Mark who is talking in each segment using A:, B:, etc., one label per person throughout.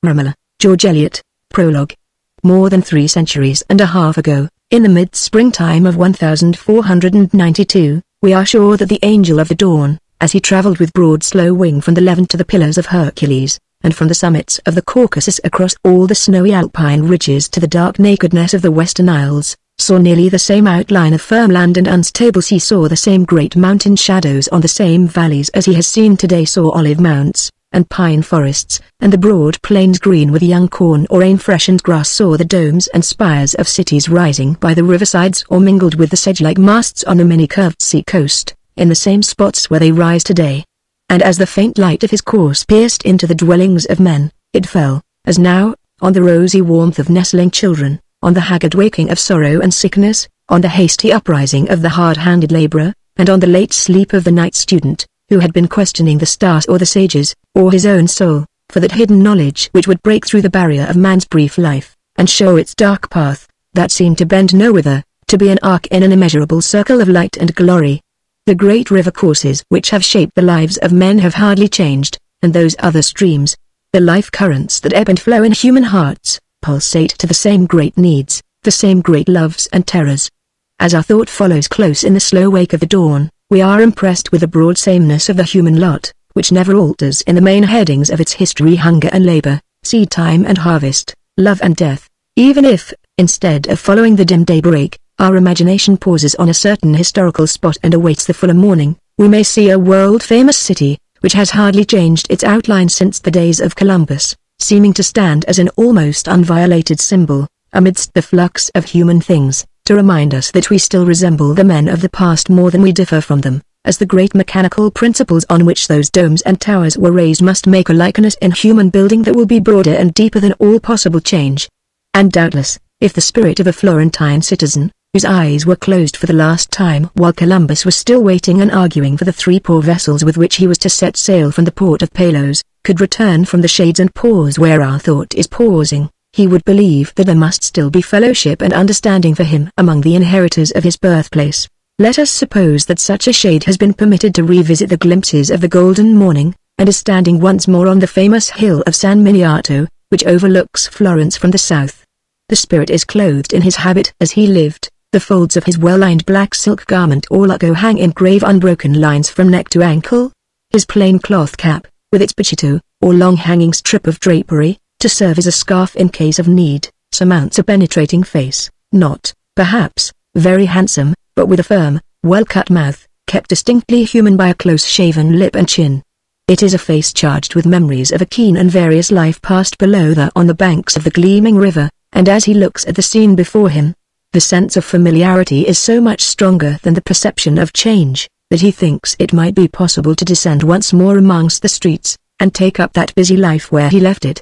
A: Romola, George Eliot. Prologue. More than 3 centuries and a half ago, in the mid-springtime of 1492, we are sure that the Angel of the Dawn, as he travelled with broad slow wing from the Levant to the Pillars of Hercules, and from the summits of the Caucasus across all the snowy alpine ridges to the dark nakedness of the Western Isles, saw nearly the same outline of firm land and unstable sea, saw the same great mountain shadows on the same valleys as he has seen today, saw olive mounts, and pine forests, and the broad plains green with young corn or rain-freshened grass, saw the domes and spires of cities rising by the riversides or mingled with the sedge-like masts on the many-curved sea coast, in the same spots where they rise today. And as the faint light of his course pierced into the dwellings of men, it fell, as now, on the rosy warmth of nestling children, on the haggard waking of sorrow and sickness, on the hasty uprising of the hard-handed laborer, and on the late sleep of the night student, who had been questioning the stars or the sages, or his own soul, for that hidden knowledge which would break through the barrier of man's brief life, and show its dark path, that seemed to bend nowhither, to be an arc in an immeasurable circle of light and glory. The great river courses which have shaped the lives of men have hardly changed, and those other streams, the life currents that ebb and flow in human hearts, pulsate to the same great needs, the same great loves and terrors. As our thought follows close in the slow wake of the dawn, we are impressed with the broad sameness of the human lot, which never alters in the main headings of its history: hunger and labor, seed time and harvest, love and death. Even if, instead of following the dim daybreak, our imagination pauses on a certain historical spot and awaits the fuller morning, we may see a world-famous city, which has hardly changed its outline since the days of Columbus, seeming to stand as an almost unviolated symbol, amidst the flux of human things, to remind us that we still resemble the men of the past more than we differ from them, as the great mechanical principles on which those domes and towers were raised must make a likeness in human building that will be broader and deeper than all possible change. And doubtless, if the spirit of a Florentine citizen, whose eyes were closed for the last time while Columbus was still waiting and arguing for the 3 poor vessels with which he was to set sail from the port of Palos, could return from the shades and pause where our thought is pausing, he would believe that there must still be fellowship and understanding for him among the inheritors of his birthplace. Let us suppose that such a shade has been permitted to revisit the glimpses of the golden morning, and is standing once more on the famous hill of San Miniato, which overlooks Florence from the south. The spirit is clothed in his habit as he lived, the folds of his well-lined black silk garment or lucco hang in grave unbroken lines from neck to ankle. His plain cloth cap, with its pachito, or long-hanging strip of drapery, to serve as a scarf in case of need, surmounts a penetrating face, not, perhaps, very handsome, but with a firm, well-cut mouth, kept distinctly human by a close-shaven lip and chin. It is a face charged with memories of a keen and various life passed below there on the banks of the gleaming river, and as he looks at the scene before him, the sense of familiarity is so much stronger than the perception of change, that he thinks it might be possible to descend once more amongst the streets, and take up that busy life where he left it.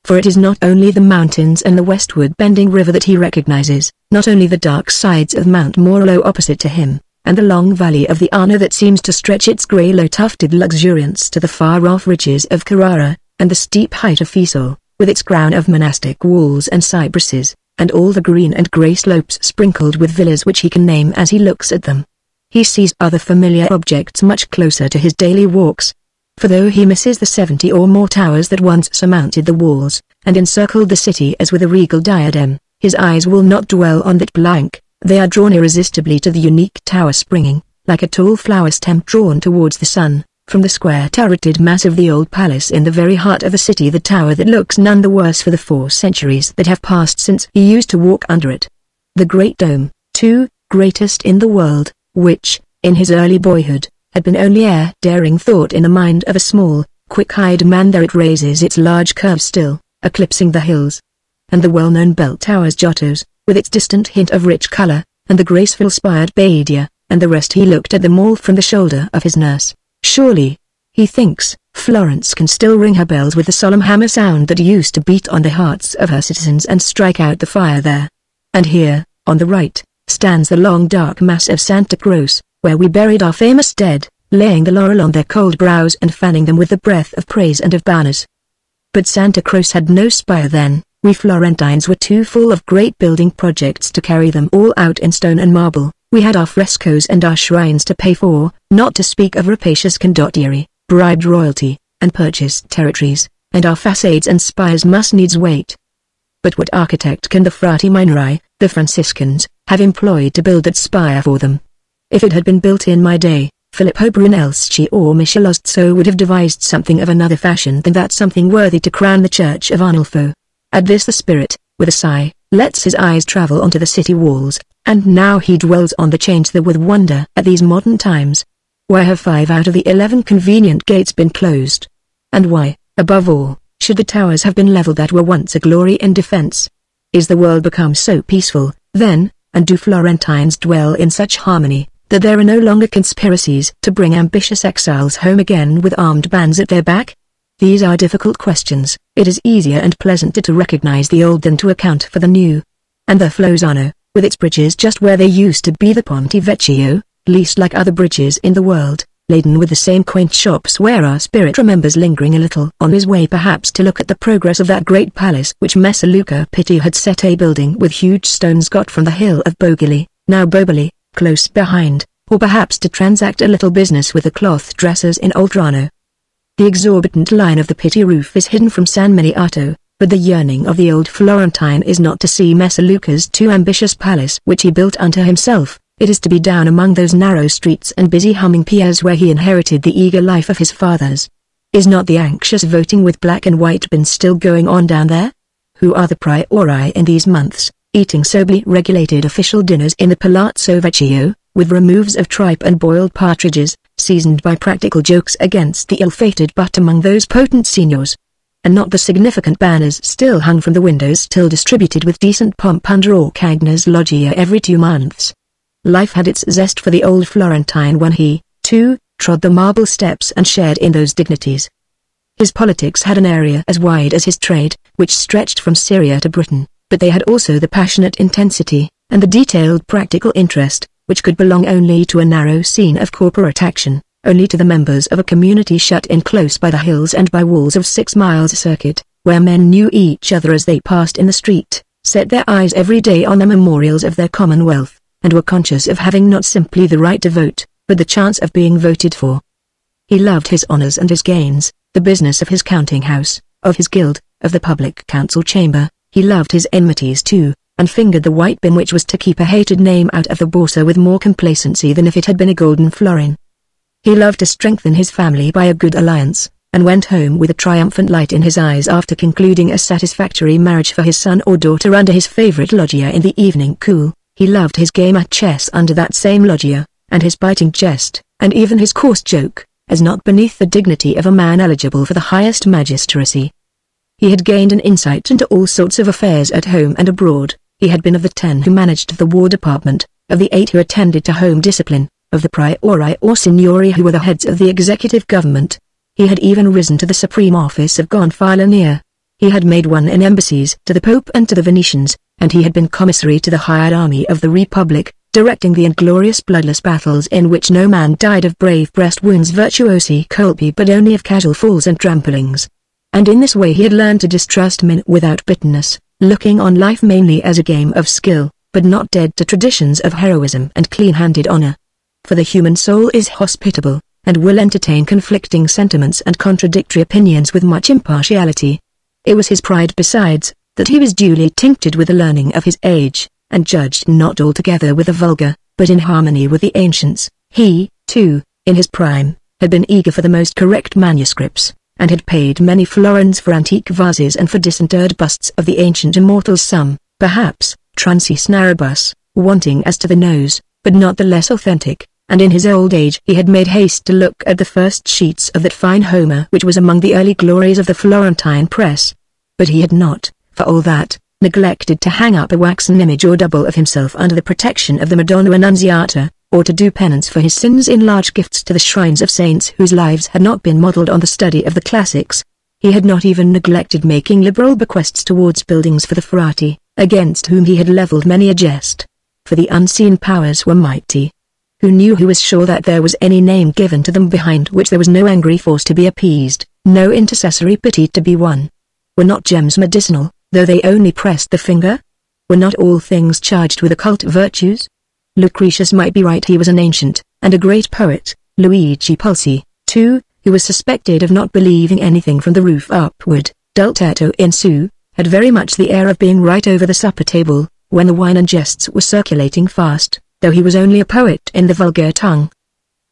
A: For it is not only the mountains and the westward bending river that he recognizes, not only the dark sides of Mount Morello opposite to him, and the long valley of the Arno that seems to stretch its grey low-tufted luxuriance to the far-off ridges of Carrara, and the steep height of Fiesole, with its crown of monastic walls and cypresses, and all the green and grey slopes sprinkled with villas which he can name as he looks at them. He sees other familiar objects much closer to his daily walks. For though he misses the 70 or more towers that once surmounted the walls, and encircled the city as with a regal diadem, his eyes will not dwell on that blank. They are drawn irresistibly to the unique tower springing, like a tall flower stem drawn towards the sun, from the square turreted mass of the old palace in the very heart of the city, the tower that looks none the worse for the 4 centuries that have passed since he used to walk under it. The great dome, too, greatest in the world, which, in his early boyhood, had been only a daring thought in the mind of a small, quick-eyed man, there it raises its large curve still, eclipsing the hills. And the well-known bell tower's giottos, with its distant hint of rich color, and the graceful spired Badia, and the rest. He looked at them all from the shoulder of his nurse. Surely, he thinks, Florence can still ring her bells with the solemn hammer sound that used to beat on the hearts of her citizens and strike out the fire there. And here, on the right, stands the long dark mass of Santa Croce, where we buried our famous dead, laying the laurel on their cold brows and fanning them with the breath of praise and of banners. But Santa Croce had no spire then. We Florentines were too full of great building projects to carry them all out in stone and marble. We had our frescoes and our shrines to pay for, not to speak of rapacious condottieri, bribed royalty, and purchased territories, and our facades and spires must needs wait. But what architect can the Frati Minori, the Franciscans, have employed to build that spire for them? If it had been built in my day, Filippo Brunelleschi or Michelozzo would have devised something of another fashion than that, something worthy to crown the church of Arnolfo. At this the spirit, with a sigh, lets his eyes travel onto the city walls, and now he dwells on the change there with wonder at these modern times. Why have 5 out of the 11 convenient gates been closed? And why, above all, should the towers have been leveled that were once a glory and defense? Is the world become so peaceful, then, and do Florentines dwell in such harmony, that there are no longer conspiracies to bring ambitious exiles home again with armed bands at their back? These are difficult questions. It is easier and pleasanter to recognize the old than to account for the new. And the Flosano, with its bridges just where they used to be, the Ponte Vecchio, least like other bridges in the world, laden with the same quaint shops where our spirit remembers lingering a little on his way perhaps to look at the progress of that great palace which Messer Luca Pitti had set a building with huge stones got from the hill of Bogili, now Boboli, close behind, or perhaps to transact a little business with the cloth dressers in Oltrano. The exorbitant line of the Pitti roof is hidden from San Miniato, but the yearning of the old Florentine is not to see Messer Luca's too ambitious palace which he built unto himself. It is to be down among those narrow streets and busy humming piers where he inherited the eager life of his fathers. Is not the anxious voting with black and white been still going on down there? Who are the priori in these months, eating soberly regulated official dinners in the Palazzo Vecchio, with removes of tripe and boiled partridges, seasoned by practical jokes against the ill-fated but among those potent signors? And not the significant banners still hung from the windows, still distributed with decent pomp under Orcagna's loggia every 2 months? Life had its zest for the old Florentine when he, too, trod the marble steps and shared in those dignities. His politics had an area as wide as his trade, which stretched from Syria to Britain, but they had also the passionate intensity, and the detailed practical interest, which could belong only to a narrow scene of corporate action, only to the members of a community shut in close by the hills and by walls of 6 miles circuit, where men knew each other as they passed in the street, set their eyes every day on the memorials of their commonwealth, and were conscious of having not simply the right to vote, but the chance of being voted for. He loved his honors and his gains, the business of his counting house, of his guild, of the public council chamber. He loved his enmities too, and fingered the white bin which was to keep a hated name out of the Borsa with more complacency than if it had been a golden florin. He loved to strengthen his family by a good alliance, and went home with a triumphant light in his eyes after concluding a satisfactory marriage for his son or daughter under his favorite loggia in the evening cool. He loved his game at chess under that same loggia, and his biting jest, and even his coarse joke, as not beneath the dignity of a man eligible for the highest magistracy. He had gained an insight into all sorts of affairs at home and abroad. He had been of the 10 who managed the War Department, of the 8 who attended to home discipline, of the priori or signori who were the heads of the executive government. He had even risen to the supreme office of Gonfalonier. He had made one in embassies to the Pope and to the Venetians, and he had been commissary to the hired army of the Republic, directing the inglorious bloodless battles in which no man died of brave breast wounds virtuosi colpi but only of casual falls and tramplings. And in this way he had learned to distrust men without bitterness, looking on life mainly as a game of skill, but not dead to traditions of heroism and clean-handed honor. For the human soul is hospitable, and will entertain conflicting sentiments and contradictory opinions with much impartiality. It was his pride besides, that he was duly tinctured with the learning of his age, and judged not altogether with the vulgar, but in harmony with the ancients. He, too, in his prime, had been eager for the most correct manuscripts, and had paid many florins for antique vases and for disinterred busts of the ancient immortals, some, perhaps, transisnaribus, wanting as to the nose, but not the less authentic, and in his old age he had made haste to look at the first sheets of that fine Homer which was among the early glories of the Florentine press. But he had not, for all that, neglected to hang up a waxen image or double of himself under the protection of the Madonna Annunziata, or to do penance for his sins in large gifts to the shrines of saints whose lives had not been modelled on the study of the classics. He had not even neglected making liberal bequests towards buildings for the Frati, against whom he had levelled many a jest. For the unseen powers were mighty. Who knew, who was sure that there was any name given to them behind which there was no angry force to be appeased, no intercessory pity to be won? Were not gems medicinal, though they only pressed the finger? Were not all things charged with occult virtues? Lucretius might be right, he was an ancient, and a great poet. Luigi Pulci, too, who was suspected of not believing anything from the roof upward, dulceto in su, had very much the air of being right over the supper table, when the wine and jests were circulating fast, though he was only a poet in the vulgar tongue.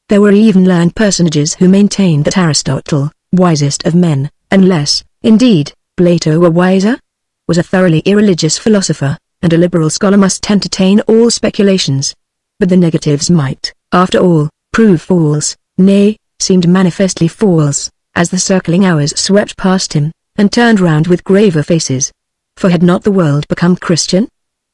A: There were even learned personages who maintained that Aristotle, wisest of men, unless, indeed, Plato were wiser, was a thoroughly irreligious philosopher, and a liberal scholar must entertain all speculations. But the negatives might, after all, prove false, nay, seemed manifestly false, as the circling hours swept past him, and turned round with graver faces. For had not the world become Christian?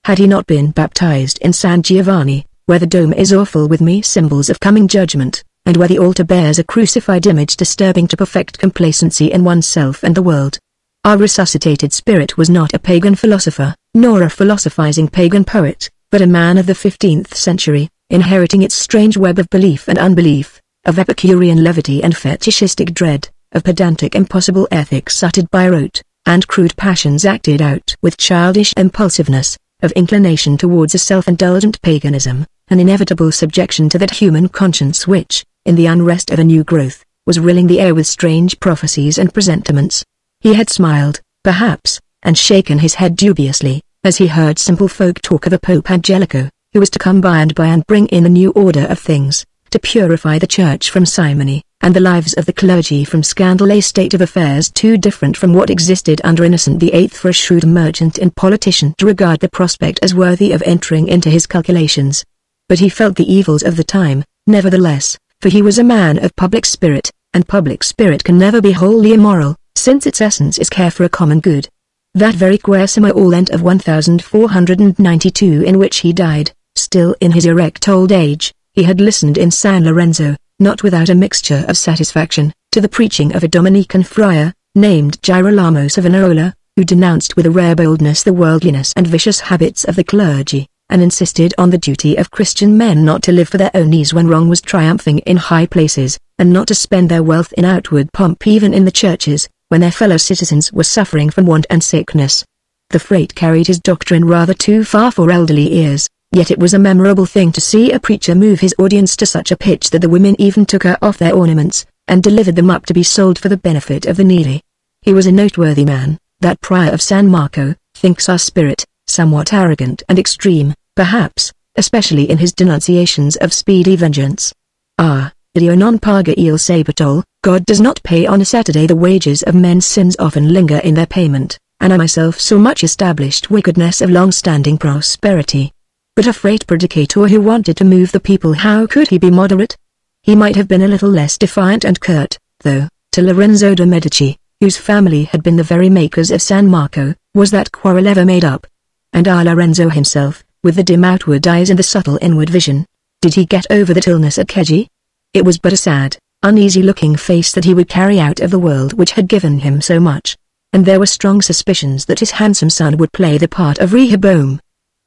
A: Had he not been baptized in San Giovanni, where the dome is awful with me symbols of coming judgment, and where the altar bears a crucified image disturbing to perfect complacency in oneself and the world? Our resuscitated spirit was not a pagan philosopher, nor a philosophizing pagan poet, but a man of the 15th century, inheriting its strange web of belief and unbelief, of Epicurean levity and fetishistic dread, of pedantic impossible ethics uttered by rote, and crude passions acted out with childish impulsiveness, of inclination towards a self-indulgent paganism, an inevitable subjection to that human conscience which, in the unrest of a new growth, was rilling the air with strange prophecies and presentiments. He had smiled, perhaps, and shaken his head dubiously, as he heard simple folk talk of a Pope Angelico, who was to come by and bring in a new order of things, to purify the church from simony, and the lives of the clergy from scandal, a state of affairs too different from what existed under Innocent VIII for a shrewd merchant and politician to regard the prospect as worthy of entering into his calculations. But he felt the evils of the time, nevertheless, for he was a man of public spirit, and public spirit can never be wholly immoral, since its essence is care for a common good. That very Quaresima or Lent of 1492 in which he died, still in his erect old age, he had listened in San Lorenzo, not without a mixture of satisfaction, to the preaching of a Dominican friar, named Girolamo Savonarola, who denounced with a rare boldness the worldliness and vicious habits of the clergy, and insisted on the duty of Christian men not to live for their own ease when wrong was triumphing in high places, and not to spend their wealth in outward pomp even in the churches, when their fellow citizens were suffering from want and sickness. The freight carried his doctrine rather too far for elderly ears, yet it was a memorable thing to see a preacher move his audience to such a pitch that the women even took off their ornaments, and delivered them up to be sold for the benefit of the needy. He was a noteworthy man, that prior of San Marco, thinks our spirit, somewhat arrogant and extreme, perhaps, especially in his denunciations of speedy vengeance. Ah, Dio non paga il sabatol, God does not pay on a Saturday. The wages of men's sins often linger in their payment, and I myself saw much established wickedness of long-standing prosperity. But a freight predicator who wanted to move the people, how could he be moderate? He might have been a little less defiant and curt, though, to Lorenzo de' Medici, whose family had been the very makers of San Marco, was that quarrel ever made up? And Lorenzo himself, with the dim outward eyes and the subtle inward vision, did he get over that illness at Keggi? It was but a sad, uneasy-looking face that he would carry out of the world which had given him so much, and there were strong suspicions that his handsome son would play the part of Rehoboam.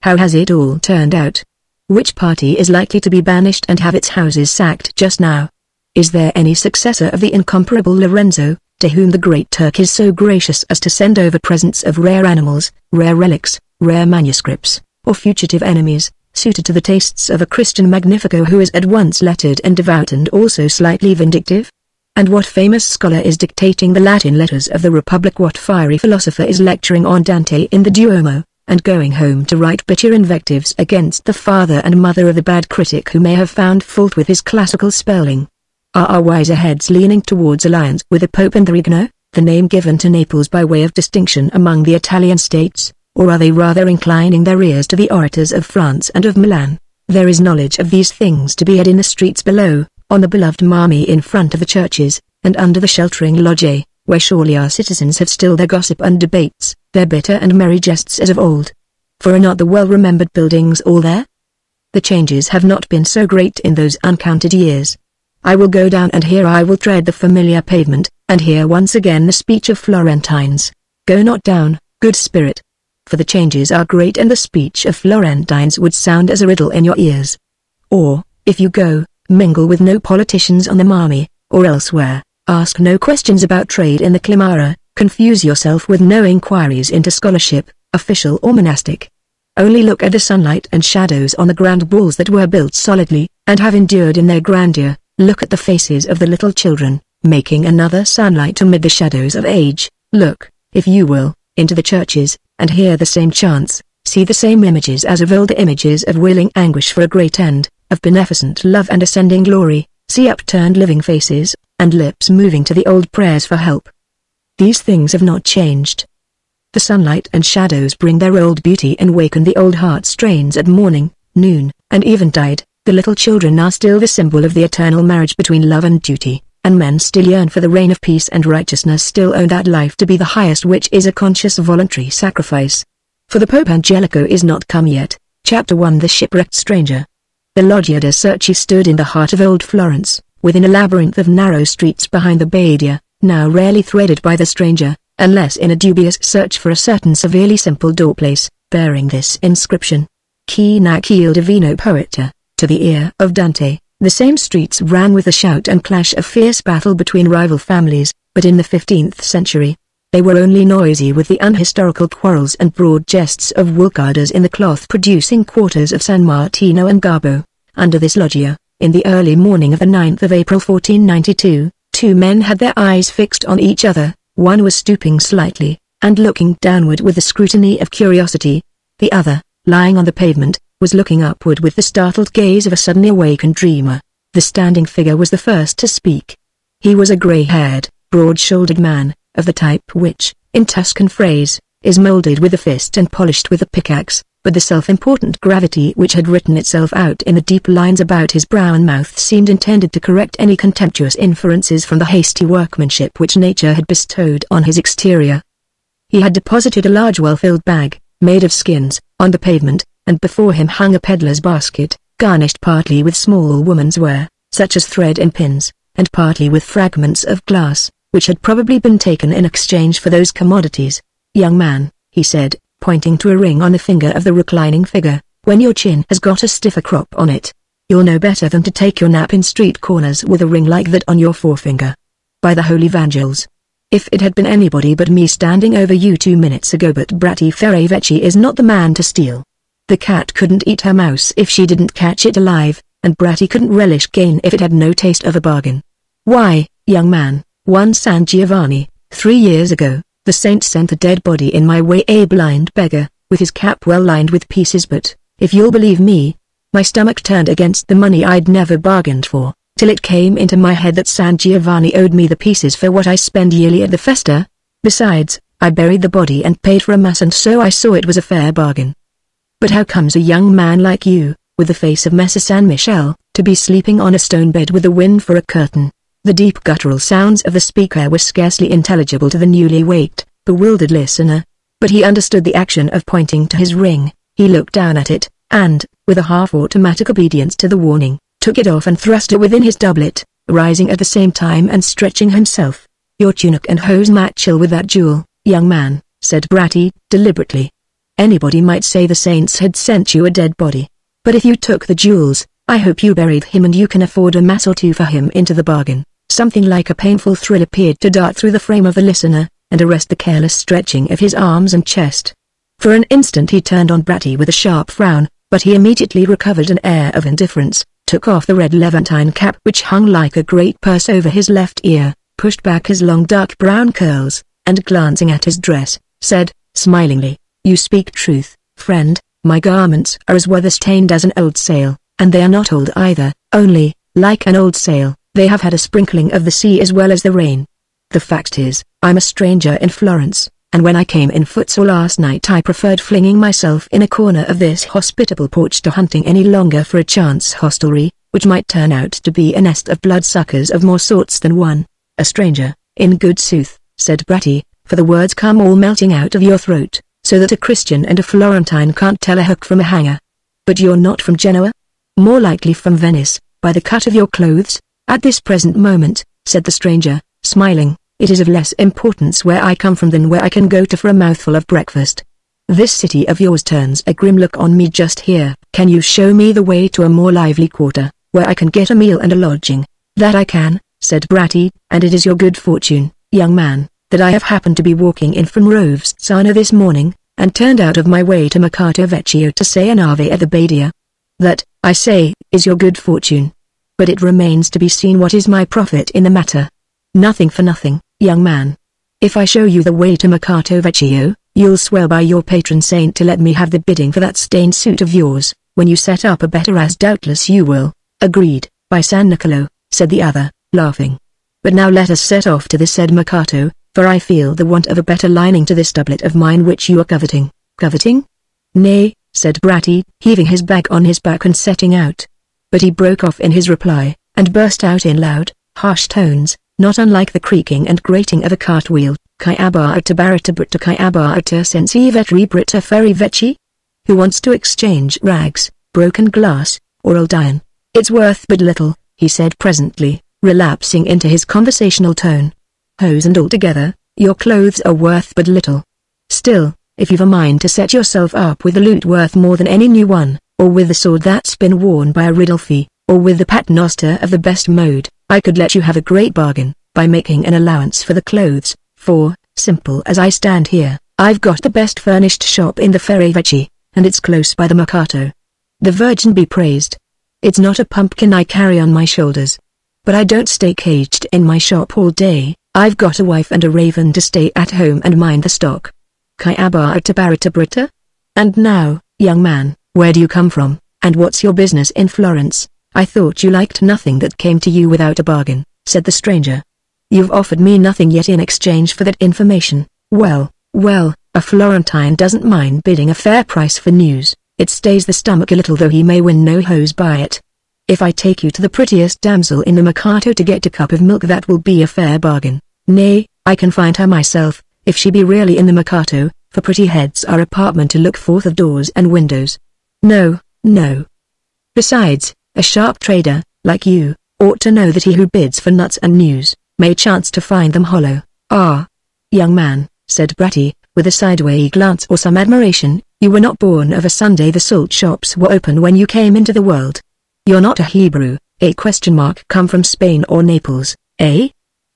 A: How has it all turned out? Which party is likely to be banished and have its houses sacked just now? Is there any successor of the incomparable Lorenzo, to whom the great Turk is so gracious as to send over presents of rare animals, rare relics, rare manuscripts, or fugitive enemies, suited to the tastes of a Christian Magnifico who is at once lettered and devout and also slightly vindictive? And what famous scholar is dictating the Latin letters of the Republic? What fiery philosopher is lecturing on Dante in the Duomo, and going home to write bitter invectives against the father and mother of the bad critic who may have found fault with his classical spelling? Are our wiser heads leaning towards alliance with the Pope and the Regno, the name given to Naples by way of distinction among the Italian states? Or are they rather inclining their ears to the orators of France and of Milan? There is knowledge of these things to be had in the streets below, on the beloved Marmi in front of the churches, and under the sheltering loggie, where surely our citizens have still their gossip and debates, their bitter and merry jests as of old. For are not the well-remembered buildings all there? The changes have not been so great in those uncounted years. I will go down, and here I will tread the familiar pavement, and hear once again the speech of Florentines. Go not down, good spirit. For the changes are great, and the speech of Florentines would sound as a riddle in your ears. Or, if you go, mingle with no politicians on the Marmi, or elsewhere, ask no questions about trade in the Climara, confuse yourself with no inquiries into scholarship, official or monastic. Only look at the sunlight and shadows on the grand walls that were built solidly, and have endured in their grandeur. Look at the faces of the little children, making another sunlight amid the shadows of age. Look, if you will, into the churches, and hear the same chants, see the same images as of old, images of willing anguish for a great end, of beneficent love and ascending glory, see upturned living faces, and lips moving to the old prayers for help. These things have not changed. The sunlight and shadows bring their old beauty and waken the old heartstrings at morning, noon, and eventide. The little children are still the symbol of the eternal marriage between love and duty, and men still yearn for the reign of peace, and righteousness still own that life to be the highest, which is a conscious voluntary sacrifice. For the Pope Angelico is not come yet. Chapter 1. The Shipwrecked Stranger. The Loggia de Cerchi stood in the heart of old Florence, within a labyrinth of narrow streets behind the Badia, now rarely threaded by the stranger, unless in a dubious search for a certain severely simple doorplace, bearing this inscription: Chi nunc il divino poeta. To the ear of Dante, the same streets rang with the shout and clash of fierce battle between rival families, but in the 15th century, they were only noisy with the unhistorical quarrels and broad jests of woolcarders in the cloth-producing quarters of San Martino and Garbo. Under this loggia, in the early morning of the 9th of April 1492, two men had their eyes fixed on each other. One was stooping slightly, and looking downward with the scrutiny of curiosity. The other, lying on the pavement, was looking upward with the startled gaze of a suddenly awakened dreamer. The standing figure was the first to speak. He was a grey-haired, broad-shouldered man, of the type which, in Tuscan phrase, is moulded with the fist and polished with a pickaxe, but the self-important gravity which had written itself out in the deep lines about his brow and mouth seemed intended to correct any contemptuous inferences from the hasty workmanship which nature had bestowed on his exterior. He had deposited a large well-filled bag, made of skins, on the pavement, and before him hung a peddler's basket, garnished partly with small woman's wear, such as thread and pins, and partly with fragments of glass, which had probably been taken in exchange for those commodities. "Young man," he said, pointing to a ring on the finger of the reclining figure, "when your chin has got a stiffer crop on it, you'll know better than to take your nap in street corners with a ring like that on your forefinger. By the holy evangels! If it had been anybody but me standing over you 2 minutes ago, but Bratti Ferravecchi is not the man to steal. The cat couldn't eat her mouse if she didn't catch it alive, and Bratti couldn't relish gain if it had no taste of a bargain. Why, young man, one San Giovanni, 3 years ago, the saint sent a dead body in my way, a blind beggar, with his cap well lined with pieces, but, if you'll believe me, my stomach turned against the money I'd never bargained for, till it came into my head that San Giovanni owed me the pieces for what I spend yearly at the festa. Besides, I buried the body and paid for a mass, and so I saw it was a fair bargain. But how comes a young man like you, with the face of Messer San Michele, to be sleeping on a stone bed with the wind for a curtain?" The deep guttural sounds of the speaker were scarcely intelligible to the newly waked, bewildered listener, but he understood the action of pointing to his ring. He looked down at it, and, with a half-automatic obedience to the warning, took it off and thrust it within his doublet, rising at the same time and stretching himself. "Your tunic and hose match ill with that jewel, young man," said Bratti, deliberately. "Anybody might say the saints had sent you a dead body. But if you took the jewels, I hope you buried him, and you can afford a mass or two for him into the bargain." Something like a painful thrill appeared to dart through the frame of the listener, and arrest the careless stretching of his arms and chest. For an instant he turned on Bratti with a sharp frown, but he immediately recovered an air of indifference, took off the red Levantine cap which hung like a great purse over his left ear, pushed back his long dark brown curls, and glancing at his dress, said, smilingly, "You speak truth, friend, my garments are as weather-stained as an old sail, and they are not old either, only, like an old sail, they have had a sprinkling of the sea as well as the rain. The fact is, I'm a stranger in Florence, and when I came in footsore last night I preferred flinging myself in a corner of this hospitable porch to hunting any longer for a chance hostelry, which might turn out to be a nest of bloodsuckers of more sorts than one." "A stranger, in good sooth," said Bratti, "for the words come all melting out of your throat, so that a Christian and a Florentine can't tell a hook from a hanger. But you're not from Genoa? More likely from Venice, by the cut of your clothes." "At this present moment," said the stranger, smiling, "it is of less importance where I come from than where I can go to for a mouthful of breakfast. This city of yours turns a grim look on me just here. Can you show me the way to a more lively quarter, where I can get a meal and a lodging?" "That I can," said Bratti, "and it is your good fortune, young man, that I have happened to be walking in from Rovesano this morning, and turned out of my way to Mercato Vecchio to say an Ave at the Badia. That, I say, is your good fortune. But it remains to be seen what is my profit in the matter." Nothing for nothing, young man. If I show you the way to Mercato Vecchio, you'll swear by your patron saint to let me have the bidding for that stained suit of yours, when you set up a better, as doubtless you will. Agreed, by San Niccolo, said the other, laughing. But now let us set off to the said Mercato, for I feel the want of a better lining to this doublet of mine which you are coveting. Coveting? Nay, said Bratti, heaving his bag on his back and setting out. But he broke off in his reply, and burst out in loud, harsh tones, not unlike the creaking and grating of a cartwheel. Chi abarta barata brutta chi abarta sensi vetri britta ferri vecchi? Who wants to exchange rags, broken glass, or old iron? It's worth but little, he said presently, relapsing into his conversational tone. Hose and altogether, your clothes are worth but little. Still, if you've a mind to set yourself up with a loot worth more than any new one, or with the sword that's been worn by a Ridolfi, or with the paternoster of the best mode, I could let you have a great bargain, by making an allowance for the clothes, for, simple as I stand here, I've got the best furnished shop in the Ferri Vecchi, and it's close by the Mercato. The Virgin be praised. It's not a pumpkin I carry on my shoulders. But I don't stay caged in my shop all day, I've got a wife and a raven to stay at home and mind the stock. Chi abarta barata britta? And now, young man, where do you come from, and what's your business in Florence? I thought you liked nothing that came to you without a bargain, said the stranger. You've offered me nothing yet in exchange for that information. Well, a Florentine doesn't mind bidding a fair price for news. It stays the stomach a little, though he may win no hose by it. If I take you to the prettiest damsel in the Mercato to get a cup of milk, that will be a fair bargain. Nay, I can find her myself, if she be really in the Mercato, for pretty heads are apartment to look forth of doors and windows. No. Besides, a sharp trader, like you, ought to know that he who bids for nuts and news, may chance to find them hollow. Ah, young man, said Bratti, with a sideway glance or some admiration, you were not born of a Sunday. The salt shops were open when you came into the world. You're not a Hebrew, come from Spain or Naples, eh?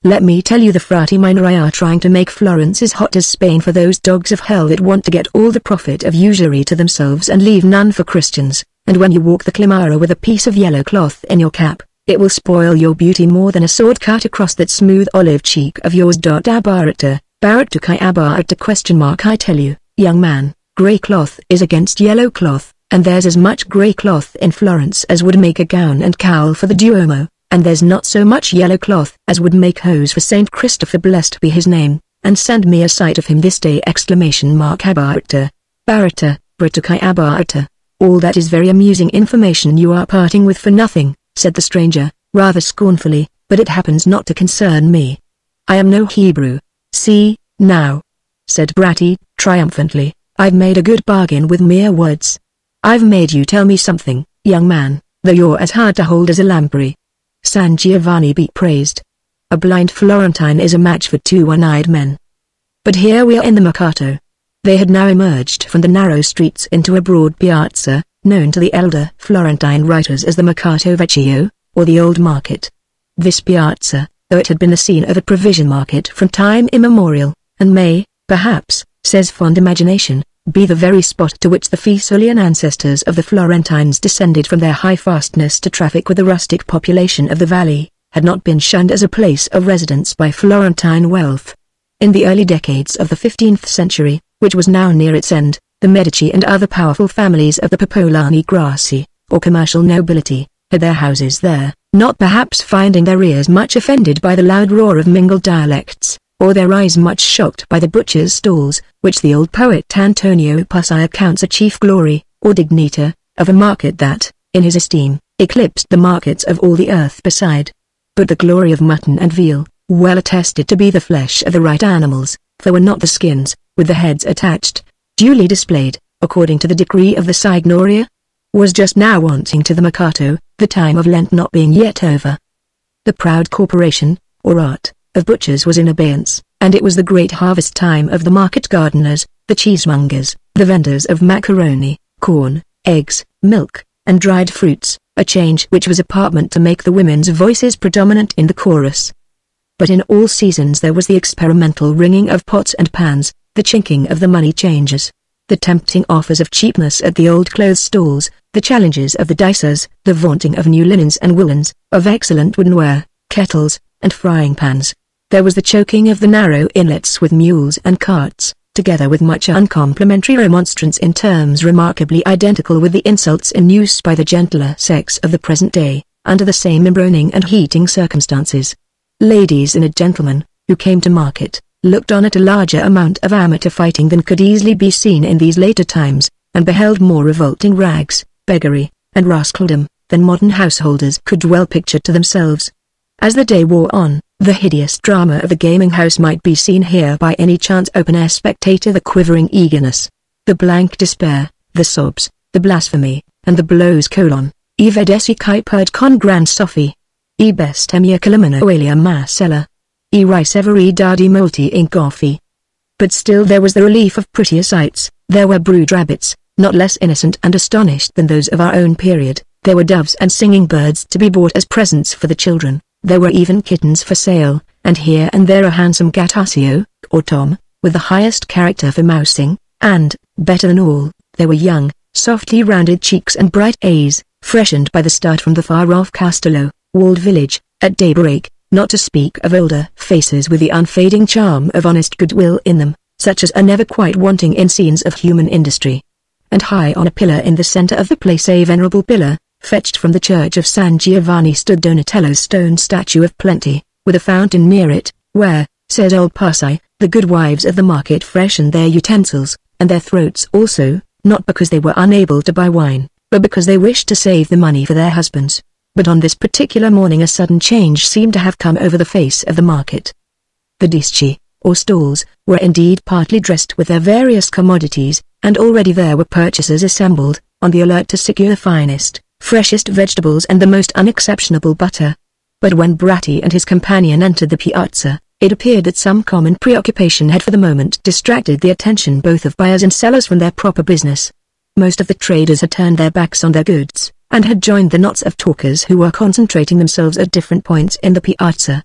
A: Let me tell you, the frati minori are trying to make Florence as hot as Spain for those dogs of hell that want to get all the profit of usury to themselves and leave none for Christians, and when you walk the Climara with a piece of yellow cloth in your cap, it will spoil your beauty more than a sword cut across that smooth olive cheek of yours. Abarata, barata chi abarata ? I tell you, young man, grey cloth is against yellow cloth, and there's as much grey cloth in Florence as would make a gown and cowl for the Duomo, and there's not so much yellow cloth as would make hose for Saint Christopher, blessed be his name, and send me a sight of him this day! Abarata, barata, brata chi abarata. All that is very amusing information you are parting with for nothing, said the stranger, rather scornfully, but it happens not to concern me. I am no Hebrew. See, now, said Bratti, triumphantly, I've made a good bargain with mere words. I've made you tell me something, young man, though you're as hard to hold as a lamprey. San Giovanni be praised. A blind Florentine is a match for two one-eyed men. But here we are in the Mercato. They had now emerged from the narrow streets into a broad piazza, known to the elder Florentine writers as the Mercato Vecchio, or the Old Market. This piazza, though it had been the scene of a provision market from time immemorial, and may, perhaps, says fond imagination, be the very spot to which the Fisulian ancestors of the Florentines descended from their high fastness to traffic with the rustic population of the valley, had not been shunned as a place of residence by Florentine wealth. In the early decades of the 15th century, which was now near its end, the Medici and other powerful families of the Popolani Grassi, or commercial nobility, had their houses there, not perhaps finding their ears much offended by the loud roar of mingled dialects, or their eyes much shocked by the butcher's stalls, which the old poet Antonio Pucci accounts a chief glory, or dignita, of a market that, in his esteem, eclipsed the markets of all the earth beside. But the glory of mutton and veal, well attested to be the flesh of the right animals, for were not the skins, with the heads attached, duly displayed, according to the decree of the Signoria, was just now wanting to the Mercato, the time of Lent not being yet over. The proud corporation, or art, of butchers was in abeyance, and it was the great harvest time of the market gardeners, the cheesemongers, the vendors of macaroni, corn, eggs, milk, and dried fruits, a change which was apartment to make the women's voices predominant in the chorus. But in all seasons there was the experimental ringing of pots and pans, the chinking of the money changers, the tempting offers of cheapness at the old clothes stalls, the challenges of the dicers, the vaunting of new linens and woolens, of excellent woodenware, kettles, and frying pans, There was the choking of the narrow inlets with mules and carts, together with much uncomplimentary remonstrance in terms remarkably identical with the insults in use by the gentler sex of the present day, under the same embroiling and heating circumstances. Ladies and gentlemen, who came to market, looked on at a larger amount of amateur fighting than could easily be seen in these later times, and beheld more revolting rags, beggary, and rascaldom, than modern householders could well picture to themselves. As the day wore on, the hideous drama of the gaming house might be seen here by any chance open-air spectator: the quivering eagerness, the blank despair, the sobs, the blasphemy, and the blows colon, e vedesi caiperd con gran soffi, e bestemia calamina oalia marcella, e riceveri dardi molti ingoffi. But still there was the relief of prettier sights. There were brood rabbits, not less innocent and astonished than those of our own period. There were doves and singing birds to be bought as presents for the children. There were even kittens for sale, and here and there a handsome gattuccio, or tom, with the highest character for mousing, and, better than all, there were young, softly rounded cheeks and bright eyes, freshened by the start from the far-off Castello, walled village, at daybreak, not to speak of older faces with the unfading charm of honest goodwill in them, such as are never quite wanting in scenes of human industry. And high on a pillar in the centre of the place, a venerable pillar, fetched from the church of San Giovanni, stood Donatello's stone statue of Plenty, with a fountain near it, where, said old Parsi, the good wives of the market freshened their utensils, and their throats also, not because they were unable to buy wine, but because they wished to save the money for their husbands. But on this particular morning a sudden change seemed to have come over the face of the market. The disci, or stalls, were indeed partly dressed with their various commodities, and already there were purchasers assembled, on the alert to secure the finest, freshest vegetables and the most unexceptionable butter. But when Bratti and his companion entered the piazza, it appeared that some common preoccupation had for the moment distracted the attention both of buyers and sellers from their proper business. Most of the traders had turned their backs on their goods, and had joined the knots of talkers who were concentrating themselves at different points in the piazza.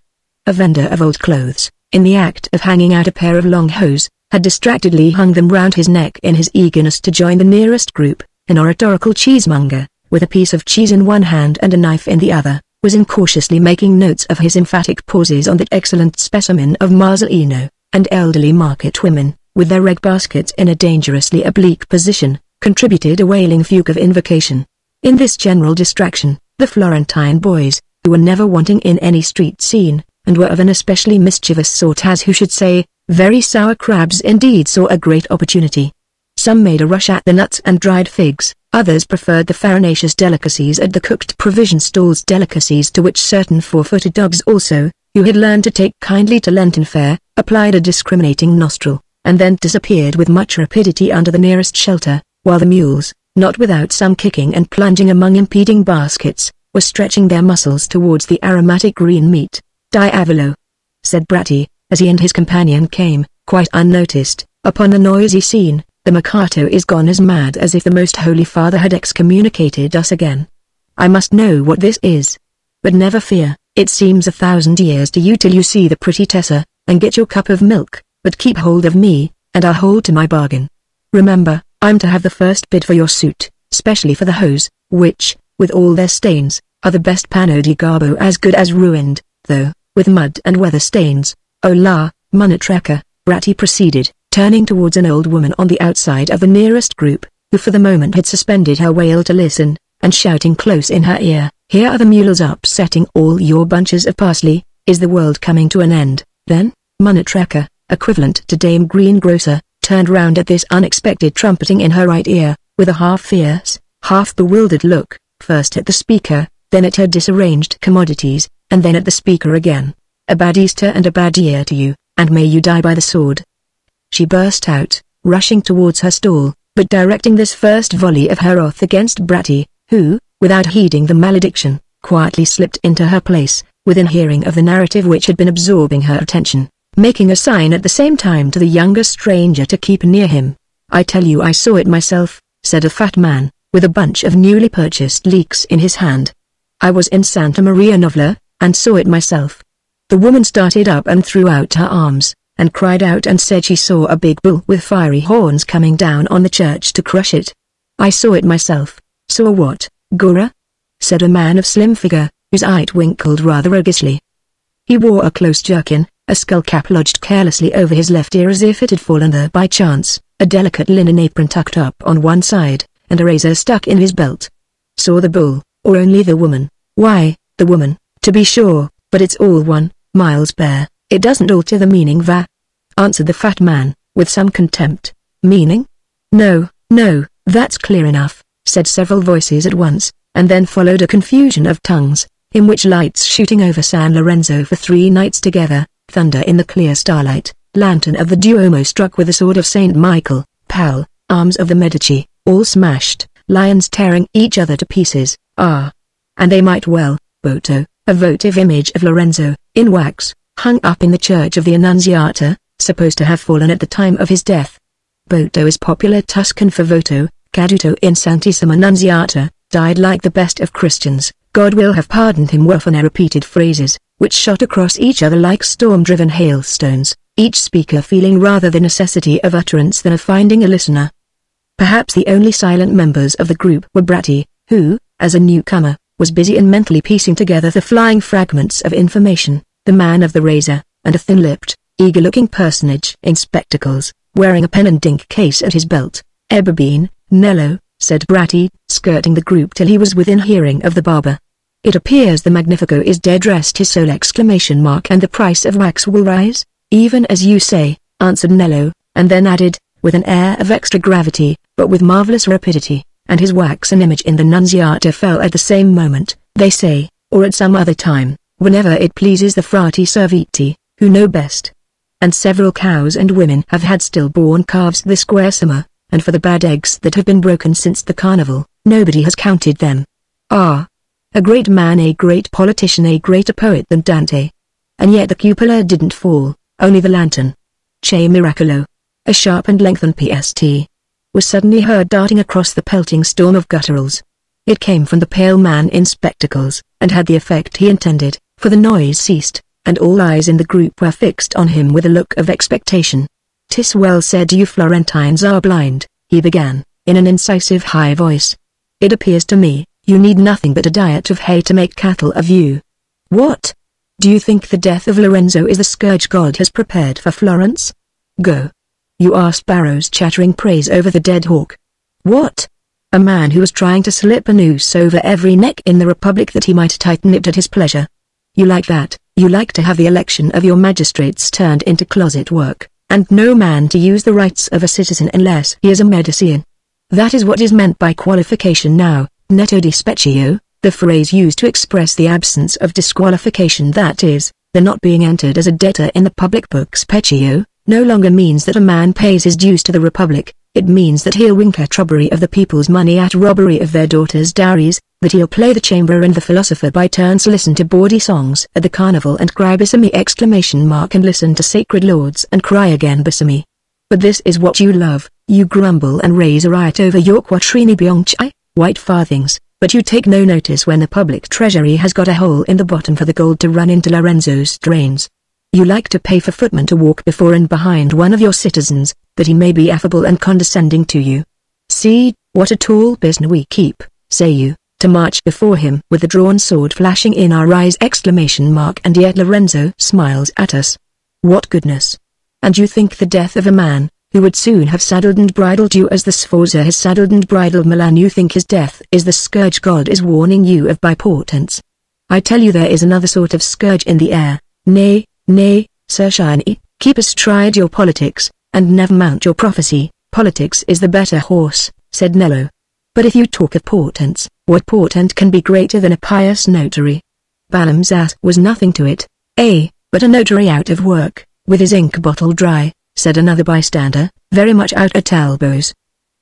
A: A vendor of old clothes, in the act of hanging out a pair of long hose, had distractedly hung them round his neck in his eagerness to join the nearest group. An oratorical cheesemonger, with a piece of cheese in one hand and a knife in the other, was incautiously making notes of his emphatic pauses on that excellent specimen of Marzolino, and elderly market women, with their reg baskets in a dangerously oblique position, contributed a wailing fugue of invocation. In this general distraction, the Florentine boys, who were never wanting in any street scene, and were of an especially mischievous sort, as who should say, very sour crabs indeed, saw a great opportunity. Some made a rush at the nuts and dried figs, others preferred the farinaceous delicacies at the cooked provision stalls, delicacies to which certain four-footed dogs also, who had learned to take kindly to Lenten fare, applied a discriminating nostril, and then disappeared with much rapidity under the nearest shelter, while the mules, not without some kicking and plunging among impeding baskets, were stretching their muscles towards the aromatic green meat. "Diavolo!" said Bratti, as he and his companion came, quite unnoticed, upon the noisy scene. "The Mercato is gone as mad as if the Most Holy Father had excommunicated us again. I must know what this is. But never fear, it seems 1,000 years to you till you see the pretty Tessa, and get your cup of milk, but keep hold of me, and I'll hold to my bargain. Remember, I'm to have the first bid for your suit, specially for the hose, which, with all their stains, are the best panno di garbo, as good as ruined, though, with mud and weather stains. Oh la, Munitreca," Bratti proceeded, turning towards an old woman on the outside of the nearest group, who for the moment had suspended her wail to listen, and shouting close in her ear, "Here are the mules upsetting all your bunches of parsley. Is the world coming to an end, then?" Munitreca, equivalent to Dame Greengrocer, turned round at this unexpected trumpeting in her right ear, with a half-fierce, half-bewildered look, first at the speaker, then at her disarranged commodities, and then at the speaker again. "A bad Easter and a bad year to you, and may you die by the sword," she burst out, rushing towards her stall, but directing this first volley of her wrath against Bratti, who, without heeding the malediction, quietly slipped into her place, within hearing of the narrative which had been absorbing her attention, making a sign at the same time to the younger stranger to keep near him. "I tell you I saw it myself," said a fat man, with a bunch of newly purchased leeks in his hand. "I was in Santa Maria Novella, and saw it myself." The woman started up and threw out her arms, and cried out and said she saw a big bull with fiery horns coming down on the church to crush it. "I saw it myself." "Saw what, Gora?" said a man of slim figure, whose eye twinkled rather roguishly. "He wore a close jerkin, a skull cap lodged carelessly over his left ear as if it had fallen there by chance, a delicate linen apron tucked up on one side, and a razor stuck in his belt. Saw the bull, or only the woman? Why, the woman, to be sure, but it's all one, Miles Bear, it doesn't alter the meaning answered the fat man, with some contempt. Meaning? No, that's clear enough, said several voices at once, and then followed a confusion of tongues, in which lights shooting over San Lorenzo for 3 nights together, thunder in the clear starlight, lantern of the Duomo struck with the sword of Saint Michael, Pal, arms of the Medici, all smashed, lions tearing each other to pieces, and they might well, Boto, a votive image of Lorenzo, in wax, hung up in the church of the Annunziata, supposed to have fallen at the time of his death. Boto is popular Tuscan for voto, caduto in Santissima Annunziata, died like the best of Christians, God will have pardoned him. Were repeated phrases, which shot across each other like storm-driven hailstones, each speaker feeling rather the necessity of utterance than of finding a listener. Perhaps the only silent members of the group were Bratty, who, as a newcomer, was busy in mentally piecing together the flying fragments of information, the man of the razor, and a thin-lipped, eager-looking personage in spectacles, wearing a pen and ink case at his belt. Eberbean, Nello, said Bratty, skirting the group till he was within hearing of the barber. It appears the Magnifico is dead. Rest his soul! And the price of wax will rise? Even as you say, answered Nello, and then added, with an air of extra gravity, but with marvelous rapidity, and his waxen image in the Nunziata fell at the same moment, they say, or at some other time, whenever it pleases the Frati Serviti, who know best. And several cows and women have had stillborn calves this summer, and for the bad eggs that have been broken since the carnival, nobody has counted them. A great man, a great politician, a greater poet than Dante. And yet the cupola didn't fall, only the lantern. Che miracolo! A sharp and lengthened PST was suddenly heard darting across the pelting storm of gutturals. It came from the pale man in spectacles, and had the effect he intended, for the noise ceased, and all eyes in the group were fixed on him with a look of expectation. "'Tis well said, you Florentines are blind," he began, in an incisive high voice. "It appears to me, you need nothing but a diet of hay to make cattle of you. What? Do you think the death of Lorenzo is the scourge God has prepared for Florence? Go. You are sparrows chattering praise over the dead hawk. What? A man who was trying to slip a noose over every neck in the Republic that he might tighten it at his pleasure. You like that, you like to have the election of your magistrates turned into closet work, and no man to use the rights of a citizen unless he is a Medicean. That is what is meant by qualification now, netto di specchio, the phrase used to express the absence of disqualification, that is, the not being entered as a debtor in the public books. Specchio no longer means that a man pays his dues to the Republic, it means that he'll wink at robbery of the people's money, at robbery of their daughters' dowries, that he'll play the chamber and the philosopher by turns, listen to bawdy songs at the carnival and cry Bissami! And listen to sacred lords and cry again Bissami! But this is what you love, you grumble and raise a riot over your quattrini bianchi, white farthings, but you take no notice when the public treasury has got a hole in the bottom for the gold to run into Lorenzo's drains. You like to pay for footmen to walk before and behind one of your citizens, that he may be affable and condescending to you. See, what a tall prisoner we keep, say you, to march before him with the drawn sword flashing in our eyes! And yet Lorenzo smiles at us. What goodness! And you think the death of a man, who would soon have saddled and bridled you as the Sforza has saddled and bridled Milan, you think his death is the scourge God is warning you of by portents? I tell you there is another sort of scourge in the air. Nay, Sir Shiny, keep astride your politics, and never mount your prophecy. Politics is the better horse, said Nello. But if you talk of portents, what portent can be greater than a pious notary? Balaam's ass was nothing to it, but a notary out of work, with his ink bottle dry, said another bystander, very much out at elbows.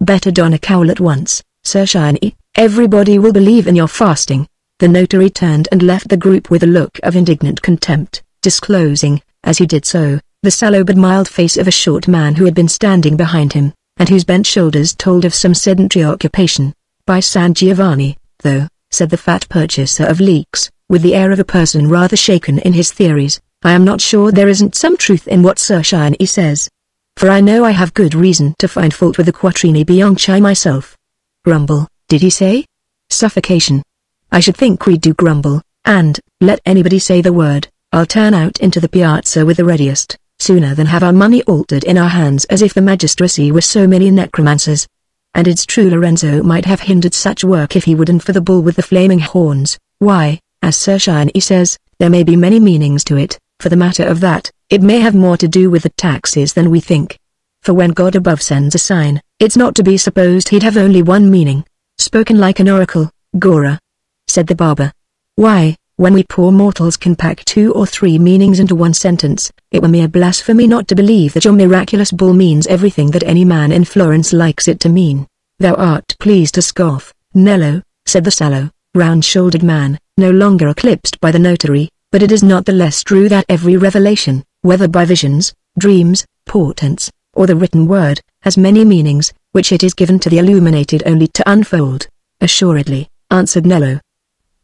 A: Better don a cowl at once, Sir Shiny, everybody will believe in your fasting. The notary turned and left the group with a look of indignant contempt, disclosing, as he did so, the sallow but mild face of a short man who had been standing behind him, and whose bent shoulders told of some sedentary occupation. By San Giovanni, though, said the fat purchaser of leeks, with the air of a person rather shaken in his theories, I am not sure there isn't some truth in what Sir Shiny says. For I know I have good reason to find fault with the quattrini bianchi myself. Grumble, did he say? Suffocation. I should think we do grumble, and, let anybody say the word, I'll turn out into the piazza with the readiest, sooner than have our money altered in our hands as if the magistracy were so many necromancers. And it's true Lorenzo might have hindered such work if he wouldn't for the bull with the flaming horns. Why, as Sir Shiny says, there may be many meanings to it. For the matter of that, it may have more to do with the taxes than we think. For when God above sends a sign, it's not to be supposed he'd have only one meaning. Spoken like an oracle, Gora, said the barber. Why, when we poor mortals can pack 2 or 3 meanings into one sentence, it were mere blasphemy not to believe that your miraculous bull means everything that any man in Florence likes it to mean. Thou art pleased to scoff, Nello, said the sallow, round-shouldered man, no longer eclipsed by the notary, but it is not the less true that every revelation, whether by visions, dreams, portents, or the written word, has many meanings, which it is given to the illuminated only to unfold. Assuredly, answered Nello.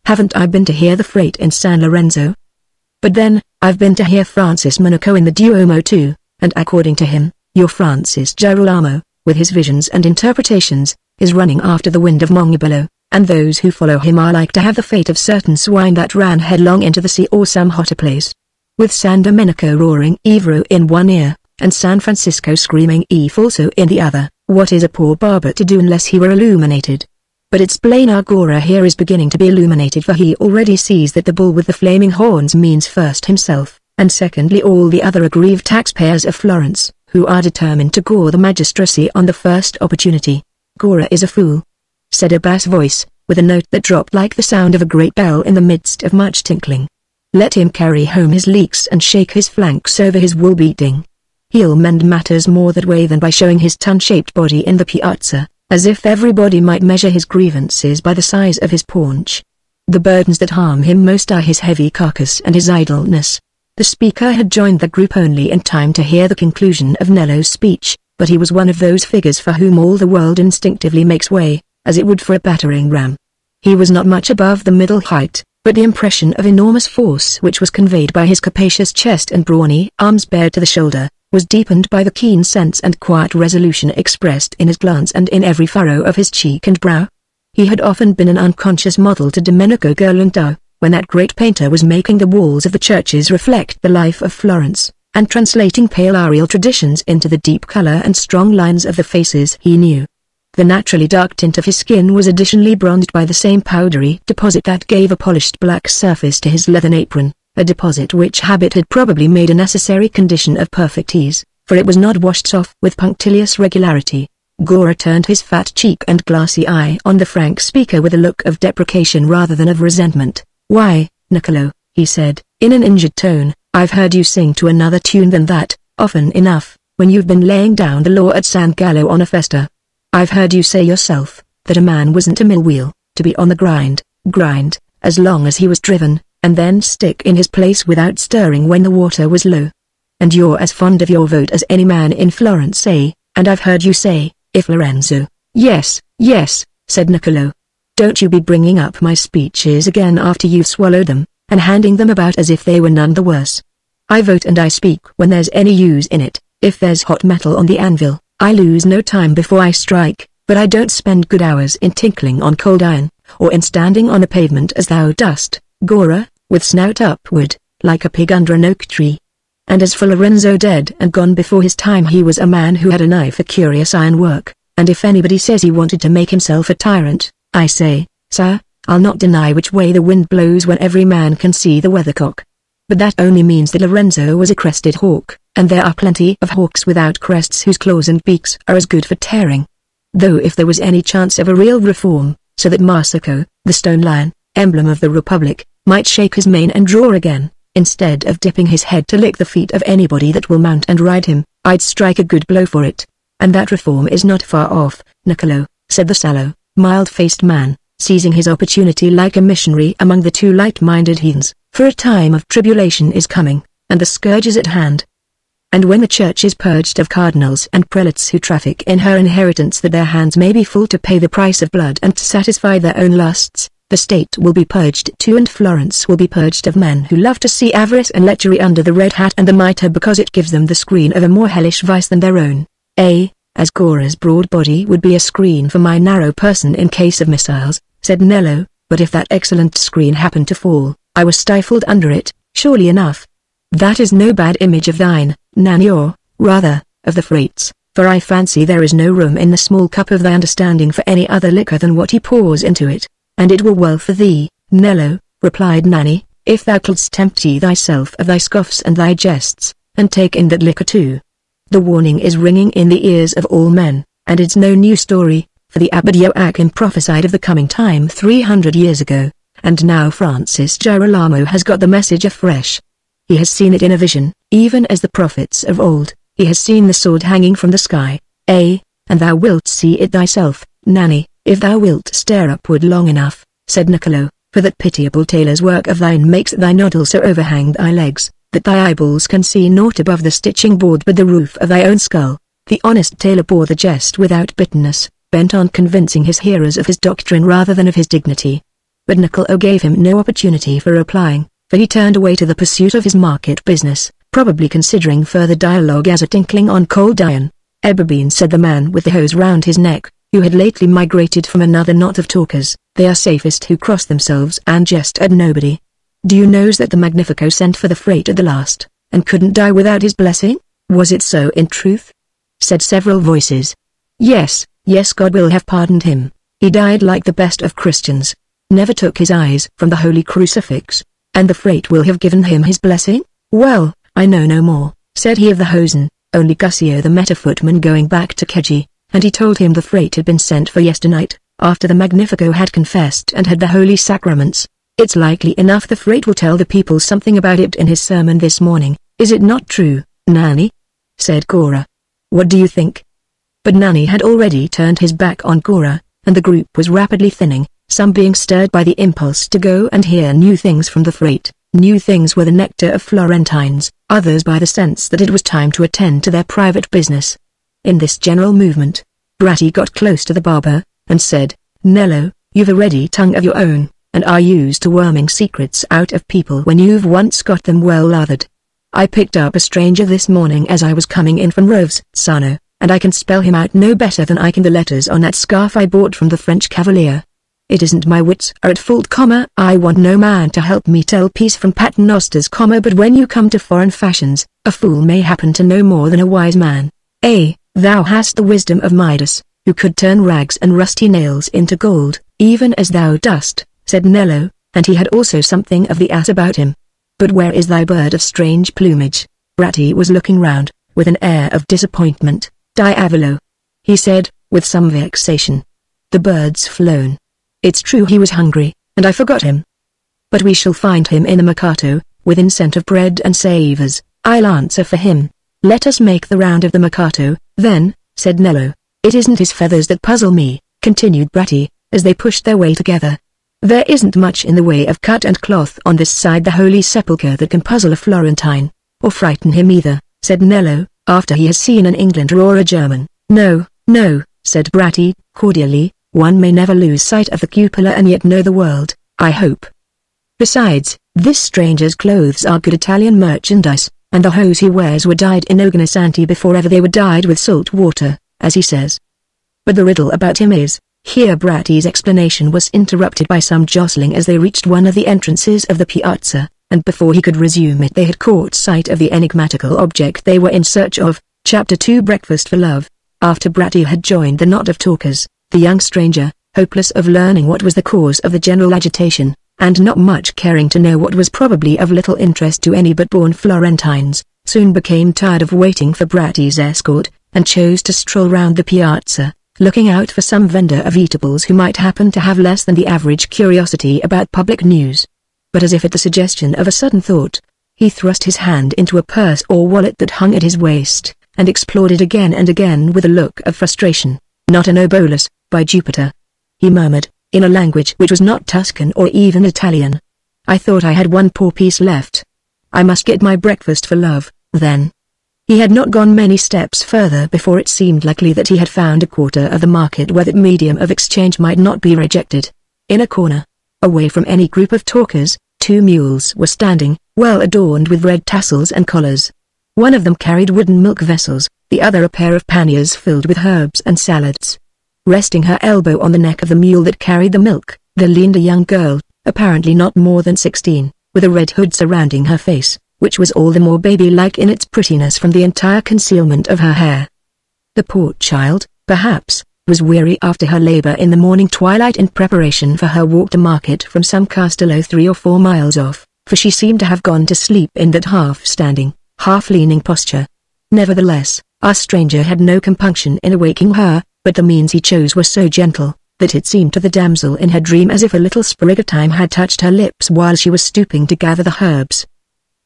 A: Haven't I been to hear the freight in San Lorenzo? But then, I've been to hear Francis Monaco in the Duomo too, and according to him, your Francis Girolamo, with his visions and interpretations, is running after the wind of Mongibello, and those who follow him are like to have the fate of certain swine that ran headlong into the sea or some hotter place. With San Domenico roaring Evro in one ear, and San Francisco screaming E falso in the other, what is a poor barber to do unless he were illuminated? But it's plain our Gora here is beginning to be illuminated, for he already sees that the bull with the flaming horns means first himself, and secondly all the other aggrieved taxpayers of Florence, who are determined to gore the magistracy on the first opportunity. Gora is a fool, said a bass voice, with a note that dropped like the sound of a great bell in the midst of much tinkling. Let him carry home his leeks and shake his flanks over his wool beating. He'll mend matters more that way than by showing his ton-shaped body in the piazza, as if everybody might measure his grievances by the size of his paunch. The burdens that harm him most are his heavy carcass and his idleness. The speaker had joined the group only in time to hear the conclusion of Nello's speech, but he was one of those figures for whom all the world instinctively makes way, as it would for a battering ram. He was not much above the middle height, but the impression of enormous force which was conveyed by his capacious chest and brawny arms bared to the shoulder, was deepened by the keen sense and quiet resolution expressed in his glance and in every furrow of his cheek and brow. He had often been an unconscious model to Domenico Ghirlandaio, when that great painter was making the walls of the churches reflect the life of Florence, and translating pale Ariel traditions into the deep color and strong lines of the faces he knew. The naturally dark tint of his skin was additionally bronzed by the same powdery deposit that gave a polished black surface to his leathern apron, a deposit which habit had probably made a necessary condition of perfect ease, for it was not washed off with punctilious regularity. Gora turned his fat cheek and glassy eye on the frank speaker with a look of deprecation rather than of resentment. Why, Niccolo, he said, in an injured tone, I've heard you sing to another tune than that, often enough, when you've been laying down the law at San Gallo on a festa. I've heard you say yourself, that a man wasn't a mill wheel, to be on the grind, as long as he was driven, and then stick in his place without stirring when the water was low. And you're as fond of your vote as any man in Florence, and I've heard you say, if Lorenzo. Yes, said Niccolo. Don't you be bringing up my speeches again after you've swallowed them, and handing them about as if they were none the worse. I vote and I speak when there's any use in it. If there's hot metal on the anvil, I lose no time before I strike, but I don't spend good hours in tinkling on cold iron, or in standing on a pavement as thou dost, Gora, with snout upward, like a pig under an oak tree. And as for Lorenzo dead and gone before his time, he was a man who had an eye for curious iron work, and if anybody says he wanted to make himself a tyrant, I say, sir, I'll not deny which way the wind blows when every man can see the weathercock. But that only means that Lorenzo was a crested hawk, and there are plenty of hawks without crests whose claws and beaks are as good for tearing. Though if there was any chance of a real reform, so that Marsico, the stone lion, emblem of the Republic, might shake his mane and roar again, instead of dipping his head to lick the feet of anybody that will mount and ride him, I'd strike a good blow for it. And that reform is not far off, Niccolo, said the sallow, mild-faced man, seizing his opportunity like a missionary among the two light-minded heathens, for a time of tribulation is coming, and the scourge is at hand. And when the church is purged of cardinals and prelates who traffic in her inheritance that their hands may be full to pay the price of blood and to satisfy their own lusts, the state will be purged too, and Florence will be purged of men who love to see avarice and lechery under the red hat and the mitre because it gives them the screen of a more hellish vice than their own. As Gora's broad body would be a screen for my narrow person in case of missiles, said Nello, but if that excellent screen happened to fall, I was stifled under it, surely enough. That is no bad image of thine, Nanny, or, rather, of the Frate's, for I fancy there is no room in the small cup of thy understanding for any other liquor than what he pours into it, and it were well for thee, Nello, replied Nanny, if thou couldst empty thyself of thy scoffs and thy jests, and take in that liquor too. The warning is ringing in the ears of all men, and it's no new story, for the Abbot Joachim prophesied of the coming time 300 years ago, and now Francis Girolamo has got the message afresh. He has seen it in a vision, even as the prophets of old. He has seen the sword hanging from the sky, and thou wilt see it thyself, Nanny, if thou wilt stare upward long enough, said Niccolo, for that pitiable tailor's work of thine makes thy noddle so overhang thy legs, that thy eyeballs can see naught above the stitching board but the roof of thy own skull. The honest tailor bore the jest without bitterness, bent on convincing his hearers of his doctrine rather than of his dignity. But Niccolo gave him no opportunity for replying, for he turned away to the pursuit of his market business, probably considering further dialogue as a tinkling on cold iron. Eberbean, said the man with the hose round his neck, who had lately migrated from another knot of talkers, they are safest who cross themselves and jest at nobody. Do you knows that the Magnifico sent for the Frate at the last, and couldn't die without his blessing? Was it so in truth? Said several voices. Yes, yes, God will have pardoned him. He died like the best of Christians. Never took his eyes from the holy crucifix. And the Frate will have given him his blessing? Well, I know no more, said he of the hosen, only Gussio the meta-footman going back to Keji, and he told him the Frate had been sent for yesternight, after the Magnifico had confessed and had the holy sacraments. It's likely enough the Frate will tell the people something about it in his sermon this morning, is it not true, Nanny? Said Cora. What do you think? But Nanny had already turned his back on Cora, and the group was rapidly thinning, some being stirred by the impulse to go and hear new things from the Frate. New things were the nectar of Florentines, others by the sense that it was time to attend to their private business. In this general movement, Bratti got close to the barber, and said, Nello, you've a ready tongue of your own, and are used to worming secrets out of people when you've once got them well lathered. I picked up a stranger this morning as I was coming in from Rovesano, and I can spell him out no better than I can the letters on that scarf I bought from the French cavalier. It isn't my wits are at fault, I want no man to help me tell peace from paternosters, but when you come to foreign fashions, a fool may happen to know more than a wise man. Thou hast the wisdom of Midas, who could turn rags and rusty nails into gold, even as thou dost, said Nello, and he had also something of the ass about him. But where is thy bird of strange plumage? Bratti was looking round, with an air of disappointment. Diavolo, he said, with some vexation. The bird's flown. It's true he was hungry, and I forgot him. But we shall find him in the Mercato, with incense of bread and savors. I'll answer for him. Let us make the round of the Mercato, then, said Nello. It isn't his feathers that puzzle me, continued Bratti, as they pushed their way together. There isn't much in the way of cut and cloth on this side the Holy Sepulchre that can puzzle a Florentine, or frighten him either, said Nello, after he has seen an Englander or a German. No, no, said Bratti, cordially. One may never lose sight of the cupola and yet know the world, I hope. Besides, this stranger's clothes are good Italian merchandise, and the hose he wears were dyed in Ognissanti before ever they were dyed with salt water, as he says. But the riddle about him is, here Bratti's explanation was interrupted by some jostling as they reached one of the entrances of the piazza, and before he could resume it they had caught sight of the enigmatical object they were in search of. Chapter 2 Breakfast for Love. After Bratti had joined the knot of talkers, the young stranger, hopeless of learning what was the cause of the general agitation, and not much caring to know what was probably of little interest to any but born Florentines, soon became tired of waiting for Bratti's escort, and chose to stroll round the piazza, looking out for some vendor of eatables who might happen to have less than the average curiosity about public news. But as if at the suggestion of a sudden thought, he thrust his hand into a purse or wallet that hung at his waist, and explored it again and again with a look of frustration. Not an obolus, by Jupiter, he murmured, in a language which was not Tuscan or even Italian. I thought I had one poor piece left. I must get my breakfast for love, then. He had not gone many steps further before it seemed likely that he had found a quarter of the market where that medium of exchange might not be rejected. In a corner, away from any group of talkers, two mules were standing, well adorned with red tassels and collars. One of them carried wooden milk vessels, the other a pair of panniers filled with herbs and salads. Resting her elbow on the neck of the mule that carried the milk, there leaned a young girl, apparently not more than 16. with a red hood surrounding her face, which was all the more baby-like in its prettiness from the entire concealment of her hair. The poor child, perhaps, was weary after her labor in the morning twilight in preparation for her walk to market from some castello 3 or 4 miles off, for she seemed to have gone to sleep in that half-standing, half-leaning posture. Nevertheless, our stranger had no compunction in awaking her, but the means he chose were so gentle, that it seemed to the damsel in her dream as if a little sprig of thyme had touched her lips while she was stooping to gather the herbs.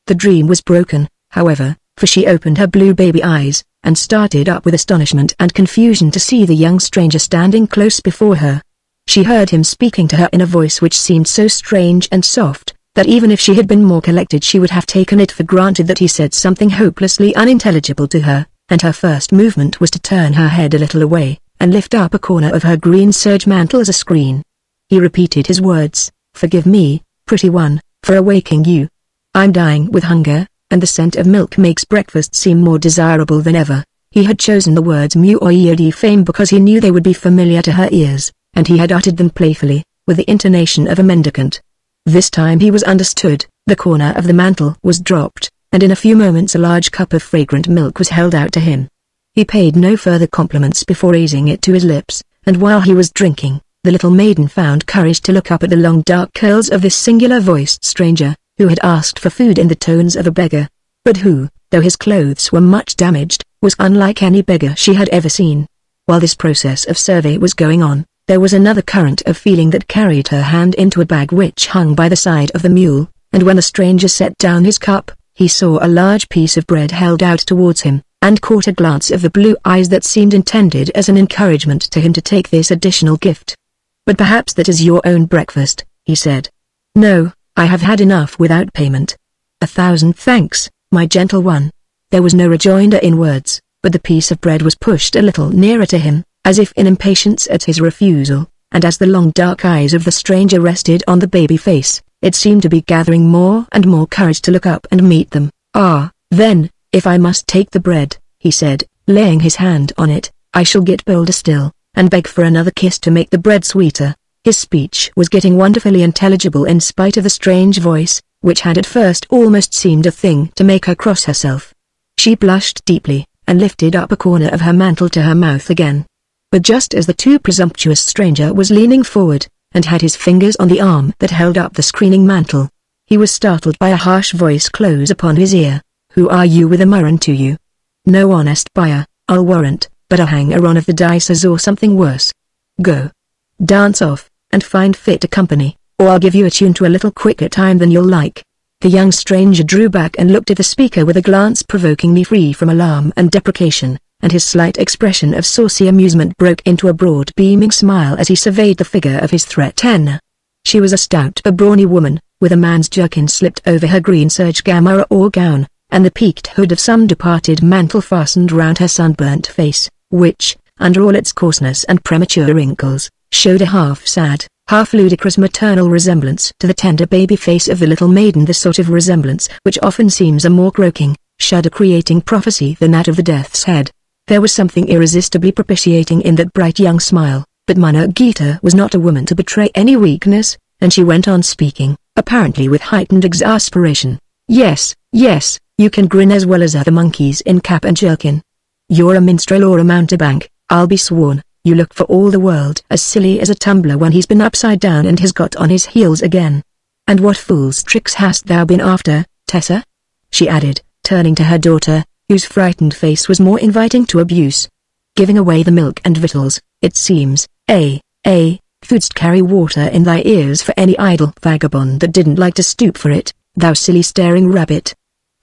A: The dream was broken, however, for she opened her blue baby eyes, and started up with astonishment and confusion to see the young stranger standing close before her. She heard him speaking to her in a voice which seemed so strange and soft, that even if she had been more collected she would have taken it for granted that he said something hopelessly unintelligible to her, and her first movement was to turn her head a little away, and lift up a corner of her green serge mantle as a screen. He repeated his words, "Forgive me, pretty one, for awaking you. I'm dying with hunger, and the scent of milk makes breakfast seem more desirable than ever." He had chosen the words mu oiod fame because he knew they would be familiar to her ears, and he had uttered them playfully, with the intonation of a mendicant. This time he was understood. The corner of the mantle was dropped, and in a few moments a large cup of fragrant milk was held out to him. He paid no further compliments before raising it to his lips, and while he was drinking, the little maiden found courage to look up at the long dark curls of this singular-voiced stranger, who had asked for food in the tones of a beggar, but who, though his clothes were much damaged, was unlike any beggar she had ever seen. While this process of survey was going on, there was another current of feeling that carried her hand into a bag which hung by the side of the mule, and when the stranger set down his cup, he saw a large piece of bread held out towards him, and caught a glance of the blue eyes that seemed intended as an encouragement to him to take this additional gift. "But perhaps that is your own breakfast," he said. "No, I have had enough without payment." "1,000 thanks, my gentle one." There was no rejoinder in words, but the piece of bread was pushed a little nearer to him, as if in impatience at his refusal, and as the long dark eyes of the stranger rested on the baby face, it seemed to be gathering more and more courage to look up and meet them. "Ah, then, if I must take the bread," he said, laying his hand on it, "I shall get bolder still, and beg for another kiss to make the bread sweeter." His speech was getting wonderfully intelligible in spite of the strange voice, which had at first almost seemed a thing to make her cross herself. She blushed deeply, and lifted up a corner of her mantle to her mouth again. But just as the too presumptuous stranger was leaning forward, and had his fingers on the arm that held up the screening mantle, he was startled by a harsh voice close upon his ear. "Who are you with a murrain to you?" "No honest buyer, I'll warrant, but a hanger-on of the dices or something worse. Go. Dance off, and find fit a company, or I'll give you a tune to a little quicker time than you'll like." The young stranger drew back and looked at the speaker with a glance provokingly free from alarm and deprecation, and his slight expression of saucy amusement broke into a broad beaming smile as he surveyed the figure of his threatener. She was a stout but brawny woman, with a man's jerkin slipped over her green serge gamara or gown, and the peaked hood of some departed mantle fastened round her sunburnt face, which, under all its coarseness and premature wrinkles, showed a half-sad, half-ludicrous maternal resemblance to the tender baby face of the little maiden, the sort of resemblance which often seems a more croaking, shudder-creating prophecy than that of the death's head. There was something irresistibly propitiating in that bright young smile, but Margita was not a woman to betray any weakness, and she went on speaking, apparently with heightened exasperation. "Yes, yes, you can grin as well as other monkeys in cap and jerkin. You're a minstrel or a mountebank, I'll be sworn. You look for all the world as silly as a tumbler when he's been upside down and has got on his heels again. And what fool's tricks hast thou been after, Tessa?" she added, turning to her daughter, whose frightened face was more inviting to abuse. "Giving away the milk and victuals, it seems, wouldst carry water in thy ears for any idle vagabond that didn't like to stoop for it, thou silly staring rabbit.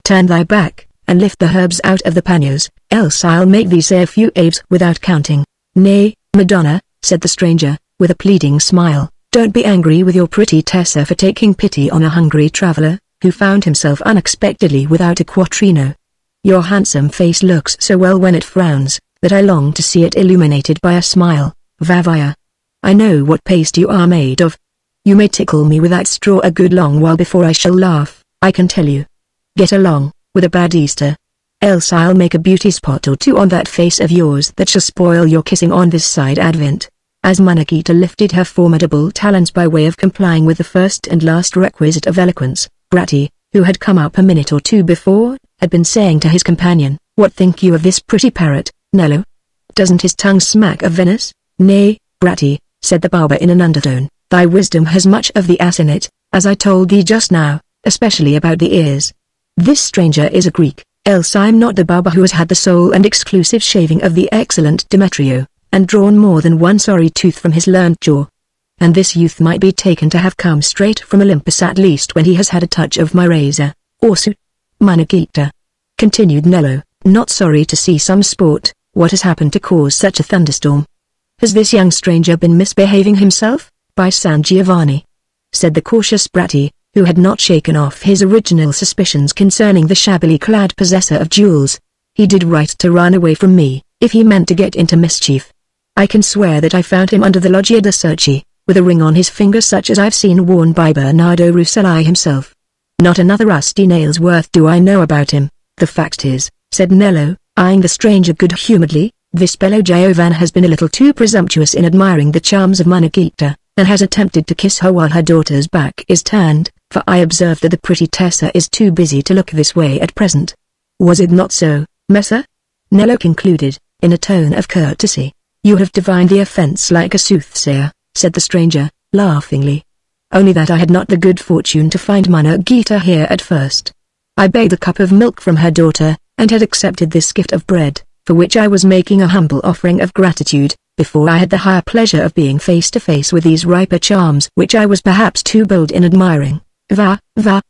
A: Turn thy back, and lift the herbs out of the panniers, else I'll make thee say a few aves without counting." "Nay, Madonna," said the stranger, with a pleading smile, "don't be angry with your pretty Tessa for taking pity on a hungry traveler, who found himself unexpectedly without a quattrino. Your handsome face looks so well when it frowns, that I long to see it illuminated by a smile, Vavia. I know what paste you are made of. You may tickle me with that straw a good long while before I shall laugh, I can tell you. Get along, with a bad Easter. Else I'll make a beauty spot or two on that face of yours that shall spoil your kissing on this side Advent." As Margita lifted her formidable talons by way of complying with the first and last requisite of eloquence, Bratti, who had come up a minute or two before, had been saying to his companion, "What think you of this pretty parrot, Nello? Doesn't his tongue smack of Venice?" "Nay, Bratti," said the barber in an undertone, "thy wisdom has much of the ass in it, as I told thee just now, especially about the ears. This stranger is a Greek, else I'm not the barber who has had the sole and exclusive shaving of the excellent Demetrio, and drawn more than one sorry tooth from his learned jaw. And this youth might be taken to have come straight from Olympus at least when he has had a touch of my razor, or suit. Managita," continued Nello, not sorry to see some sport. "What has happened to cause such a thunderstorm? Has this young stranger been misbehaving himself, by San Giovanni?" said the cautious Bratti, who had not shaken off his original suspicions concerning the shabbily clad possessor of jewels. "He did right to run away from me, if he meant to get into mischief. I can swear that I found him under the Loggia de Cerci, with a ring on his finger such as I've seen worn by Bernardo Rucellai himself. Not another rusty nail's worth do I know about him. The fact is," said Nello, eyeing the stranger good-humoredly, "this fellow Giovan has been a little too presumptuous in admiring the charms of Managita, and has attempted to kiss her while her daughter's back is turned, for I observe that the pretty Tessa is too busy to look this way at present. Was it not so, Messer?" Nello concluded, in a tone of courtesy. "You have divined the offence like a soothsayer," said the stranger, laughingly. "Only that I had not the good fortune to find Managita here at first. I begged a cup of milk from her daughter, and had accepted this gift of bread, for which I was making a humble offering of gratitude, before I had the higher pleasure of being face to face with these riper charms which I was perhaps too bold in admiring. Va, va.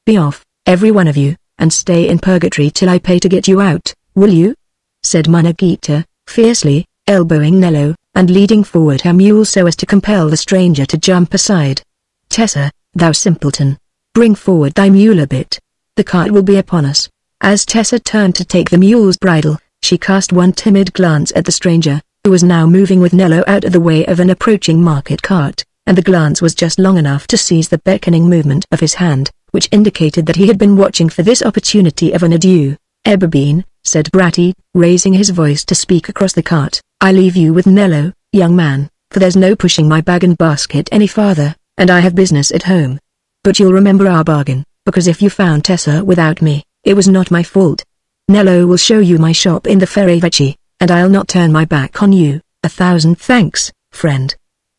A: Be off, every one of you, and stay in purgatory till I pay to get you out, will you?" said Managita, fiercely, elbowing Nello, and leading forward her mule so as to compel the stranger to jump aside. "Tessa, thou simpleton, bring forward thy mule a bit. The cart will be upon us." As Tessa turned to take the mule's bridle, she cast one timid glance at the stranger, who was now moving with Nello out of the way of an approaching market cart, and the glance was just long enough to seize the beckoning movement of his hand, which indicated that he had been watching for this opportunity of an adieu. "Eberbeen," said Bratti, raising his voice to speak across the cart, "I leave you with Nello, young man, for there's no pushing my bag and basket any farther, and I have business at home. But you'll remember our bargain, because if you found Tessa without me, it was not my fault. Nello will show you my shop in the Ferravecchi, and I'll not turn my back on you." "1,000 thanks, friend,"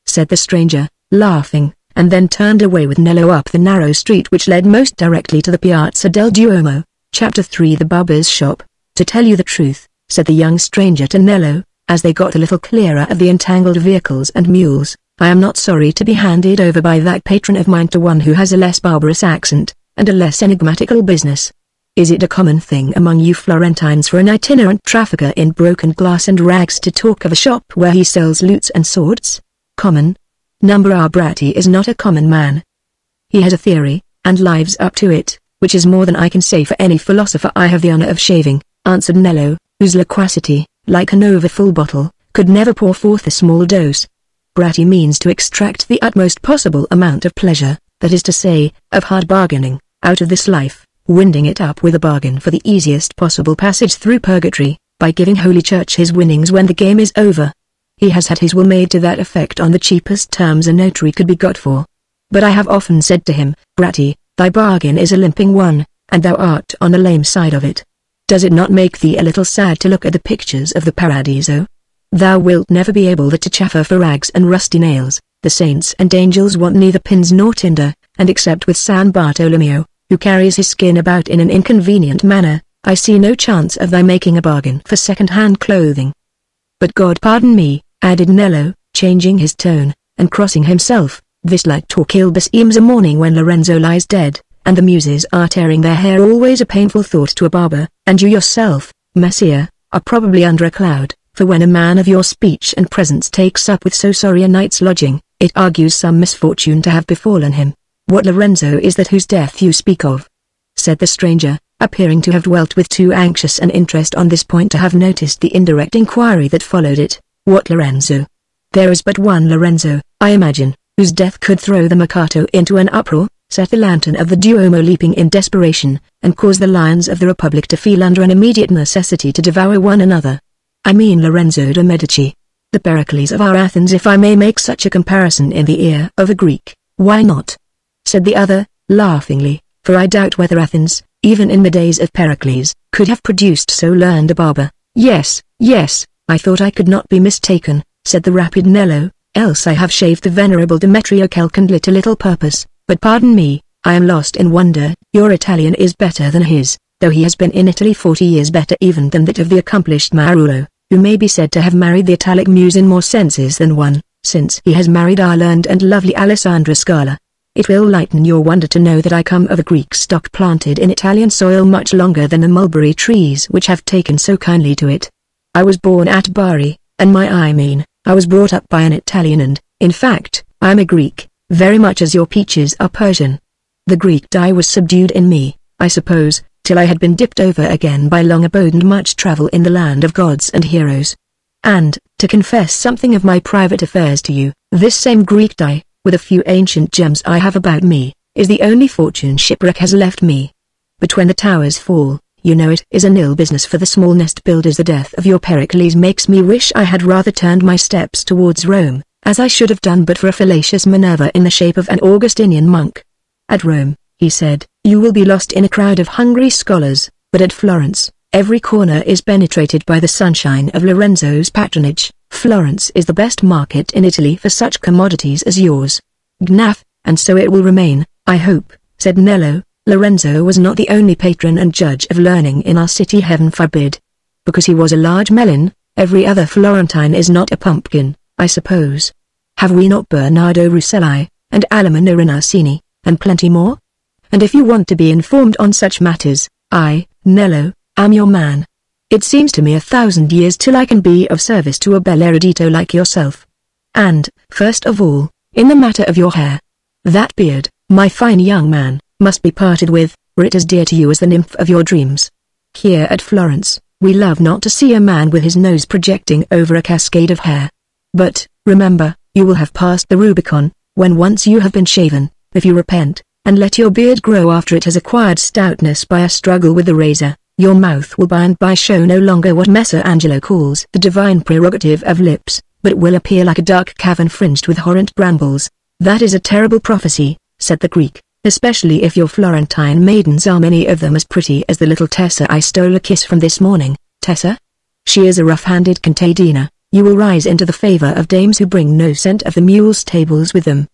A: said the stranger, laughing, and then turned away with Nello up the narrow street which led most directly to the Piazza del Duomo. Chapter 3 The Barber's Shop. "To tell you the truth," said the young stranger to Nello, as they got a little clearer of the entangled vehicles and mules, "I am not sorry to be handed over by that patron of mine to one who has a less barbarous accent, and a less enigmatical business. Is it a common thing among you Florentines for an itinerant trafficker in broken glass and rags to talk of a shop where he sells lutes and swords? Common? Our Bratti is not a common man. He has a theory, and lives up to it, which is more than I can say for any philosopher I have the honor of shaving," answered Nello, whose loquacity, like an over-full bottle, could never pour forth a small dose. "Bratti means to extract the utmost possible amount of pleasure, that is to say, of hard bargaining, out of this life, winding it up with a bargain for the easiest possible passage through purgatory, by giving Holy Church his winnings when the game is over. He has had his will made to that effect on the cheapest terms a notary could be got for. But I have often said to him, 'Bratti, thy bargain is a limping one, and thou art on the lame side of it. Does it not make thee a little sad to look at the pictures of the Paradiso? Thou wilt never be able to chaffer for rags and rusty nails. The saints and angels want neither pins nor tinder, and except with San Bartolomeo, who carries his skin about in an inconvenient manner, I see no chance of thy making a bargain for second-hand clothing.' But God pardon me," added Nello, changing his tone, and crossing himself, "this light talk ill beseems a morning when Lorenzo lies dead, and the muses are tearing their hair, always a painful thought to a barber, and you yourself, Messire, are probably under a cloud, for when a man of your speech and presence takes up with so sorry a night's lodging, it argues some misfortune to have befallen him." "What Lorenzo is that whose death you speak of?" said the stranger, appearing to have dwelt with too anxious an interest on this point to have noticed the indirect inquiry that followed it. "What Lorenzo? There is but one Lorenzo, I imagine, whose death could throw the Mercato into an uproar, set the lantern of the Duomo leaping in desperation, and cause the lions of the Republic to feel under an immediate necessity to devour one another. I mean Lorenzo de' Medici, the Pericles of our Athens, if I may make such a comparison in the ear of a Greek." "Why not?" said the other, laughingly, for I doubt whether Athens, even in the days of Pericles, could have produced so learned a barber. Yes, yes, I thought I could not be mistaken, said the rapid Nello, else I have shaved the venerable Demetrio Calcandli to little purpose, but pardon me, I am lost in wonder. Your Italian is better than his, though he has been in Italy 40 years better even than that of the accomplished Marullo, who may be said to have married the Italic muse in more senses than one, since he has married our learned and lovely Alessandra Scala. It will lighten your wonder to know that I come of a Greek stock planted in Italian soil much longer than the mulberry trees which have taken so kindly to it. I was born at Bari, and I was brought up by an Italian and, in fact, I am a Greek, very much as your peaches are Persian. The Greek dye was subdued in me, I suppose, till I had been dipped over again by long abode and much travel in the land of gods and heroes. And, to confess something of my private affairs to you, this same Greek dye, with a few ancient gems I have about me, is the only fortune shipwreck has left me. But when the towers fall, you know it is an ill business for the small nest builders. The death of your Pericles makes me wish I had rather turned my steps towards Rome, as I should have done but for a fallacious Minerva in the shape of an Augustinian monk. At Rome, he said, you will be lost in a crowd of hungry scholars, but at Florence, every corner is penetrated by the sunshine of Lorenzo's patronage. Florence is the best market in Italy for such commodities as yours. Gnaf, and so it will remain, I hope, said Nello. Lorenzo was not the only patron and judge of learning in our city, heaven forbid. Because he was a large melon, every other Florentine is not a pumpkin, I suppose. Have we not Bernardo Russelli, and Alamanno Rinarsini, and plenty more? And if you want to be informed on such matters, I, Nello, am your man. It seems to me 1,000 years till I can be of service to a bel erudito like yourself. And, first of all, in the matter of your hair. That beard, my fine young man, must be parted with, for it is dear to you as the nymph of your dreams. Here at Florence, we love not to see a man with his nose projecting over a cascade of hair. But, remember, you will have passed the Rubicon, when once you have been shaven, if you repent, and let your beard grow after it has acquired stoutness by a struggle with the razor, your mouth will by and by show no longer what Messer Angelo calls the divine prerogative of lips, but will appear like a dark cavern fringed with horrent brambles. That is a terrible prophecy, said the Greek, especially if your Florentine maidens are many of them as pretty as the little Tessa I stole a kiss from this morning. Tessa? She is a rough-handed contadina. You will rise into the favor of dames who bring no scent of the mules' tables with them.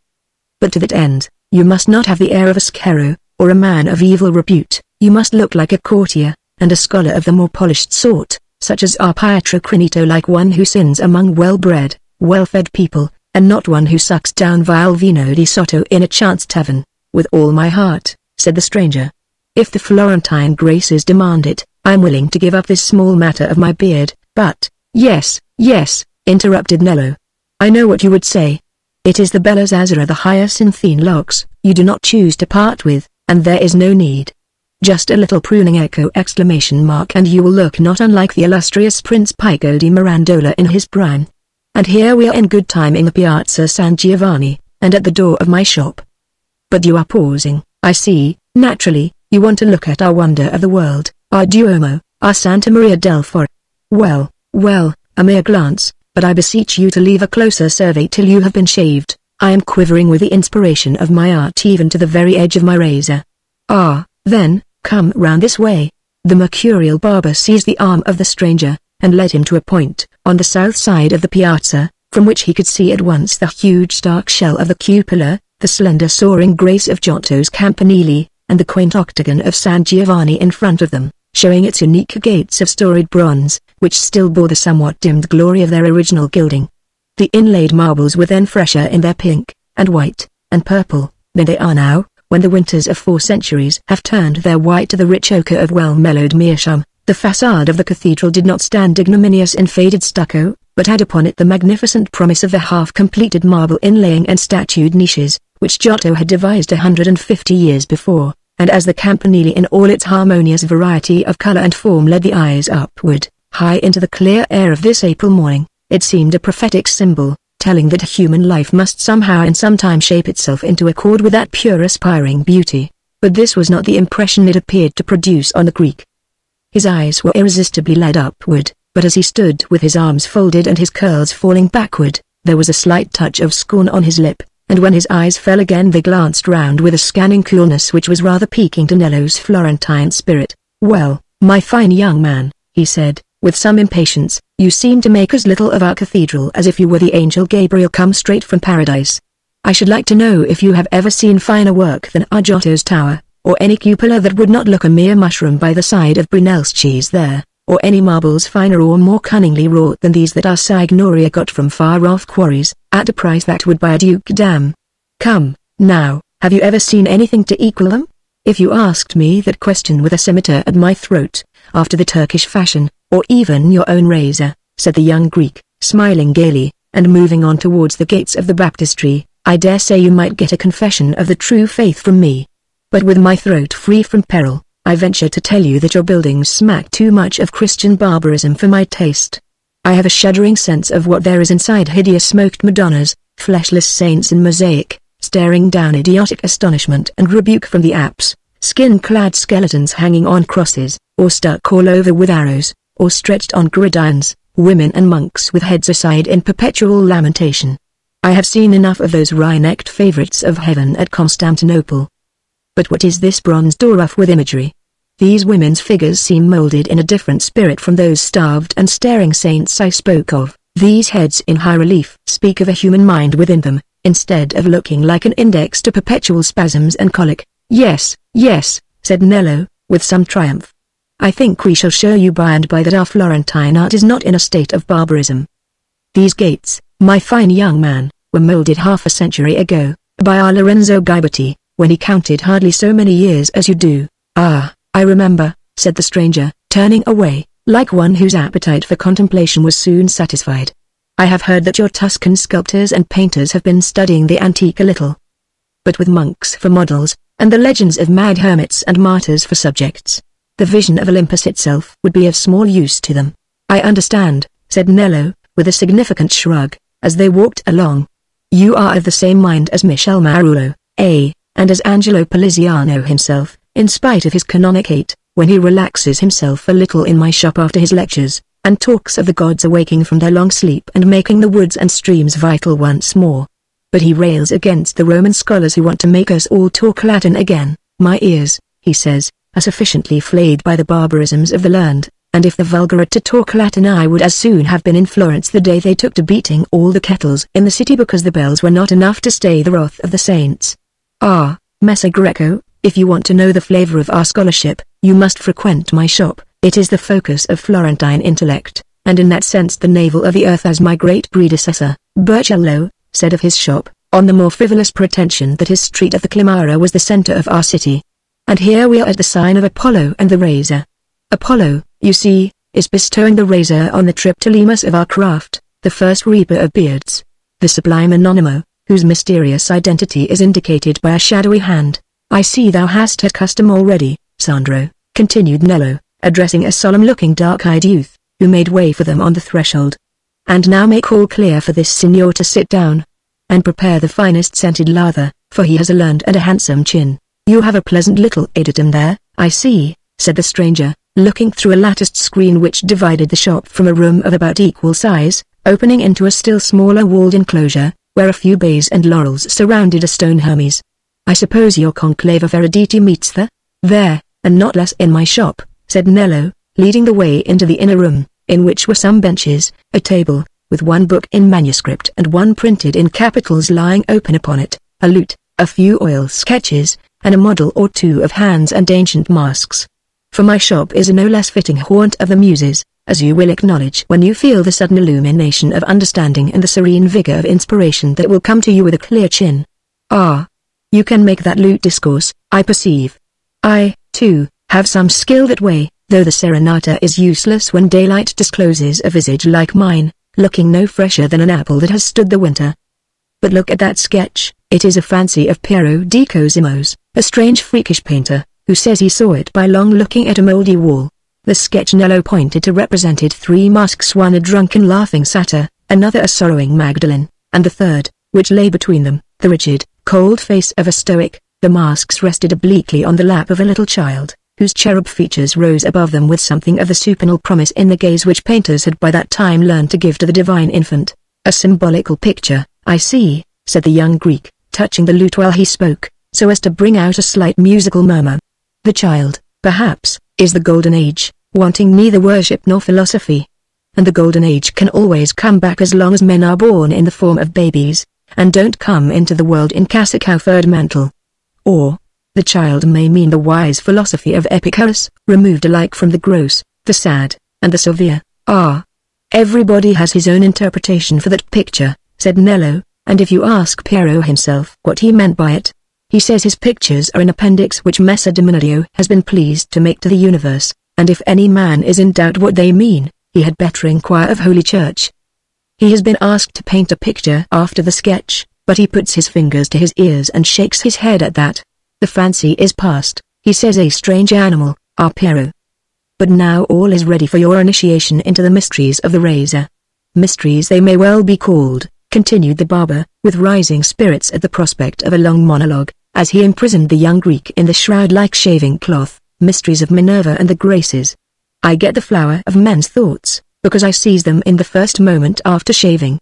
A: But to that end, you must not have the air of a scarab, or a man of evil repute. You must look like a courtier, and a scholar of the more polished sort, such as our Pietro Crinito, like one who sins among well-bred, well-fed people, and not one who sucks down vile vino di sotto in a chance tavern. With all my heart, said the stranger. If the Florentine graces demand it, I am willing to give up this small matter of my beard, but, yes, interrupted Nello. I know what you would say. It is the Bella Zazzera, the hyacinthine locks, you do not choose to part with, and there is no need. Just a little pruning and you will look not unlike the illustrious Prince Pico di Mirandola in his prime. And here we are in good time in the Piazza San Giovanni, and at the door of my shop. But you are pausing, I see. Naturally, you want to look at our wonder of the world, our Duomo, our Santa Maria del Foro. Well, a mere glance, but I beseech you to leave a closer survey till you have been shaved. I am quivering with the inspiration of my art even to the very edge of my razor. Ah, then, come round this way. The mercurial barber seized the arm of the stranger, and led him to a point, on the south side of the piazza, from which he could see at once the huge stark shell of the cupola, the slender soaring grace of Giotto's campanile, and the quaint octagon of San Giovanni in front of them, showing its unique gates of storied bronze, which still bore the somewhat dimmed glory of their original gilding. The inlaid marbles were then fresher in their pink, and white, and purple, than they are now, when the winters of 4 centuries have turned their white to the rich ochre of well-mellowed meerschaum. The façade of the cathedral did not stand ignominious in faded stucco, but had upon it the magnificent promise of the half-completed marble inlaying and statued niches, which Giotto had devised 150 years before, and as the campanile in all its harmonious variety of color and form led the eyes upward, high into the clear air of this April morning, it seemed a prophetic symbol, telling that human life must somehow and sometime shape itself into accord with that pure aspiring beauty. But this was not the impression it appeared to produce on the Greek. His eyes were irresistibly led upward, but as he stood with his arms folded and his curls falling backward, there was a slight touch of scorn on his lip, and when his eyes fell again they glanced round with a scanning coolness which was rather piquing to Nello's Florentine spirit. "Well, my fine young man," he said, with some impatience, "you seem to make as little of our cathedral as if you were the angel Gabriel come straight from paradise. I should like to know if you have ever seen finer work than our Giotto's tower, or any cupola that would not look a mere mushroom by the side of Brunell's cheese there, or any marbles finer or more cunningly wrought than these that our Signoria got from far-off quarries, at a price that would buy a dukedom. Come, now, have you ever seen anything to equal them? If you asked me that question with a scimitar at my throat, after the Turkish fashion, or even your own razor," said the young Greek, smiling gaily, and moving on towards the gates of the baptistry, "I dare say you might get a confession of the true faith from me. But with my throat free from peril, I venture to tell you that your buildings smack too much of Christian barbarism for my taste. I have a shuddering sense of what there is inside hideous smoked Madonnas, fleshless saints in mosaic, staring down idiotic astonishment and rebuke from the apse, skin-clad skeletons hanging on crosses, or stuck all over with arrows, or stretched on gridirons, women and monks with heads aside in perpetual lamentation. I have seen enough of those wry-necked favorites of heaven at Constantinople. But what is this bronze door-off with imagery? These women's figures seem molded in a different spirit from those starved and staring saints I spoke of. These heads in high relief speak of a human mind within them, instead of looking like an index to perpetual spasms and colic." "Yes, yes," said Nello, with some triumph. "I think we shall show you by and by that our Florentine art is not in a state of barbarism. These gates, my fine young man, were molded half a century ago, by our Lorenzo Ghiberti, when he counted hardly so many years as you do." "Ah, I remember," said the stranger, turning away, like one whose appetite for contemplation was soon satisfied. "I have heard that your Tuscan sculptors and painters have been studying the antique a little. But with monks for models, and the legends of mad hermits and martyrs for subjects, the vision of Olympus itself would be of small use to them." "I understand," said Nello, with a significant shrug, as they walked along. "You are of the same mind as Michel Marullo, and as Angelo Poliziano himself, in spite of his canonicate, when he relaxes himself a little in my shop after his lectures, and talks of the gods awaking from their long sleep and making the woods and streams vital once more. But he rails against the Roman scholars who want to make us all talk Latin again. My ears, he says, are sufficiently flayed by the barbarisms of the learned, and if the vulgar are to talk Latin I would as soon have been in Florence the day they took to beating all the kettles in the city because the bells were not enough to stay the wrath of the saints. Ah, Messer Greco, if you want to know the flavor of our scholarship, you must frequent my shop. It is the focus of Florentine intellect, and in that sense the navel of the earth, as my great predecessor, Burchiello, said of his shop, on the more frivolous pretension that his street of the Climara was the center of our city. And here we are at the sign of Apollo and the razor. Apollo, you see, is bestowing the razor on the Triptolemus of our craft, the first reaper of beards, the sublime Anonimo, whose mysterious identity is indicated by a shadowy hand. I see thou hast had custom already, Sandro, continued Nello, addressing a solemn-looking dark-eyed youth, who made way for them on the threshold. And now make all clear for this signor to sit down, and prepare the finest scented lather, for he has a learned and a handsome chin. You have a pleasant little adytum there, I see, said the stranger, looking through a latticed screen which divided the shop from a room of about equal size, opening into a still smaller walled enclosure, where a few bays and laurels surrounded a stone Hermes. I suppose your conclave of eruditi meets there, and not less in my shop, said Nello, leading the way into the inner room, in which were some benches, a table, with one book in manuscript and one printed in capitals lying open upon it, a lute, a few oil sketches, and a model or two of hands and ancient masks. For my shop is a no less fitting haunt of the muses, as you will acknowledge when you feel the sudden illumination of understanding and the serene vigor of inspiration that will come to you with a clear chin. Ah! You can make that lute discourse, I perceive. I, too, have some skill that way, though the serenata is useless when daylight discloses a visage like mine, looking no fresher than an apple that has stood the winter. But look at that sketch, it is a fancy of Piero di Cosimo's, a strange freakish painter, who says he saw it by long looking at a mouldy wall. The sketch Nello pointed to represented three masks, one a drunken laughing satyr, another a sorrowing Magdalene, and the third, which lay between them, the rigid, cold face of a stoic. The masks rested obliquely on the lap of a little child, whose cherub features rose above them with something of the supernal promise in the gaze which painters had by that time learned to give to the divine infant. A symbolical picture, I see, said the young Greek, touching the lute while he spoke, so as to bring out a slight musical murmur. The child, perhaps, is the golden age, wanting neither worship nor philosophy. And the golden age can always come back as long as men are born in the form of babies, and don't come into the world in cassock or furred mantle. Or, the child may mean the wise philosophy of Epicurus, removed alike from the gross, the sad, and the severe. Everybody has his own interpretation for that picture, said Nello, and if you ask Piero himself what he meant by it, he says his pictures are an appendix which Messer Dominio has been pleased to make to the universe, and if any man is in doubt what they mean, he had better inquire of Holy Church. He has been asked to paint a picture after the sketch, but he puts his fingers to his ears and shakes his head at that. The fancy is past, he says. A strange animal, Piero. But now all is ready for your initiation into the mysteries of the razor. Mysteries they may well be called, continued the barber, with rising spirits at the prospect of a long monologue, as he imprisoned the young Greek in the shroud-like shaving cloth, mysteries of Minerva and the Graces. I get the flower of men's thoughts, because I seize them in the first moment after shaving.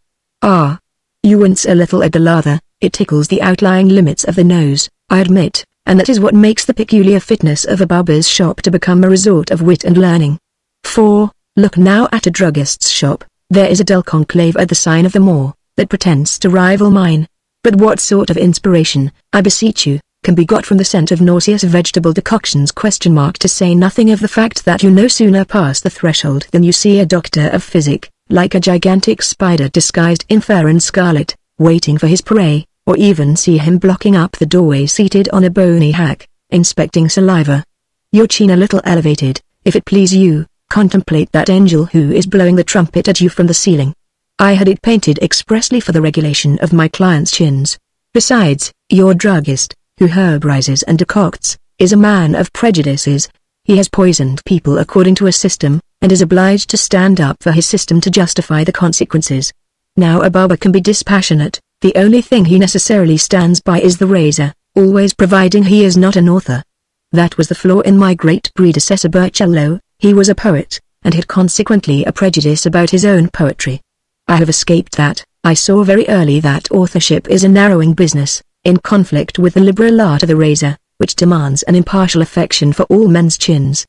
A: You wince a little at the lather, it tickles the outlying limits of the nose, I admit, and that is what makes the peculiar fitness of a barber's shop to become a resort of wit and learning. For, look now at a druggist's shop, there is a dull conclave at the sign of the Moor, that pretends to rival mine. But what sort of inspiration, I beseech you, can be got from the scent of nauseous vegetable decoctions? To say nothing of the fact that you no sooner pass the threshold than you see a doctor of physic, like a gigantic spider disguised in fur and scarlet, waiting for his prey, or even see him blocking up the doorway seated on a bony hack, inspecting saliva. Your chin a little elevated, if it please you, contemplate that angel who is blowing the trumpet at you from the ceiling. I had it painted expressly for the regulation of my clients' chins. Besides, your druggist, who herborizes and decocts, is a man of prejudices. He has poisoned people according to a system, and is obliged to stand up for his system to justify the consequences. Now a barber can be dispassionate, the only thing he necessarily stands by is the razor, always providing he is not an author. That was the flaw in my great predecessor Burchello. He was a poet, and had consequently a prejudice about his own poetry. I have escaped that. I saw very early that authorship is a narrowing business, in conflict with the liberal art of the razor, which demands an impartial affection for all men's chins.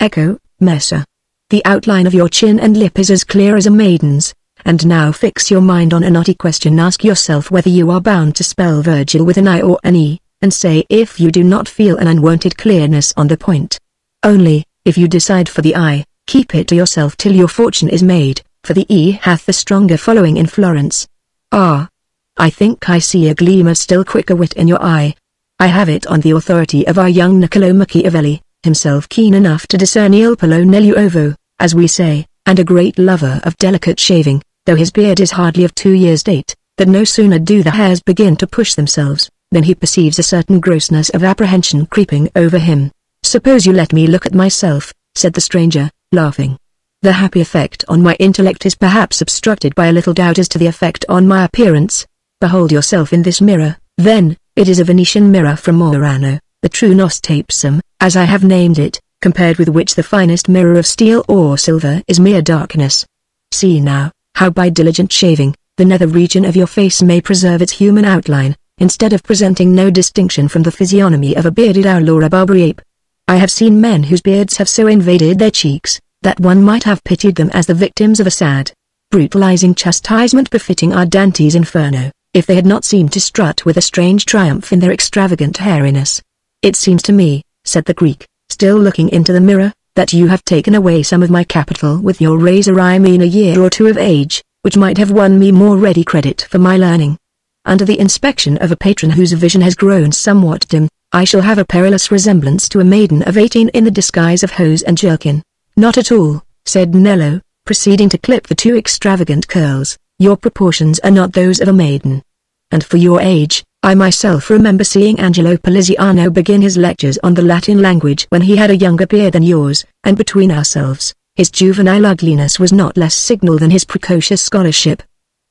A: Ecco, Messer. The outline of your chin and lip is as clear as a maiden's, and now fix your mind on a knotty question. Ask yourself whether you are bound to spell Virgil with an I or an E, and say if you do not feel an unwonted clearness on the point. Only, if you decide for the I, keep it to yourself till your fortune is made, for the E hath the stronger following in Florence. I think I see a gleam of still quicker wit in your eye. I have it on the authority of our young Niccolo Machiavelli, himself keen enough to discern il pelo nell'uovo, as we say, and a great lover of delicate shaving, though his beard is hardly of 2 years' date, that no sooner do the hairs begin to push themselves, than he perceives a certain grossness of apprehension creeping over him. Suppose you let me look at myself, said the stranger, laughing. The happy effect on my intellect is perhaps obstructed by a little doubt as to the effect on my appearance. Behold yourself in this mirror, then. It is a Venetian mirror from Murano, the true nostapsum, as I have named it, compared with which the finest mirror of steel or silver is mere darkness. See now, how by diligent shaving, the nether region of your face may preserve its human outline, instead of presenting no distinction from the physiognomy of a bearded owl or a barbary ape. I have seen men whose beards have so invaded their cheeks, that one might have pitied them as the victims of a sad, brutalizing chastisement befitting our Dante's Inferno, if they had not seemed to strut with a strange triumph in their extravagant hairiness. It seems to me, said the Greek, still looking into the mirror, that you have taken away some of my capital with your razor. I mean a year or two of age, which might have won me more ready credit for my learning. Under the inspection of a patron whose vision has grown somewhat dim, I shall have a perilous resemblance to a maiden of 18 in the disguise of hose and jerkin. Not at all, said Nello, proceeding to clip the 2 extravagant curls. Your proportions are not those of a maiden. And for your age, I myself remember seeing Angelo Poliziano begin his lectures on the Latin language when he had a younger beard than yours, and between ourselves, his juvenile ugliness was not less signal than his precocious scholarship.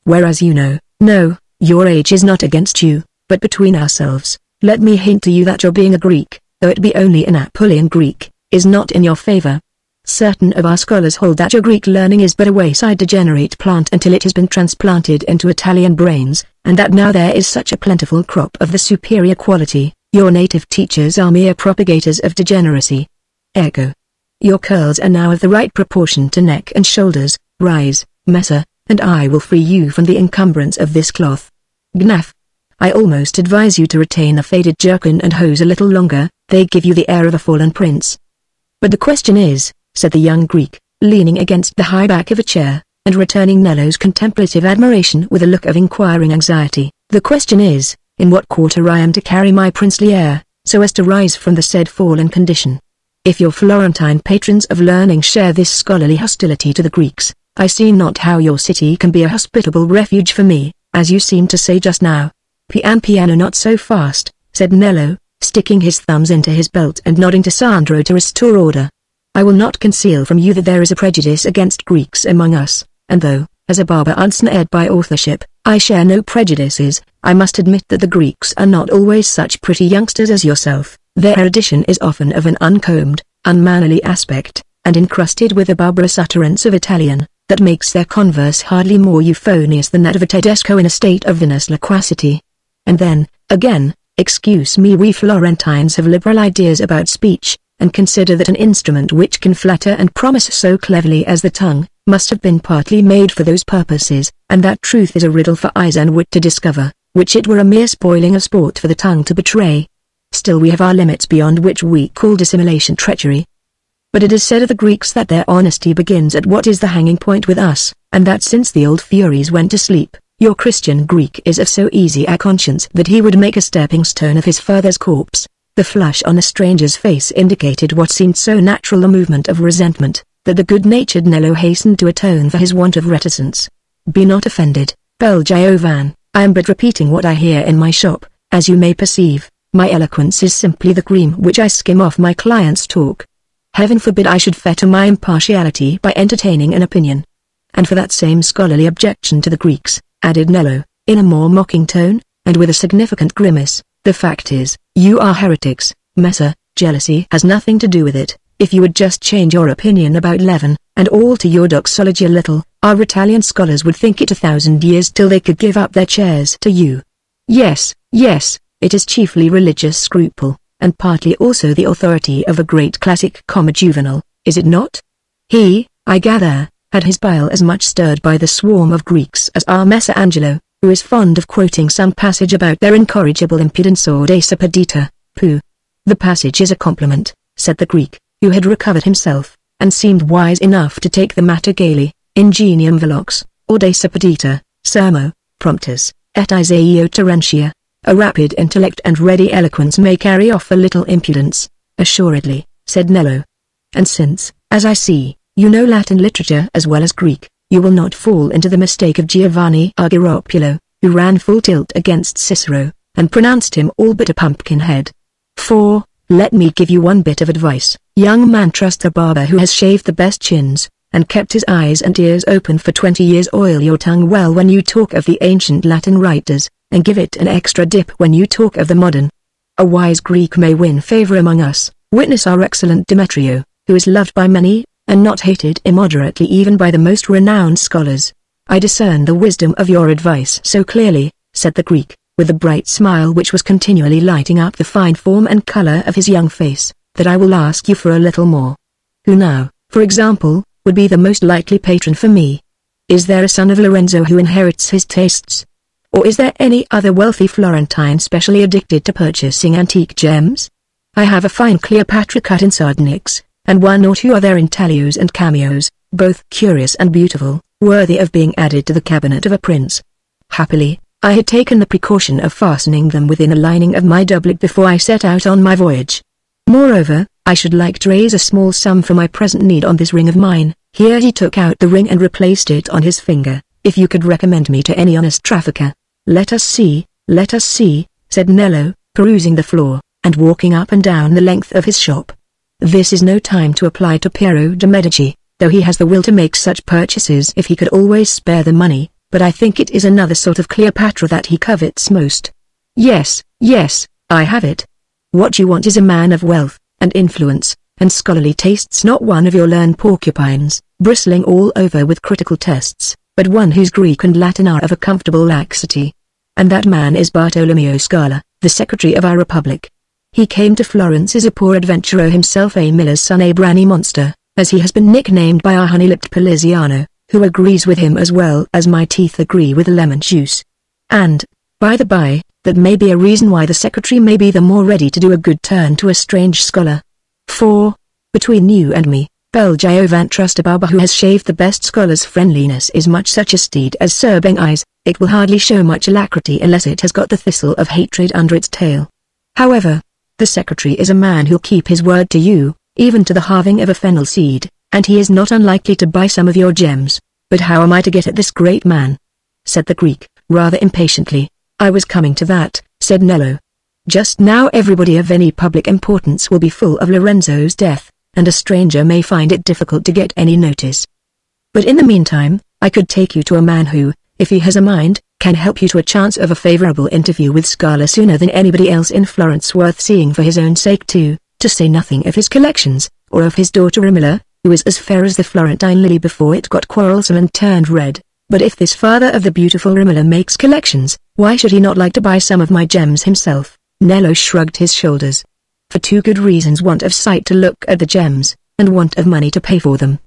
A: Whereas no, your age is not against you, but between ourselves, let me hint to you that your being a Greek, though it be only an Apulian Greek, is not in your favor. Certain of our scholars hold that your Greek learning is but a wayside degenerate plant until it has been transplanted into Italian brains, and that now there is such a plentiful crop of the superior quality, your native teachers are mere propagators of degeneracy. Echo. Your curls are now of the right proportion to neck and shoulders. Rise, Messer, and I will free you from the encumbrance of this cloth. Gnaf. I almost advise you to retain the faded jerkin and hose a little longer, they give you the air of a fallen prince. But the question is, said the young Greek, leaning against the high back of a chair, and returning Nello's contemplative admiration with a look of inquiring anxiety, the question is, in what quarter I am to carry my princely air, so as to rise from the said fallen condition. If your Florentine patrons of learning share this scholarly hostility to the Greeks, I see not how your city can be a hospitable refuge for me, as you seem to say just now. Piano not so fast, said Nello, sticking his thumbs into his belt and nodding to Sandro to restore order. I will not conceal from you that there is a prejudice against Greeks among us, and though, as a barber unsnared by authorship, I share no prejudices, I must admit that the Greeks are not always such pretty youngsters as yourself. Their erudition is often of an uncombed, unmannerly aspect, and encrusted with a barbarous utterance of Italian, that makes their converse hardly more euphonious than that of a Tedesco in a state of vinous loquacity. And then, again, excuse me, we Florentines have liberal ideas about speech, and consider that an instrument which can flatter and promise so cleverly as the tongue, must have been partly made for those purposes, and that truth is a riddle for eyes and wit to discover, which it were a mere spoiling of sport for the tongue to betray. Still we have our limits beyond which we call dissimulation treachery. But it is said of the Greeks that their honesty begins at what is the hanging point with us, and that since the old Furies went to sleep, your Christian Greek is of so easy a conscience that he would make a stepping stone of his father's corpse. The flush on the stranger's face indicated what seemed so natural a movement of resentment, that the good-natured Nello hastened to atone for his want of reticence. Be not offended, bel Giovan, I am but repeating what I hear in my shop, as you may perceive, my eloquence is simply the cream which I skim off my client's talk. Heaven forbid I should fetter my impartiality by entertaining an opinion. And for that same scholarly objection to the Greeks, added Nello, in a more mocking tone, and with a significant grimace, the fact is, you are heretics, Messer, jealousy has nothing to do with it. If you would just change your opinion about leaven, and alter your doxology a little, our Italian scholars would think it 1,000 years till they could give up their chairs to you. Yes, it is chiefly religious scruple, and partly also the authority of a great classic comma Juvenal, is it not? He, I gather, had his bile as much stirred by the swarm of Greeks as our Messer Angelo, who is fond of quoting some passage about their incorrigible impudence or de sapidita. Pooh! The passage is a compliment, said the Greek, who had recovered himself, and seemed wise enough to take the matter gaily. Ingenium velox, or de sapidita, sermo, promptus, et isaeo terentia. A rapid intellect and ready eloquence may carry off a little impudence. Assuredly, said Nello. And since, as I see, you know Latin literature as well as Greek, you will not fall into the mistake of Giovanni Argiropulo, who ran full tilt against Cicero, and pronounced him all but a pumpkin-head. For, let me give you one bit of advice, young man, trust a barber who has shaved the best chins, and kept his eyes and ears open for 20 years. Oil your tongue well when you talk of the ancient Latin writers, and give it an extra dip when you talk of the modern. A wise Greek may win favor among us, witness our excellent Demetrio, who is loved by many, and not hated immoderately even by the most renowned scholars. I discern the wisdom of your advice so clearly, said the Greek, with a bright smile which was continually lighting up the fine form and color of his young face, that I will ask you for a little more. Who now, for example, would be the most likely patron for me? Is there a son of Lorenzo who inherits his tastes? Or is there any other wealthy Florentine specially addicted to purchasing antique gems? I have a fine Cleopatra cut in sardonyx, and one or two other intaglios and cameos, both curious and beautiful, worthy of being added to the cabinet of a prince. Happily, I had taken the precaution of fastening them within the lining of my doublet before I set out on my voyage. Moreover, I should like to raise a small sum for my present need on this ring of mine. Here he took out the ring and replaced it on his finger. If you could recommend me to any honest trafficker. Let us see, said Nello, perusing the floor, and walking up and down the length of his shop. This is no time to apply to Piero de' Medici, though he has the will to make such purchases if he could always spare the money, but I think it is another sort of Cleopatra that he covets most. Yes, I have it. What you want is a man of wealth, and influence, and scholarly tastes, not one of your learned porcupines, bristling all over with critical tests, but one whose Greek and Latin are of a comfortable laxity. and that man is Bartolomeo Scala, the secretary of our republic. He came to Florence as a poor adventurer himself, a miller's son, a brandy monster, as he has been nicknamed by our honey-lipped Poliziano, who agrees with him as well as my teeth agree with lemon juice. And, by the by, that may be a reason why the secretary may be the more ready to do a good turn to a strange scholar. For, between you and me, Bel Giovan trust a barber who has shaved the best scholar's friendliness is much such a steed as Sir Bang Eyes, it will hardly show much alacrity unless it has got the thistle of hatred under its tail. However, the secretary is a man who'll keep his word to you, even to the halving of a fennel seed, and he is not unlikely to buy some of your gems. But how am I to get at this great man? Said the Greek, rather impatiently. I was coming to that, said Nello. Just now everybody of any public importance will be full of Lorenzo's death, and a stranger may find it difficult to get any notice. But in the meantime, I could take you to a man who, if he has a mind, can help you to a chance of a favorable interview with Scala sooner than anybody else in Florence worth seeing for his own sake too, to say nothing of his collections, or of his daughter Romola, who is as fair as the Florentine lily before it got quarrelsome and turned red. But if this father of the beautiful Romola makes collections, why should he not like to buy some of my gems himself? Nello shrugged his shoulders. For two good reasons: want of sight to look at the gems, and want of money to pay for them.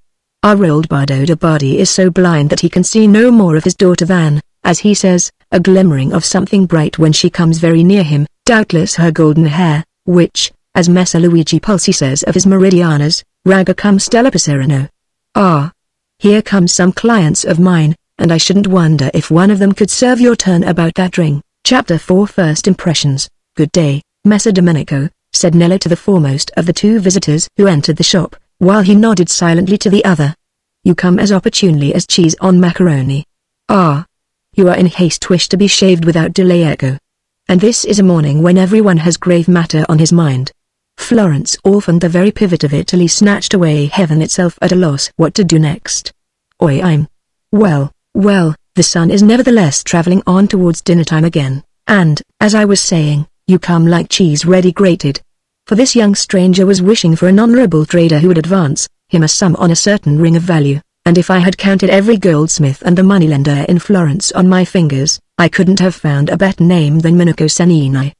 A: Our old Bardo de Bardi is so blind that he can see no more of his daughter than, as he says, a glimmering of something bright when she comes very near him, doubtless her golden hair, which, as Messer Luigi Pulci says of his Meridianas, raga cum stella Passerino. Ah! Here come some clients of mine, and I shouldn't wonder if one of them could serve your turn about that ring. Chapter 4 First Impressions. Good day, Messer Domenico, said Nello to the foremost of the two visitors who entered the shop, while he nodded silently to the other. You come as opportunely as cheese on macaroni. Ah! You are in haste, wish to be shaved without delay, echo. And this is a morning when everyone has grave matter on his mind. Florence, orphaned, the very pivot of Italy, snatched away, heaven itself at a loss what to do next. Oi, well, the sun is nevertheless travelling on towards dinner time again, and, as I was saying, you come like cheese ready grated. For this young stranger was wishing for an honourable trader who would advance him a sum on a certain ring of value, and if I had counted every goldsmith and the moneylender in Florence on my fingers, I couldn't have found a better name than Monaco Sanini.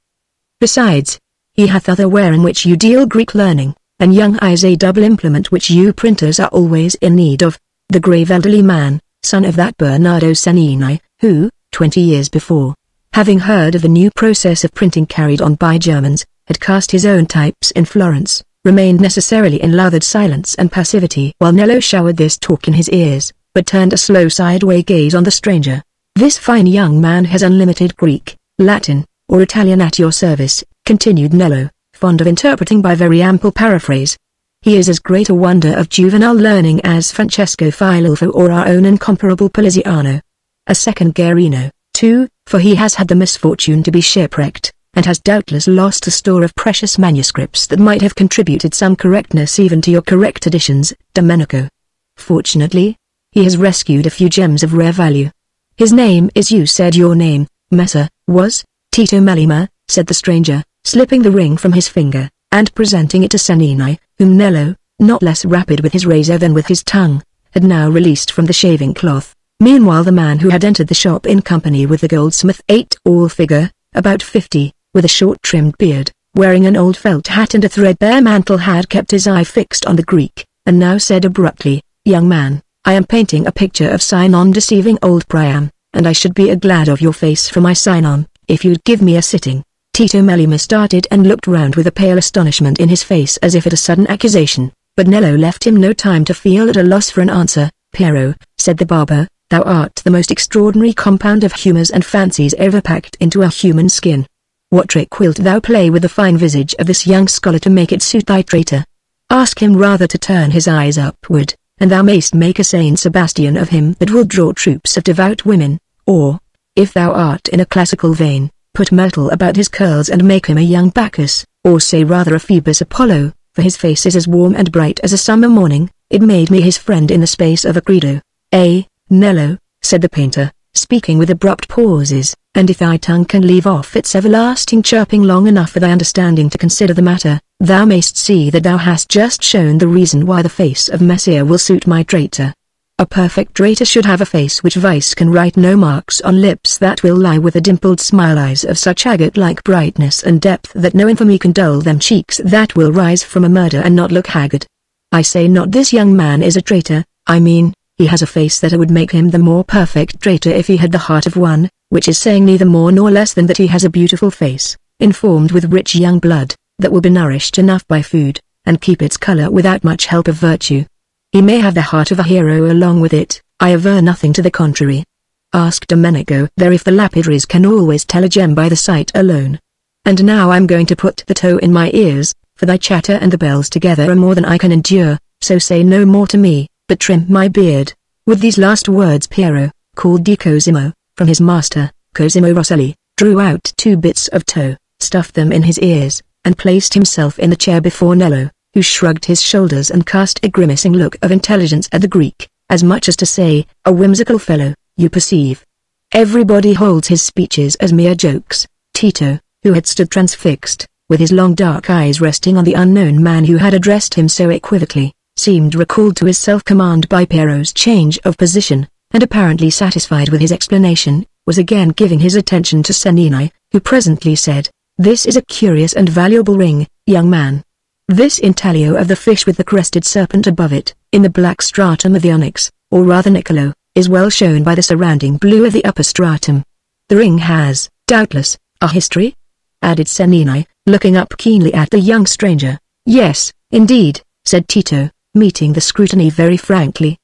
A: Besides, he hath other ware in which you deal Greek learning, and young eyes a double implement which you printers are always in need of. The grave elderly man, son of that Bernardo Sanini, who, 20 years before, having heard of the new process of printing carried on by Germans, had cast his own types in Florence, remained necessarily in lathered silence and passivity while Nello showered this talk in his ears, but turned a slow sideway gaze on the stranger. This fine young man has unlimited Greek, Latin, or Italian at your service, continued Nello, fond of interpreting by very ample paraphrase. He is as great a wonder of juvenile learning as Francesco Filolfo or our own incomparable Poliziano. A second Guerino, too, for he has had the misfortune to be shipwrecked, and has doubtless lost a store of precious manuscripts that might have contributed some correctness even to your correct editions, Domenico. Fortunately, he has rescued a few gems of rare value. His name is, you said your name, Messer, was? Tito Melema, said the stranger, slipping the ring from his finger, and presenting it to Sanini, whom Nello, not less rapid with his razor than with his tongue, had now released from the shaving cloth. Meanwhile the man who had entered the shop in company with the goldsmith, a tall figure, about 50, with a short trimmed beard, wearing an old felt hat and a threadbare mantle, had kept his eye fixed on the Greek, and now said abruptly, Young man, I am painting a picture of Sinon deceiving old Priam, and I should be glad of your face for my Sinon, if you'd give me a sitting. Tito Melema started and looked round with a pale astonishment in his face as if at a sudden accusation, but Nello left him no time to feel at a loss for an answer. Piero, said the barber, thou art the most extraordinary compound of humours and fancies ever packed into a human skin. What trick wilt thou play with the fine visage of this young scholar to make it suit thy traitor? Ask him rather to turn his eyes upward, and thou mayst make a Saint Sebastian of him that will draw troops of devout women, or, if thou art in a classical vein, put myrtle about his curls and make him a young Bacchus, or say rather a Phoebus Apollo, for his face is as warm and bright as a summer morning. It made me his friend in the space of a credo. Nello, said the painter, speaking with abrupt pauses, and if thy tongue can leave off its everlasting chirping long enough for thy understanding to consider the matter, thou mayst see that thou hast just shown the reason why the face of Messiah will suit my traitor. A perfect traitor should have a face which vice can write, no marks on lips that will lie, with a dimpled smile, eyes of such agate-like brightness and depth that no infamy can dull them, cheeks that will rise from a murder and not look haggard. I say not this young man is a traitor, I mean, he has a face that would make him the more perfect traitor if he had the heart of one, which is saying neither more nor less than that he has a beautiful face, informed with rich young blood, that will be nourished enough by food, and keep its color without much help of virtue. He may have the heart of a hero along with it, I aver nothing to the contrary. Ask Domenico there if the lapidaries can always tell a gem by the sight alone. And now I'm going to put the toe in my ears, for thy chatter and the bells together are more than I can endure, so say no more to me, but trim my beard." With these last words Piero, called Di Cosimo, from his master, Cosimo Rosselli, drew out 2 bits of tow, stuffed them in his ears, and placed himself in the chair before Nello, who shrugged his shoulders and cast a grimacing look of intelligence at the Greek, as much as to say, "A whimsical fellow, you perceive. Everybody holds his speeches as mere jokes." Tito, who had stood transfixed, with his long dark eyes resting on the unknown man who had addressed him so equivocally, seemed recalled to his self-command by Piero's change of position, and apparently satisfied with his explanation, was again giving his attention to Cennini, who presently said, "This is a curious and valuable ring, young man. This intaglio of the fish with the crested serpent above it, in the black stratum of the onyx, or rather nicolo, is well shown by the surrounding blue of the upper stratum. The ring has, doubtless, a history?" added Cennini, looking up keenly at the young stranger. "Yes, indeed," said Tito, meeting the scrutiny very frankly.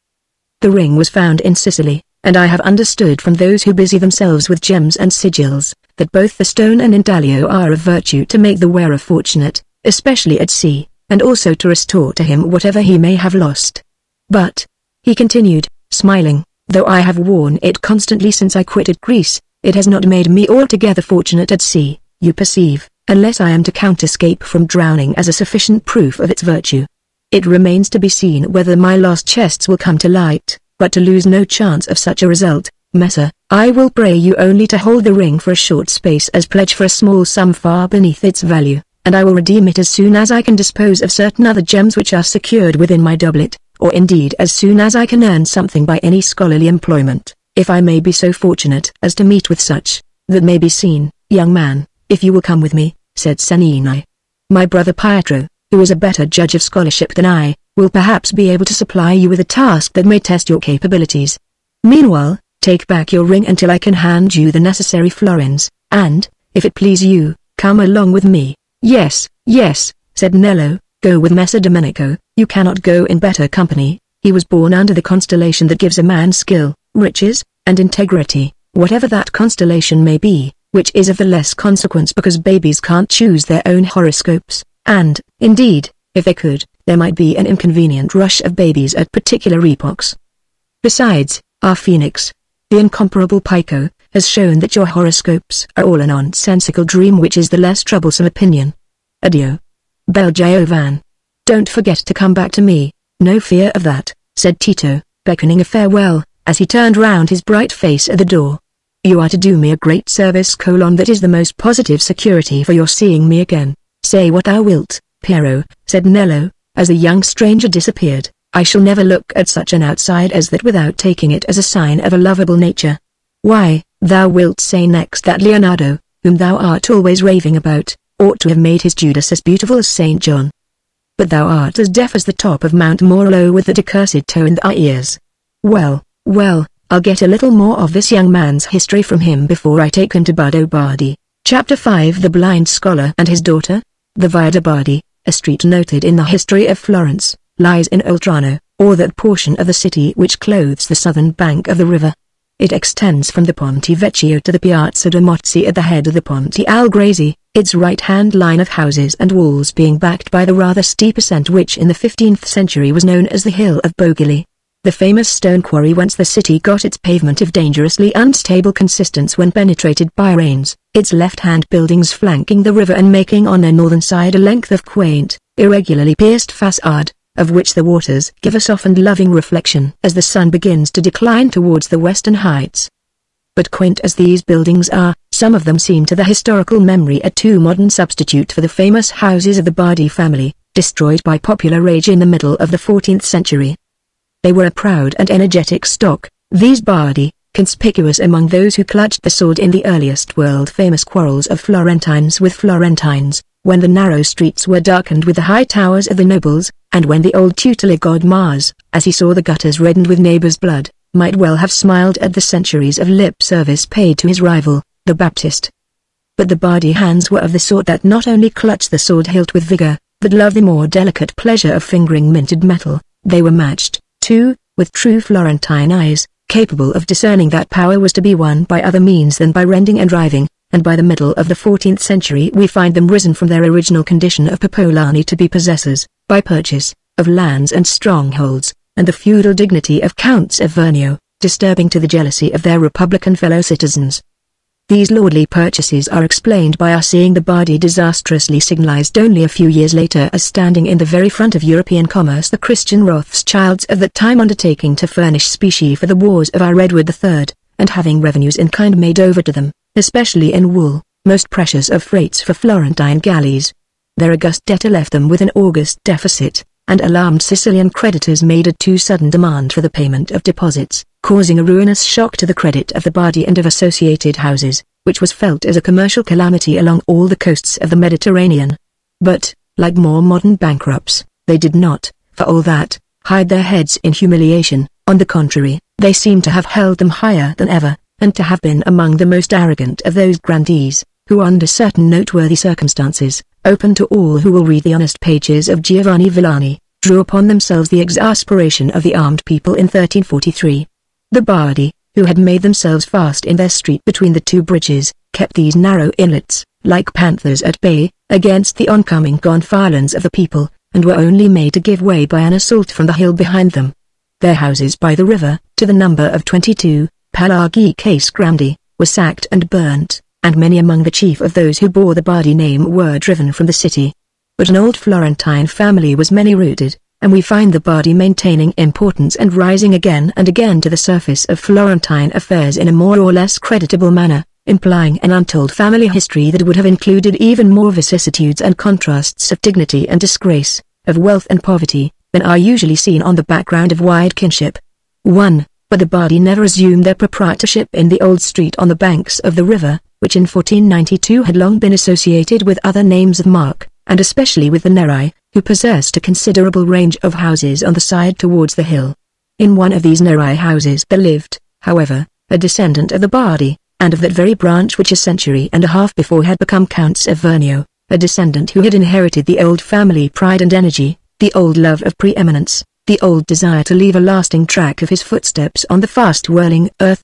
A: "The ring was found in Sicily, and I have understood from those who busy themselves with gems and sigils, that both the stone and intaglio are of virtue to make the wearer fortunate, especially at sea, and also to restore to him whatever he may have lost. But," he continued, smiling, "though I have worn it constantly since I quitted Greece, it has not made me altogether fortunate at sea, you perceive, unless I am to count escape from drowning as a sufficient proof of its virtue. It remains to be seen whether my lost chests will come to light, but to lose no chance of such a result, Messer, I will pray you only to hold the ring for a short space as pledge for a small sum far beneath its value, and I will redeem it as soon as I can dispose of certain other gems which are secured within my doublet, or indeed as soon as I can earn something by any scholarly employment, if I may be so fortunate as to meet with such. That may be seen, young man, if you will come with me," said Cennini. "My brother Pietro, who is a better judge of scholarship than I, will perhaps be able to supply you with a task that may test your capabilities. Meanwhile, take back your ring until I can hand you the necessary florins, and, if it please you, come along with me." "Yes, yes," said Nello, "go with Messer Domenico, you cannot go in better company. He was born under the constellation that gives a man skill, riches, and integrity, whatever that constellation may be, which is of the less consequence because babies can't choose their own horoscopes, and, indeed, if they could, there might be an inconvenient rush of babies at particular epochs. Besides, our Phoenix, the incomparable Pico, has shown that your horoscopes are all a nonsensical dream, which is the less troublesome opinion. Addio. Bel Giovan. Don't forget to come back to me." "No fear of that," said Tito, beckoning a farewell, as he turned round his bright face at the door. "You are to do me a great service, that is the most positive security for your seeing me again." "Say what thou wilt, Piero," said Nello, as the young stranger disappeared. "I shall never look at such an outside as that without taking it as a sign of a lovable nature. Why, thou wilt say next that Leonardo, whom thou art always raving about, ought to have made his Judas as beautiful as St. John. But thou art as deaf as the top of Mount Morello with that accursed toe in thy ears. Well, well, I'll get a little more of this young man's history from him before I take him to Bardo Bardi." Chapter 5 The Blind Scholar and His Daughter. The Via de' Bardi, a street noted in the history of Florence, lies in Oltrarno, or that portion of the city which clothes the southern bank of the river. It extends from the Ponte Vecchio to the Piazza de' Mozzi at the head of the Ponte Algrezi, its right-hand line of houses and walls being backed by the rather steep ascent which in the 15th century was known as the Hill of Bogili, the famous stone quarry whence the city got its pavement of dangerously unstable consistence when penetrated by rains, its left-hand buildings flanking the river and making on their northern side a length of quaint, irregularly pierced facade, of which the waters give a softened loving reflection as the sun begins to decline towards the western heights. But quaint as these buildings are, some of them seem to the historical memory a too modern substitute for the famous houses of the Bardi family, destroyed by popular rage in the middle of the 14th century. They were a proud and energetic stock, these Bardi, conspicuous among those who clutched the sword in the earliest world-famous quarrels of Florentines with Florentines, when the narrow streets were darkened with the high towers of the nobles, and when the old tutelar god Mars, as he saw the gutters reddened with neighbors' blood, might well have smiled at the centuries of lip service paid to his rival, the Baptist. But the Bardi hands were of the sort that not only clutched the sword hilt with vigor, but loved the more delicate pleasure of fingering minted metal. They were matched, too, with true Florentine eyes, capable of discerning that power was to be won by other means than by rending and riving, and by the middle of the 14th century we find them risen from their original condition of popolani to be possessors, by purchase, of lands and strongholds, and the feudal dignity of Counts of Vernio, disturbing to the jealousy of their republican fellow citizens. These lordly purchases are explained by our seeing the Bardi disastrously signalized only a few years later as standing in the very front of European commerce, the Christian Rothschilds of that time undertaking to furnish specie for the wars of our Edward III, and having revenues in kind made over to them, especially in wool, most precious of freights for Florentine galleys. Their august debtor left them with an august deficit, and alarmed Sicilian creditors made a too sudden demand for the payment of deposits, causing a ruinous shock to the credit of the Bardi and of associated houses, which was felt as a commercial calamity along all the coasts of the Mediterranean. But, like more modern bankrupts, they did not, for all that, hide their heads in humiliation. On the contrary, they seem to have held them higher than ever, and to have been among the most arrogant of those grandees, who under certain noteworthy circumstances, open to all who will read the honest pages of Giovanni Villani, drew upon themselves the exasperation of the armed people in 1343. The Bardi, who had made themselves fast in their street between the two bridges, kept these narrow inlets, like panthers at bay, against the oncoming gonfalons of the people, and were only made to give way by an assault from the hill behind them. Their houses by the river, to the number of 22, Palagi Case Grandi, were sacked and burnt, and many among the chief of those who bore the Bardi name were driven from the city. But an old Florentine family was many-rooted, and we find the Bardi maintaining importance and rising again and again to the surface of Florentine affairs in a more or less creditable manner, implying an untold family history that would have included even more vicissitudes and contrasts of dignity and disgrace, of wealth and poverty, than are usually seen on the background of wide kinship. 1. But the Bardi never assumed their proprietorship in the old street on the banks of the river, which in 1492 had long been associated with other names of mark, and especially with the Neri, who possessed a considerable range of houses on the side towards the hill. In one of these Neri houses there lived, however, a descendant of the Bardi, and of that very branch which a century and a half before had become Counts of Vernio, a descendant who had inherited the old family pride and energy, the old love of preeminence, the old desire to leave a lasting track of his footsteps on the fast-whirling earth.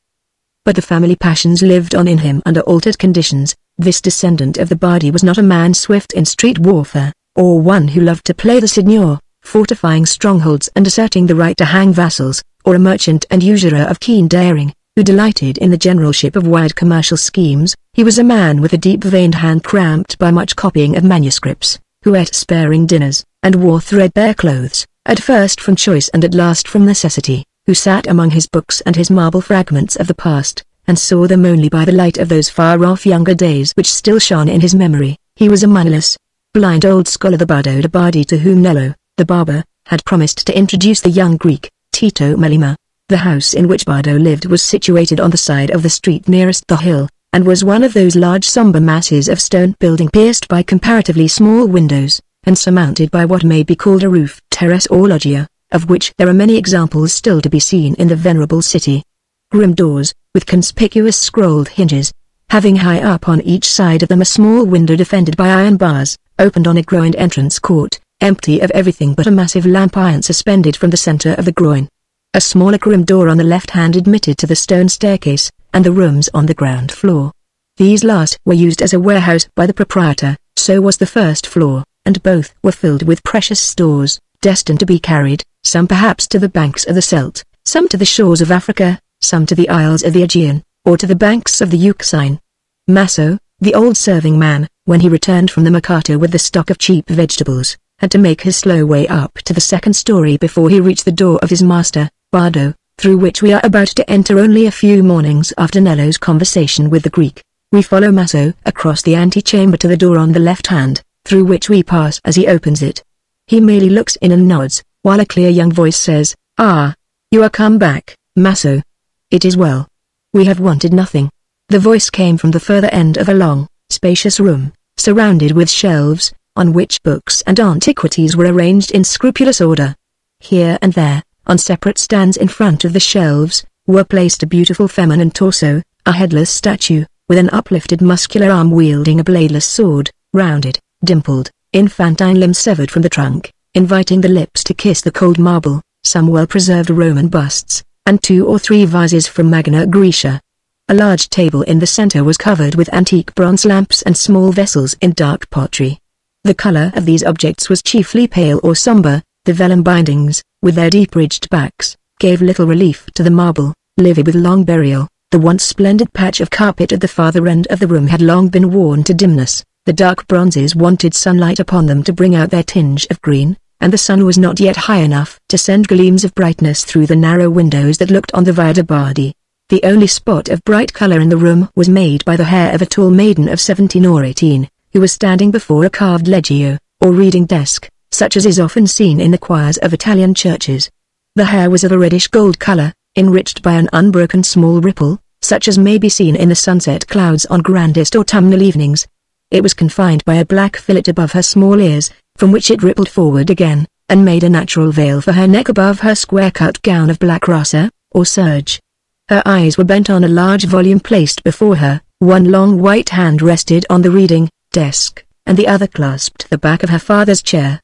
A: But the family passions lived on in him under altered conditions. This descendant of the Bardi was not a man swift in street warfare, or one who loved to play the signor, fortifying strongholds and asserting the right to hang vassals, or a merchant and usurer of keen daring, who delighted in the generalship of wide commercial schemes. He was a man with a deep-veined hand cramped by much copying of manuscripts, who ate sparing dinners, and wore threadbare clothes, at first from choice and at last from necessity, who sat among his books and his marble fragments of the past, and saw them only by the light of those far-off younger days which still shone in his memory. He was a moneyless, blind old scholar, the Bardo de Bardi, to whom Nello, the barber, had promised to introduce the young Greek, Tito Melema. The house in which Bardo lived was situated on the side of the street nearest the hill, and was one of those large sombre masses of stone building pierced by comparatively small windows, and surmounted by what may be called a roof terrace or loggia, of which there are many examples still to be seen in the venerable city. Grim doors, with conspicuous scrolled hinges, having high up on each side of them a small window defended by iron bars, opened on a groined entrance court, empty of everything but a massive lamp iron suspended from the center of the groin. A smaller grim door on the left hand admitted to the stone staircase, and the rooms on the ground floor. These last were used as a warehouse by the proprietor, so was the first floor, and both were filled with precious stores, destined to be carried, some perhaps to the banks of the Scheldt, some to the shores of Africa, some to the isles of the Aegean, or to the banks of the Euxine. Masso, the old serving man, when he returned from the mercato with the stock of cheap vegetables, had to make his slow way up to the second story before he reached the door of his master, Bardo, through which we are about to enter only a few mornings after Nello's conversation with the Greek. We follow Masso across the antechamber to the door on the left hand, through which we pass as he opens it. He merely looks in and nods, while a clear young voice says, "Ah, You are come back, Maso. It is well. We have wanted nothing. The voice came from the further end of a long, spacious room, surrounded with shelves, on which books and antiquities were arranged in scrupulous order. Here and there, on separate stands in front of the shelves, were placed a beautiful feminine torso, a headless statue, with an uplifted muscular arm wielding a bladeless sword, rounded, dimpled, infantine limbs severed from the trunk, inviting the lips to kiss the cold marble, some well-preserved Roman busts, and 2 or 3 vases from Magna Graecia. A large table in the center was covered with antique bronze lamps and small vessels in dark pottery. The color of these objects was chiefly pale or somber. The vellum bindings, with their deep-ridged backs, gave little relief to the marble, livid with long burial. The once splendid patch of carpet at the farther end of the room had long been worn to dimness. The dark bronzes wanted sunlight upon them to bring out their tinge of green, and the sun was not yet high enough to send gleams of brightness through the narrow windows that looked on the Via de' Bardi. The only spot of bright color in the room was made by the hair of a tall maiden of 17 or 18, who was standing before a carved leggio, or reading desk, such as is often seen in the choirs of Italian churches. The hair was of a reddish gold color, enriched by an unbroken small ripple, such as may be seen in the sunset clouds on grandest autumnal evenings. It was confined by a black fillet above her small ears, from which it rippled forward again, and made a natural veil for her neck above her square-cut gown of black rasa, or serge. Her eyes were bent on a large volume placed before her. One long white hand rested on the reading desk, and the other clasped the back of her father's chair.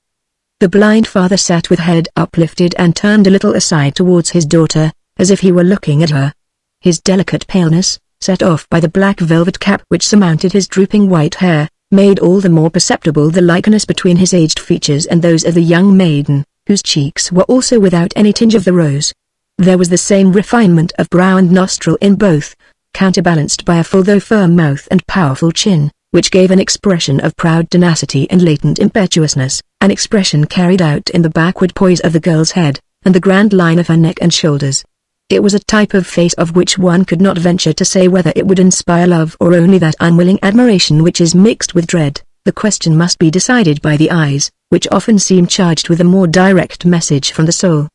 A: The blind father sat with head uplifted and turned a little aside towards his daughter, as if he were looking at her. His delicate paleness, set off by the black velvet cap which surmounted his drooping white hair, made all the more perceptible the likeness between his aged features and those of the young maiden, whose cheeks were also without any tinge of the rose. There was the same refinement of brow and nostril in both, counterbalanced by a full though firm mouth and powerful chin, which gave an expression of proud tenacity and latent impetuousness, an expression carried out in the backward poise of the girl's head, and the grand line of her neck and shoulders. It was a type of face of which one could not venture to say whether it would inspire love or only that unwilling admiration which is mixed with dread. The question must be decided by the eyes, which often seem charged with a more direct message from the soul.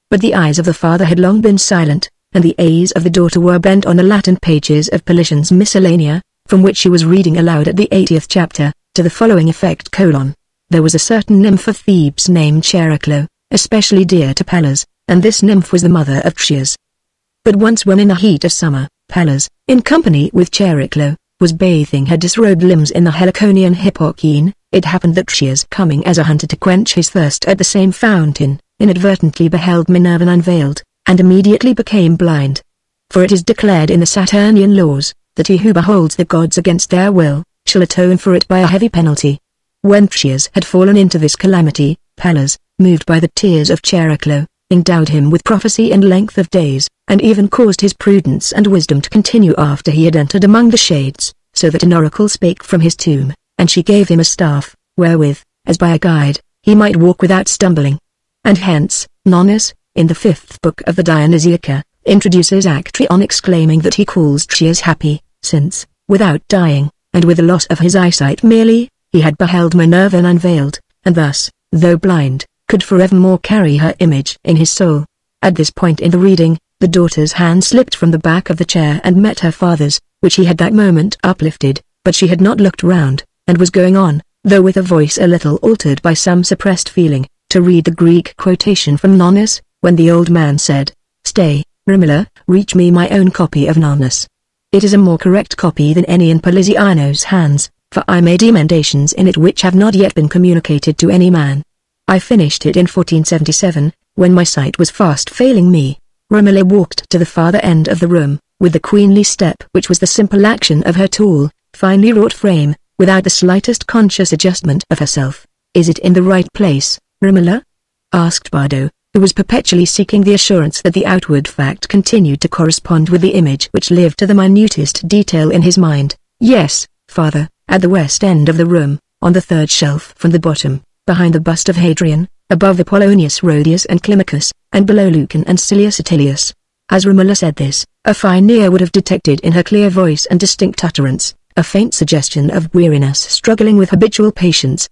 A: But the eyes of the father had long been silent, and the eyes of the daughter were bent on the Latin pages of Politian's Miscellanea, from which she was reading aloud at the 80th chapter, to the following effect: There was a certain nymph of Thebes named Chariclo, especially dear to Pallas, and this nymph was the mother of Chias. But once when in the heat of summer, Pallas, in company with Chariclo, was bathing her disrobed limbs in the Heliconian Hippocene. It happened that Chias, coming as a hunter to quench his thirst at the same fountain, inadvertently beheld Minerva unveiled, and immediately became blind. For it is declared in the Saturnian laws, that he who beholds the gods against their will, shall atone for it by a heavy penalty. When Chias had fallen into this calamity, Pallas, moved by the tears of Chariclo, endowed him with prophecy and length of days, and even caused his prudence and wisdom to continue after he had entered among the shades, so that an oracle spake from his tomb, and she gave him a staff, wherewith, as by a guide, he might walk without stumbling. And hence, Nonnus, in the 5th book of the Dionysiaca, introduces Actaeon exclaiming that he calls Chias happy, since, without dying, and with the loss of his eyesight merely, he had beheld Minerva unveiled, and thus, though blind, could forevermore carry her image in his soul. At this point in the reading, the daughter's hand slipped from the back of the chair and met her father's, which he had that moment uplifted, but she had not looked round, and was going on, though with a voice a little altered by some suppressed feeling, to read the Greek quotation from Nonnus, when the old man said, "Stay, Romola, reach me my own copy of Nonnus. It is a more correct copy than any in Poliziano's hands, for I made emendations in it which have not yet been communicated to any man. I finished it in 1477, when my sight was fast failing me." Romola walked to the farther end of the room, with the queenly step which was the simple action of her tall, finely wrought frame, without the slightest conscious adjustment of herself. "Is it in the right place, Romola?" asked Bardo, who was perpetually seeking the assurance that the outward fact continued to correspond with the image which lived to the minutest detail in his mind. "Yes, father, at the west end of the room, on the 3rd shelf from the bottom, behind the bust of Hadrian, above Apollonius Rhodius and Climacus, and below Lucan and Silius Attilius." As Romola said this, a fine ear would have detected in her clear voice and distinct utterance, a faint suggestion of weariness struggling with habitual patience.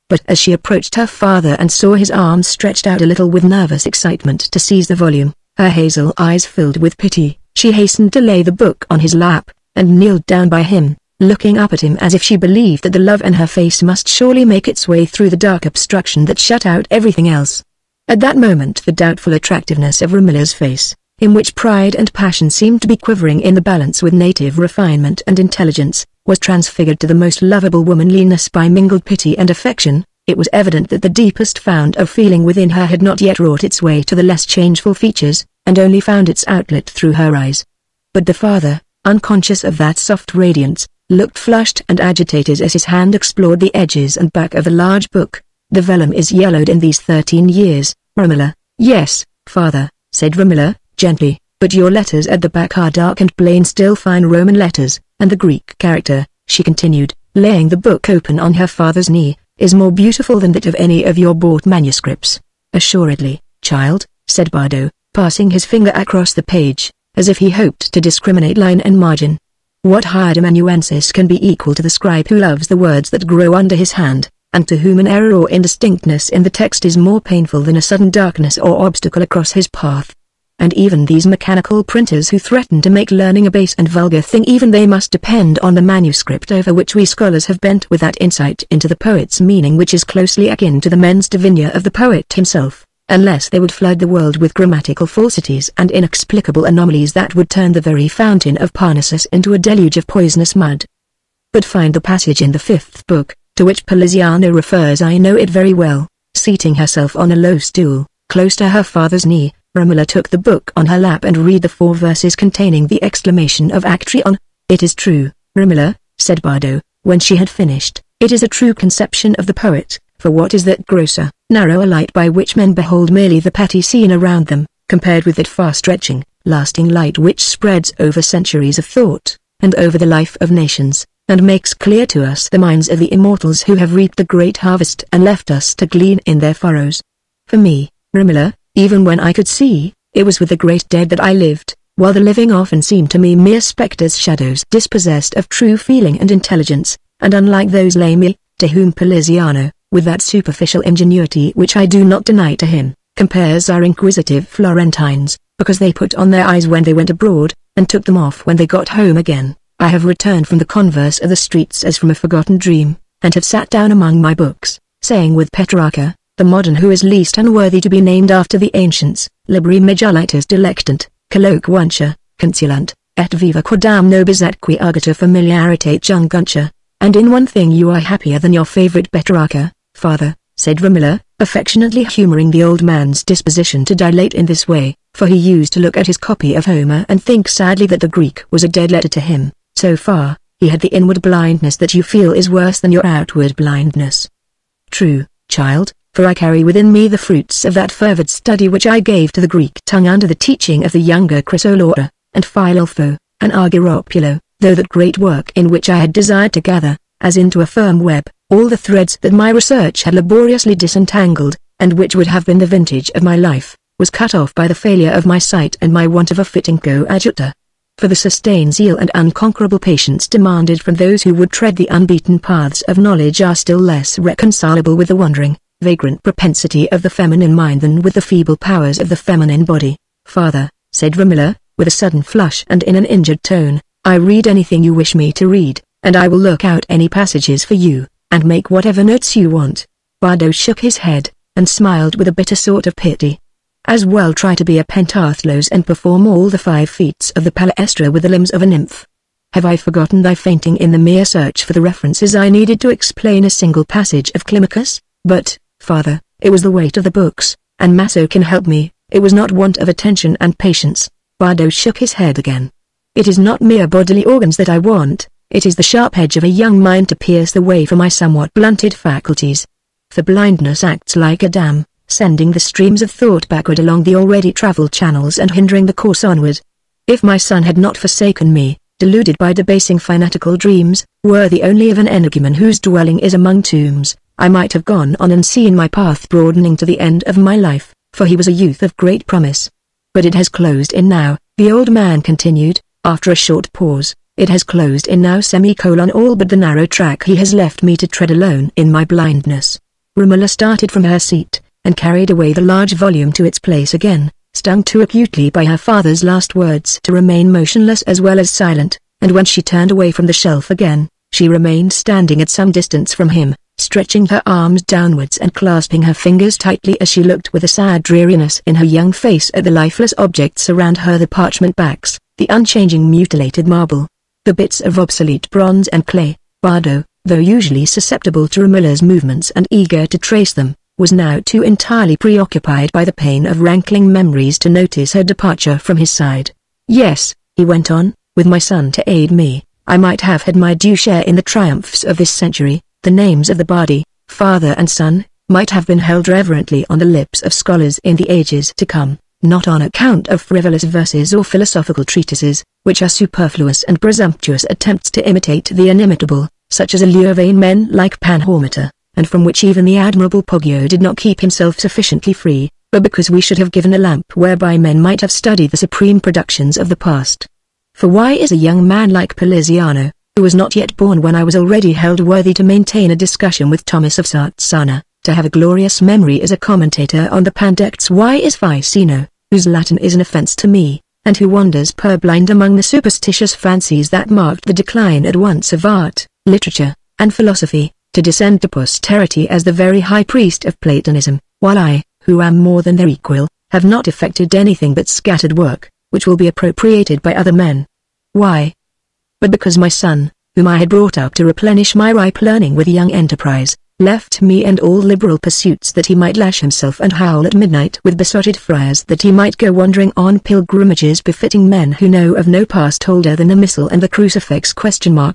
A: But as she approached her father and saw his arms stretched out a little with nervous excitement to seize the volume, Her hazel eyes filled with pity, she hastened to lay the book on his lap, and kneeled down by him, looking up at him as if she believed that the love in her face must surely make its way through the dark obstruction that shut out everything else. At that moment the doubtful attractiveness of Romola's face, in which pride and passion seemed to be quivering in the balance with native refinement and intelligence, was transfigured to the most lovable womanliness by mingled pity and affection. It was evident that the deepest fount of feeling within her had not yet wrought its way to the less changeful features, and only found its outlet through her eyes. But the father, unconscious of that soft radiance, looked flushed and agitated as his hand explored the edges and back of the large book. "The vellum is yellowed in these 13 years, Romola." "Yes, father," said Romola, gently, "but your letters at the back are dark and plain, still fine Roman letters, and the Greek character," she continued, laying the book open on her father's knee, "is more beautiful than that of any of your bought manuscripts." "Assuredly, child," said Bardo, passing his finger across the page, as if he hoped to discriminate line and margin. "What hired amanuensis can be equal to the scribe who loves the words that grow under his hand, and to whom an error or indistinctness in the text is more painful than a sudden darkness or obstacle across his path? And even these mechanical printers who threaten to make learning a base and vulgar thing, even they must depend on the manuscript over which we scholars have bent with that insight into the poet's meaning which is closely akin to the mens divina of the poet himself, unless they would flood the world with grammatical falsities and inexplicable anomalies that would turn the very fountain of Parnassus into a deluge of poisonous mud. But find the passage in the 5th book, to which Poliziano refers. I know it very well." Seating herself on a low stool, close to her father's knee, Romola took the book on her lap and read the 4 verses containing the exclamation of Actrion. "It is true, Romola," said Bardo, when she had finished, "it is a true conception of the poet, for what is that grosser, narrower light by which men behold merely the petty scene around them, compared with that far-stretching, lasting light which spreads over centuries of thought, and over the life of nations, and makes clear to us the minds of the immortals who have reaped the great harvest and left us to glean in their furrows? For me, Romola, even when I could see, it was with the great dead that I lived, while the living often seemed to me mere spectres, shadows dispossessed of true feeling and intelligence, and unlike those lame, to whom Poliziano, with that superficial ingenuity which I do not deny to him, compares our inquisitive Florentines, because they put on their eyes when they went abroad, and took them off when they got home again. I have returned from the converse of the streets as from a forgotten dream, and have sat down among my books, saying with Petrarca, the modern who is least unworthy to be named after the ancients, libri majolitas delectant, colloquuntia, consulant, et viva quodam nobis atqui agata familiaritate junguntia. And in one thing you are happier than your favorite Petrarca, father," said Romola, affectionately humoring the old man's disposition to dilate in this way, for he used to look at his copy of Homer and think sadly that the Greek was a dead letter to him. "So far, he had the inward blindness that you feel is worse than your outward blindness." "True, child, for I carry within me the fruits of that fervid study which I gave to the Greek tongue under the teaching of the younger Chrysolora, and Philolpho, and Argyropulo, though that great work in which I had desired to gather, as into a firm web, all the threads that my research had laboriously disentangled, and which would have been the vintage of my life, was cut off by the failure of my sight and my want of a fitting coadjutor. For the sustained zeal and unconquerable patience demanded from those who would tread the unbeaten paths of knowledge are still less reconcilable with the wandering, vagrant propensity of the feminine mind than with the feeble powers of the feminine body." "Father," said Romola, with a sudden flush and in an injured tone, "I read anything you wish me to read, and I will look out any passages for you, and make whatever notes you want." Bardo shook his head, and smiled with a bitter sort of pity. "As well try to be a pentathlose and perform all the 5 feats of the palaestra with the limbs of a nymph. Have I forgotten thy fainting in the mere search for the references I needed to explain a single passage of Climacus? But, father, it was the weight of the books, and Maso can help me, it was not want of attention and patience." Bardo shook his head again. "It is not mere bodily organs that I want, it is the sharp edge of a young mind to pierce the way for my somewhat blunted faculties. For blindness acts like a dam, sending the streams of thought backward along the already traveled channels and hindering the course onward. If my son had not forsaken me, deluded by debasing fanatical dreams, worthy only of an energumen whose dwelling is among tombs, I might have gone on and seen my path broadening to the end of my life, for he was a youth of great promise. But it has closed in now," the old man continued, after a short pause, "it has closed in now all but the narrow track he has left me to tread alone in my blindness." Romola started from her seat, and carried away the large volume to its place again, stung too acutely by her father's last words to remain motionless as well as silent, and when she turned away from the shelf again, she remained standing at some distance from him, stretching her arms downwards and clasping her fingers tightly as she looked with a sad dreariness in her young face at the lifeless objects around her, the parchment backs, the unchanging mutilated marble, the bits of obsolete bronze and clay. Bardo, though usually susceptible to Romola's movements and eager to trace them, was now too entirely preoccupied by the pain of rankling memories to notice her departure from his side. "Yes," he went on, "with my son to aid me, I might have had my due share in the triumphs of this century. The names of the Bardi, father and son, might have been held reverently on the lips of scholars in the ages to come, not on account of frivolous verses or philosophical treatises, which are superfluous and presumptuous attempts to imitate the inimitable, such as allure vain men like Panhormata, and from which even the admirable Poggio did not keep himself sufficiently free, but because we should have given a lamp whereby men might have studied the supreme productions of the past. For why is a young man like Poliziano, who was not yet born when I was already held worthy to maintain a discussion with Thomas of Sarzana, to have a glorious memory as a commentator on the Pandects? Why is Ficino, whose Latin is an offence to me, and who wanders purblind among the superstitious fancies that marked the decline at once of art, literature, and philosophy, to descend to posterity as the very high priest of Platonism, while I, who am more than their equal, have not effected anything but scattered work, which will be appropriated by other men? Why? But because my son, whom I had brought up to replenish my ripe learning with young enterprise, left me and all liberal pursuits that he might lash himself and howl at midnight with besotted friars, that he might go wandering on pilgrimages befitting men who know of no past older than the missal and the crucifix?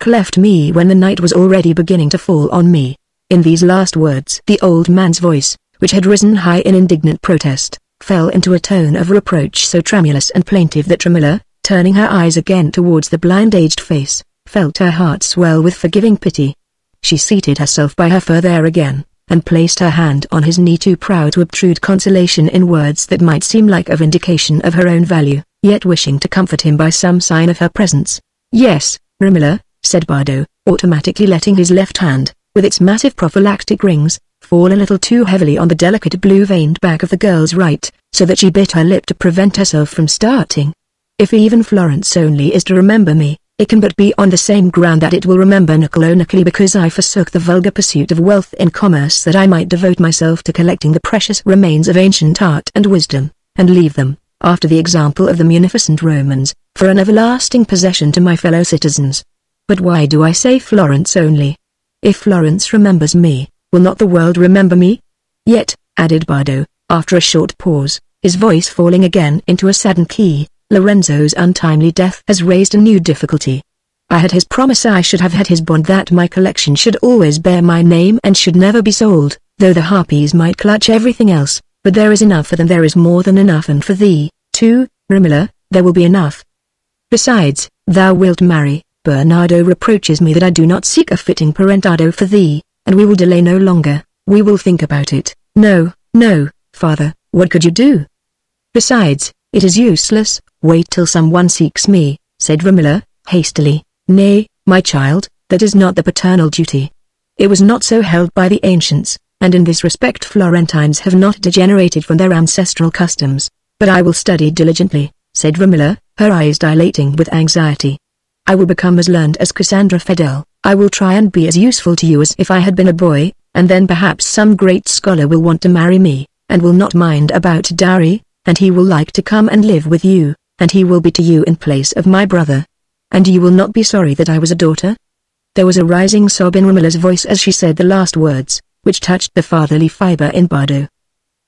A: Left me when the night was already beginning to fall on me. In these last words the old man's voice, which had risen high in indignant protest, fell into a tone of reproach so tremulous and plaintive that Romola, turning her eyes again towards the blind-aged face, felt her heart swell with forgiving pity. She seated herself by her further again, and placed her hand on his knee, too proud to obtrude consolation in words that might seem like a vindication of her own value, yet wishing to comfort him by some sign of her presence. "Yes, Romola," said Bardo, automatically letting his left hand, with its massive prophylactic rings, fall a little too heavily on the delicate blue-veined back of the girl's right, so that she bit her lip to prevent herself from starting. "If even Florence only is to remember me, it can but be on the same ground that it will remember Niccolò, because I forsook the vulgar pursuit of wealth in commerce that I might devote myself to collecting the precious remains of ancient art and wisdom, and leave them, after the example of the munificent Romans, for an everlasting possession to my fellow citizens. But why do I say Florence only? If Florence remembers me, will not the world remember me? Yet," added Bardo, after a short pause, his voice falling again into a saddened key, "Lorenzo's untimely death has raised a new difficulty. I had his promise, I should have had his bond that my collection should always bear my name and should never be sold, though the harpies might clutch everything else, but there is enough for them, there is more than enough, and for thee, too, Romola, there will be enough. Besides, thou wilt marry. Bernardo reproaches me that I do not seek a fitting parentado for thee, and we will delay no longer, we will think about it." "No, no, father, what could you do? Besides, it is useless, wait till someone seeks me," said Romola, hastily. "Nay, my child, that is not the paternal duty. It was not so held by the ancients, and in this respect Florentines have not degenerated from their ancestral customs. But I will study diligently," said Romola, her eyes dilating with anxiety. "I will become as learned as Cassandra Fedele. I will try and be as useful to you as if I had been a boy, and then perhaps some great scholar will want to marry me, and will not mind about dowry, and he will like to come and live with you, and he will be to you in place of my brother. And you will not be sorry that I was a daughter?" There was a rising sob in Romola's voice as she said the last words, which touched the fatherly fibre in Bardo.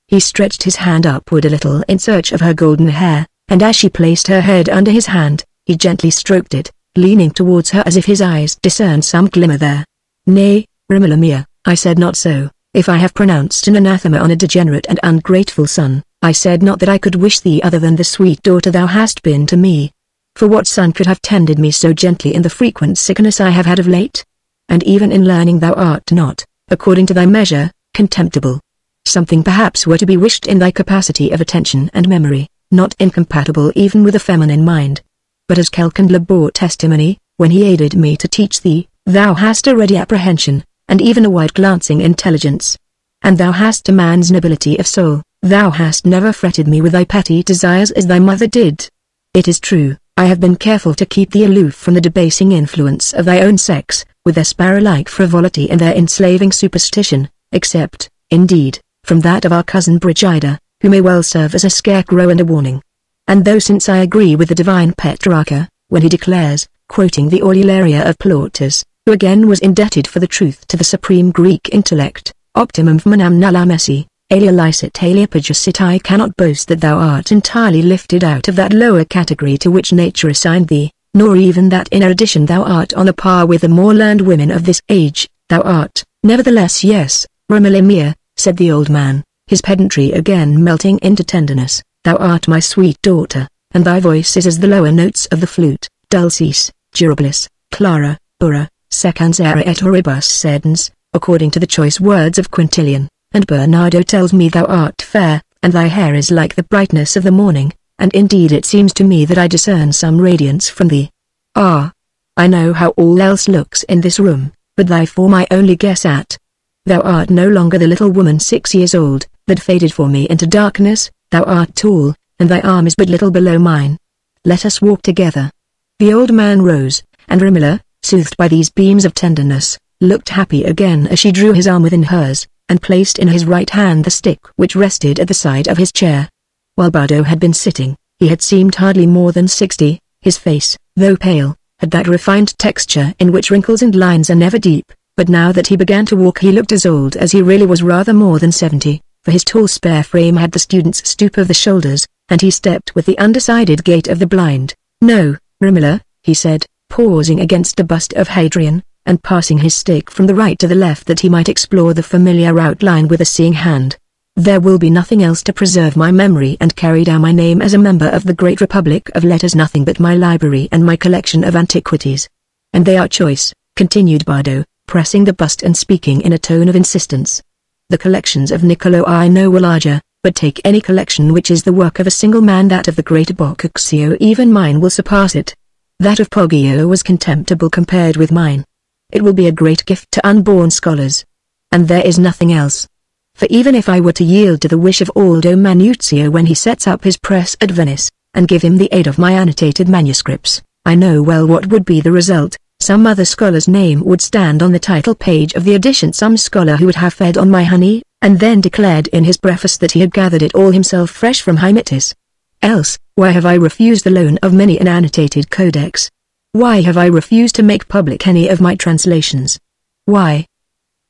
A: He stretched his hand upward a little in search of her golden hair, and as she placed her head under his hand, he gently stroked it, leaning towards her as if his eyes discerned some glimmer there. "Nay, Romola mia, I said not so. If I have pronounced an anathema on a degenerate and ungrateful son, I said not that I could wish thee other than the sweet daughter thou hast been to me. For what son could have tended me so gently in the frequent sickness I have had of late? And even in learning thou art not, according to thy measure, contemptible. Something perhaps were to be wished in thy capacity of attention and memory, not incompatible even with a feminine mind. But as Kelkindler bore testimony, when he aided me to teach thee, thou hast a ready apprehension, and even a wide-glancing intelligence. And thou hast a man's nobility of soul, Thou hast never fretted me with thy petty desires as thy mother did. It is true, I have been careful to keep thee aloof from the debasing influence of thy own sex, with their sparrow-like frivolity and their enslaving superstition, except, indeed, from that of our cousin Brigida, who may well serve as a scarecrow and a warning. And though since I agree with the divine Petrarca, when he declares, quoting the Aurularia of Plautus, who again was indebted for the truth to the supreme Greek intellect, optimum fmenam nulla messi, alia licet alia pagisit, I cannot boast that thou art entirely lifted out of that lower category to which nature assigned thee, nor even that in addition thou art on a par with the more learned women of this age. Thou art, nevertheless. Yes, Romola mia, said the old man, his pedantry again melting into tenderness, thou art my sweet daughter, and thy voice is as the lower notes of the flute, dulcis, durabilis, clara, pura, secansera et oribus sedens, according to the choice words of Quintilian. And Bernardo tells me thou art fair, and thy hair is like the brightness of the morning, and indeed it seems to me that I discern some radiance from thee. Ah! I know how all else looks in this room, but thy form I only guess at. Thou art no longer the little woman 6 years old, that faded for me into darkness, thou art tall, and thy arm is but little below mine. Let us walk together. The old man rose, and Romola, soothed by these beams of tenderness, looked happy again as she drew his arm within hers, and placed in his right hand the stick which rested at the side of his chair. While Bardo had been sitting, he had seemed hardly more than 60, his face, though pale, had that refined texture in which wrinkles and lines are never deep, but now that he began to walk he looked as old as he really was, rather more than 70, for his tall spare frame had the student's stoop of the shoulders, and he stepped with the undecided gait of the blind. No, Romola, he said, pausing against the bust of Hadrian, and passing his stick from the right to the left that he might explore the familiar outline with a seeing hand. There will be nothing else to preserve my memory and carry down my name as a member of the great republic of letters, nothing but my library and my collection of antiquities. And they are choice, continued Bardo, pressing the bust and speaking in a tone of insistence. The collections of Niccolo I know were larger, but take any collection which is the work of a single man, that of the great Boccaccio, even mine will surpass it. That of Poggio was contemptible compared with mine. It will be a great gift to unborn scholars. And there is nothing else. For even if I were to yield to the wish of Aldo Manuzio when he sets up his press at Venice, and give him the aid of my annotated manuscripts, I know well what would be the result. Some other scholar's name would stand on the title page of the edition, some scholar who would have fed on my honey, and then declared in his preface that he had gathered it all himself fresh from Hymettus. Else, why have I refused the loan of many an annotated codex? Why have I refused to make public any of my translations? Why?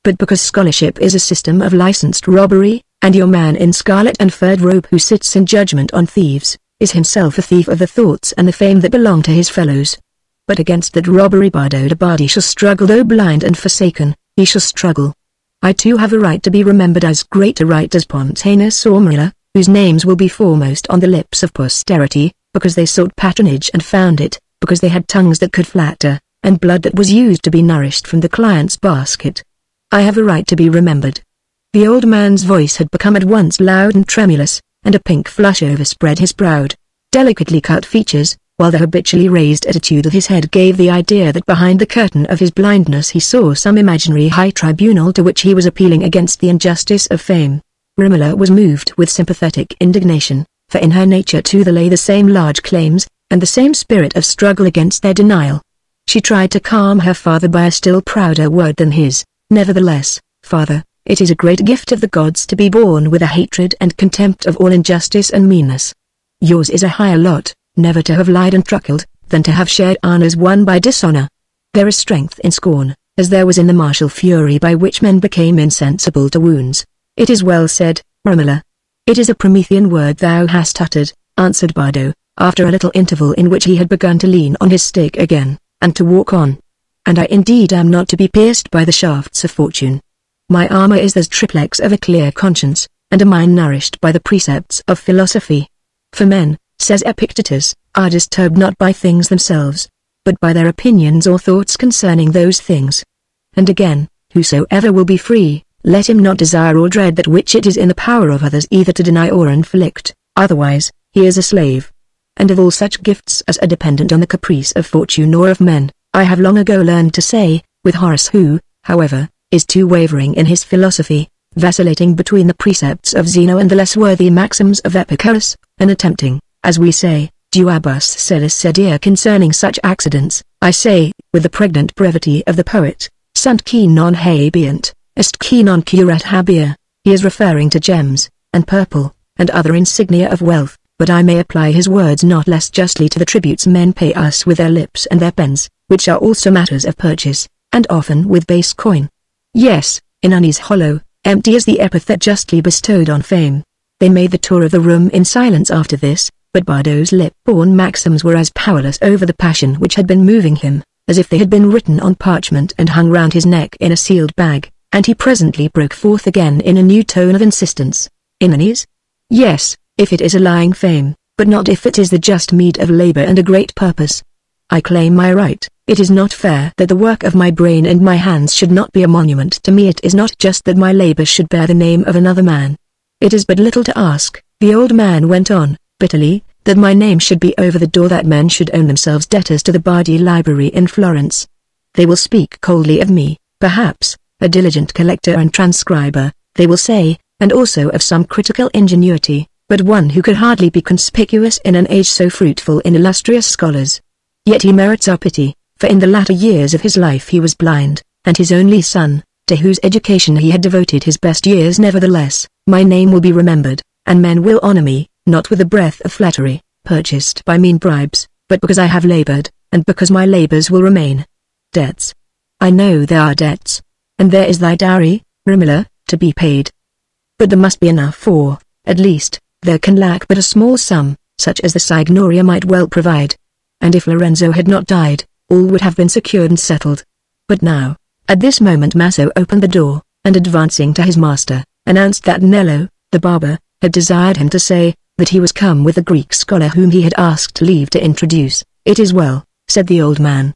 A: But because scholarship is a system of licensed robbery, and your man in scarlet and furred robe who sits in judgment on thieves, is himself a thief of the thoughts and the fame that belong to his fellows. But against that robbery Bardo de Bardi shall struggle, though blind and forsaken, he shall struggle. I too have a right to be remembered, as great a right as Pontanus or Romola, whose names will be foremost on the lips of posterity, because they sought patronage and found it, because they had tongues that could flatter, and blood that was used to be nourished from the client's basket. I have a right to be remembered. The old man's voice had become at once loud and tremulous, and a pink flush overspread his proud, delicately cut features, while the habitually raised attitude of his head gave the idea that behind the curtain of his blindness he saw some imaginary high tribunal to which he was appealing against the injustice of fame. Romola was moved with sympathetic indignation, for in her nature too there lay the same large claims, and the same spirit of struggle against their denial. She tried to calm her father by a still prouder word than his. Nevertheless, father, it is a great gift of the gods to be born with a hatred and contempt of all injustice and meanness. Yours is a higher lot, never to have lied and truckled, than to have shared honors won by dishonor. There is strength in scorn, as there was in the martial fury by which men became insensible to wounds. It is well said, Romola. It is a Promethean word thou hast uttered, answered Bardo, after a little interval in which he had begun to lean on his stick again, and to walk on. And I indeed am not to be pierced by the shafts of fortune. My armor is the triplex of a clear conscience, and a mind nourished by the precepts of philosophy. For men, says Epictetus, are disturbed not by things themselves, but by their opinions or thoughts concerning those things. And again, whosoever will be free, let him not desire or dread that which it is in the power of others either to deny or inflict, otherwise, he is a slave. And of all such gifts as are dependent on the caprice of fortune or of men, I have long ago learned to say, with Horace, who, however, is too wavering in his philosophy, vacillating between the precepts of Zeno and the less worthy maxims of Epicurus, and attempting, as we say, duabus celis sedia concerning such accidents, I say, with the pregnant brevity of the poet, sunt qui non habient, est qui non curat habia. He is referring to gems, and purple, and other insignia of wealth, but I may apply his words not less justly to the tributes men pay us with their lips and their pens, which are also matters of purchase, and often with base coin. Yes, Inani's hollow, empty is the epithet justly bestowed on fame. They made the tour of the room in silence after this, but Bardo's lip-born maxims were as powerless over the passion which had been moving him, as if they had been written on parchment and hung round his neck in a sealed bag, and he presently broke forth again in a new tone of insistence. Inani's? Yes, if it is a lying fame, but not if it is the just meed of labor and a great purpose. I claim my right. It is not fair that the work of my brain and my hands should not be a monument to me. It is not just that my labor should bear the name of another man. It is but little to ask, the old man went on, bitterly, that my name should be over the door, that men should own themselves debtors to the Bardi Library in Florence. They will speak coldly of me, perhaps, a diligent collector and transcriber, they will say, and also of some critical ingenuity, but one who could hardly be conspicuous in an age so fruitful in illustrious scholars. Yet he merits our pity, for in the latter years of his life he was blind, and his only son, to whose education he had devoted his best years. Nevertheless, my name will be remembered, and men will honor me, not with the breath of flattery, purchased by mean bribes, but because I have labored, and because my labors will remain. Debts. I know there are debts. And there is thy dowry, Romola, to be paid. But there must be enough for, at least, there can lack but a small sum, such as the Signoria might well provide. And if Lorenzo had not died, all would have been secured and settled. But now, at this moment Maso opened the door, and advancing to his master, announced that Nello, the barber, had desired him to say, that he was come with the Greek scholar whom he had asked leave to introduce. It is well, said the old man.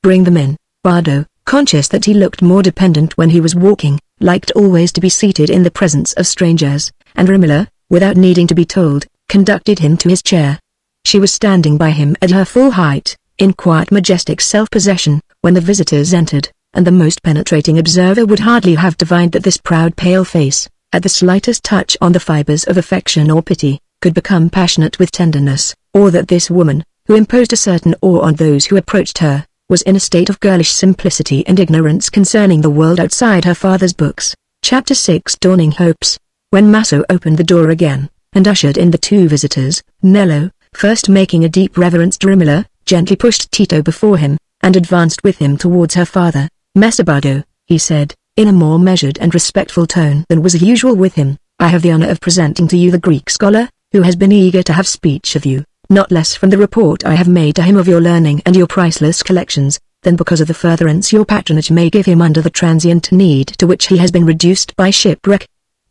A: Bring them in. Bardo, conscious that he looked more dependent when he was walking, liked always to be seated in the presence of strangers, and Romola, without needing to be told, conducted him to his chair. She was standing by him at her full height, in quiet majestic self-possession, when the visitors entered, and the most penetrating observer would hardly have divined that this proud pale face, at the slightest touch on the fibers of affection or pity, could become passionate with tenderness, or that this woman, who imposed a certain awe on those who approached her, was in a state of girlish simplicity and ignorance concerning the world outside her father's books. Chapter 6 Dawning Hopes. When Maso opened the door again, and ushered in the two visitors, Nello, first making a deep reverence to Romola, gently pushed Tito before him, and advanced with him towards her father. Messer Bardo, he said, in a more measured and respectful tone than was usual with him, I have the honor of presenting to you the Greek scholar, who has been eager to have speech of you, not less from the report I have made to him of your learning and your priceless collections, than because of the furtherance your patronage may give him under the transient need to which he has been reduced by shipwreck.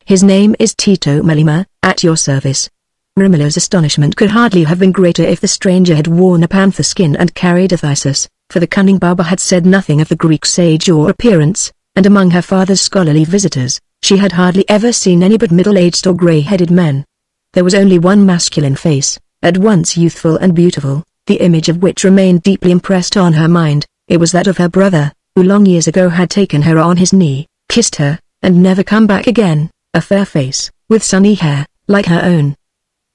A: His name is Tito Melema, at your service. Romola's astonishment could hardly have been greater if the stranger had worn a panther skin and carried a thyrsus, for the cunning barber had said nothing of the Greek sage or appearance, and among her father's scholarly visitors, she had hardly ever seen any but middle-aged or grey-headed men. There was only one masculine face, at once youthful and beautiful, the image of which remained deeply impressed on her mind. It was that of her brother, who long years ago had taken her on his knee, kissed her, and never come back again, a fair face, with sunny hair, like her own.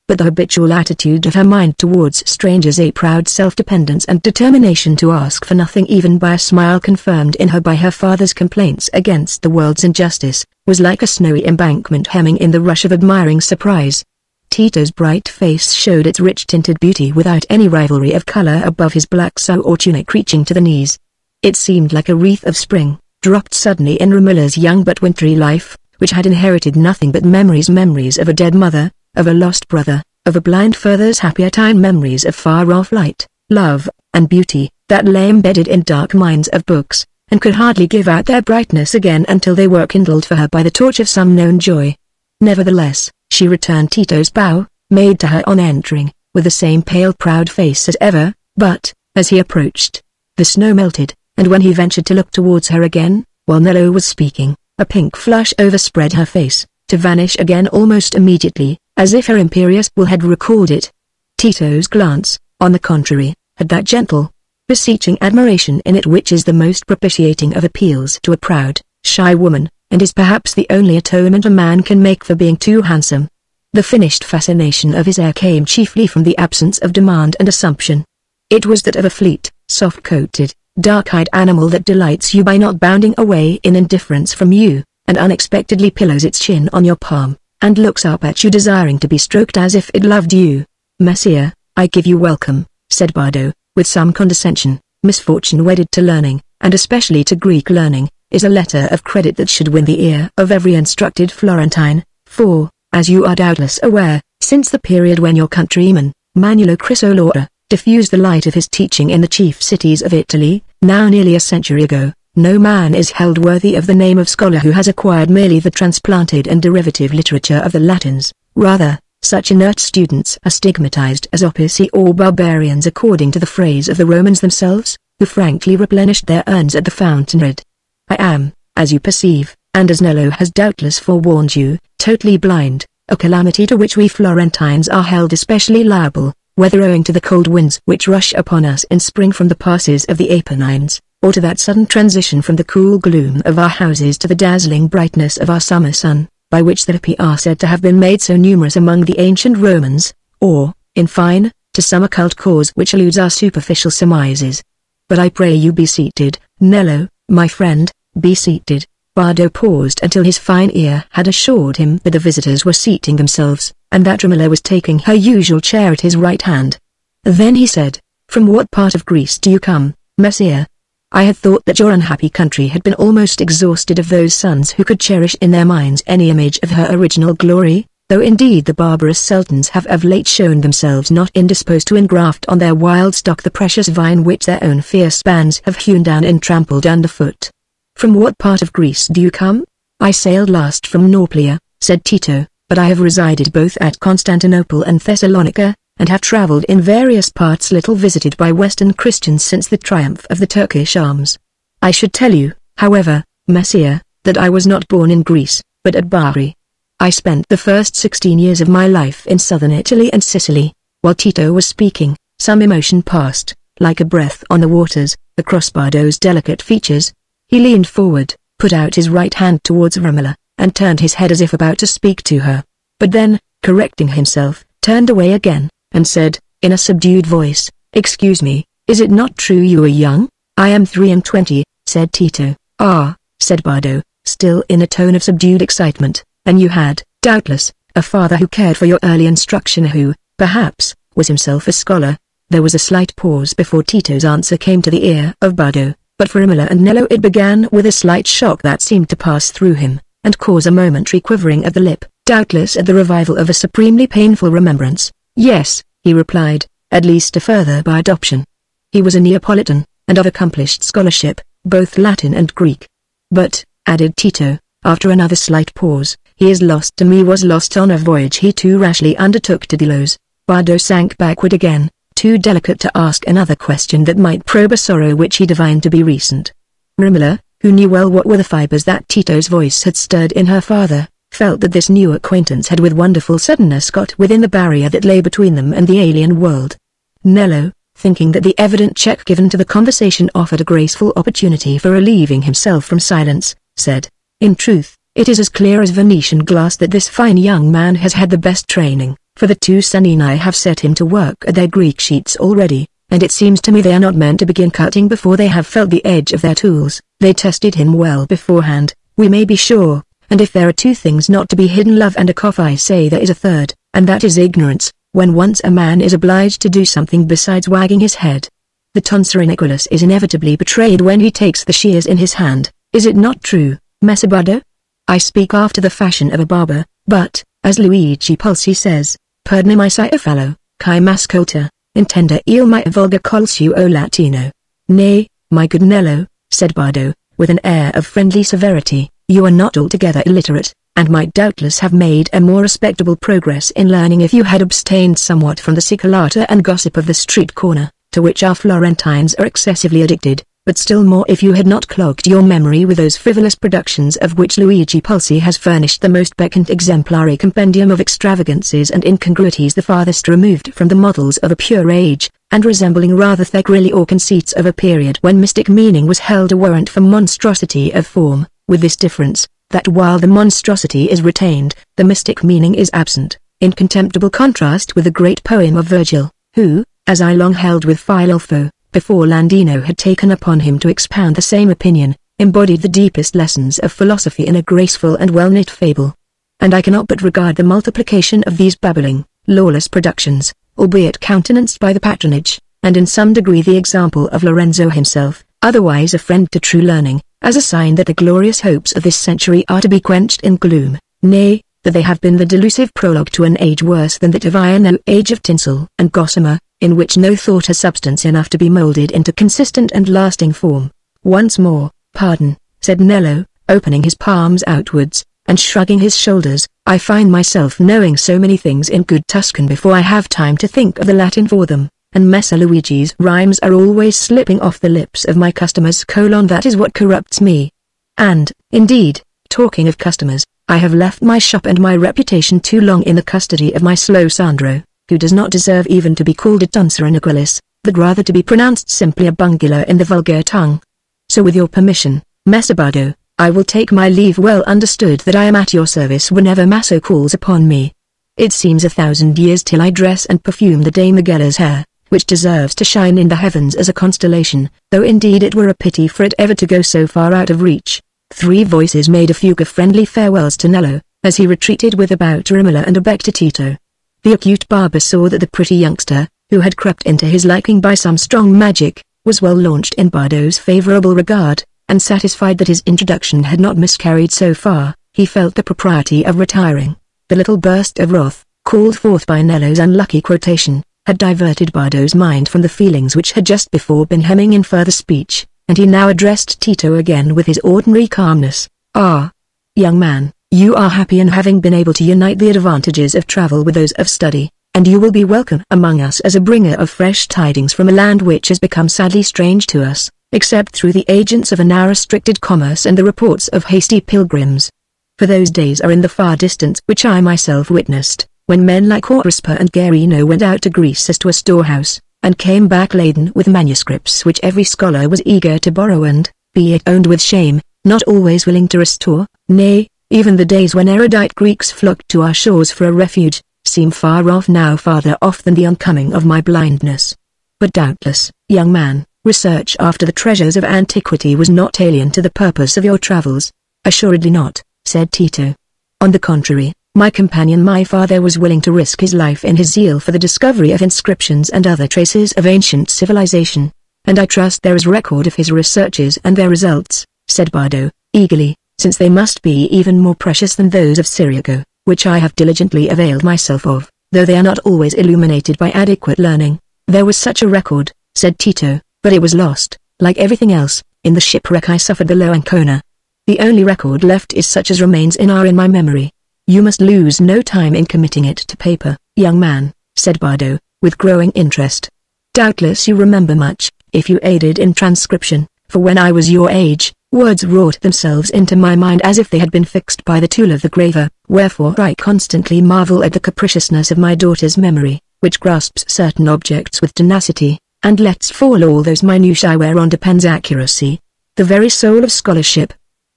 A: But the habitual attitude of her mind towards strangers, a proud self-dependence and determination to ask for nothing even by a smile confirmed in her by her father's complaints against the world's injustice, was like a snowy embankment hemming in the rush of admiring surprise. Tito's bright face showed its rich tinted beauty without any rivalry of color above his black sow or tunic reaching to the knees. It seemed like a wreath of spring, dropped suddenly in Romola's young but wintry life, which had inherited nothing but memories of a dead mother, of a lost brother, of a blind father's happier time, memories of far-off light, love, and beauty, that lay embedded in dark minds of books, and could hardly give out their brightness again until they were kindled for her by the torch of some known joy. Nevertheless, she returned Tito's bow, made to her on entering, with the same pale proud face as ever, but, as he approached, the snow melted, and when he ventured to look towards her again, while Nello was speaking, a pink flush overspread her face, to vanish again almost immediately, as if her imperious will had recalled it. Tito's glance, on the contrary, had that gentle, beseeching admiration in it which is the most propitiating of appeals to a proud, shy woman, and is perhaps the only atonement a man can make for being too handsome. The finished fascination of his air came chiefly from the absence of demand and assumption. It was that of a fleet, soft-coated, dark-eyed animal that delights you by not bounding away in indifference from you, and unexpectedly pillows its chin on your palm, and looks up at you desiring to be stroked as if it loved you. "Messiah, I give you welcome," said Bardo, with some condescension. "Misfortune wedded to learning, and especially to Greek learning, is a letter of credit that should win the ear of every instructed Florentine, for, as you are doubtless aware, since the period when your countryman, Manuelo Crisolotta, diffused the light of his teaching in the chief cities of Italy, now nearly a century ago, no man is held worthy of the name of scholar who has acquired merely the transplanted and derivative literature of the Latins. Rather, such inert students are stigmatized as oppici or barbarians according to the phrase of the Romans themselves, who frankly replenished their urns at the fountainhead. I am, as you perceive, and as Nello has doubtless forewarned you, totally blind, a calamity to which we Florentines are held especially liable, whether owing to the cold winds which rush upon us in spring from the passes of the Apennines, or to that sudden transition from the cool gloom of our houses to the dazzling brightness of our summer sun, by which the happy are said to have been made so numerous among the ancient Romans, or, in fine, to some occult cause which eludes our superficial surmises. But I pray you be seated, Nello, my friend, be seated." Bardo paused until his fine ear had assured him that the visitors were seating themselves, and that Romola was taking her usual chair at his right hand. Then he said, "From what part of Greece do you come, Messiah? I had thought that your unhappy country had been almost exhausted of those sons who could cherish in their minds any image of her original glory, though indeed the barbarous sultans have of late shown themselves not indisposed to engraft on their wild stock the precious vine which their own fierce bands have hewn down and trampled underfoot. From what part of Greece do you come?" "I sailed last from Nauplia," said Tito, "but I have resided both at Constantinople and Thessalonica, and have traveled in various parts little visited by Western Christians since the triumph of the Turkish arms. I should tell you, however, Messiah, that I was not born in Greece, but at Bari. I spent the first 16 years of my life in southern Italy and Sicily." While Tito was speaking, some emotion passed, like a breath on the waters, across Bardo's delicate features. He leaned forward, put out his right hand towards Romola, and turned his head as if about to speak to her. But then, correcting himself, turned away again, and said, in a subdued voice, "Excuse me, is it not true you are young?" "I am 23, said Tito. "Ah," said Bardo, still in a tone of subdued excitement, "and you had, doubtless, a father who cared for your early instruction, who, perhaps, was himself a scholar." There was a slight pause before Tito's answer came to the ear of Bardo, but for Romola and Nello it began with a slight shock that seemed to pass through him, and cause a momentary quivering of the lip, doubtless at the revival of a supremely painful remembrance. "Yes," he replied, "at least a further by adoption." He was a Neapolitan, and of accomplished scholarship, both Latin and Greek. "But," added Tito, after another slight pause, "he is lost to me, was lost on a voyage he too rashly undertook to Delos." Bardo sank backward again, too delicate to ask another question that might probe a sorrow which he divined to be recent. Romola, who knew well what were the fibers that Tito's voice had stirred in her father, felt that this new acquaintance had with wonderful suddenness got within the barrier that lay between them and the alien world. Nello, thinking that the evident check given to the conversation offered a graceful opportunity for relieving himself from silence, said, "In truth, it is as clear as Venetian glass that this fine young man has had the best training, for the two Sanini have set him to work at their Greek sheets already, and it seems to me they are not meant to begin cutting before they have felt the edge of their tools. They tested him well beforehand, we may be sure, and if there are two things not to be hidden, love and a cough, I say there is a third, and that is ignorance, when once a man is obliged to do something besides wagging his head. The tonsure Nicholas is inevitably betrayed when he takes the shears in his hand, is it not true, Messer Bardo? I speak after the fashion of a barber, but, as Luigi Pulci says, "Perdone my fellow, chi m'ascolta, intenda il mio volga col suo latino." "Nay, my good Nello," said Bardo, with an air of friendly severity, "you are not altogether illiterate, and might doubtless have made a more respectable progress in learning if you had abstained somewhat from the cicolata and gossip of the street corner, to which our Florentines are excessively addicted, but still more if you had not clogged your memory with those frivolous productions of which Luigi Pulci has furnished the most peccant exemplary compendium of extravagances and incongruities, the farthest removed from the models of a pure age, and resembling rather thegrilli or conceits of a period when mystic meaning was held a warrant for monstrosity of form, with this difference, that while the monstrosity is retained, the mystic meaning is absent, in contemptible contrast with the great poem of Virgil, who, as I long held with Filelfo, before Landino had taken upon him to expound the same opinion, embodied the deepest lessons of philosophy in a graceful and well-knit fable. And I cannot but regard the multiplication of these babbling, lawless productions, albeit countenanced by the patronage, and in some degree the example of Lorenzo himself, otherwise a friend to true learning, as a sign that the glorious hopes of this century are to be quenched in gloom, nay, that they have been the delusive prologue to an age worse than that of iron, age of tinsel and gossamer, in which no thought has substance enough to be moulded into consistent and lasting form. Once more, pardon, said Nello, opening his palms outwards, and shrugging his shoulders, I find myself knowing so many things in good Tuscan before I have time to think of the Latin for them, and Messer Luigi's rhymes are always slipping off the lips of my customers. That is what corrupts me. And, indeed, talking of customers, I have left my shop and my reputation too long in the custody of my slow Sandro, who does not deserve even to be called a Tuncer Nicholas, but rather to be pronounced simply a bungler in the vulgar tongue. So with your permission, Messer Bardo, I will take my leave. Well understood that I am at your service whenever Maso calls upon me. It seems 1,000 years till I dress and perfume the Dame Magella's hair, which deserves to shine in the heavens as a constellation, though indeed it were a pity for it ever to go so far out of reach. Three voices made a fugue of friendly farewells to Nello, as he retreated with a bow to Romola and a beck to Tito. The acute barber saw that the pretty youngster, who had crept into his liking by some strong magic, was well launched in Bardo's favourable regard, and satisfied that his introduction had not miscarried so far, he felt the propriety of retiring. The little burst of wrath, called forth by Nello's unlucky quotation, had diverted Bardo's mind from the feelings which had just before been hemming in further speech, and he now addressed Tito again with his ordinary calmness. Ah, young man, you are happy in having been able to unite the advantages of travel with those of study, and you will be welcome among us as a bringer of fresh tidings from a land which has become sadly strange to us, except through the agents of a now restricted commerce and the reports of hasty pilgrims. For those days are in the far distance which I myself witnessed, when men like Aurispa and Guerino went out to Greece as to a storehouse, and came back laden with manuscripts which every scholar was eager to borrow and, be it owned with shame, not always willing to restore. Nay, even the days when erudite Greeks flocked to our shores for a refuge, seem far off now, farther off than the oncoming of my blindness. But doubtless, young man, research after the treasures of antiquity was not alien to the purpose of your travels. Assuredly not, said Tito. On the contrary, my companion my father was willing to risk his life in his zeal for the discovery of inscriptions and other traces of ancient civilization, and I trust there is record of his researches and their results, said Bardo, eagerly, since they must be even more precious than those of Siriaco, which I have diligently availed myself of, though they are not always illuminated by adequate learning. There was such a record, said Tito, but it was lost, like everything else, in the shipwreck I suffered below Ancona. The only record left is such as remains in my memory. You must lose no time in committing it to paper, young man, said Bardo, with growing interest. Doubtless you remember much, if you aided in transcription, for when I was your age, words wrought themselves into my mind as if they had been fixed by the tool of the graver, wherefore I constantly marvel at the capriciousness of my daughter's memory, which grasps certain objects with tenacity, and lets fall all those minutiae whereon depends accuracy, the very soul of scholarship.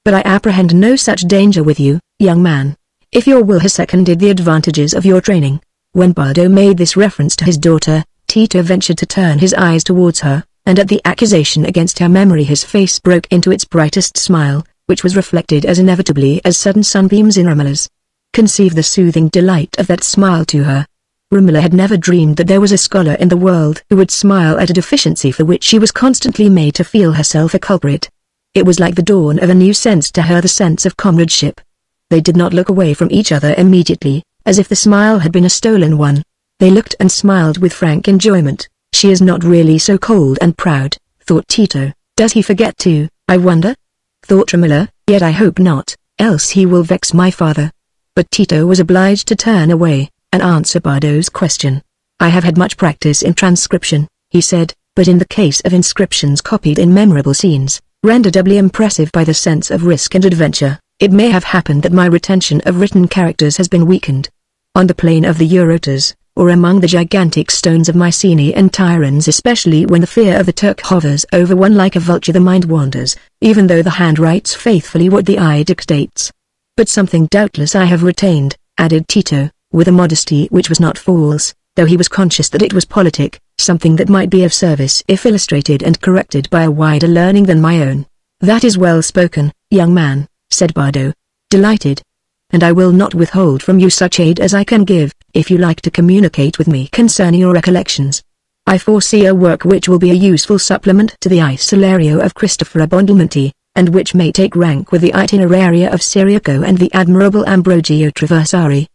A: But I apprehend no such danger with you, young man, if your will has seconded the advantages of your training. When Bardo made this reference to his daughter, Tito ventured to turn his eyes towards her, and at the accusation against her memory his face broke into its brightest smile, which was reflected as inevitably as sudden sunbeams in Romola's. Conceive the soothing delight of that smile to her. Romola had never dreamed that there was a scholar in the world who would smile at a deficiency for which she was constantly made to feel herself a culprit. It was like the dawn of a new sense to her, the sense of comradeship. They did not look away from each other immediately, as if the smile had been a stolen one. They looked and smiled with frank enjoyment. She is not really so cold and proud, thought Tito. Does he forget too, I wonder? Thought Romola, yet I hope not, else he will vex my father. But Tito was obliged to turn away, and answer Bardo's question. I have had much practice in transcription, he said, but in the case of inscriptions copied in memorable scenes, rendered doubly impressive by the sense of risk and adventure, it may have happened that my retention of written characters has been weakened. On the plain of the Eurotas, or among the gigantic stones of Mycenae and Tyrans, especially when the fear of the Turk hovers over one like a vulture, the mind wanders, even though the hand writes faithfully what the eye dictates. But something doubtless I have retained, added Tito, with a modesty which was not false, though he was conscious that it was politic, something that might be of service if illustrated and corrected by a wider learning than my own. That is well spoken, young man, said Bardo, delighted. And I will not withhold from you such aid as I can give, if you like to communicate with me concerning your recollections. I foresee a work which will be a useful supplement to the Isolario of Christopher Abbondimanti, and which may take rank with the Itineraria of Syriaco and the admirable Ambrogio Traversari.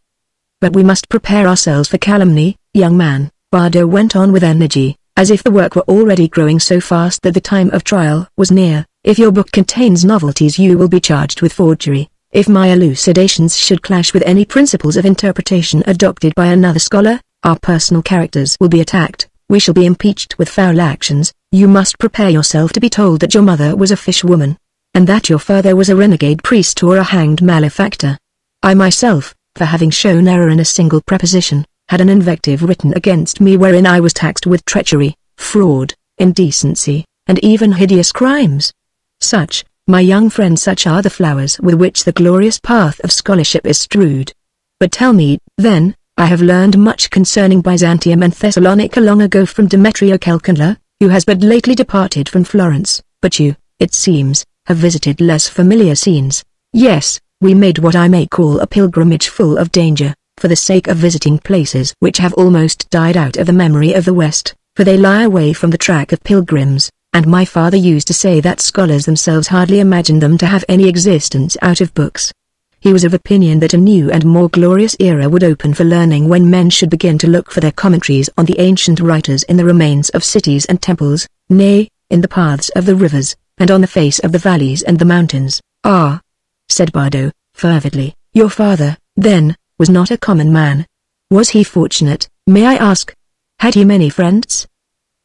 A: But we must prepare ourselves for calumny, young man, Bardo went on with energy, as if the work were already growing so fast that the time of trial was near. If your book contains novelties you will be charged with forgery. If my elucidations should clash with any principles of interpretation adopted by another scholar, our personal characters will be attacked, we shall be impeached with foul actions. You must prepare yourself to be told that your mother was a fishwoman, and that your father was a renegade priest or a hanged malefactor. I myself, for having shown error in a single preposition, had an invective written against me wherein I was taxed with treachery, fraud, indecency, and even hideous crimes. Such, my young friend, such are the flowers with which the glorious path of scholarship is strewed. But tell me, then, I have learned much concerning Byzantium and Thessalonica long ago from Demetrio Calcagna, who has but lately departed from Florence, but you, it seems, have visited less familiar scenes. Yes, we made what I may call a pilgrimage full of danger, for the sake of visiting places which have almost died out of the memory of the West, for they lie away from the track of pilgrims, and my father used to say that scholars themselves hardly imagined them to have any existence out of books. He was of opinion that a new and more glorious era would open for learning when men should begin to look for their commentaries on the ancient writers in the remains of cities and temples, nay, in the paths of the rivers, and on the face of the valleys and the mountains. Ah, said Bardo, fervidly, your father, then, was not a common man. Was he fortunate, may I ask? Had he many friends?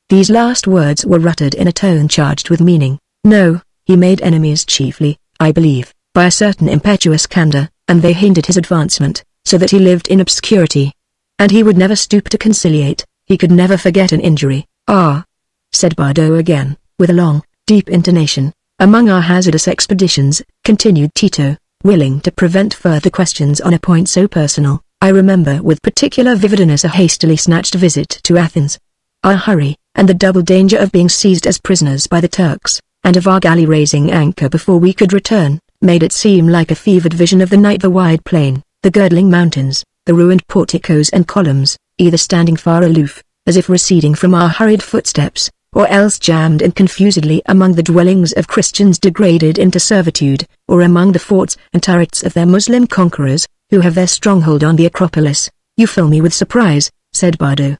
A: These last words were uttered in a tone charged with meaning. No, he made enemies chiefly, I believe, by a certain impetuous candor, and they hindered his advancement, so that he lived in obscurity. And he would never stoop to conciliate, he could never forget an injury. Ah, said Bardo again, with a long, deep intonation. Among our hazardous expeditions, continued Tito, willing to prevent further questions on a point so personal, I remember with particular vividness a hastily snatched visit to Athens. Our hurry, and the double danger of being seized as prisoners by the Turks, and of our galley raising anchor before we could return, made it seem like a fevered vision of the night. The wide plain, the girdling mountains, the ruined porticos and columns, either standing far aloof, as if receding from our hurried footsteps, or else jammed in confusedly among the dwellings of Christians degraded into servitude, or among the forts and turrets of their Muslim conquerors, who have their stronghold on the Acropolis. You fill me with surprise, said Bardo.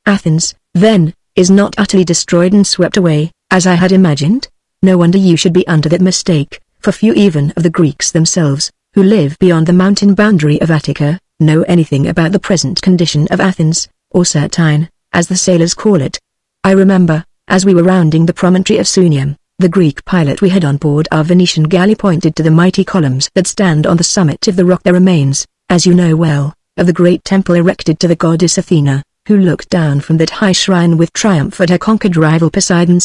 A: Athens, then, is not utterly destroyed and swept away, as I had imagined? No wonder you should be under that mistake, for few even of the Greeks themselves, who live beyond the mountain boundary of Attica, know anything about the present condition of Athens, or Sirtine, as the sailors call it. I remember, as we were rounding the promontory of Sunium, the Greek pilot we had on board our Venetian galley pointed to the mighty columns that stand on the summit of the rock. There remains, as you know well, of the great temple erected to the goddess Athena, who looked down from that high shrine with triumph at her conquered rival Poseidon.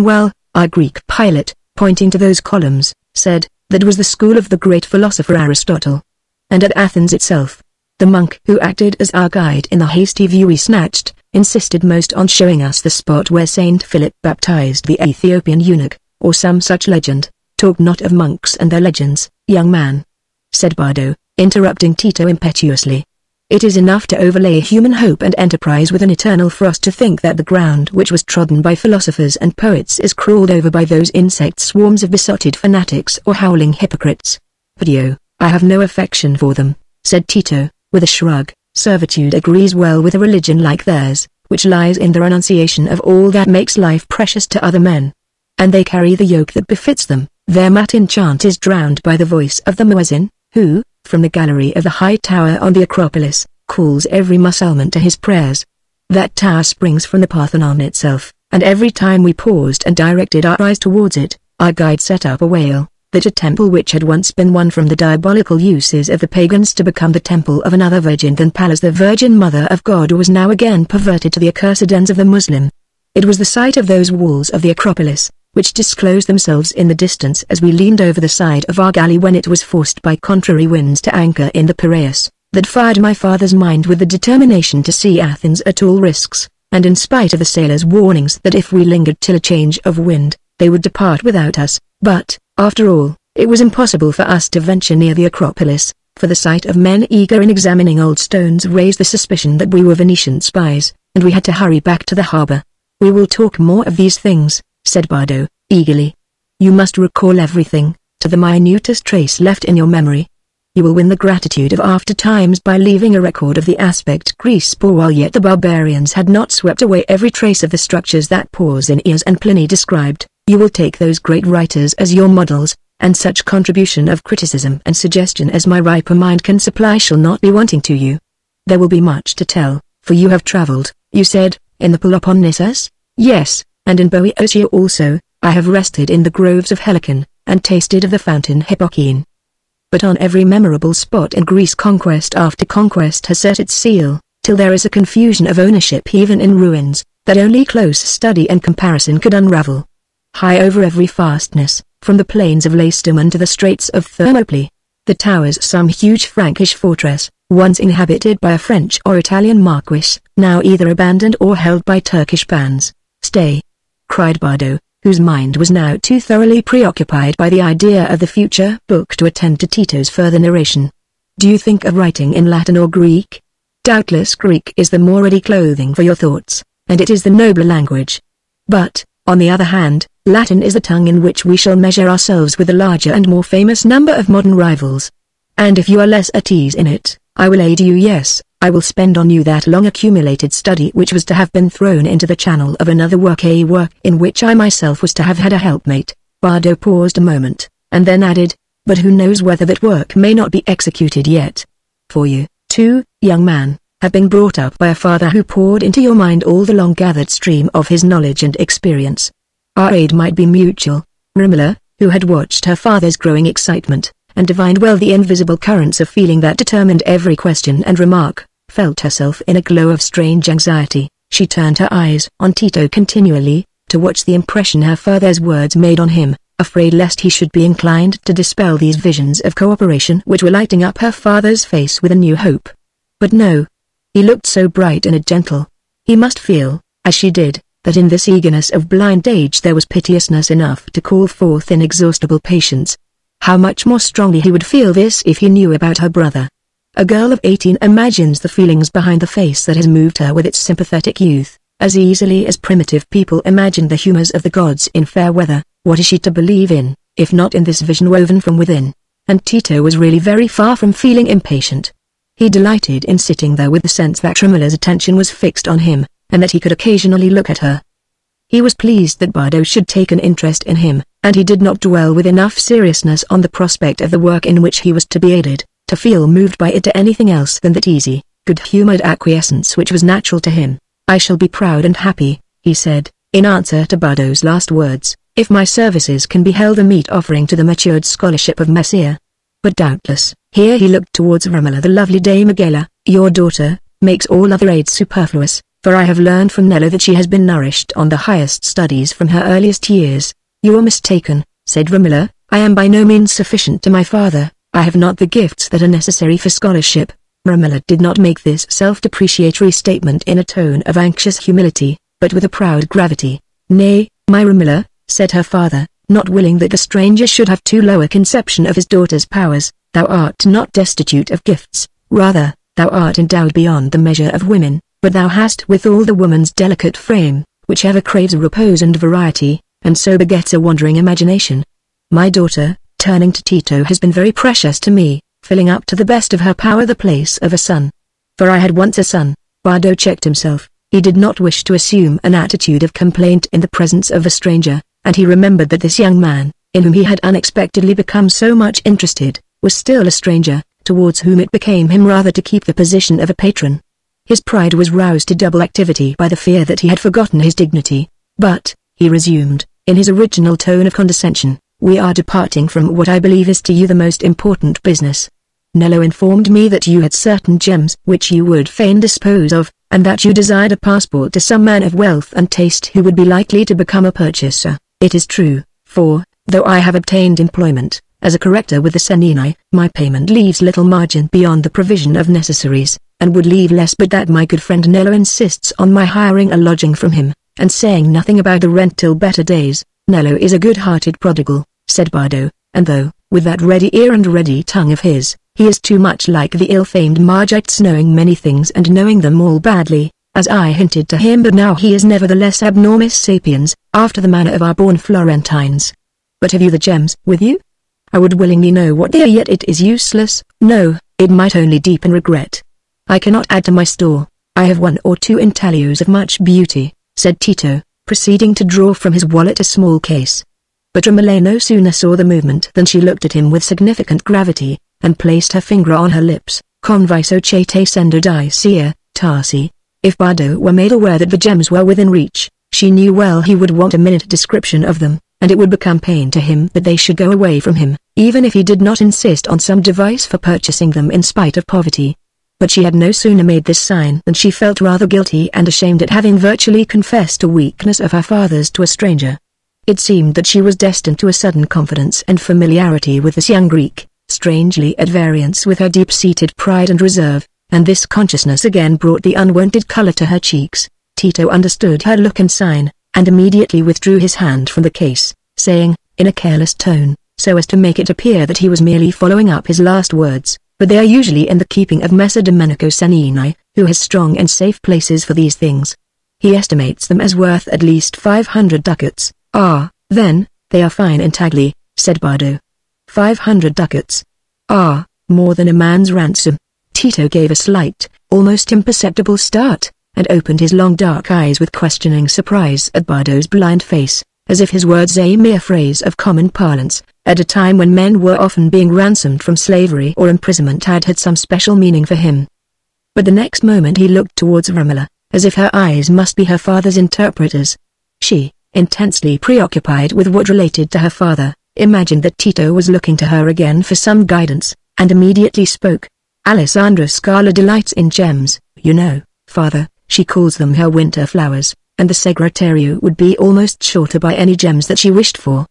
A: Well, our Greek pilot, pointing to those columns, said, that was the school of the great philosopher Aristotle. And at Athens itself, the monk who acted as our guide in the hasty view we snatched, insisted most on showing us the spot where Saint Philip baptized the Ethiopian eunuch, or some such legend. Talk not of monks and their legends, young man, said Bardo, interrupting Tito impetuously. It is enough to overlay human hope and enterprise with an eternal frost to think that the ground which was trodden by philosophers and poets is crawled over by those insect swarms of besotted fanatics or howling hypocrites. But I have no affection for them, said Tito, with a shrug. Servitude agrees well with a religion like theirs, which lies in the renunciation of all that makes life precious to other men. And they carry the yoke that befits them. Their matin chant is drowned by the voice of the muezzin, who, from the gallery of the high tower on the Acropolis, calls every Mussulman to his prayers. That tower springs from the Parthenon itself, and every time we paused and directed our eyes towards it, our guide set up a wail, that a temple which had once been one from the diabolical uses of the pagans to become the temple of another virgin than Pallas, the Virgin Mother of God, was now again perverted to the accursed ends of the Muslim. It was the sight of those walls of the Acropolis, which disclosed themselves in the distance as we leaned over the side of our galley when it was forced by contrary winds to anchor in the Piraeus, that fired my father's mind with the determination to see Athens at all risks, and in spite of the sailors' warnings that if we lingered till a change of wind, they would depart without us. But, after all, it was impossible for us to venture near the Acropolis, for the sight of men eager in examining old stones raised the suspicion that we were Venetian spies, and we had to hurry back to the harbor. "We will talk more of these things," said Bardo, eagerly. "You must recall everything, to the minutest trace left in your memory. You will win the gratitude of after times by leaving a record of the aspect Greece bore while yet the barbarians had not swept away every trace of the structures that Pausanias and Pliny described. You will take those great writers as your models, and such contribution of criticism and suggestion as my riper mind can supply shall not be wanting to you. There will be much to tell, for you have traveled, you said, in the Peloponnesus?" "Yes, and in Boeotia also. I have rested in the groves of Helicon, and tasted of the fountain Hippocene. But on every memorable spot in Greece conquest after conquest has set its seal, till there is a confusion of ownership even in ruins, that only close study and comparison could unravel. High over every fastness, from the plains of Lacedaemon to the straits of Thermopylae, the towers some huge Frankish fortress, once inhabited by a French or Italian marquis, now either abandoned or held by Turkish bands." "Stay!" cried Bardo, whose mind was now too thoroughly preoccupied by the idea of the future book to attend to Tito's further narration. "Do you think of writing in Latin or Greek? Doubtless Greek is the more ready clothing for your thoughts, and it is the nobler language. But, on the other hand, Latin is the tongue in which we shall measure ourselves with a larger and more famous number of modern rivals. And if you are less at ease in it, I will aid you. Yes, I will spend on you that long accumulated study which was to have been thrown into the channel of another work, a work in which I myself was to have had a helpmate." Bardo paused a moment, and then added, "But who knows whether that work may not be executed yet? For you, too, young man, have been brought up by a father who poured into your mind all the long-gathered stream of his knowledge and experience. Our aid might be mutual." Romola, who had watched her father's growing excitement, and divined well the invisible currents of feeling that determined every question and remark, felt herself in a glow of strange anxiety. She turned her eyes on Tito continually, to watch the impression her father's words made on him, afraid lest he should be inclined to dispel these visions of cooperation which were lighting up her father's face with a new hope. But no. He looked so bright and gentle. He must feel, as she did, that in this eagerness of blind age there was piteousness enough to call forth inexhaustible patience. How much more strongly he would feel this if he knew about her brother. A girl of 18 imagines the feelings behind the face that has moved her with its sympathetic youth, as easily as primitive people imagine the humors of the gods in fair weather. What is she to believe in, if not in this vision woven from within? And Tito was really very far from feeling impatient. He delighted in sitting there with the sense that Romola's attention was fixed on him, and that he could occasionally look at her. He was pleased that Bardo should take an interest in him, and he did not dwell with enough seriousness on the prospect of the work in which he was to be aided, to feel moved by it to anything else than that easy, good-humored acquiescence which was natural to him. "I shall be proud and happy," he said, in answer to Bardo's last words, "if my services can be held a meet offering to the matured scholarship of Messiah. But doubtless," here he looked towards Romola, "the lovely Dame Megala, your daughter, makes all other aids superfluous, for I have learned from Nello that she has been nourished on the highest studies from her earliest years." "You are mistaken," said Romola, "I am by no means sufficient to my father. I have not the gifts that are necessary for scholarship." Romola did not make this self-depreciatory statement in a tone of anxious humility, but with a proud gravity. "Nay, my Romola," said her father, not willing that the stranger should have too low a conception of his daughter's powers, "thou art not destitute of gifts, rather, thou art endowed beyond the measure of women, but thou hast withal the woman's delicate frame, which ever craves repose and variety, and so begets a wandering imagination. My daughter," turning to Tito, "has been very precious to me, filling up to the best of her power the place of a son. For I had once a son." Bardo checked himself. He did not wish to assume an attitude of complaint in the presence of a stranger, and he remembered that this young man, in whom he had unexpectedly become so much interested, was still a stranger, towards whom it became him rather to keep the position of a patron. His pride was roused to double activity by the fear that he had forgotten his dignity. "But," he resumed, in his original tone of condescension, "we are departing from what I believe is to you the most important business. Nello informed me that you had certain gems which you would fain dispose of, and that you desired a passport to some man of wealth and taste who would be likely to become a purchaser. It is true, for, though I have obtained employment, as a corrector with the Senini, my payment leaves little margin beyond the provision of necessaries, and would leave less but that my good friend Nello insists on my hiring a lodging from him, and saying nothing about the rent till better days. Nello is a good-hearted prodigal, said Bardo, and though, with that ready ear and ready tongue of his, he is too much like the ill-famed Margites, knowing many things and knowing them all badly, as I hinted to him, but now he is nevertheless abnormis sapiens, after the manner of our born Florentines. But have you the gems with you? I would willingly know what they are, yet it is useless. No, it might only deepen regret. I cannot add to my store. I have 1 or 2 intaglios of much beauty, said Tito, proceeding to draw from his wallet a small case. But Romola no sooner saw the movement than she looked at him with significant gravity, and placed her finger on her lips. Conviso che te sendo di sia, Tarsi. If Bardo were made aware that the gems were within reach, she knew well he would want a minute description of them, and it would become pain to him that they should go away from him, even if he did not insist on some device for purchasing them in spite of poverty. But she had no sooner made this sign than she felt rather guilty and ashamed at having virtually confessed a weakness of her father's to a stranger. It seemed that she was destined to a sudden confidence and familiarity with this young Greek, strangely at variance with her deep-seated pride and reserve, and this consciousness again brought the unwonted color to her cheeks. Tito understood her look and sign, and immediately withdrew his hand from the case, saying, in a careless tone, so as to make it appear that he was merely following up his last words, but they are usually in the keeping of Messer Domenico Senini, who has strong and safe places for these things. He estimates them as worth at least 500 ducats. Ah, then, they are fine intagli, said Bardo. 500 ducats. Ah, more than a man's ransom. Tito gave a slight, almost imperceptible start, and opened his long dark eyes with questioning surprise at Bardo's blind face, as if his words a mere phrase of common parlance, at a time when men were often being ransomed from slavery or imprisonment, had some special meaning for him. But the next moment he looked towards Romola, as if her eyes must be her father's interpreters. She, intensely preoccupied with what related to her father, imagined that Tito was looking to her again for some guidance, and immediately spoke. Alessandra Scala delights in gems, you know, father. She calls them her winter flowers, and the Segretario would be almost sure to buy any gems that she wished for.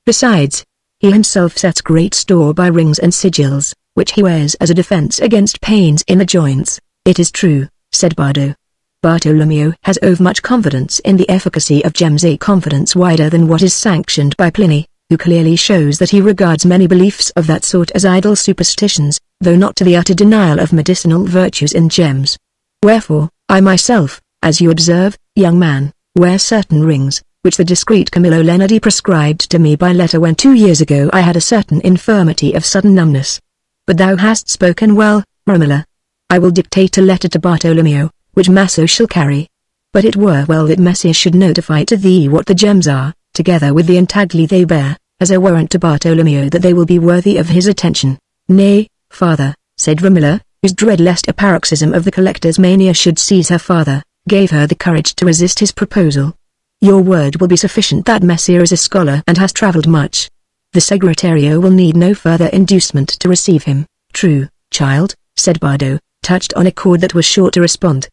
A: Besides, he himself sets great store by rings and sigils, which he wears as a defense against pains in the joints. It is true, said Bardo. Bartolomeo has overmuch confidence in the efficacy of gems, a confidence wider than what is sanctioned by Pliny, who clearly shows that he regards many beliefs of that sort as idle superstitions, though not to the utter denial of medicinal virtues in gems. Wherefore, I myself, as you observe, young man, wear certain rings, which the discreet Camillo Lenardi prescribed to me by letter when 2 years ago I had a certain infirmity of sudden numbness. But thou hast spoken well, Romola. I will dictate a letter to Bartolomeo, which Maso shall carry. But it were well that Messia should notify to thee what the gems are, together with the intagli they bear, as a warrant to Bartolomeo that they will be worthy of his attention. Nay, father, said Romola, whose dread lest a paroxysm of the collector's mania should seize her father, gave her the courage to resist his proposal. Your word will be sufficient that Messia is a scholar and has travelled much. The Segretario will need no further inducement to receive him. True, child, said Bardo, touched on a chord that was sure to respond.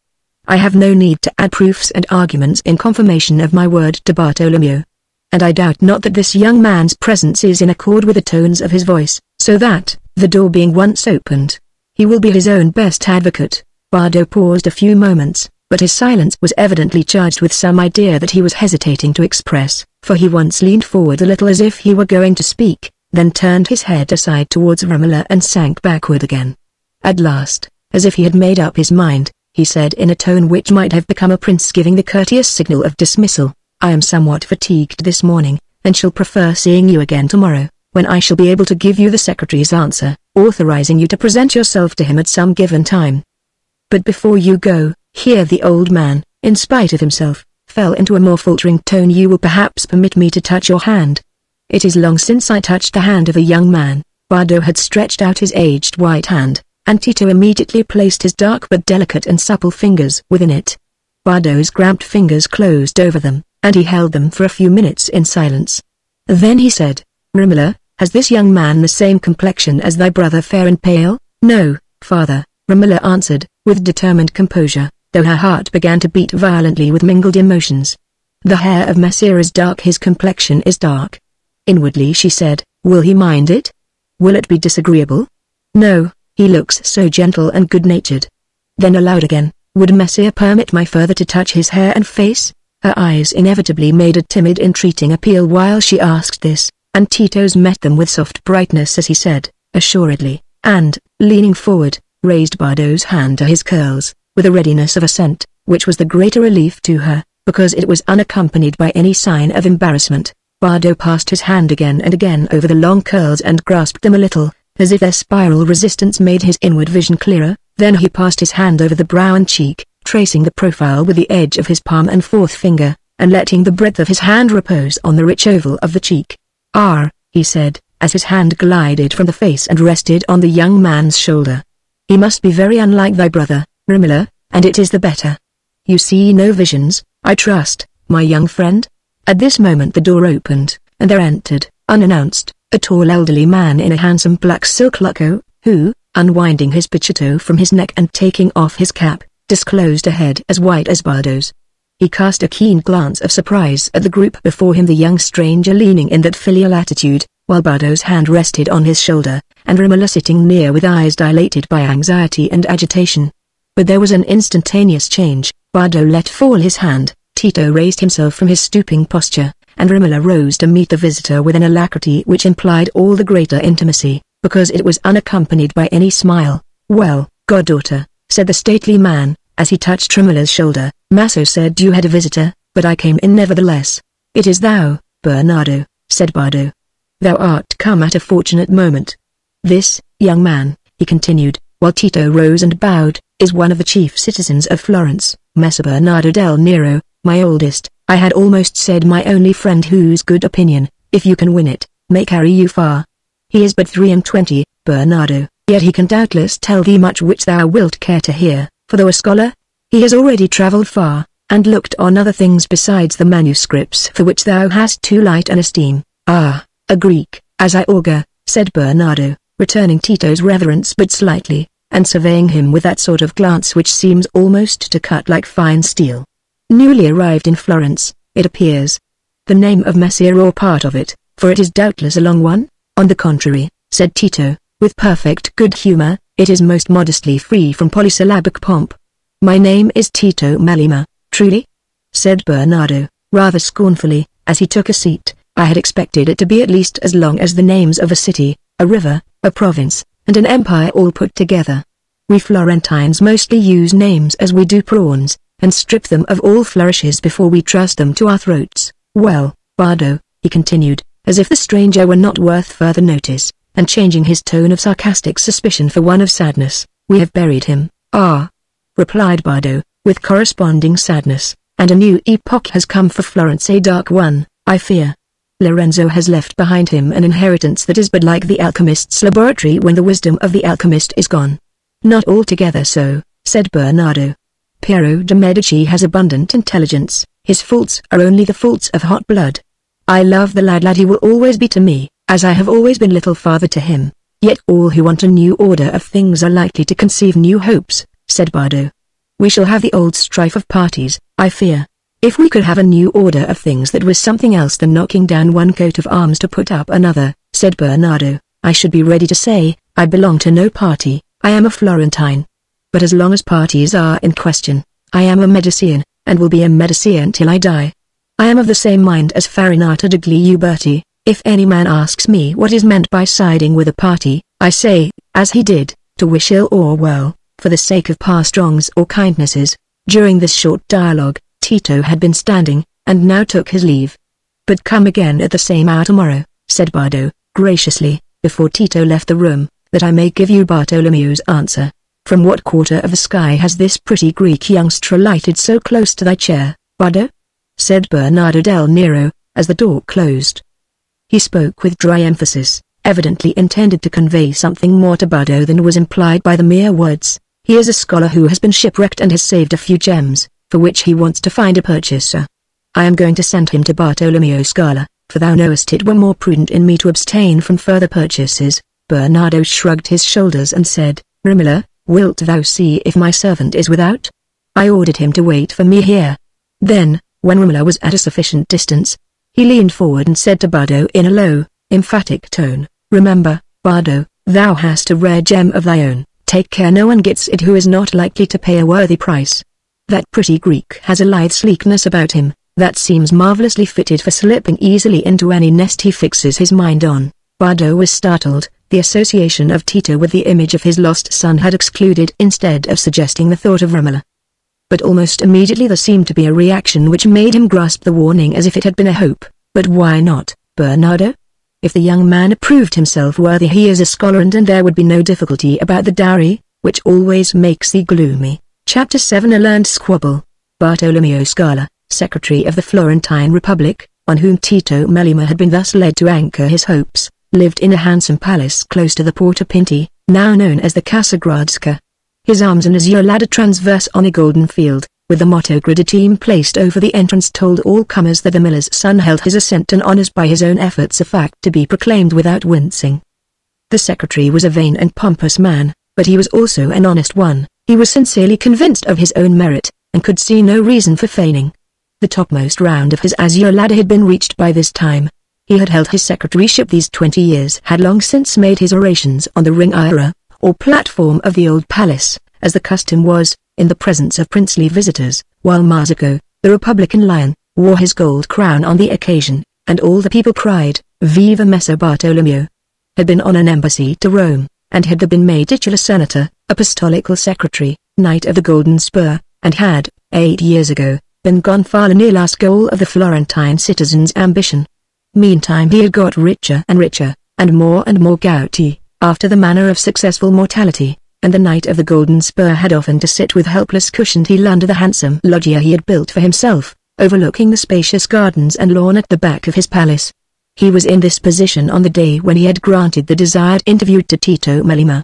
A: I have no need to add proofs and arguments in confirmation of my word to Bartolomeo. And I doubt not that this young man's presence is in accord with the tones of his voice, so that, the door being once opened, he will be his own best advocate. Bardo paused a few moments, but his silence was evidently charged with some idea that he was hesitating to express, for he once leaned forward a little as if he were going to speak, then turned his head aside towards Romola and sank backward again. At last, as if he had made up his mind, he said in a tone which might have become a prince giving the courteous signal of dismissal, I am somewhat fatigued this morning, and shall prefer seeing you again tomorrow, when I shall be able to give you the secretary's answer, authorizing you to present yourself to him at some given time. But before you go, here the old man, in spite of himself, fell into a more faltering tone. You will perhaps permit me to touch your hand. It is long since I touched the hand of a young man. Bardo had stretched out his aged white hand, and Tito immediately placed his dark but delicate and supple fingers within it. Bardo's cramped fingers closed over them, and he held them for a few minutes in silence. Then he said, Romola, has this young man the same complexion as thy brother, fair and pale? No, father, Romola answered, with determined composure, though her heart began to beat violently with mingled emotions. The hair of Messire is dark, his complexion is dark. Inwardly she said, will he mind it? Will it be disagreeable? No, he looks so gentle and good-natured. Then aloud again, would Messire permit my father to touch his hair and face? Her eyes inevitably made a timid entreating appeal while she asked this, and Tito's met them with soft brightness as he said, assuredly, and, leaning forward, raised Bardo's hand to his curls, with a readiness of assent, which was the greater relief to her, because it was unaccompanied by any sign of embarrassment. Bardo passed his hand again and again over the long curls and grasped them a little, as if their spiral resistance made his inward vision clearer. Then he passed his hand over the brow and cheek, tracing the profile with the edge of his palm and fourth finger, and letting the breadth of his hand repose on the rich oval of the cheek. "Ah," he said, as his hand glided from the face and rested on the young man's shoulder. "He must be very unlike thy brother, Romola, and it is the better. You see no visions, I trust, my young friend?" At this moment the door opened, and there entered, unannounced, a tall elderly man in a handsome black silk lucco, who, unwinding his picciotto from his neck and taking off his cap, disclosed a head as white as Bardo's. He cast a keen glance of surprise at the group before him, the young stranger leaning in that filial attitude, while Bardo's hand rested on his shoulder, and Romola sitting near with eyes dilated by anxiety and agitation. But there was an instantaneous change. Bardo let fall his hand, Tito raised himself from his stooping posture, and Romola rose to meet the visitor with an alacrity which implied all the greater intimacy, because it was unaccompanied by any smile. "Well, goddaughter," said the stately man, as he touched Romola's shoulder, "Maso said you had a visitor, but I came in nevertheless." "It is thou, Bernardo," said Bardo. "Thou art come at a fortunate moment. This, young man," he continued, while Tito rose and bowed, "is one of the chief citizens of Florence, Messer Bernardo del Nero, my oldest, I had almost said my only friend, whose good opinion, if you can win it, may carry you far. He is but 23, Bernardo, yet he can doubtless tell thee much which thou wilt care to hear, for though a scholar, he has already travelled far, and looked on other things besides the manuscripts for which thou hast too light an esteem." "Ah, a Greek, as I augur," said Bernardo, returning Tito's reverence but slightly, and surveying him with that sort of glance which seems almost to cut like fine steel. "Newly arrived in Florence, it appears. The name of Messire or part of it, for it is doubtless a long one?" "On the contrary," said Tito, with perfect good humor, "it is most modestly free from polysyllabic pomp. My name is Tito Melema." "Truly?" said Bernardo, rather scornfully, as he took a seat. "I had expected it to be at least as long as the names of a city, a river, a province, and an empire all put together. We Florentines mostly use names as we do prawns, and strip them of all flourishes before we trust them to our throats. Well, Bardo," he continued, as if the stranger were not worth further notice, and changing his tone of sarcastic suspicion for one of sadness, "we have buried him." "Ah," replied Bardo, with corresponding sadness, "and a new epoch has come for Florence, a dark one, I fear. Lorenzo has left behind him an inheritance that is but like the alchemist's laboratory when the wisdom of the alchemist is gone." "Not altogether so," said Bernardo. "Piero de' Medici has abundant intelligence, his faults are only the faults of hot blood. I love the lad he will always be to me, as I have always been little father to him. Yet all who want a new order of things are likely to conceive new hopes," said Bardo. "We shall have the old strife of parties, I fear. If we could have a new order of things that was something else than knocking down one coat of arms to put up another," said Bernardo, "I should be ready to say, I belong to no party, I am a Florentine. But as long as parties are in question, I am a Medicean, and will be a Medicean till I die. I am of the same mind as Farinata degli Uberti. If any man asks me what is meant by siding with a party, I say, as he did, to wish ill or well, for the sake of past wrongs or kindnesses." During this short dialogue, Tito had been standing, and now took his leave. "But come again at the same hour tomorrow," said Bardo, graciously, before Tito left the room, "that I may give you Bartolomeo's answer. From what quarter of the sky has this pretty Greek youngster alighted so close to thy chair, Bardo?" said Bernardo del Nero, as the door closed. He spoke with dry emphasis, evidently intended to convey something more to Bardo than was implied by the mere words. "He is a scholar who has been shipwrecked and has saved a few gems, for which he wants to find a purchaser. I am going to send him to Bartolomeo Scala, for thou knowest it were more prudent in me to abstain from further purchases." Bernardo shrugged his shoulders and said, "Romola, wilt thou see if my servant is without? I ordered him to wait for me here." Then, When Romola was at a sufficient distance, he leaned forward and said to Bardo in a low, emphatic tone, "Remember, Bardo, thou hast a rare gem of thy own. Take care no one gets it who is not likely to pay a worthy price. That pretty Greek has a lithe sleekness about him, that seems marvelously fitted for slipping easily into any nest he fixes his mind on." Bardo was startled. The association of Tito with the image of his lost son had excluded instead of suggesting the thought of Romola. But almost immediately there seemed to be a reaction which made him grasp the warning as if it had been a hope. But why not, Bernardo? If the young man proved himself worthy, he is a scholar, and there would be no difficulty about the dowry, which always makes thee gloomy. Chapter 7. A learned squabble. Bartolomeo Scala, Secretary of the Florentine Republic, on whom Tito Melema had been thus led to anchor his hopes, lived in a handsome palace close to the Porta Pinti, now known as the Casa Gradska. His arms and azure ladder transverse on a golden field, with the motto Graditeam placed over the entrance, told all comers that the miller's son held his ascent and honours by his own efforts, a fact to be proclaimed without wincing. The secretary was a vain and pompous man, but he was also an honest one. He was sincerely convinced of his own merit, and could see no reason for feigning. The topmost round of his azure ladder had been reached by this time. He had held his secretaryship these 20 years, had long since made his orations on the ring-ira, or platform of the old palace, as the custom was, in the presence of princely visitors, while Marzocco, the Republican lion, wore his gold crown on the occasion, and all the people cried, "Viva Messer Bartolomeo!" Had been on an embassy to Rome, and had been made titular senator, apostolical secretary, knight of the Golden Spur, and had, 8 years ago, been Gonfalo near last goal of the Florentine citizen's ambition. Meantime he had got richer and richer, and more gouty, after the manner of successful mortality, and the Knight of the Golden Spur had often to sit with helpless cushioned heel under the handsome loggia he had built for himself, overlooking the spacious gardens and lawn at the back of his palace. He was in this position on the day when he had granted the desired interview to Tito Melema.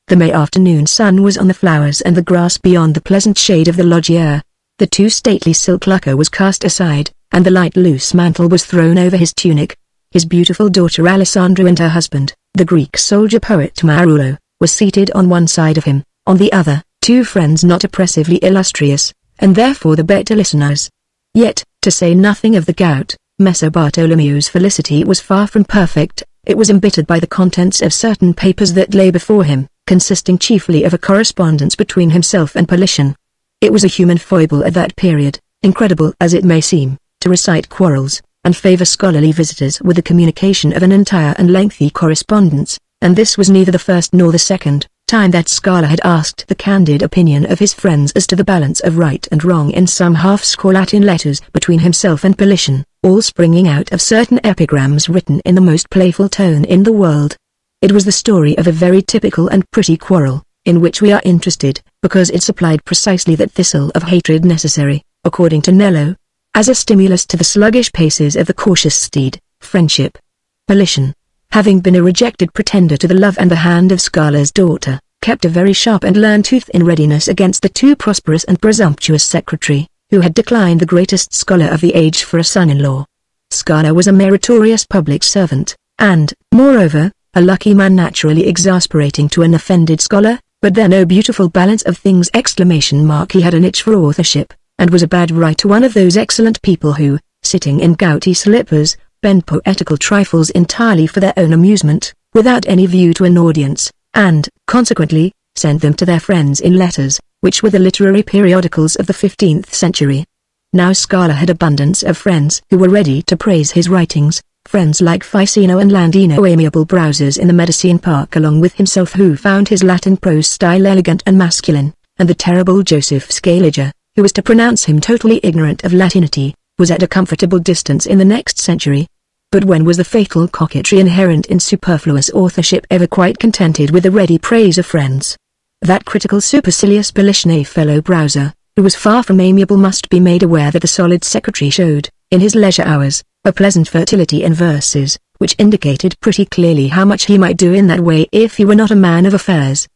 A: The May afternoon sun was on the flowers and the grass beyond the pleasant shade of the loggia. The too stately silk lucca was cast aside, and the light loose mantle was thrown over his tunic. His beautiful daughter Alessandra and her husband, the Greek soldier poet Marullo, were seated on one side of him, on the other, two friends not oppressively illustrious, and therefore the better listeners. Yet, to say nothing of the gout, Messer Bartolomeo's felicity was far from perfect. It was embittered by the contents of certain papers that lay before him, consisting chiefly of a correspondence between himself and Politian. It was a human foible at that period, incredible as it may seem, to recite quarrels, and favour scholarly visitors with the communication of an entire and lengthy correspondence, and this was neither the first nor the second time that Scala had asked the candid opinion of his friends as to the balance of right and wrong in some half-score Latin letters between himself and Politian, all springing out of certain epigrams written in the most playful tone in the world. It was the story of a very typical and pretty quarrel, in which we are interested, because it supplied precisely that thistle of hatred necessary, according to Nello, as a stimulus to the sluggish paces of the cautious steed, friendship. Politian, having been a rejected pretender to the love and the hand of Scala's daughter, kept a very sharp and learned tooth in readiness against the too prosperous and presumptuous secretary, who had declined the greatest scholar of the age for a son-in-law. Scala was a meritorious public servant, and, moreover, a lucky man naturally exasperating to an offended scholar, but there no beautiful balance of things ! He had an itch for authorship, and was a bad writer, one of those excellent people who, sitting in gouty slippers, bend poetical trifles entirely for their own amusement, without any view to an audience, and, consequently, send them to their friends in letters, which were the literary periodicals of the 15th century. Now Scala had abundance of friends who were ready to praise his writings, friends like Ficino and Landino, amiable browsers in the Medicean Park along with himself, who found his Latin prose style elegant and masculine, and the terrible Joseph Scaliger, who was to pronounce him totally ignorant of Latinity, was at a comfortable distance in the next century. But when was the fatal coquetry inherent in superfluous authorship ever quite contented with the ready praise of friends? That critical supercilious Politian fellow browser, who was far from amiable, must be made aware that the solid secretary showed, in his leisure hours, a pleasant fertility in verses, which indicated pretty clearly how much he might do in that way if he were not a man of affairs.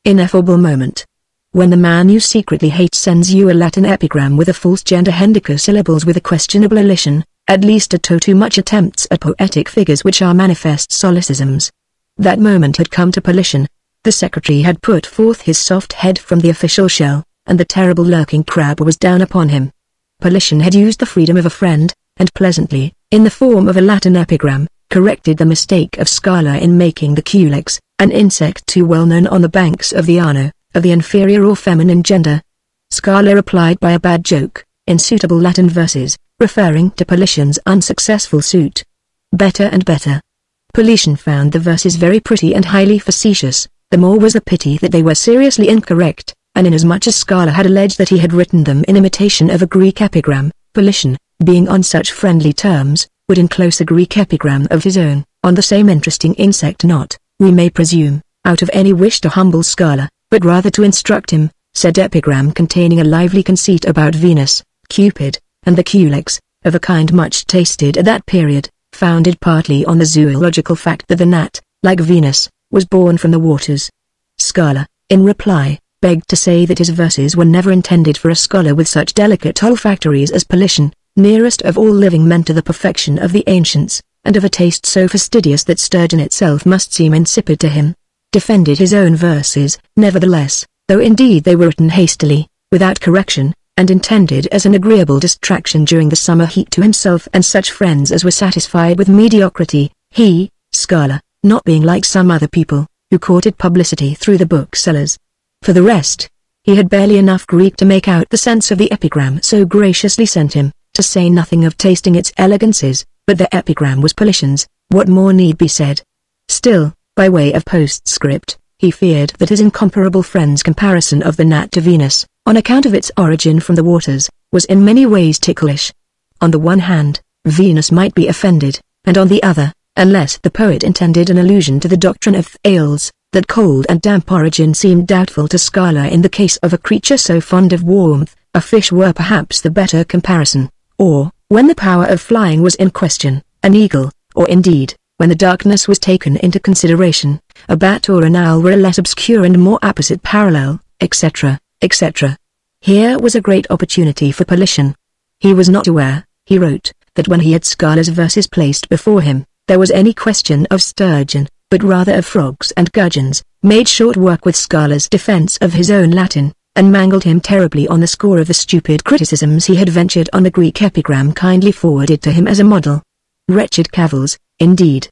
A: Ineffable moment. When the man you secretly hate sends you a Latin epigram with a false gender hendicasyllables with a questionable elision, at least a toe too much attempts at poetic figures which are manifest solecisms. That moment had come to Politian. The secretary had put forth his soft head from the official shell, and the terrible lurking crab was down upon him. Politian had used the freedom of a friend, and pleasantly, in the form of a Latin epigram, corrected the mistake of Scala in making the culex, an insect too well known on the banks of the Arno, of the inferior or feminine gender. Scala replied by a bad joke, in suitable Latin verses, referring to Politian's unsuccessful suit. Better and better. Politian found the verses very pretty and highly facetious, the more was the pity that they were seriously incorrect, and inasmuch as Scala had alleged that he had written them in imitation of a Greek epigram, Politian, being on such friendly terms, would enclose a Greek epigram of his own, on the same interesting insect, not, we may presume, out of any wish to humble Scala, but rather to instruct him, said epigram containing a lively conceit about Venus, Cupid, and the culex, of a kind much tasted at that period, founded partly on the zoological fact that the gnat, like Venus, was born from the waters. Scala, in reply, begged to say that his verses were never intended for a scholar with such delicate olfactories as Politian, nearest of all living men to the perfection of the ancients, and of a taste so fastidious that sturgeon itself must seem insipid to him. Defended his own verses, nevertheless, though indeed they were written hastily, without correction, and intended as an agreeable distraction during the summer heat to himself and such friends as were satisfied with mediocrity, he, Scala, not being like some other people, who courted publicity through the booksellers. For the rest, he had barely enough Greek to make out the sense of the epigram so graciously sent him, to say nothing of tasting its elegancies, but the epigram was Politian's, what more need be said? Still, by way of postscript, he feared that his incomparable friend's comparison of the gnat to Venus, on account of its origin from the waters, was in many ways ticklish. On the one hand, Venus might be offended, and on the other, unless the poet intended an allusion to the doctrine of Thales, that cold and damp origin seemed doubtful to Scala in the case of a creature so fond of warmth, a fish were perhaps the better comparison, or, when the power of flying was in question, an eagle, or indeed, when the darkness was taken into consideration, a bat or an owl were a less obscure and more apposite parallel, etc., etc. Here was a great opportunity for Politian. He was not aware, he wrote, that when he had Scala's verses placed before him, there was any question of sturgeon, but rather of frogs and gudgeons, made short work with Scala's defense of his own Latin, and mangled him terribly on the score of the stupid criticisms he had ventured on the Greek epigram kindly forwarded to him as a model. Wretched cavils, indeed.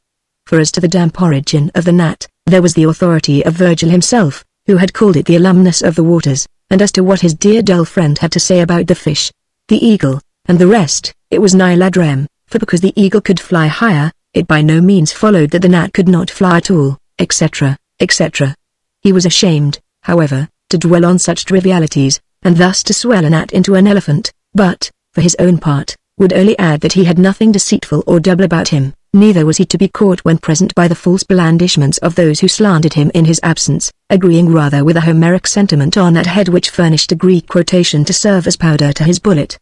A: For as to the damp origin of the gnat, there was the authority of Virgil himself, who had called it the alumnus of the waters, and as to what his dear dull friend had to say about the fish, the eagle, and the rest, it was nihil ad rem, for because the eagle could fly higher, it by no means followed that the gnat could not fly at all, etc., etc. He was ashamed, however, to dwell on such trivialities, and thus to swell a gnat into an elephant, but, for his own part, would only add that he had nothing deceitful or double about him, neither was he to be caught when present by the false blandishments of those who slandered him in his absence, agreeing rather with a Homeric sentiment on that head which furnished a Greek quotation to serve as powder to his bullet.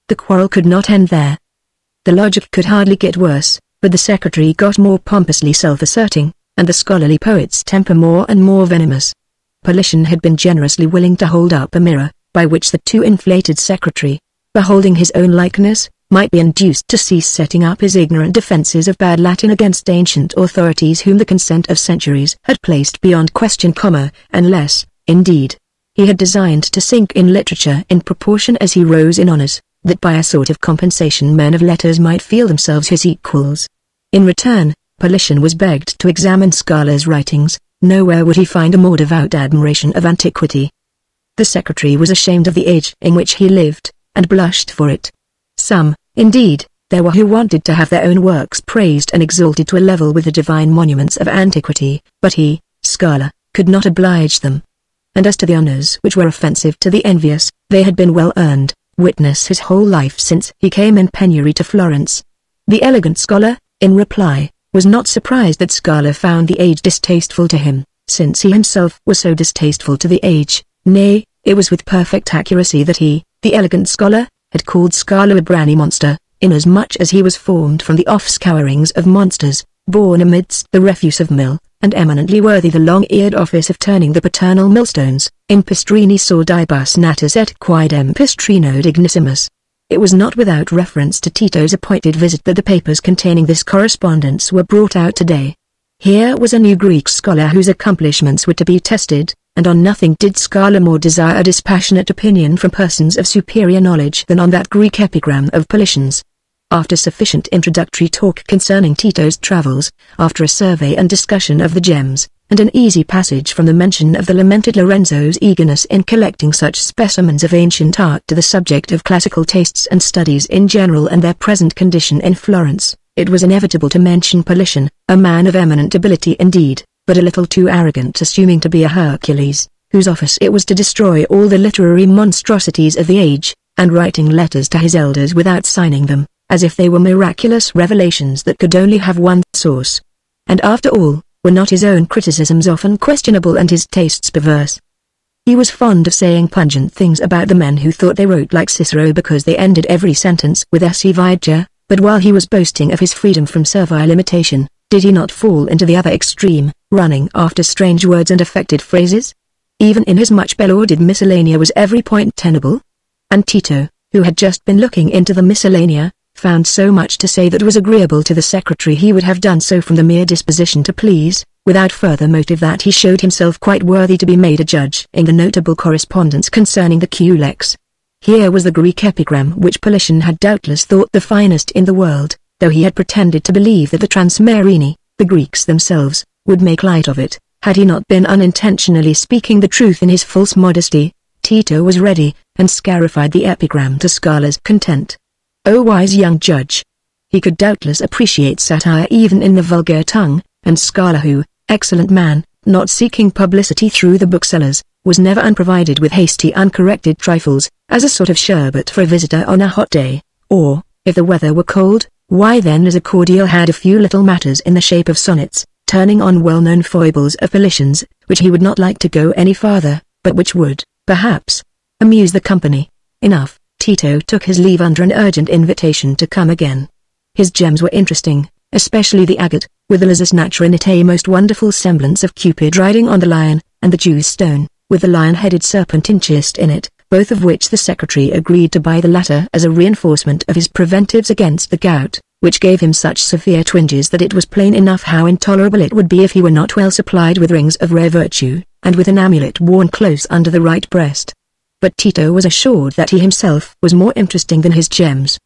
A: The quarrel could not end there. The logic could hardly get worse, but the secretary got more pompously self-asserting, and the scholarly poet's temper more and more venomous. Politian had been generously willing to hold up a mirror, by which the too inflated secretary, beholding his own likeness, might be induced to cease setting up his ignorant defences of bad Latin against ancient authorities whom the consent of centuries had placed beyond question, unless, indeed, he had designed to sink in literature in proportion as he rose in honours, that by a sort of compensation men of letters might feel themselves his equals. In return, Politian was begged to examine Scala's writings. Nowhere would he find a more devout admiration of antiquity. The secretary was ashamed of the age in which he lived, and blushed for it. Some, indeed, there were who wanted to have their own works praised and exalted to a level with the divine monuments of antiquity, but he, Scala, could not oblige them. And as to the honours which were offensive to the envious, they had been well earned, witness his whole life since he came in penury to Florence. The elegant scholar, in reply, was not surprised that Scala found the age distasteful to him, since he himself was so distasteful to the age. Nay, it was with perfect accuracy that he, the elegant scholar, had called Scala a branny monster, inasmuch as he was formed from the offscourings of monsters, born amidst the refuse of mill, and eminently worthy the long-eared office of turning the paternal millstones, impistrini sordibus natus et quidem pistrino dignissimus. It was not without reference to Tito's appointed visit that the papers containing this correspondence were brought out today. Here was a new Greek scholar whose accomplishments were to be tested, and on nothing did Scala more desire a dispassionate opinion from persons of superior knowledge than on that Greek epigram of Politians. After sufficient introductory talk concerning Tito's travels, after a survey and discussion of the gems, and an easy passage from the mention of the lamented Lorenzo's eagerness in collecting such specimens of ancient art to the subject of classical tastes and studies in general and their present condition in Florence, it was inevitable to mention Politian, a man of eminent ability indeed, but a little too arrogant, assuming to be a Hercules, whose office it was to destroy all the literary monstrosities of the age, and writing letters to his elders without signing them, as if they were miraculous revelations that could only have one source. And after all, were not his own criticisms often questionable and his tastes perverse? He was fond of saying pungent things about the men who thought they wrote like Cicero because they ended every sentence with esse vigia, but while he was boasting of his freedom from servile imitation, did he not fall into the other extreme, running after strange words and affected phrases? Even in his much belauded miscellanea was every point tenable? And Tito, who had just been looking into the miscellanea, found so much to say that was agreeable to the secretary he would have done so from the mere disposition to please, without further motive that he showed himself quite worthy to be made a judge in the notable correspondence concerning the culex. Here was the Greek epigram which Politian had doubtless thought the finest in the world, though he had pretended to believe that the Transmarini, the Greeks themselves, would make light of it, had he not been unintentionally speaking the truth in his false modesty. Tito was ready, and scarified the epigram to Scala's content. O wise young judge! He could doubtless appreciate satire even in the vulgar tongue, and Scala who, excellent man, not seeking publicity through the booksellers, was never unprovided with hasty uncorrected trifles, as a sort of sherbet for a visitor on a hot day, or, if the weather were cold, why then as a cordial had a few little matters in the shape of sonnets, turning on well-known foibles of Politians, which he would not like to go any farther, but which would, perhaps, amuse the company. Enough. Tito took his leave under an urgent invitation to come again. His gems were interesting, especially the agate, with the lasus natura in it a most wonderful semblance of Cupid riding on the lion, and the Jew's stone, with the lion-headed serpent enchased in it, both of which the secretary agreed to buy the latter as a reinforcement of his preventives against the gout, which gave him such severe twinges that it was plain enough how intolerable it would be if he were not well supplied with rings of rare virtue, and with an amulet worn close under the right breast. But Tito was assured that he himself was more interesting than his gems.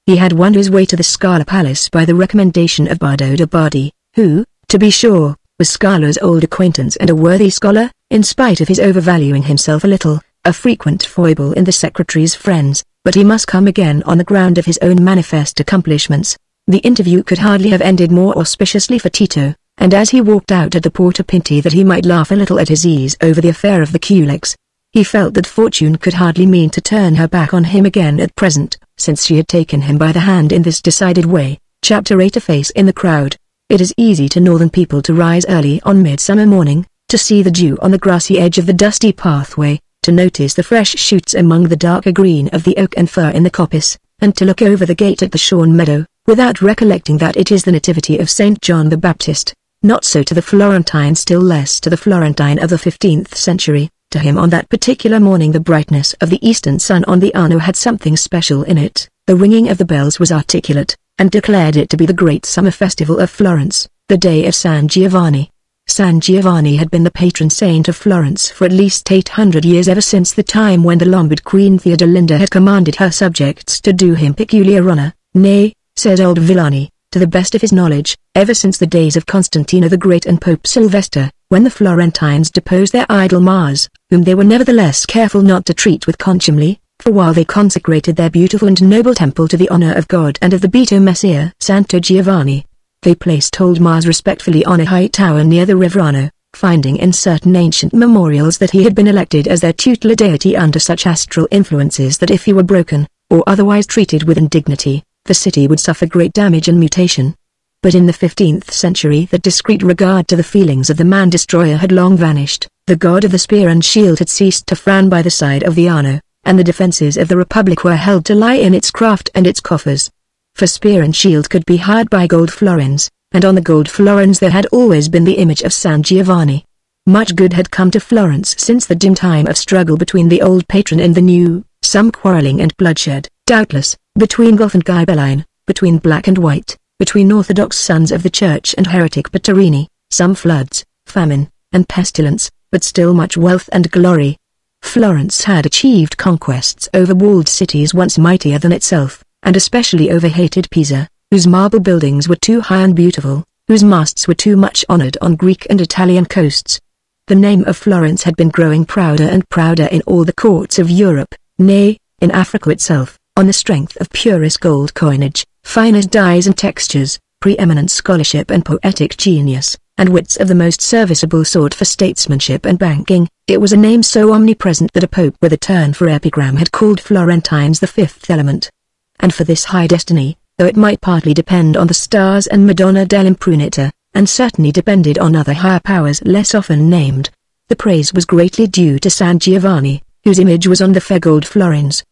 A: He had won his way to the Scala Palace by the recommendation of Bardo de Bardi, who, to be sure, was Scala's old acquaintance and a worthy scholar, in spite of his overvaluing himself a little, a frequent foible in the secretary's friends, but he must come again on the ground of his own manifest accomplishments. The interview could hardly have ended more auspiciously for Tito, and as he walked out at the Porta Pinti that he might laugh a little at his ease over the affair of the culex, he felt that fortune could hardly mean to turn her back on him again at present, since she had taken him by the hand in this decided way. Chapter 8. A face in the crowd. It is easy to northern people to rise early on midsummer morning, to see the dew on the grassy edge of the dusty pathway, to notice the fresh shoots among the darker green of the oak and fir in the coppice, and to look over the gate at the shorn meadow, without recollecting that it is the nativity of St. John the Baptist. Not so to the Florentine, still less to the Florentine of the 15th century. To him on that particular morning the brightness of the eastern sun on the Arno had something special in it. The ringing of the bells was articulate, and declared it to be the great summer festival of Florence, the day of San Giovanni. San Giovanni had been the patron saint of Florence for at least 800 years, ever since the time when the Lombard Queen Theodolinda had commanded her subjects to do him peculiar honor, nay, says old Villani, to the best of his knowledge, ever since the days of Constantino the Great and Pope Sylvester, when the Florentines deposed their idol Mars, whom they were nevertheless careful not to treat with contumely, for while they consecrated their beautiful and noble temple to the honor of God and of the Beato Messiah Santo Giovanni, they placed old Mars respectfully on a high tower near the River Arno, finding in certain ancient memorials that he had been elected as their tutelar deity under such astral influences that if he were broken, or otherwise treated with indignity, the city would suffer great damage and mutation. But in the 15th century that discreet regard to the feelings of the man-destroyer had long vanished, the god of the spear and shield had ceased to frown by the side of the Arno, and the defences of the Republic were held to lie in its craft and its coffers. For spear and shield could be hired by gold florins, and on the gold florins there had always been the image of San Giovanni. Much good had come to Florence since the dim time of struggle between the old patron and the new, some quarrelling and bloodshed, doubtless, between Guelph and Ghibelline, between black and white, between orthodox sons of the church and heretic Petterini, some floods, famine, and pestilence, but still much wealth and glory. Florence had achieved conquests over walled cities once mightier than itself, and especially over hated Pisa, whose marble buildings were too high and beautiful, whose masts were too much honored on Greek and Italian coasts. The name of Florence had been growing prouder and prouder in all the courts of Europe, nay, in Africa itself, on the strength of purest gold coinage, finest dyes and textures, preeminent scholarship and poetic genius, and wits of the most serviceable sort for statesmanship and banking. It was a name so omnipresent that a pope with a turn for epigram had called Florentines the fifth element. And for this high destiny, though it might partly depend on the stars and Madonna dell'Impruneta, and certainly depended on other higher powers less often named, the praise was greatly due to San Giovanni, whose image was on the fair gold florins.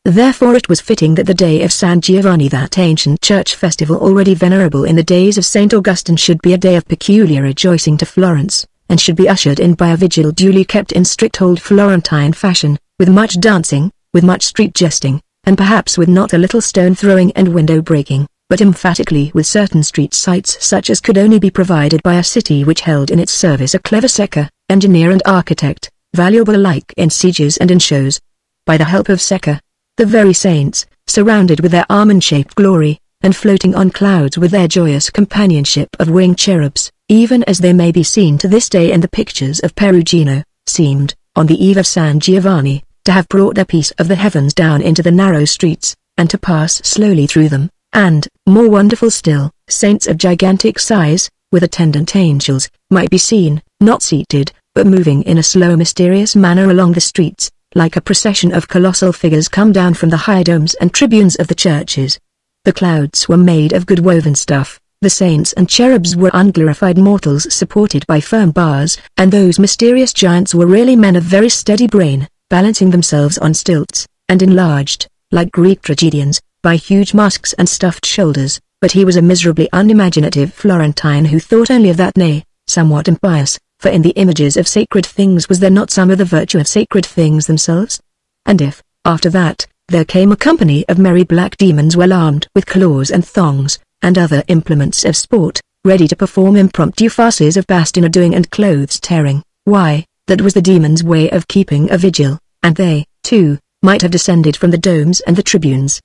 A: Therefore it was fitting that the day of San Giovanni, that ancient church festival already venerable in the days of St. Augustine, should be a day of peculiar rejoicing to Florence, and should be ushered in by a vigil duly kept in strict old Florentine fashion, with much dancing, with much street jesting, and perhaps with not a little stone throwing and window breaking, but emphatically with certain street sights such as could only be provided by a city which held in its service a clever secker, engineer and architect, valuable alike in sieges and in shows. By the help of Secker, the very saints, surrounded with their almond-shaped glory, and floating on clouds with their joyous companionship of winged cherubs, even as they may be seen to this day in the pictures of Perugino, seemed, on the eve of San Giovanni, to have brought a piece of the heavens down into the narrow streets, and to pass slowly through them, and, more wonderful still, saints of gigantic size, with attendant angels, might be seen, not seated, but moving in a slow mysterious manner along the streets, like a procession of colossal figures come down from the high domes and tribunes of the churches. The clouds were made of good woven stuff, the saints and cherubs were unglorified mortals supported by firm bars, and those mysterious giants were really men of very steady brain, balancing themselves on stilts, and enlarged, like Greek tragedians, by huge masks and stuffed shoulders. But he was a miserably unimaginative Florentine who thought only of that, nay, somewhat impious, for in the images of sacred things was there not some of the virtue of sacred things themselves? And if, after that, there came a company of merry black demons well armed with claws and thongs, and other implements of sport, ready to perform impromptu farces of bastinading and clothes tearing, why, that was the demons' way of keeping a vigil, and they, too, might have descended from the domes and the tribunes.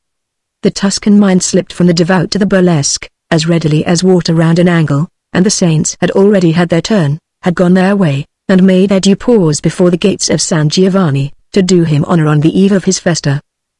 A: The Tuscan mind slipped from the devout to the burlesque, as readily as water round an angle, and the saints had already had their turn, had gone their way, and made their due pause before the gates of San Giovanni, to do him honor on the eve of his festa.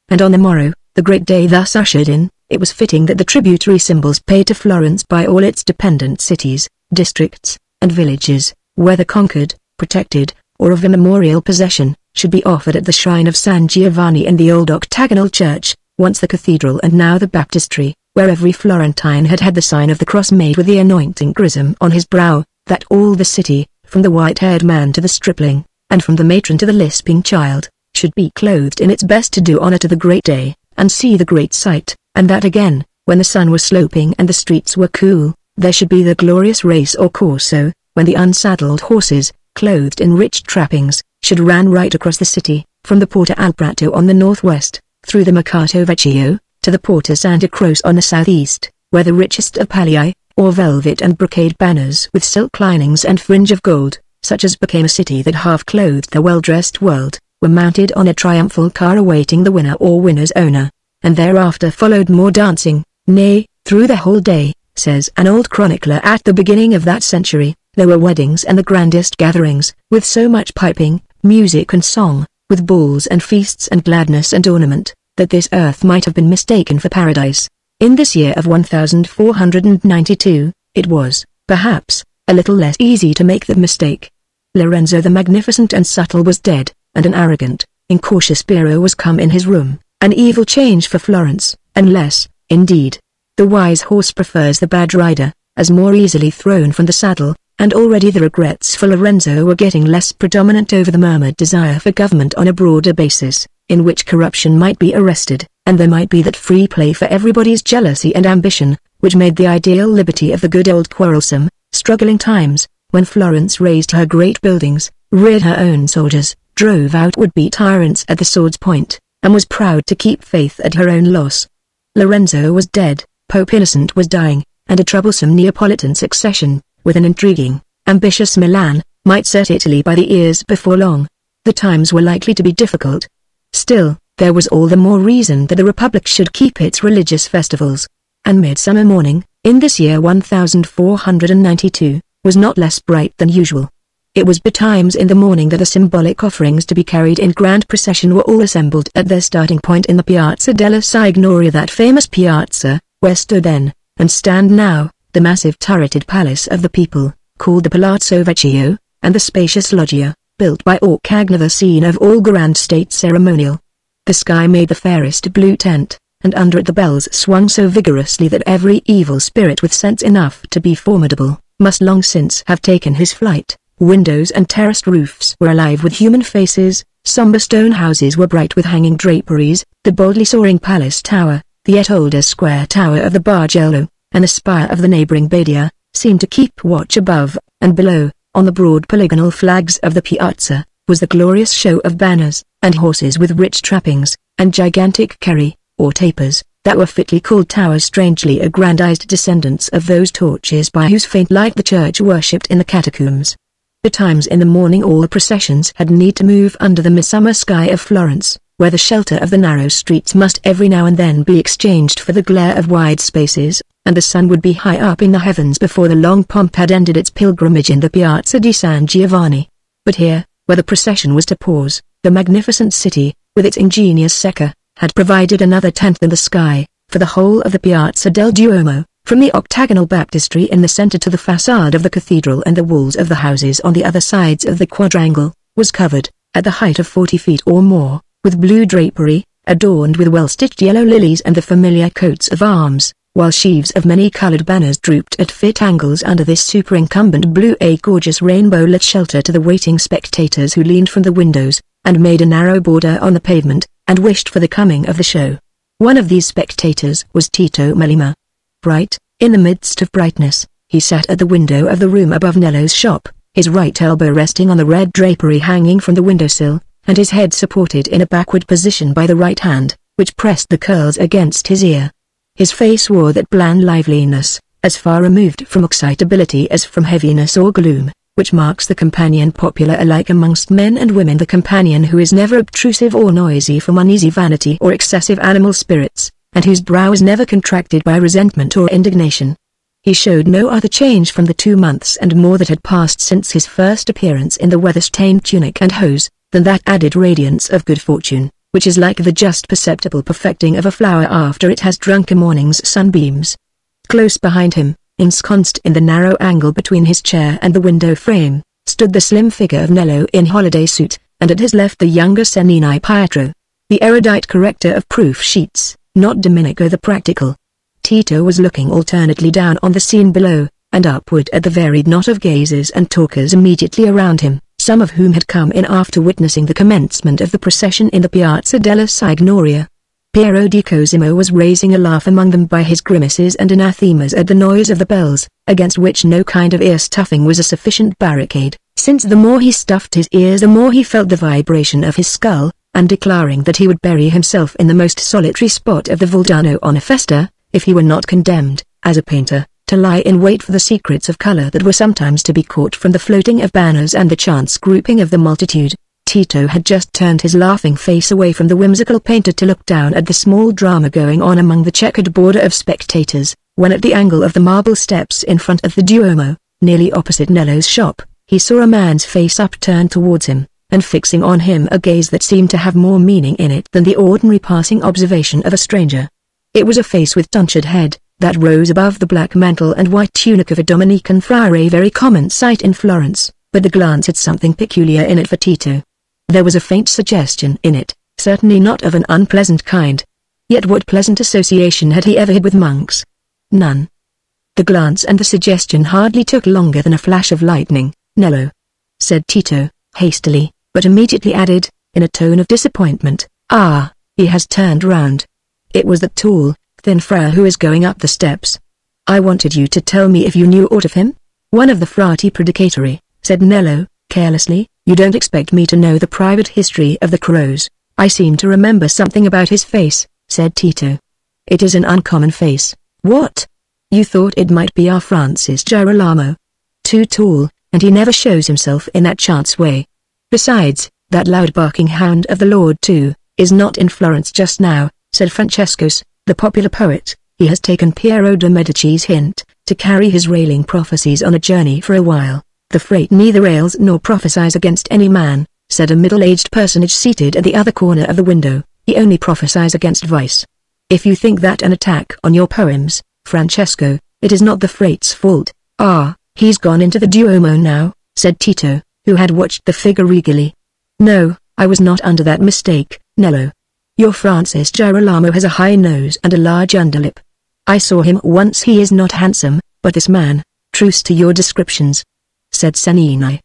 A: And on the morrow, the great day thus ushered in, it was fitting that the tributary symbols paid to Florence by all its dependent cities, districts, and villages, whether conquered, protected, or of immemorial possession, should be offered at the shrine of San Giovanni in the old octagonal church, once the cathedral and now the baptistry, where every Florentine had had the sign of the cross made with the anointing chrism on his brow, that all the city, from the white-haired man to the stripling, and from the matron to the lisping child, should be clothed in its best to do honor to the great day, and see the great sight, and that again, when the sun was sloping and the streets were cool, there should be the glorious race or corso, when the unsaddled horses, clothed in rich trappings, should run right across the city, from the Porta al Prato on the northwest, through the Mercato Vecchio, to the Porta Santa Croce on the southeast, where the richest of palii, or velvet and brocade banners with silk linings and fringe of gold, such as became a city that half-clothed the well-dressed world, were mounted on a triumphal car awaiting the winner or winner's owner. And thereafter followed more dancing, nay, through the whole day, says an old chronicler at the beginning of that century, there were weddings and the grandest gatherings, with so much piping, music and song, with balls and feasts and gladness and ornament, that this earth might have been mistaken for paradise. In this year of 1492, it was, perhaps, a little less easy to make the mistake. Lorenzo the Magnificent and Subtle was dead, and an arrogant, incautious Piero was come in his room, an evil change for Florence, unless, indeed, the wise horse prefers the bad rider, as more easily thrown from the saddle, and already the regrets for Lorenzo were getting less predominant over the murmured desire for government on a broader basis, in which corruption might be arrested, and there might be that free play for everybody's jealousy and ambition, which made the ideal liberty of the good old quarrelsome, struggling times, when Florence raised her great buildings, reared her own soldiers, drove out would-be tyrants at the sword's point, and was proud to keep faith at her own loss. Lorenzo was dead, Pope Innocent was dying, and a troublesome Neapolitan succession, with an intriguing, ambitious Milan, might set Italy by the ears before long. The times were likely to be difficult. Still, there was all the more reason that the Republic should keep its religious festivals. And midsummer morning, in this year 1492, was not less bright than usual. It was betimes in the morning that the symbolic offerings to be carried in grand procession were all assembled at their starting point in the Piazza della Signoria, that famous piazza, where stood then, and stand now, the massive turreted palace of the people, called the Palazzo Vecchio, and the spacious loggia, built by Orcagna, the scene of all grand state ceremonial. The sky made the fairest blue tent, and under it the bells swung so vigorously that every evil spirit with sense enough to be formidable must long since have taken his flight. Windows and terraced roofs were alive with human faces, somber stone houses were bright with hanging draperies, the boldly soaring palace tower, the yet older square tower of the Bargello, and the spire of the neighboring Badia, seemed to keep watch above, and below, on the broad polygonal flags of the piazza, was the glorious show of banners, and horses with rich trappings, and gigantic carri, or tapers, that were fitly called towers, strangely aggrandized descendants of those torches by whose faint light the church worshipped in the catacombs. Betimes in the morning all the processions had need to move under the midsummer sky of Florence, where the shelter of the narrow streets must every now and then be exchanged for the glare of wide spaces, and the sun would be high up in the heavens before the long pomp had ended its pilgrimage in the Piazza di San Giovanni. But here, where the procession was to pause, the magnificent city, with its ingenious secca, had provided another tent than the sky, for the whole of the Piazza del Duomo, from the octagonal baptistry in the center to the facade of the cathedral and the walls of the houses on the other sides of the quadrangle, was covered, at the height of 40 feet or more, with blue drapery, adorned with well-stitched yellow lilies and the familiar coats of arms, while sheaves of many-colored banners drooped at fit angles under this superincumbent blue. A gorgeous rainbow lit shelter to the waiting spectators who leaned from the windows, and made a narrow border on the pavement, and wished for the coming of the show. One of these spectators was Tito Melema. Bright, in the midst of brightness, he sat at the window of the room above Nello's shop, his right elbow resting on the red drapery hanging from the windowsill, and his head supported in a backward position by the right hand, which pressed the curls against his ear. His face wore that bland liveliness, as far removed from excitability as from heaviness or gloom, which marks the companion popular alike amongst men and women, the companion who is never obtrusive or noisy from uneasy vanity or excessive animal spirits, and whose brow is never contracted by resentment or indignation. He showed no other change from the 2 months and more that had passed since his first appearance in the weather-stained tunic and hose, than that added radiance of good fortune, which is like the just perceptible perfecting of a flower after it has drunk a morning's sunbeams. Close behind him, ensconced in the narrow angle between his chair and the window frame, stood the slim figure of Nello in holiday suit, and at his left the younger Cennini Pietro, the erudite corrector of proof sheets, not Domenico the practical. Tito was looking alternately down on the scene below, and upward at the varied knot of gazers and talkers immediately around him, some of whom had come in after witnessing the commencement of the procession in the Piazza della Signoria. Piero di Cosimo was raising a laugh among them by his grimaces and anathemas at the noise of the bells, against which no kind of ear-stuffing was a sufficient barricade, since the more he stuffed his ears the more he felt the vibration of his skull, and declaring that he would bury himself in the most solitary spot of the Vulcano on a festa, if he were not condemned, as a painter, to lie in wait for the secrets of color that were sometimes to be caught from the floating of banners and the chance grouping of the multitude. Tito had just turned his laughing face away from the whimsical painter to look down at the small drama going on among the checkered border of spectators, when at the angle of the marble steps in front of the Duomo, nearly opposite Nello's shop, he saw a man's face upturned towards him, and fixing on him a gaze that seemed to have more meaning in it than the ordinary passing observation of a stranger. It was a face with tonsured head, that rose above the black mantle and white tunic of a Dominican friar, a very common sight in Florence, but the glance had something peculiar in it for Tito. There was a faint suggestion in it, certainly not of an unpleasant kind. Yet what pleasant association had he ever had with monks? None. The glance and the suggestion hardly took longer than a flash of lightning. "Nello," said Tito, hastily, but immediately added, in a tone of disappointment, "Ah, he has turned round. It was that tall, thin friar who is going up the steps. I wanted you to tell me if you knew aught of him?" "One of the frati predicatori," said Nello, carelessly. "You don't expect me to know the private history of the crows." "I seem to remember something about his face," said Tito. "It is an uncommon face." "What? You thought it might be our Francis Girolamo?" "Too tall, and he never shows himself in that chance way. Besides, that loud barking hound of the Lord too, is not in Florence just now, said Francesco's, the popular poet. He has taken Piero de' Medici's hint, to carry his railing prophecies on a journey for a while. The Frate neither rails nor prophesies against any man, said a middle-aged personage seated at the other corner of the window. He only prophesies against vice. If you think that an attack on your poems, Francesco, it is not the Frate's fault. Ah, he's gone into the Duomo now, said Tito, who had watched the figure eagerly. No, I was not under that mistake, Nello. Your Francis Girolamo has a high nose and a large underlip. I saw him once. He is not handsome, but this man, truce to your descriptions, said Cennini.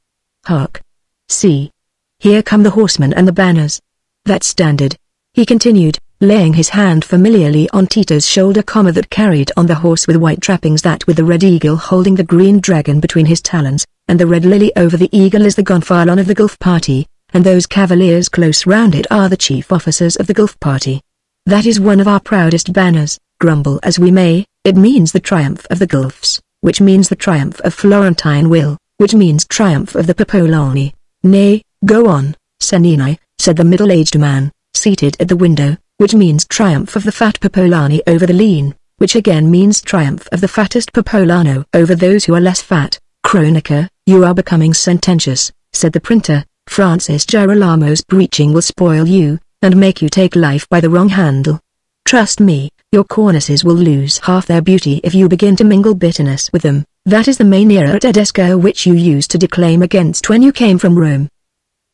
A: Hark. See. Here come the horsemen and the banners. That's standard, he continued, laying his hand familiarly on Tito's shoulder, that carried on the horse with white trappings, that with the red eagle holding the green dragon between his talons, and the red lily over the eagle is the gonfalon of the Gulf party, and those cavaliers close round it are the chief officers of the Gulf party. That is one of our proudest banners. Grumble as we may, it means the triumph of the Guelphs, which means the triumph of Florentine will, which means triumph of the Popolani. Nay, go on, Cennini, said the middle-aged man, seated at the window, which means triumph of the fat Popolani over the lean, which again means triumph of the fattest Popolano over those who are less fat. Chronica, you are becoming sententious, said the printer. Francis Girolamo's preaching will spoil you, and make you take life by the wrong handle. Trust me, your cornices will lose half their beauty if you begin to mingle bitterness with them. That is the maniera tedesca which you used to declaim against when you came from Rome.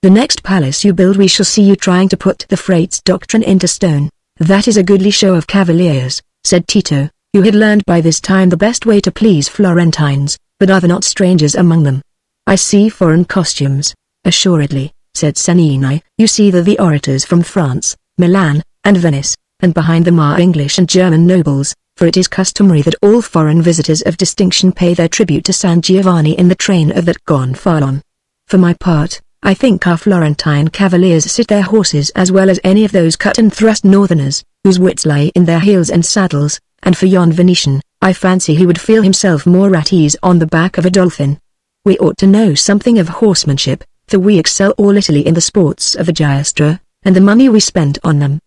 A: The next palace you build we shall see you trying to put the Frate's doctrine into stone. That is a goodly show of cavaliers, said Tito, who had learned by this time the best way to please Florentines, but are there not strangers among them? I see foreign costumes, assuredly, said Cennini. You see the orators from France, Milan, and Venice, and behind them are English and German nobles, for it is customary that all foreign visitors of distinction pay their tribute to San Giovanni in the train of that gonfalon. For my part, I think our Florentine cavaliers sit their horses as well as any of those cut-and-thrust northerners, whose wits lie in their heels and saddles, and for yon Venetian, I fancy he would feel himself more at ease on the back of a dolphin. We ought to know something of horsemanship, for we excel all Italy in the sports of the giostra, and the money we spend on them.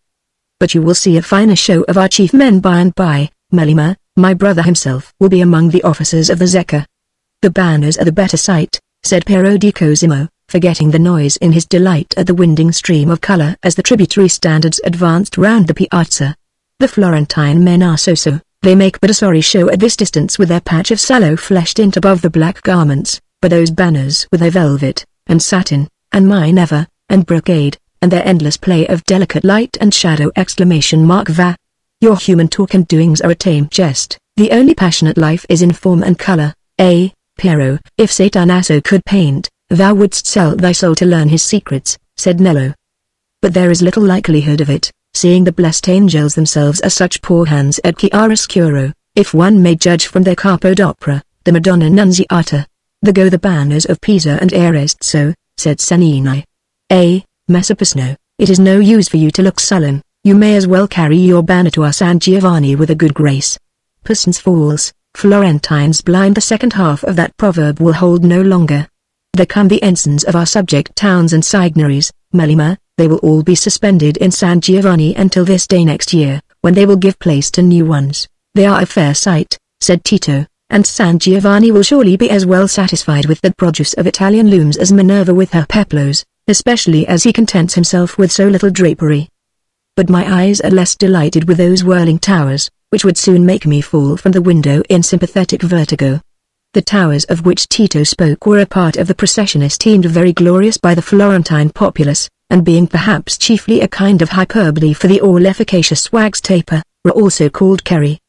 A: But you will see a finer show of our chief men by and by. Melima, my brother himself, will be among the officers of the Zecca. The banners are the better sight, said Piero di Cosimo, forgetting the noise in his delight at the winding stream of color as the tributary standards advanced round the piazza. The Florentine men are so-so, they make but a sorry show at this distance with their patch of sallow flesh tint above the black garments, but those banners with their velvet, and satin, and minever, and brocade, and their endless play of delicate light and shadow ! Va! Your human talk and doings are a tame jest. The only passionate life is in form and color. Piero, if Satanasso could paint, thou wouldst sell thy soul to learn his secrets, said Nello. But there is little likelihood of it, seeing the blessed angels themselves are such poor hands at chiaroscuro, if one may judge from their Capodopera, the Madonna Nunziata. There go the banners of Pisa and Arezzo, said Cennini. Messapusno, it is no use for you to look sullen, you may as well carry your banner to our San Giovanni with a good grace. Persons fools, Florentines blind. The second half of that proverb will hold no longer. There come the ensigns of our subject towns and signories, Melima, they will all be suspended in San Giovanni until this day next year, when they will give place to new ones. They are a fair sight, said Tito, and San Giovanni will surely be as well satisfied with the produce of Italian looms as Minerva with her peplos, especially as he contents himself with so little drapery. But my eyes are less delighted with those whirling towers, which would soon make me fall from the window in sympathetic vertigo. The towers of which Tito spoke were a part of the procession esteemed very glorious by the Florentine populace, and being perhaps chiefly a kind of hyperbole for the all-efficacious wax taper, were also called Kerry.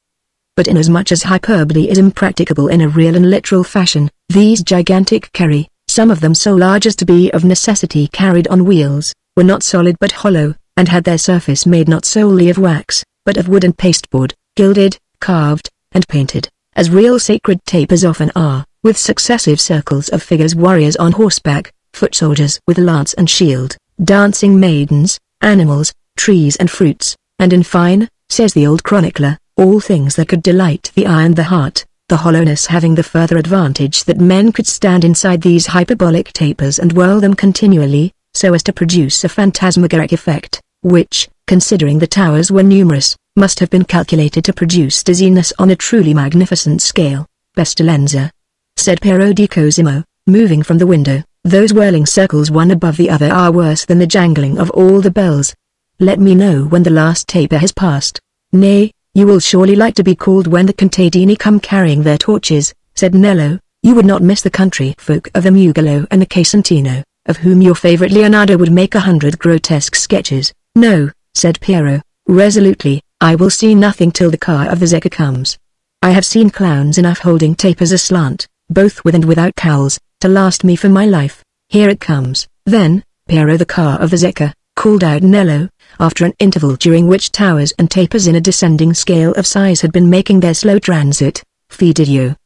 A: But inasmuch as hyperbole is impracticable in a real and literal fashion, these gigantic Kerry, some of them so large as to be of necessity carried on wheels, were not solid but hollow, and had their surface made not solely of wax, but of wood and pasteboard, gilded, carved, and painted, as real sacred tapers often are, with successive circles of figures, warriors on horseback, foot soldiers with lance and shield, dancing maidens, animals, trees and fruits, and in fine, says the old chronicler, all things that could delight the eye and the heart. the hollowness having the further advantage that men could stand inside these hyperbolic tapers and whirl them continually, so as to produce a phantasmagoric effect, which, considering the towers were numerous, must have been calculated to produce dizziness on a truly magnificent scale. "Pestilenza," said Piero di Cosimo, moving from the window, "those whirling circles one above the other are worse than the jangling of all the bells. Let me know when the last taper has passed." "Nay, you will surely like to be called when the contadini come carrying their torches," said Nello. "You would not miss the country folk of the Mugello and the Casentino, of whom your favorite Leonardo would make 100 grotesque sketches." "No," said Piero, resolutely, "I will see nothing till the car of the Zecca comes. I have seen clowns enough holding tapers aslant, both with and without cowls, to last me for my life. Here it comes." "Then, Piero, the car of the Zecca," called out Nello, after an interval during which towers and tapers in a descending scale of size had been making their slow transit. "Fididio,"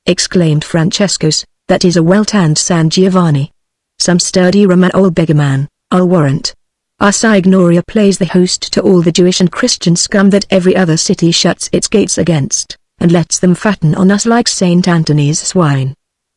A: exclaimed Francesco's, "that is a well-tanned San Giovanni. Some sturdy Roman beggarman, I'll warrant. Our Signoria plays the host to all the Jewish and Christian scum that every other city shuts its gates against, and lets them fatten on us like St. Antony's swine."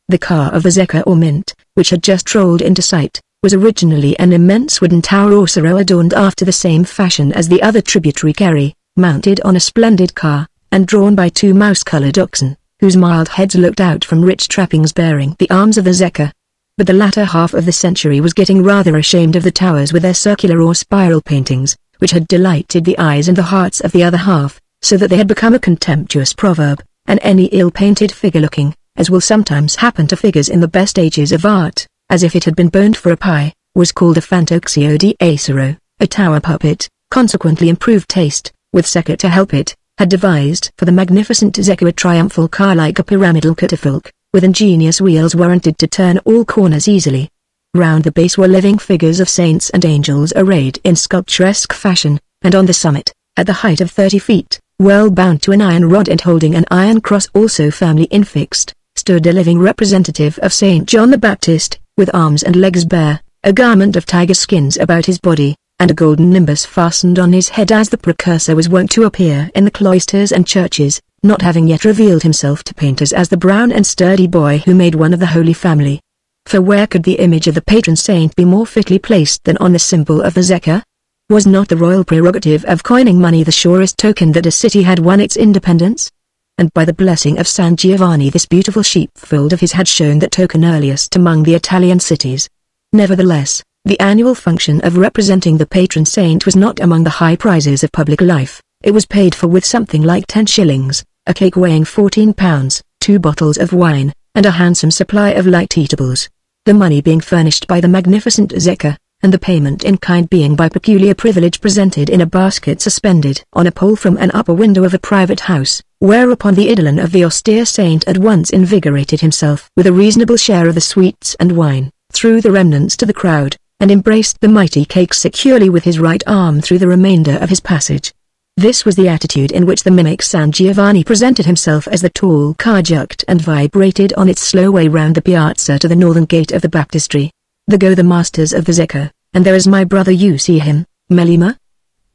A: The car of the Zecca or Mint, which had just rolled into sight, was originally an immense wooden tower or sorrow adorned after the same fashion as the other tributary carry, mounted on a splendid car, and drawn by 2 mouse-colored oxen, whose mild heads looked out from rich trappings bearing the arms of the Zecca. But the latter half of the century was getting rather ashamed of the towers with their circular or spiral paintings, which had delighted the eyes and the hearts of the other half, so that they had become a contemptuous proverb, and any ill-painted figure looking, as will sometimes happen to figures in the best ages of art, as if it had been burned for a pie, was called a fantoxio di acero, a tower puppet. Consequently improved taste, with Zecca to help it, had devised for the magnificent Zecca a triumphal car like a pyramidal catafalque, with ingenious wheels warranted to turn all corners easily. Round the base were living figures of saints and angels arrayed in sculpturesque fashion, and on the summit, at the height of 30 feet, well bound to an iron rod and holding an iron cross also firmly infixed, stood a living representative of Saint John the Baptist, with arms and legs bare, a garment of tiger skins about his body, and a golden nimbus fastened on his head as the precursor was wont to appear in the cloisters and churches, not having yet revealed himself to painters as the brown and sturdy boy who made one of the Holy Family. For where could the image of the patron saint be more fitly placed than on the symbol of the Zecca? Was not the royal prerogative of coining money the surest token that a city had won its independence? And by the blessing of San Giovanni this beautiful sheepfold of his had shown that token earliest among the Italian cities. Nevertheless, the annual function of representing the patron saint was not among the high prizes of public life. It was paid for with something like 10 shillings, a cake weighing 14 pounds, 2 bottles of wine, and a handsome supply of light eatables. The money being furnished by the magnificent Zecca, and the payment in kind being by peculiar privilege presented in a basket suspended on a pole from an upper window of a private house, whereupon the Eidolon of the austere saint at once invigorated himself with a reasonable share of the sweets and wine, threw the remnants to the crowd, and embraced the mighty cake securely with his right arm through the remainder of his passage. This was the attitude in which the mimic San Giovanni presented himself as the tall car jerked and vibrated on its slow way round the piazza to the northern gate of the baptistry. "There go the masters of the Zecca, and there is my brother, you see him, Melima?"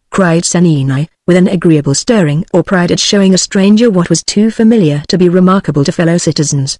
A: cried Sanini, with an agreeable stirring or pride at showing a stranger what was too familiar to be remarkable to fellow citizens.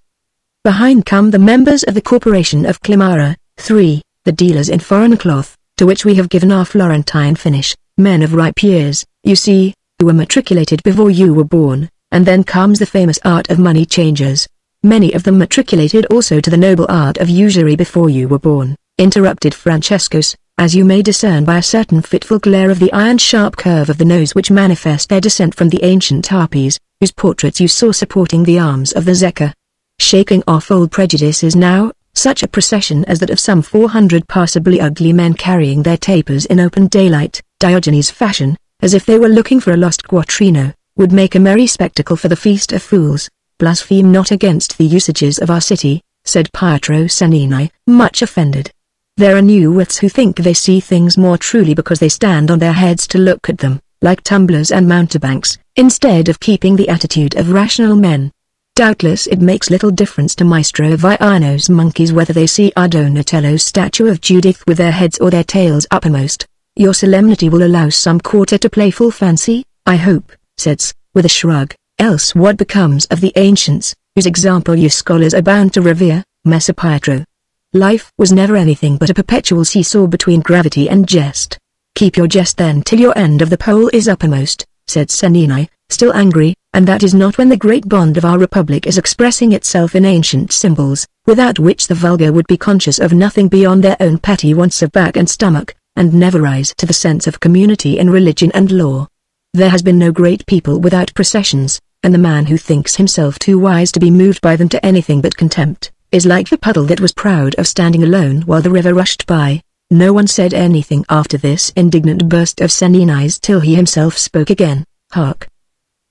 A: Behind come the members of the Corporation of Climara, 3, the dealers in foreign cloth, to which we have given our Florentine finish, men of ripe years, you see, who were matriculated before you were born, and then comes the famous art of money changers. Many of them matriculated also to the noble art of usury before you were born, interrupted Francesco's, as you may discern by a certain fitful glare of the iron-sharp curve of the nose which manifest their descent from the ancient harpies, whose portraits you saw supporting the arms of the Zecca. Shaking off old prejudices now, such a procession as that of some 400 passably ugly men carrying their tapers in open daylight, Diogenes fashion, as if they were looking for a lost quattrino, would make a merry spectacle for the feast of fools. "Blaspheme not against the usages of our city," said Pietro Sanini, much offended. "There are new wits who think they see things more truly because they stand on their heads to look at them, like tumblers and mountebanks, instead of keeping the attitude of rational men. Doubtless it makes little difference to Maestro Viano's monkeys whether they see our Donatello's statue of Judith with their heads or their tails uppermost. Your solemnity will allow some quarter to playful fancy, I hope," said S, with a shrug, Else what becomes of the ancients, whose example you scholars are bound to revere? Messer Pietro. Life was never anything but a perpetual seesaw between gravity and jest. Keep your jest then till your end of the pole is uppermost, said Senini, still angry, and that is not when the great bond of our republic is expressing itself in ancient symbols, without which the vulgar would be conscious of nothing beyond their own petty wants of back and stomach, and never rise to the sense of community in religion and law. There has been no great people without processions, and the man who thinks himself too wise to be moved by them to anything but contempt, is like the puddle that was proud of standing alone while the river rushed by. No one said anything after this indignant burst of Senini's till he himself spoke again. Hark!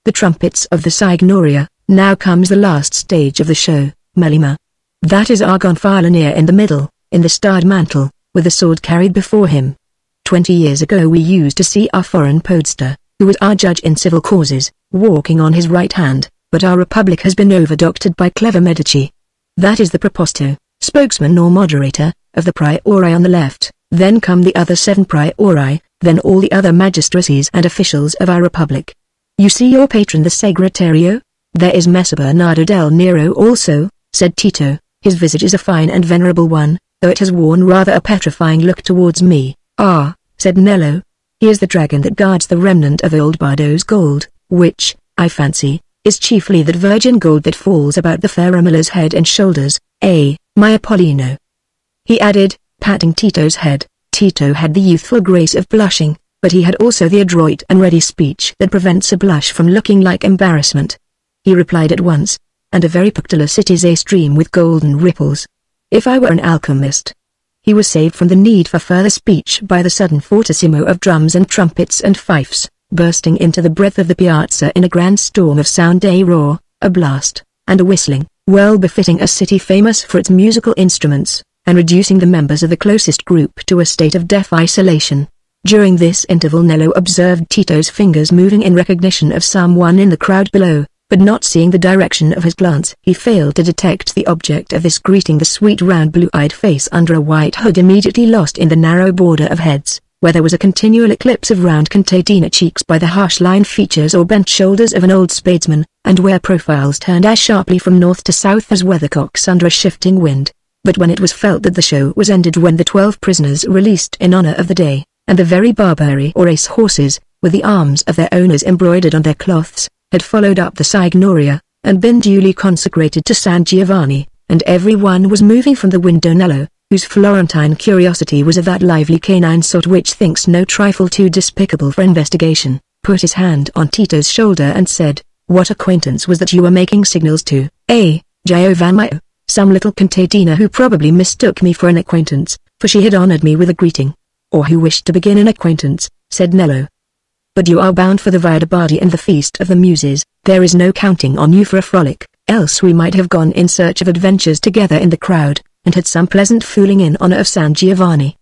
A: The trumpets of the Signoria. Now comes the last stage of the show, Melima. That is our gonfalonier in the middle, in the starred mantle, with the sword carried before him. 20 years ago we used to see our foreign podster, who was our judge in civil causes, walking on his right hand, but our republic has been over-doctored by clever Medici. That is the proposto, spokesman or moderator, of the priori on the left, then come the other 7 priori, then all the other magistracies and officials of our republic. You see your patron the Segretario? There is Messer Bernardo del Nero also, said Tito. His visage is a fine and venerable one, though it has worn rather a petrifying look towards me. Ah, said Nello. He is the dragon that guards the remnant of old Bardo's gold, which, I fancy, is chiefly that virgin gold that falls about the fair Romola's head and shoulders. My Apollino. He added, patting Tito's head. Tito had the youthful grace of blushing, but he had also the adroit and ready speech that prevents a blush from looking like embarrassment. He replied at once, and a very pictolus it is, a stream with golden ripples. If I were an alchemist. He was saved from the need for further speech by the sudden fortissimo of drums and trumpets and fifes, bursting into the breadth of the piazza in a grand storm of sound, a roar, a blast, and a whistling, well befitting a city famous for its musical instruments, and reducing the members of the closest group to a state of deaf isolation. During this interval Nello observed Tito's fingers moving in recognition of someone in the crowd below, but not seeing the direction of his glance he failed to detect the object of this greeting. The sweet round blue-eyed face under a white hood immediately lost in the narrow border of heads, where there was a continual eclipse of round contadina cheeks by the harsh lined features or bent shoulders of an old spadesman, and where profiles turned as sharply from north to south as weathercocks under a shifting wind. But when it was felt that the show was ended, when the 12 prisoners released in honor of the day, and the very Barbari or race horses, with the arms of their owners embroidered on their cloths, had followed up the Signoria, and been duly consecrated to San Giovanni, and every one was moving from the window, Nello, whose Florentine curiosity was of that lively canine sort which thinks no trifle too despicable for investigation, put his hand on Tito's shoulder and said, "What acquaintance was that you were making signals to?" Giovanni, some little contadina who probably mistook me for an acquaintance, for she had honored me with a greeting. Or who wished to begin an acquaintance, said Nello. But you are bound for the Via de' Bardi and the Feast of the Muses. There is no counting on you for a frolic, else we might have gone in search of adventures together in the crowd, and had some pleasant fooling in honor of San Giovanni.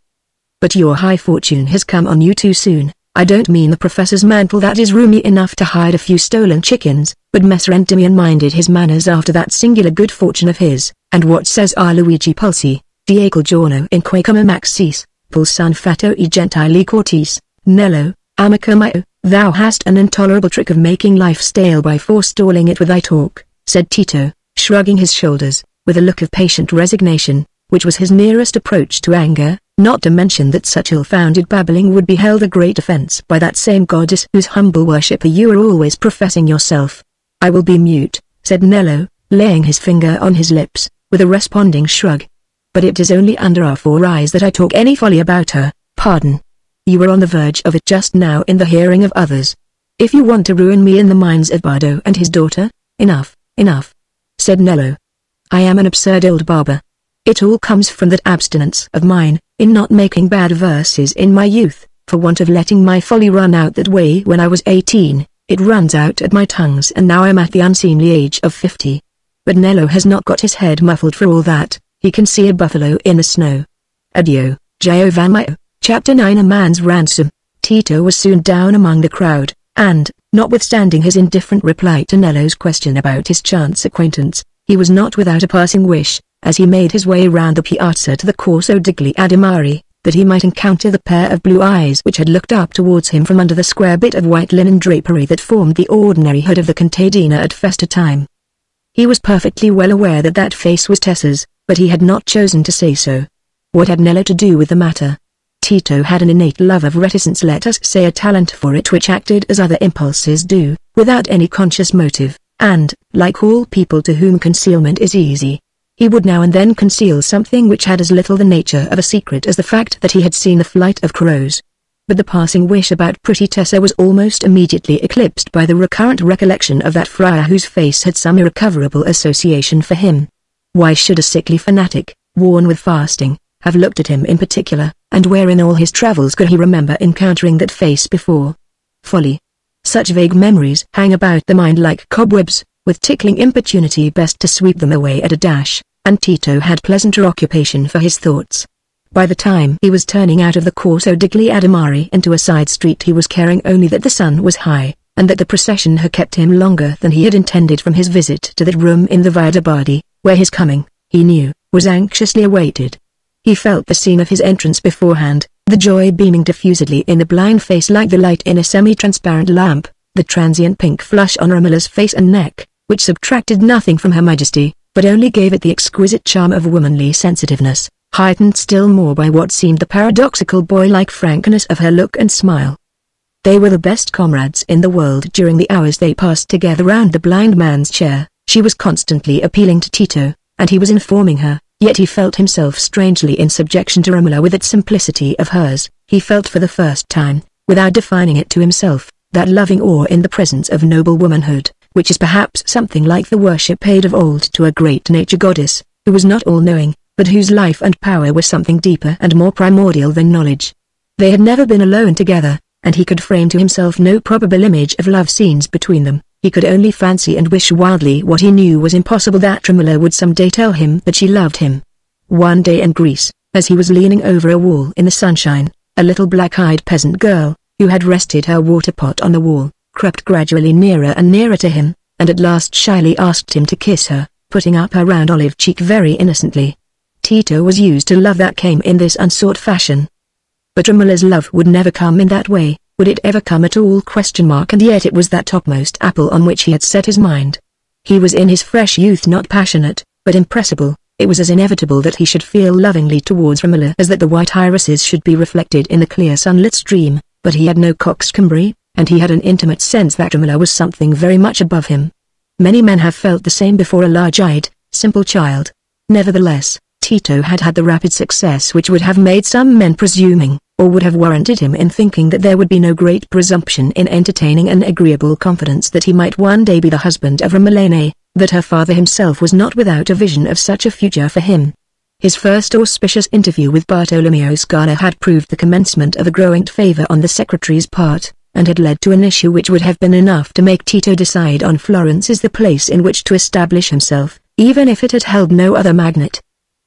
A: But your high fortune has come on you too soon. I don't mean the professor's mantle that is roomy enough to hide a few stolen chickens, but Messer Endymion minded his manners after that singular good fortune of his, and what says our Luigi Pulci, Diego giorno in que come maxis, pulsan fatto e gentili cortis, Nello, amico mio, thou hast an intolerable trick of making life stale by forestalling it with thy talk, said Tito, shrugging his shoulders, with a look of patient resignation, which was his nearest approach to anger, not to mention that such ill-founded babbling would be held a great offense by that same goddess whose humble worshipper you are always professing yourself. I will be mute, said Nello, laying his finger on his lips, with a responding shrug. But it is only under our 4 eyes that I talk any folly about her. Pardon. You were on the verge of it just now in the hearing of others. If you want to ruin me in the minds of Bardo and his daughter, enough, said Nello. I am an absurd old barber. It all comes from that abstinence of mine, in not making bad verses in my youth, for want of letting my folly run out that way when I was 18, it runs out at my tongues and now I'm at the unseemly age of 50. But Nello has not got his head muffled for all that. He can see a buffalo in the snow. Addio, Giovanni. Chapter 9. A Man's Ransom. Tito was soon down among the crowd, and, notwithstanding his indifferent reply to Nello's question about his chance acquaintance, he was not without a passing wish, as he made his way round the piazza to the Corso degli Adimari, that he might encounter the pair of blue eyes which had looked up towards him from under the square bit of white linen drapery that formed the ordinary hood of the contadina at festa time. He was perfectly well aware that that face was Tessa's, but he had not chosen to say so. What had Nello to do with the matter? Tito had an innate love of reticence, let us say a talent for it which acted as other impulses do, without any conscious motive, and, like all people to whom concealment is easy, he would now and then conceal something which had as little the nature of a secret as the fact that he had seen the flight of crows. But the passing wish about pretty Tessa was almost immediately eclipsed by the recurrent recollection of that friar whose face had some irrecoverable association for him. Why should a sickly fanatic, worn with fasting, have looked at him in particular, and where in all his travels could he remember encountering that face before? Folly. Such vague memories hang about the mind like cobwebs, with tickling importunity best to sweep them away at a dash, and Tito had pleasanter occupation for his thoughts. By the time he was turning out of the Corso degli Adimari into a side street he was caring only that the sun was high, and that the procession had kept him longer than he had intended from his visit to that room in the Via de' Bardi, where his coming, he knew, was anxiously awaited. He felt the scene of his entrance beforehand, the joy beaming diffusedly in the blind face like the light in a semi-transparent lamp, the transient pink flush on Romola's face and neck, which subtracted nothing from her majesty, but only gave it the exquisite charm of womanly sensitiveness, heightened still more by what seemed the paradoxical boy-like frankness of her look and smile. They were the best comrades in the world during the hours they passed together round the blind man's chair. She was constantly appealing to Tito, and he was informing her, yet he felt himself strangely in subjection to Romola with its simplicity of hers. He felt for the first time, without defining it to himself, that loving awe in the presence of noble womanhood, which is perhaps something like the worship paid of old to a great nature goddess, who was not all-knowing, but whose life and power were something deeper and more primordial than knowledge. They had never been alone together, and he could frame to himself no probable image of love scenes between them. He could only fancy and wish wildly what he knew was impossible, that Romola would some day tell him that she loved him. One day in Greece, as he was leaning over a wall in the sunshine, a little black-eyed peasant girl, who had rested her water pot on the wall, crept gradually nearer and nearer to him, and at last shyly asked him to kiss her, putting up her round olive cheek very innocently. Tito was used to love that came in this unsought fashion. But Romola's love would never come in that way. Would it ever come at all? And yet it was that topmost apple on which he had set his mind. He was in his fresh youth not passionate, but impressible. It was as inevitable that he should feel lovingly towards Romola as that the white irises should be reflected in the clear sunlit stream, but he had no coxcombry, and he had an intimate sense that Romola was something very much above him. Many men have felt the same before a large-eyed, simple child. Nevertheless, Tito had had the rapid success which would have made some men presuming, or would have warranted him in thinking that there would be no great presumption in entertaining an agreeable confidence that he might one day be the husband of Romolene, that her father himself was not without a vision of such a future for him. His first auspicious interview with Bartolomeo Scala had proved the commencement of a growing favor on the secretary's part, and had led to an issue which would have been enough to make Tito decide on Florence as the place in which to establish himself, even if it had held no other magnate.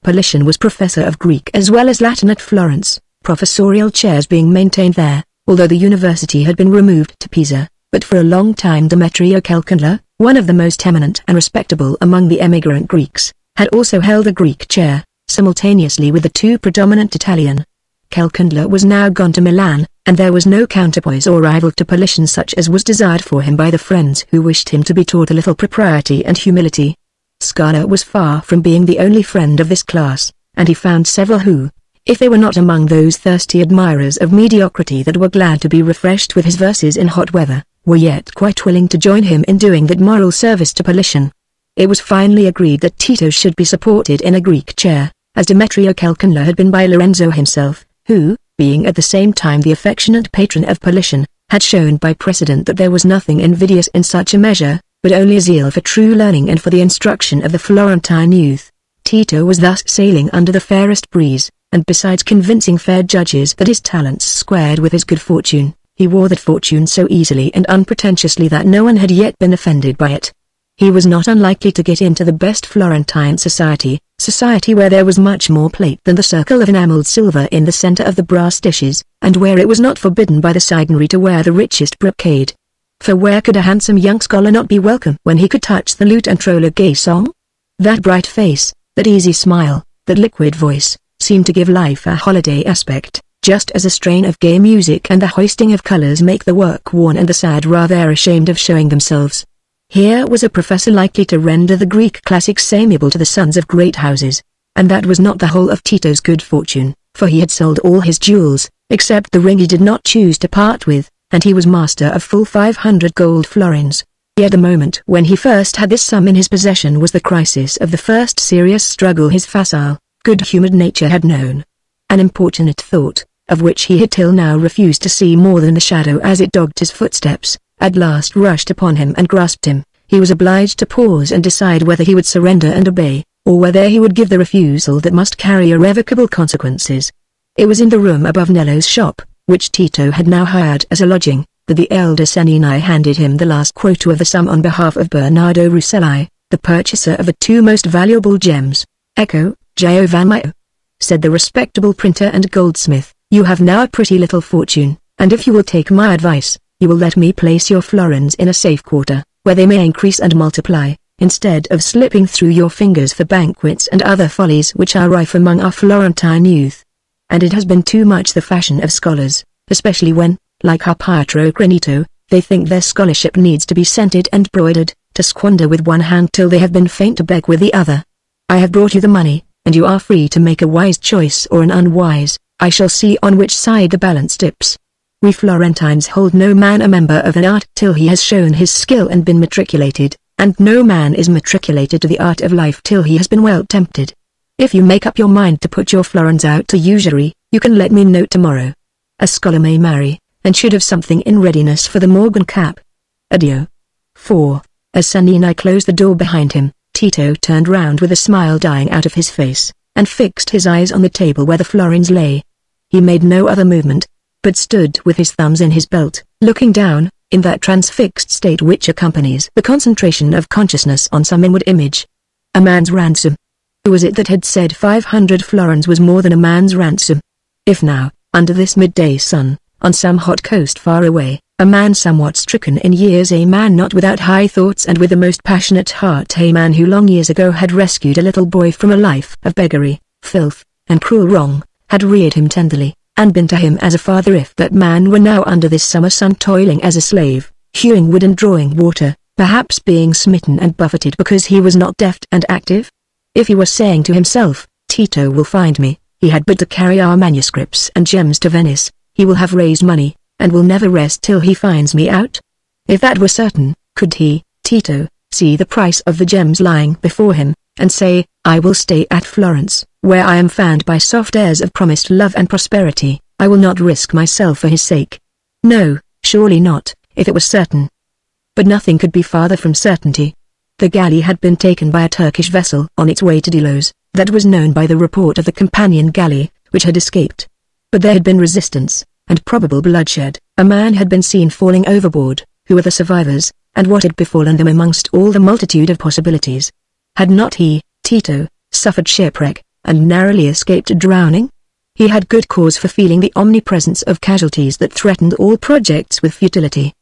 A: Politian was professor of Greek as well as Latin at Florence, professorial chairs being maintained there, although the university had been removed to Pisa, but for a long time Demetrio Calcondla, one of the most eminent and respectable among the emigrant Greeks, had also held a Greek chair, simultaneously with the two predominant Italian. Calcondla was now gone to Milan, and there was no counterpoise or rival to Politian such as was desired for him by the friends who wished him to be taught a little propriety and humility. Scala was far from being the only friend of this class, and he found several who, if they were not among those thirsty admirers of mediocrity that were glad to be refreshed with his verses in hot weather, were yet quite willing to join him in doing that moral service to Politian. It was finally agreed that Tito should be supported in a Greek chair, as Demetrio Calcondla had been by Lorenzo himself, who, being at the same time the affectionate patron of Politian, had shown by precedent that there was nothing invidious in such a measure, but only a zeal for true learning and for the instruction of the Florentine youth. Tito was thus sailing under the fairest breeze, and besides convincing fair judges that his talents squared with his good fortune, he wore that fortune so easily and unpretentiously that no one had yet been offended by it. He was not unlikely to get into the best Florentine society where there was much more plate than the circle of enamelled silver in the centre of the brass dishes, and where it was not forbidden by the Signory to wear the richest brocade. For where could a handsome young scholar not be welcome when he could touch the lute and troll a gay song? That bright face, that easy smile, that liquid voice, seemed to give life a holiday aspect, just as a strain of gay music and the hoisting of colors make the work-worn and the sad rather ashamed of showing themselves. Here was a professor likely to render the Greek classics amiable to the sons of great houses. And that was not the whole of Tito's good fortune, for he had sold all his jewels, except the ring he did not choose to part with, and he was master of full 500 gold florins. Yet the moment when he first had this sum in his possession was the crisis of the first serious struggle his facile, good-humored nature had known. An importunate thought, of which he had till now refused to see more than the shadow as it dogged his footsteps, at last rushed upon him and grasped him. He was obliged to pause and decide whether he would surrender and obey, or whether he would give the refusal that must carry irrevocable consequences. It was in the room above Nello's shop, which Tito had now hired as a lodging, that the elder Senini handed him the last quota of the sum on behalf of Bernardo Russelli, the purchaser of the two most valuable gems. "Ecco, Giovanni," said the respectable printer and goldsmith, "you have now a pretty little fortune, and if you will take my advice, you will let me place your florins in a safe quarter, where they may increase and multiply, instead of slipping through your fingers for banquets and other follies which are rife among our Florentine youth. And it has been too much the fashion of scholars, especially when, like our Pietro Crenito, they think their scholarship needs to be scented and broidered, to squander with one hand till they have been faint to beg with the other. I have brought you the money, and you are free to make a wise choice or an unwise. I shall see on which side the balance dips. We Florentines hold no man a member of an art till he has shown his skill and been matriculated, and no man is matriculated to the art of life till he has been well tempted. If you make up your mind to put your florins out to usury, you can let me know tomorrow. A scholar may marry, and should have something in readiness for the Morgan cap. Addio." 4. As Senini closed the door behind him, Tito turned round with a smile dying out of his face, and fixed his eyes on the table where the florins lay. He made no other movement, but stood with his thumbs in his belt, looking down, in that transfixed state which accompanies the concentration of consciousness on some inward image. A man's ransom. Who was it that had said 500 florins was more than a man's ransom? If now, under this midday sun, on some hot coast far away, a man somewhat stricken in years, a man not without high thoughts and with a most passionate heart, a man who long years ago had rescued a little boy from a life of beggary, filth, and cruel wrong, had reared him tenderly, and been to him as a father, if that man were now under this summer sun toiling as a slave, hewing wood and drawing water, perhaps being smitten and buffeted because he was not deft and active? If he were saying to himself, "Tito will find me, he had but to carry our manuscripts and gems to Venice, he will have raised money, and will never rest till he finds me out"? If that were certain, could he, Tito, see the price of the gems lying before him, and say, "I will stay at Florence, where I am fanned by soft airs of promised love and prosperity, I will not risk myself for his sake"? No, surely not, if it was certain. But nothing could be farther from certainty. The galley had been taken by a Turkish vessel on its way to Delos, that was known by the report of the companion galley, which had escaped. But there had been resistance, and probable bloodshed. A man had been seen falling overboard. Who were the survivors, and what had befallen them amongst all the multitude of possibilities? Had not he, Tito, suffered shipwreck, and narrowly escaped drowning? He had good cause for feeling the omnipresence of casualties that threatened all projects with futility.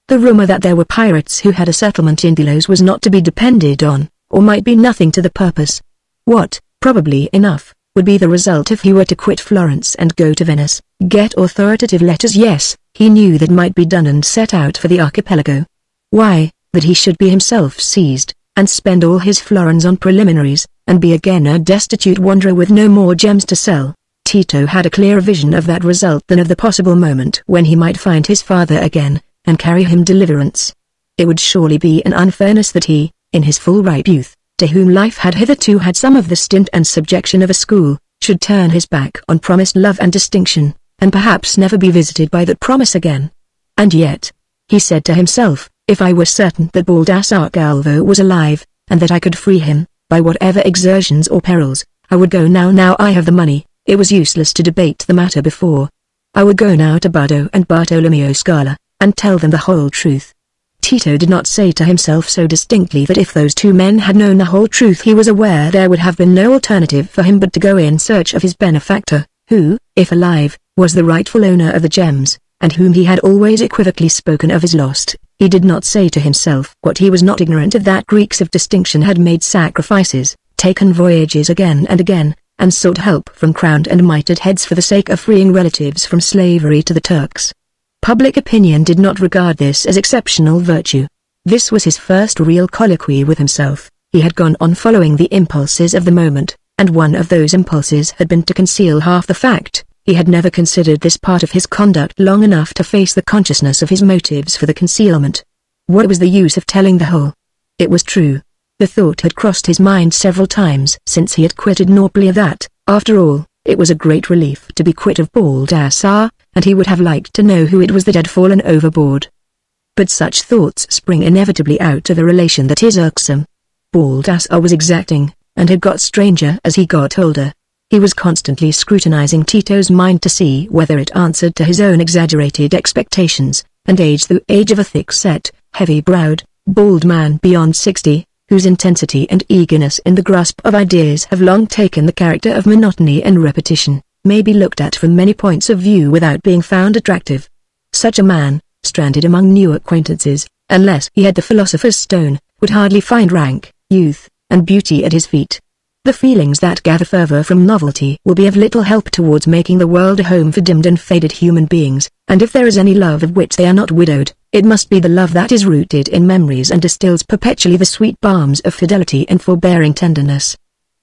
A: The rumor that there were pirates who had a settlement in Delos was not to be depended on, or might be nothing to the purpose. What, probably enough, would be the result if he were to quit Florence and go to Venice, get authoritative letters? Yes, he knew that might be done, and set out for the archipelago. Why, that he should be himself seized, and spend all his florins on preliminaries, and be again a destitute wanderer with no more gems to sell. Tito had a clearer vision of that result than of the possible moment when he might find his father again, and carry him deliverance. It would surely be an unfairness that he, in his full ripe youth, to whom life had hitherto had some of the stint and subjection of a school, should turn his back on promised love and distinction, and perhaps never be visited by that promise again. And yet, he said to himself, if I were certain that Baldassar Galvo was alive, and that I could free him, by whatever exertions or perils, I would go now. Now I have the money, it was useless to debate the matter before. I would go now to Bardo and Bartolomeo Scala, and tell them the whole truth. Tito did not say to himself so distinctly that if those two men had known the whole truth, he was aware there would have been no alternative for him but to go in search of his benefactor, who, if alive, was the rightful owner of the gems, and whom he had always equivocally spoken of as lost. He did not say to himself what he was not ignorant of, that Greeks of distinction had made sacrifices, taken voyages again and again, and sought help from crowned and mitred heads for the sake of freeing relatives from slavery to the Turks. Public opinion did not regard this as exceptional virtue. This was his first real colloquy with himself. He had gone on following the impulses of the moment, and one of those impulses had been to conceal half the fact. He had never considered this part of his conduct long enough to face the consciousness of his motives for the concealment. What was the use of telling the whole? It was true. The thought had crossed his mind several times since he had quitted Nauplia that, after all, it was a great relief to be quit of Baldassar, and he would have liked to know who it was that had fallen overboard. But such thoughts spring inevitably out of a relation that is irksome. Baldassar was exacting, and had got stranger as he got older. He was constantly scrutinizing Tito's mind to see whether it answered to his own exaggerated expectations, and age through age of a thick-set, heavy-browed, bald man beyond 60, whose intensity and eagerness in the grasp of ideas have long taken the character of monotony and repetition, may be looked at from many points of view without being found attractive. Such a man, stranded among new acquaintances, unless he had the philosopher's stone, would hardly find rank, youth, and beauty at his feet. The feelings that gather fervor from novelty will be of little help towards making the world a home for dimmed and faded human beings, and if there is any love of which they are not widowed, it must be the love that is rooted in memories and distills perpetually the sweet balms of fidelity and forbearing tenderness.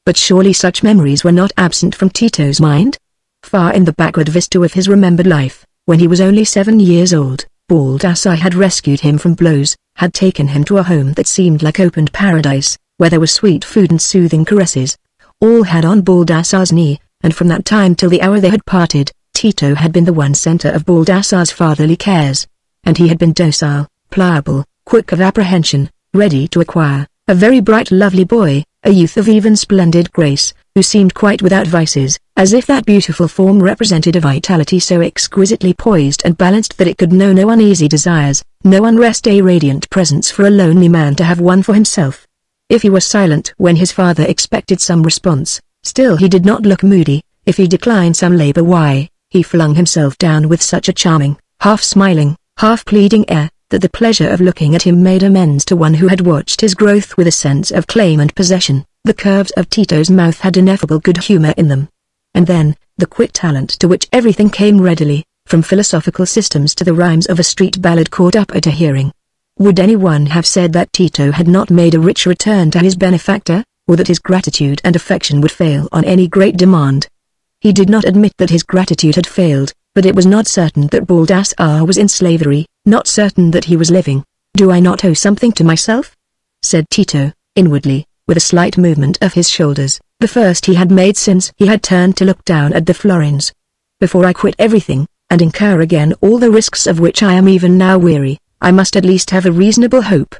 A: But surely such memories were not absent from Tito's mind? Far in the backward vista of his remembered life, when he was only 7 years old, Baldassar had rescued him from blows, had taken him to a home that seemed like opened paradise, where there was sweet food and soothing caresses. All had on Baldassar's knee, and from that time till the hour they had parted, Tito had been the one center of Baldassar's fatherly cares. And he had been docile, pliable, quick of apprehension, ready to acquire, a very bright lovely boy, a youth of even splendid grace, who seemed quite without vices, as if that beautiful form represented a vitality so exquisitely poised and balanced that it could know no uneasy desires, no unrest, a radiant presence for a lonely man to have won for himself. If he was silent when his father expected some response, still he did not look moody. If he declined some labor, why, he flung himself down with such a charming, half-smiling, half-pleading air, that the pleasure of looking at him made amends to one who had watched his growth with a sense of claim and possession. The curves of Tito's mouth had ineffable good humor in them. And then, the quick talent to which everything came readily, from philosophical systems to the rhymes of a street ballad caught up at a hearing. Would anyone have said that Tito had not made a rich return to his benefactor, or that his gratitude and affection would fail on any great demand? He did not admit that his gratitude had failed, but it was not certain that Baldassar was in slavery, not certain that he was living. "Do I not owe something to myself?" said Tito, inwardly, with a slight movement of his shoulders, the first he had made since he had turned to look down at the florins. "Before I quit everything, and incur again all the risks of which I am even now weary, I must at least have a reasonable hope.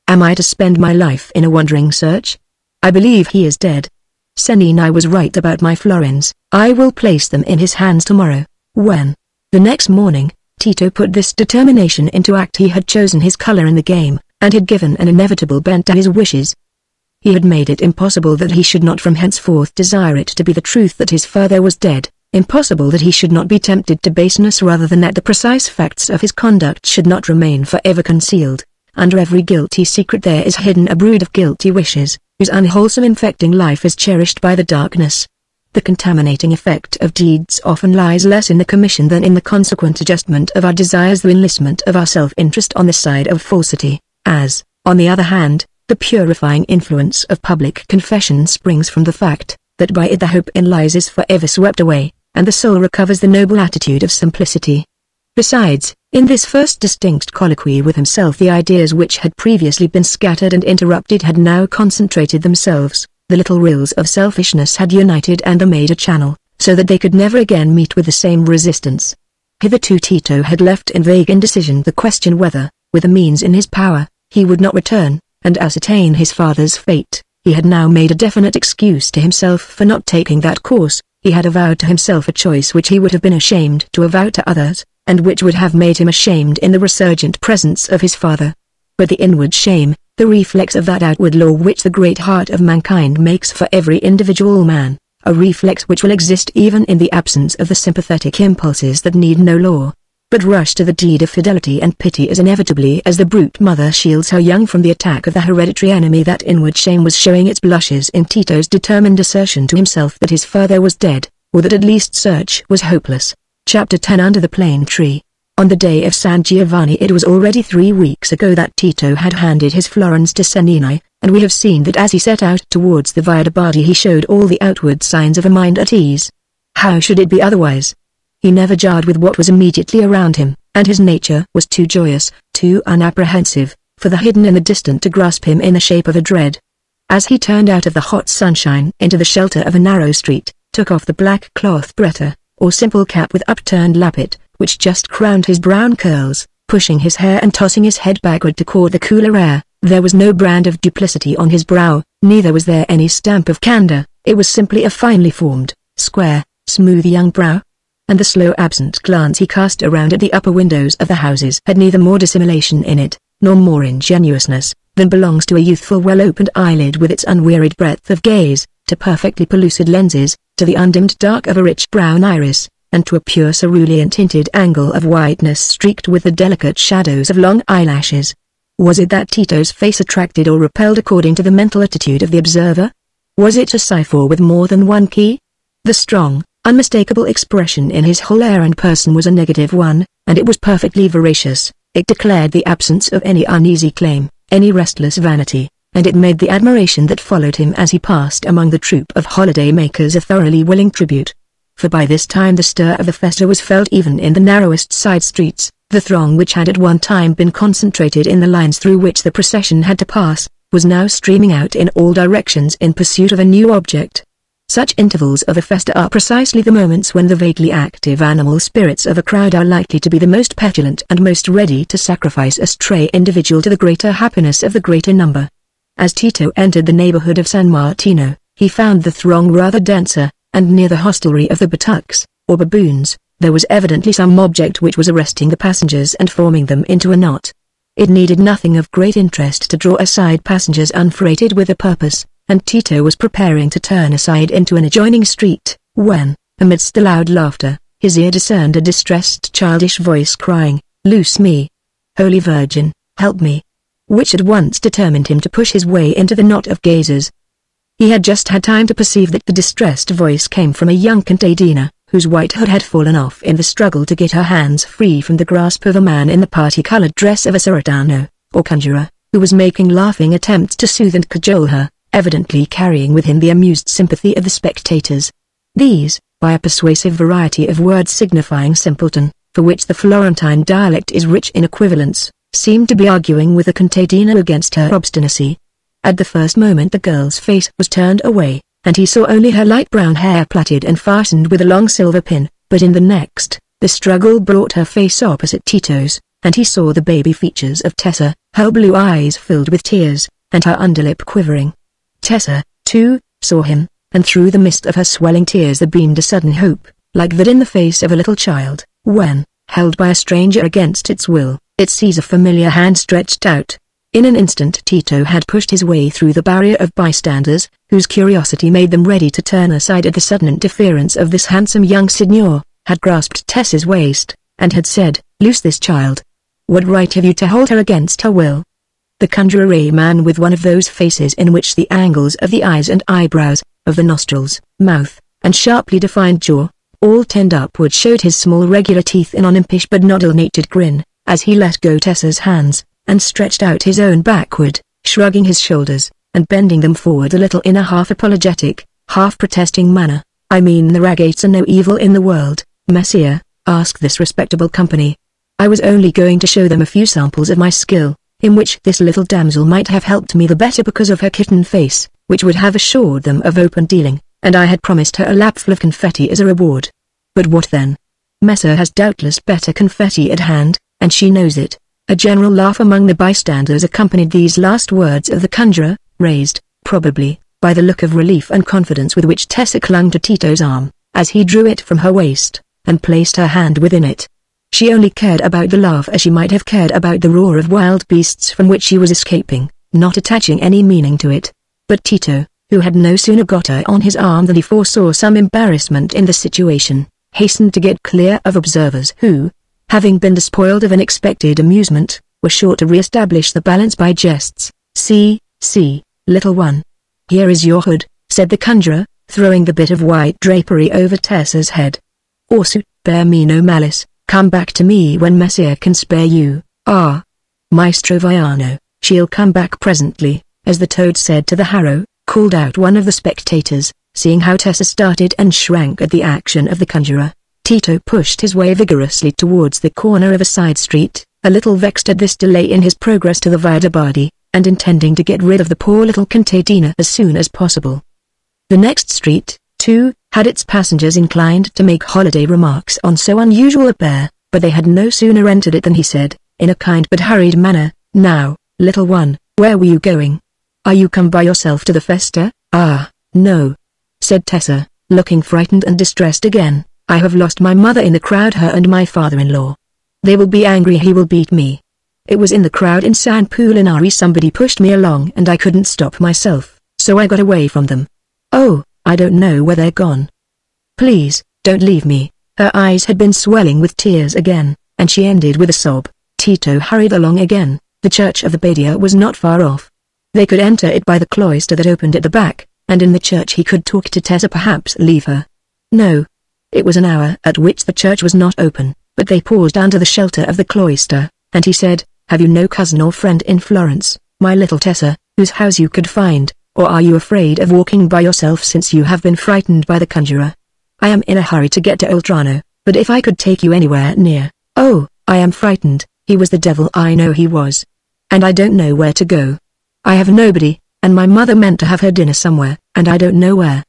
A: Am I to spend my life in a wandering search? I believe he is dead. Senina was right about my florins. I will place them in his hands tomorrow." When, the next morning, Tito put this determination into act, he had chosen his color in the game, and had given an inevitable bent to his wishes. He had made it impossible that he should not from henceforth desire it to be the truth that his father was dead, impossible that he should not be tempted to baseness rather than that the precise facts of his conduct should not remain forever concealed. Under every guilty secret there is hidden a brood of guilty wishes, whose unwholesome infecting life is cherished by the darkness. The contaminating effect of deeds often lies less in the commission than in the consequent adjustment of our desires, the enlistment of our self-interest on the side of falsity, as, on the other hand, the purifying influence of public confession springs from the fact that by it the hope in lies is forever swept away, and the soul recovers the noble attitude of simplicity. Besides, in this first distinct colloquy with himself, the ideas which had previously been scattered and interrupted had now concentrated themselves. The little rills of selfishness had united and made a channel, so that they could never again meet with the same resistance. Hitherto Tito had left in vague indecision the question whether, with the means in his power, he would not return, and ascertain his father's fate. He had now made a definite excuse to himself for not taking that course. He had avowed to himself a choice which he would have been ashamed to avow to others, and which would have made him ashamed in the resurgent presence of his father. But the inward shame, the reflex of that outward law which the great heart of mankind makes for every individual man, a reflex which will exist even in the absence of the sympathetic impulses that need no law. but rushed to the deed of fidelity and pity as inevitably as the brute mother shields her young from the attack of the hereditary enemy. That inward shame was showing its blushes in Tito's determined assertion to himself that his father was dead, or that at least search was hopeless. Chapter 10 Under the Plane Tree. On the day of San Giovanni it was already 3 weeks ago that Tito had handed his florins to Cennini, and we have seen that as he set out towards the Via de' Bardi he showed all the outward signs of a mind at ease. How should it be otherwise? He never jarred with what was immediately around him, and his nature was too joyous, too unapprehensive, for the hidden and the distant to grasp him in the shape of a dread. As he turned out of the hot sunshine into the shelter of a narrow street, took off the black cloth beretta, or simple cap with upturned lappet, which just crowned his brown curls, pushing his hair and tossing his head backward to court the cooler air, there was no brand of duplicity on his brow, neither was there any stamp of candor. It was simply a finely formed, square, smooth young brow. And the slow absent glance he cast around at the upper windows of the houses had neither more dissimulation in it, nor more ingenuousness, than belongs to a youthful well-opened eyelid with its unwearied breadth of gaze, to perfectly pellucid lenses, to the undimmed dark of a rich brown iris, and to a pure cerulean-tinted angle of whiteness streaked with the delicate shadows of long eyelashes. Was it that Tito's face attracted or repelled according to the mental attitude of the observer? Was it a cipher with more than one key? The strong, unmistakable expression in his whole air and person was a negative one, and it was perfectly veracious. It declared the absence of any uneasy claim, any restless vanity, and it made the admiration that followed him as he passed among the troop of holiday-makers a thoroughly willing tribute. For by this time the stir of the festa was felt even in the narrowest side streets. The throng which had at one time been concentrated in the lines through which the procession had to pass, was now streaming out in all directions in pursuit of a new object. Such intervals of a festa are precisely the moments when the vaguely active animal spirits of a crowd are likely to be the most petulant and most ready to sacrifice a stray individual to the greater happiness of the greater number. As Tito entered the neighborhood of San Martino, he found the throng rather denser, and near the hostelry of the Batucks, or baboons, there was evidently some object which was arresting the passengers and forming them into a knot. It needed nothing of great interest to draw aside passengers unfreighted with a purpose, and Tito was preparing to turn aside into an adjoining street, when, amidst the loud laughter, his ear discerned a distressed childish voice crying, "Loose me! Holy Virgin, help me!" which at once determined him to push his way into the knot of gazers. He had just had time to perceive that the distressed voice came from a young contadina, whose white hood had fallen off in the struggle to get her hands free from the grasp of a man in the party-colored dress of a Saraceno, or conjurer, who was making laughing attempts to soothe and cajole her, evidently carrying with him the amused sympathy of the spectators. These, by a persuasive variety of words signifying simpleton, for which the Florentine dialect is rich in equivalents, seemed to be arguing with the contadina against her obstinacy. At the first moment the girl's face was turned away, and he saw only her light brown hair plaited and fastened with a long silver pin, but in the next, the struggle brought her face opposite Tito's, and he saw the baby features of Tessa, her blue eyes filled with tears, and her underlip quivering. Tessa, too, saw him, and through the mist of her swelling tears there beamed a sudden hope, like that in the face of a little child, when, held by a stranger against its will, it sees a familiar hand stretched out. In an instant Tito had pushed his way through the barrier of bystanders, whose curiosity made them ready to turn aside at the sudden interference of this handsome young signor, had grasped Tessa's waist, and had said, "Loose this child. What right have you to hold her against her will?" The conjurer, a man with one of those faces in which the angles of the eyes and eyebrows, of the nostrils, mouth, and sharply defined jaw, all tend upward, showed his small regular teeth in an impish but not ill-natured grin, as he let go Tessa's hands, and stretched out his own backward, shrugging his shoulders, and bending them forward a little in a half-apologetic, half-protesting manner. "I mean the ragates are no evil in the world, Messire, ask this respectable company. I was only going to show them a few samples of my skill, in which this little damsel might have helped me the better because of her kitten face, which would have assured them of open dealing, and I had promised her a lapful of confetti as a reward. But what then? Messer has doubtless better confetti at hand, and she knows it." A general laugh among the bystanders accompanied these last words of the conjurer, raised, probably, by the look of relief and confidence with which Tessa clung to Tito's arm, as he drew it from her waist, and placed her hand within it. She only cared about the laugh as she might have cared about the roar of wild beasts from which she was escaping, not attaching any meaning to it. But Tito, who had no sooner got her on his arm than he foresaw some embarrassment in the situation, hastened to get clear of observers who, having been despoiled of unexpected amusement, were sure to re-establish the balance by jests. See, little one. Here is your hood, said the conjurer, throwing the bit of white drapery over Tessa's head. Orsut, bear me no malice, come back to me when Messire can spare you. Ah, Maestro Viano, she'll come back presently, as the toad said to the harrow, called out one of the spectators, seeing how Tessa started and shrank at the action of the conjurer. Tito pushed his way vigorously towards the corner of a side street, a little vexed at this delay in his progress to the Via de' Bardi, and intending to get rid of the poor little contadina as soon as possible. The next street, too, had its passengers inclined to make holiday remarks on so unusual a pair, but they had no sooner entered it than he said, in a kind but hurried manner, "Now, little one, where were you going? Are you come by yourself to the festa?" "Ah, no," said Tessa, looking frightened and distressed again. "I have lost my mother in the crowd, her and my father-in-law. They will be angry, he will beat me. It was in the crowd in San Pulinari, somebody pushed me along and I couldn't stop myself, so I got away from them. Oh, I don't know where they're gone. Please, don't leave me." Her eyes had been swelling with tears again, and she ended with a sob. Tito hurried along again. The church of the Badia was not far off. They could enter it by the cloister that opened at the back, and in the church he could talk to Tessa, perhaps leave her. No. It was an hour at which the church was not open, but they paused under the shelter of the cloister, and he said, "Have you no cousin or friend in Florence, my little Tessa, whose house you could find, or are you afraid of walking by yourself since you have been frightened by the conjurer? I am in a hurry to get to Oltrarno, but if I could take you anywhere near—" "Oh, I am frightened, he was the devil, I know he was. And I don't know where to go. I have nobody, and my mother meant to have her dinner somewhere, and I don't know where.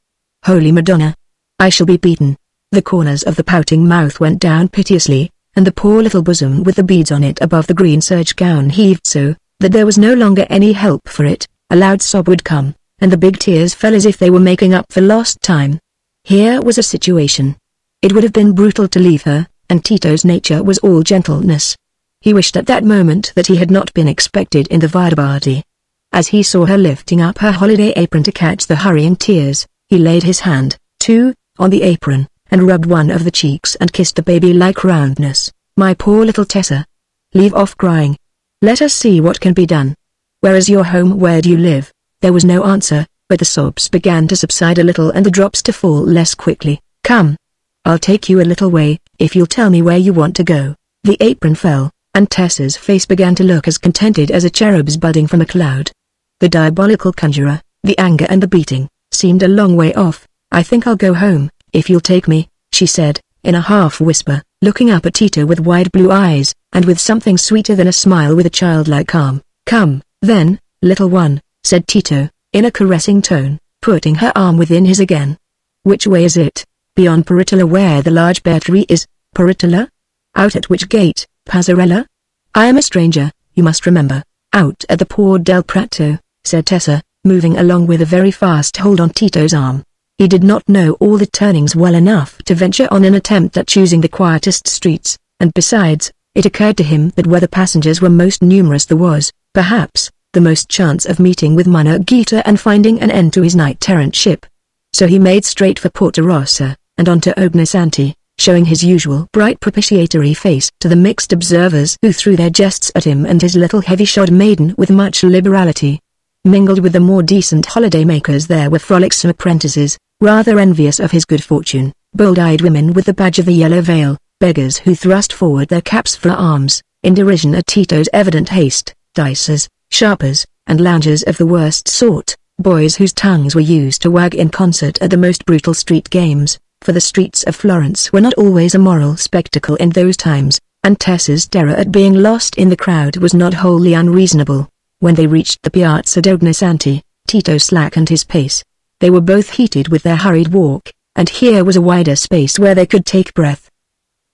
A: Holy Madonna! I shall be beaten." The corners of the pouting mouth went down piteously, and the poor little bosom with the beads on it above the green serge gown heaved so, that there was no longer any help for it. A loud sob would come, and the big tears fell as if they were making up for lost time. Here was a situation. It would have been brutal to leave her, and Tito's nature was all gentleness. He wished at that moment that he had not been expected in the Via de' Bardi. As he saw her lifting up her holiday apron to catch the hurrying tears, he laid his hand, too, on the apron, and rubbed one of the cheeks and kissed the baby-like roundness. "My poor little Tessa. Leave off crying. Let us see what can be done. Where is your home, where do you live?" There was no answer, but the sobs began to subside a little and the drops to fall less quickly. "Come. I'll take you a little way, if you'll tell me where you want to go." The apron fell, and Tessa's face began to look as contented as a cherub's budding from a cloud. The diabolical conjurer, the anger and the beating, seemed a long way off. "I think I'll go home, if you'll take me," she said, in a half-whisper, looking up at Tito with wide blue eyes, and with something sweeter than a smile with a childlike calm. "Come, then, little one," said Tito, in a caressing tone, putting her arm within his again. "Which way is it? Beyond Peritola, where the large bear tree is?" "Peritola? Out at which gate, Passarella?" "I am a stranger, you must remember." "Out at the Por del Prato," said Tessa, moving along with a very fast hold on Tito's arm. He did not know all the turnings well enough to venture on an attempt at choosing the quietest streets, and besides, it occurred to him that where the passengers were most numerous there was, perhaps, the most chance of meeting with Margherita and finding an end to his knight-errant ship. So he made straight for Porta Rossa, and on to Ognissanti, showing his usual bright propitiatory face to the mixed observers who threw their jests at him and his little heavy-shod maiden with much liberality. Mingled with the more decent holiday-makers there were frolicsome apprentices, rather envious of his good fortune, bold-eyed women with the badge of the yellow veil, beggars who thrust forward their caps for alms, in derision at Tito's evident haste, dicers, sharpers, and loungers of the worst sort, boys whose tongues were used to wag in concert at the most brutal street games, for the streets of Florence were not always a moral spectacle in those times, and Tessa's terror at being lost in the crowd was not wholly unreasonable. When they reached the Piazza d'Ognissanti, Tito slackened his pace. They were both heated with their hurried walk, and here was a wider space where they could take breath.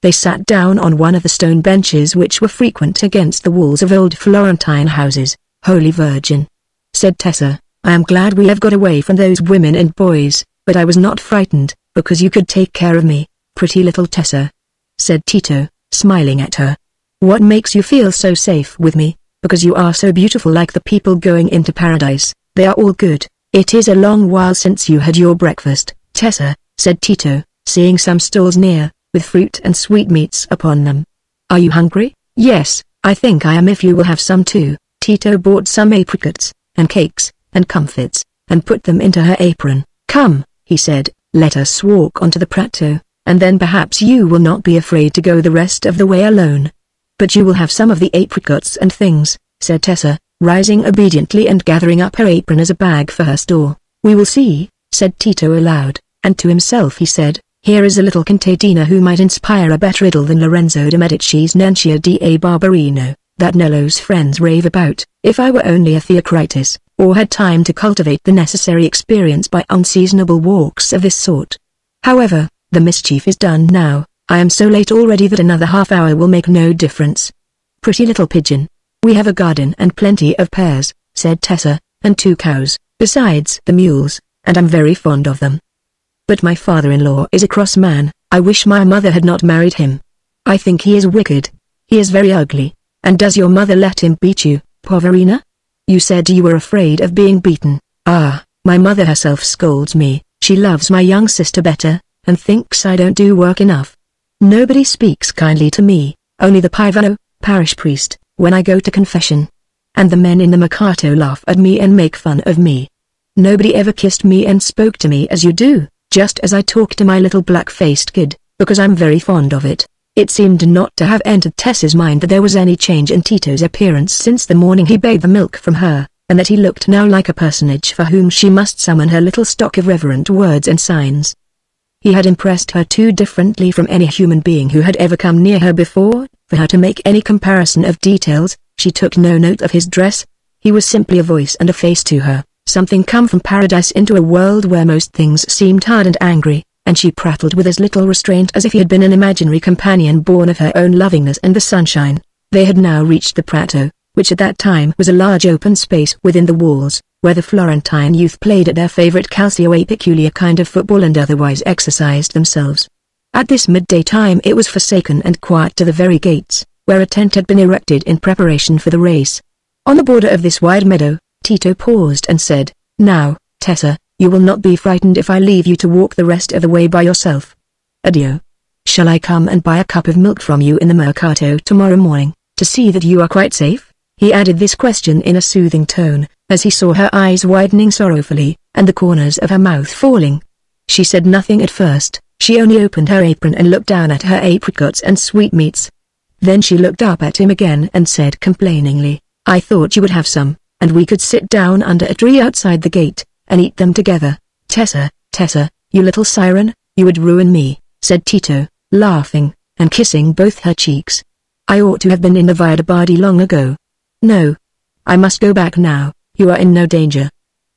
A: They sat down on one of the stone benches which were frequent against the walls of old Florentine houses. "Holy Virgin," said Tessa, "I am glad we have got away from those women and boys, but I was not frightened, because you could take care of me, pretty little Tessa," said Tito, smiling at her. "What makes you feel so safe with me?" "Because you are so beautiful, like the people going into paradise. They are all good." "It is a long while since you had your breakfast, Tessa," said Tito, seeing some stalls near, with fruit and sweetmeats upon them. Are you hungry? Yes, I think I am. If you will have some too. Tito bought some apricots, and cakes, and comfits, and put them into her apron. Come, he said, let us walk onto the plateau, and then perhaps you will not be afraid to go the rest of the way alone. But you will have some of the apricots and things, said Tessa, rising obediently and gathering up her apron as a bag for her store. We will see, said Tito aloud, and to himself he said, here is a little contadina who might inspire a better riddle than Lorenzo de' Medici's Nencia da Barberino, that Nello's friends rave about. If I were only a Theocritus, or had time to cultivate the necessary experience by unseasonable walks of this sort. However, the mischief is done now. I am so late already that another half hour will make no difference. Pretty little pigeon. We have a garden and plenty of pears, said Tessa, and 2 cows, besides the mules, and I'm very fond of them. But my father-in-law is a cross man. I wish my mother had not married him. I think he is wicked. He is very ugly. And does your mother let him beat you, Poverina? You said you were afraid of being beaten. Ah, my mother herself scolds me. She loves my young sister better, and thinks I don't do work enough. Nobody speaks kindly to me, only the Pivano, parish priest, when I go to confession. And the men in the mercato laugh at me and make fun of me. Nobody ever kissed me and spoke to me as you do, just as I talk to my little black-faced kid, because I'm very fond of it. It seemed not to have entered Tessa's mind that there was any change in Tito's appearance since the morning he begged the milk from her, and that he looked now like a personage for whom she must summon her little stock of reverent words and signs. He had impressed her too differently from any human being who had ever come near her before, for her to make any comparison of details. She took no note of his dress. He was simply a voice and a face to her, something come from paradise into a world where most things seemed hard and angry, and she prattled with as little restraint as if he had been an imaginary companion born of her own lovingness and the sunshine. They had now reached the plateau, which at that time was a large open space within the walls, where the Florentine youth played at their favorite calcio, a peculiar kind of football, and otherwise exercised themselves. At this midday time it was forsaken and quiet to the very gates, where a tent had been erected in preparation for the race. On the border of this wide meadow, Tito paused and said, Now, Tessa, you will not be frightened if I leave you to walk the rest of the way by yourself. Addio. Shall I come and buy a cup of milk from you in the mercato tomorrow morning, to see that you are quite safe? He added this question in a soothing tone, as he saw her eyes widening sorrowfully, and the corners of her mouth falling. She said nothing at first. She only opened her apron and looked down at her apricots and sweetmeats. Then she looked up at him again and said complainingly, I thought you would have some, and we could sit down under a tree outside the gate, and eat them together. Tessa, Tessa, you little siren, you would ruin me, said Tito, laughing, and kissing both her cheeks. I ought to have been in the Via de' Bardi long ago. No. I must go back now. You are in no danger.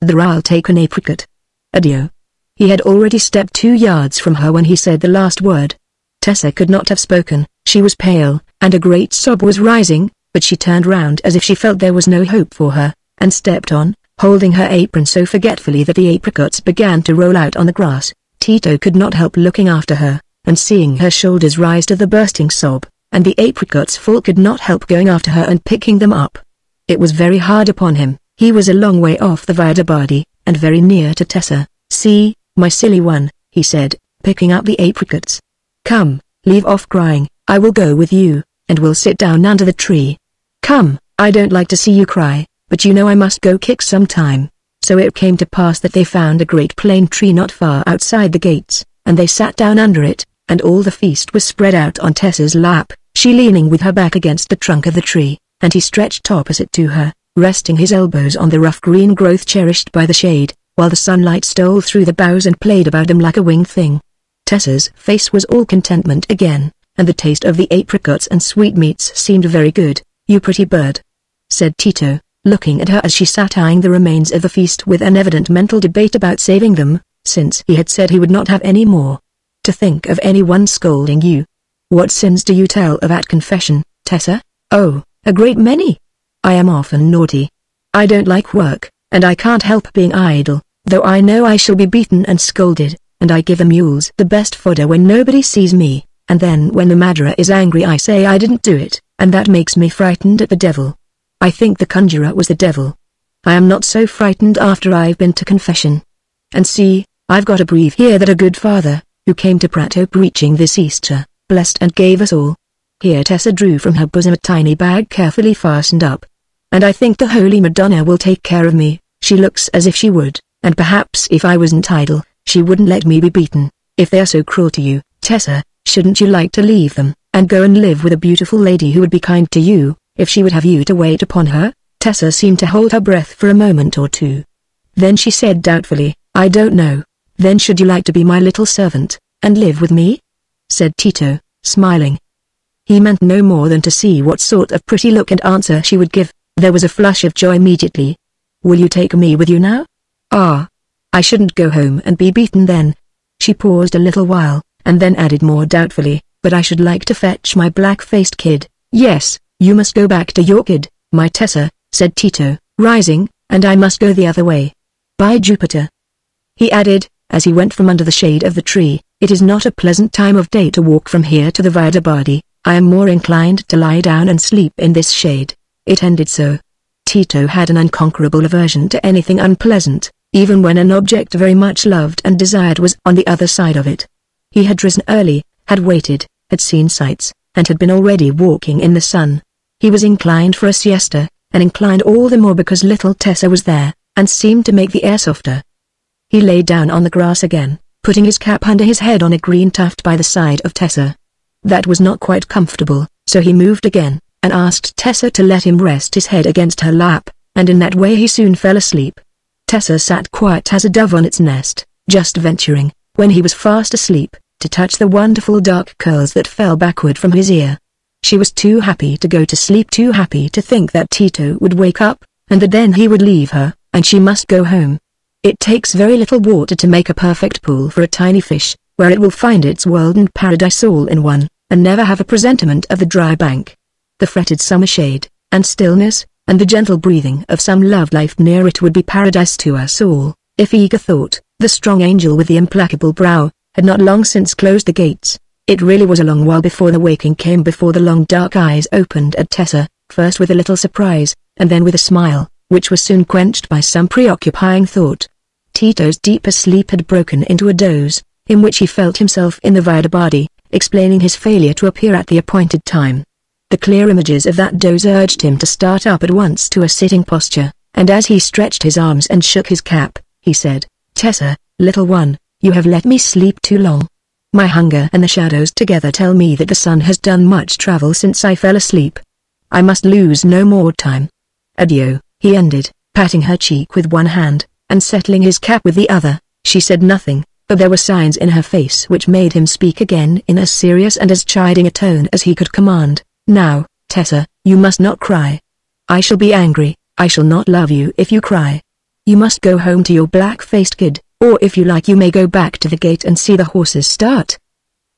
A: I'll take an apricot. Addio. He had already stepped 2 yards from her when he said the last word. Tessa could not have spoken. She was pale, and a great sob was rising, but she turned round as if she felt there was no hope for her, and stepped on, holding her apron so forgetfully that the apricots began to roll out on the grass. Tito could not help looking after her, and seeing her shoulders rise to the bursting sob, and the apricots fall, could not help going after her and picking them up. It was very hard upon him. He was a long way off the Via de' Bardi, and very near to Tessa. See, my silly one, he said, picking up the apricots. Come, leave off crying. I will go with you, and we'll sit down under the tree. Come, I don't like to see you cry, but you know I must go kick some time. So it came to pass that they found a great plane tree not far outside the gates, and they sat down under it, and all the feast was spread out on Tessa's lap, she leaning with her back against the trunk of the tree, and he stretched opposite to her, resting his elbows on the rough green growth cherished by the shade, while the sunlight stole through the boughs and played about him like a winged thing. Tessa's face was all contentment again, and the taste of the apricots and sweetmeats seemed very good. You pretty bird, said Tito, looking at her as she sat eyeing the remains of the feast with an evident mental debate about saving them, since he had said he would not have any more. To think of anyone scolding you. What sins do you tell of at confession, Tessa? Oh, a great many. I am often naughty. I don't like work, and I can't help being idle, though I know I shall be beaten and scolded, and I give the mules the best fodder when nobody sees me, and then when the Madre is angry I say I didn't do it, and that makes me frightened at the devil. I think the conjurer was the devil. I am not so frightened after I've been to confession. And see, I've got a brief here that a good father, who came to Prato preaching this Easter, blessed and gave us all. Here Tessa drew from her bosom a tiny bag carefully fastened up. "And I think the Holy Madonna will take care of me. She looks as if she would, and perhaps if I wasn't idle, she wouldn't let me be beaten. If they are so cruel to you, Tessa, shouldn't you like to leave them, and go and live with a beautiful lady who would be kind to you, if she would have you to wait upon her?" Tessa seemed to hold her breath for a moment or two. Then she said doubtfully, "I don't know." "Then should you like to be my little servant, and live with me?" said Tito, smiling. He meant no more than to see what sort of pretty look and answer she would give. There was a flush of joy immediately. "Will you take me with you now?" "Ah. I shouldn't go home and be beaten then." She paused a little while, and then added more doubtfully, "But I should like to fetch my black-faced kid." "Yes, you must go back to your kid, my Tessa," said Tito, rising, "and I must go the other way. By Jupiter," he added, as he went from under the shade of the tree, "it is not a pleasant time of day to walk from here to the Via de' Bardi. I am more inclined to lie down and sleep in this shade." It ended so. Tito had an unconquerable aversion to anything unpleasant, even when an object very much loved and desired was on the other side of it. He had risen early, had waited, had seen sights, and had been already walking in the sun. He was inclined for a siesta, and inclined all the more because little Tessa was there, and seemed to make the air softer. He lay down on the grass again, putting his cap under his head on a green tuft by the side of Tessa. That was not quite comfortable, so he moved again, and asked Tessa to let him rest his head against her lap, and in that way he soon fell asleep. Tessa sat quiet as a dove on its nest, just venturing, when he was fast asleep, to touch the wonderful dark curls that fell backward from his ear. She was too happy to go to sleep, too happy to think that Tito would wake up, and that then he would leave her, and she must go home. It takes very little water to make a perfect pool for a tiny fish, where it will find its world and paradise all in one, and never have a presentiment of the dry bank. The fretted summer shade, and stillness, and the gentle breathing of some loved life near it would be paradise to us all, if eager thought, the strong angel with the implacable brow, had not long since closed the gates. It really was a long while before the waking came, before the long dark eyes opened at Tessa, first with a little surprise, and then with a smile, which was soon quenched by some preoccupying thought. Tito's deeper sleep had broken into a doze, in which he felt himself in the Via de' Bardi, explaining his failure to appear at the appointed time. The clear images of that doze urged him to start up at once to a sitting posture, and as he stretched his arms and shook his cap, he said, "Tessa, little one, you have let me sleep too long. My hunger and the shadows together tell me that the sun has done much travel since I fell asleep. I must lose no more time. Adieu," he ended, patting her cheek with one hand, and settling his cap with the other. She said nothing, but there were signs in her face which made him speak again in as serious and as chiding a tone as he could command. "Now, Tessa, you must not cry. I shall be angry, I shall not love you if you cry. You must go home to your black-faced kid, or if you like you may go back to the gate and see the horses start.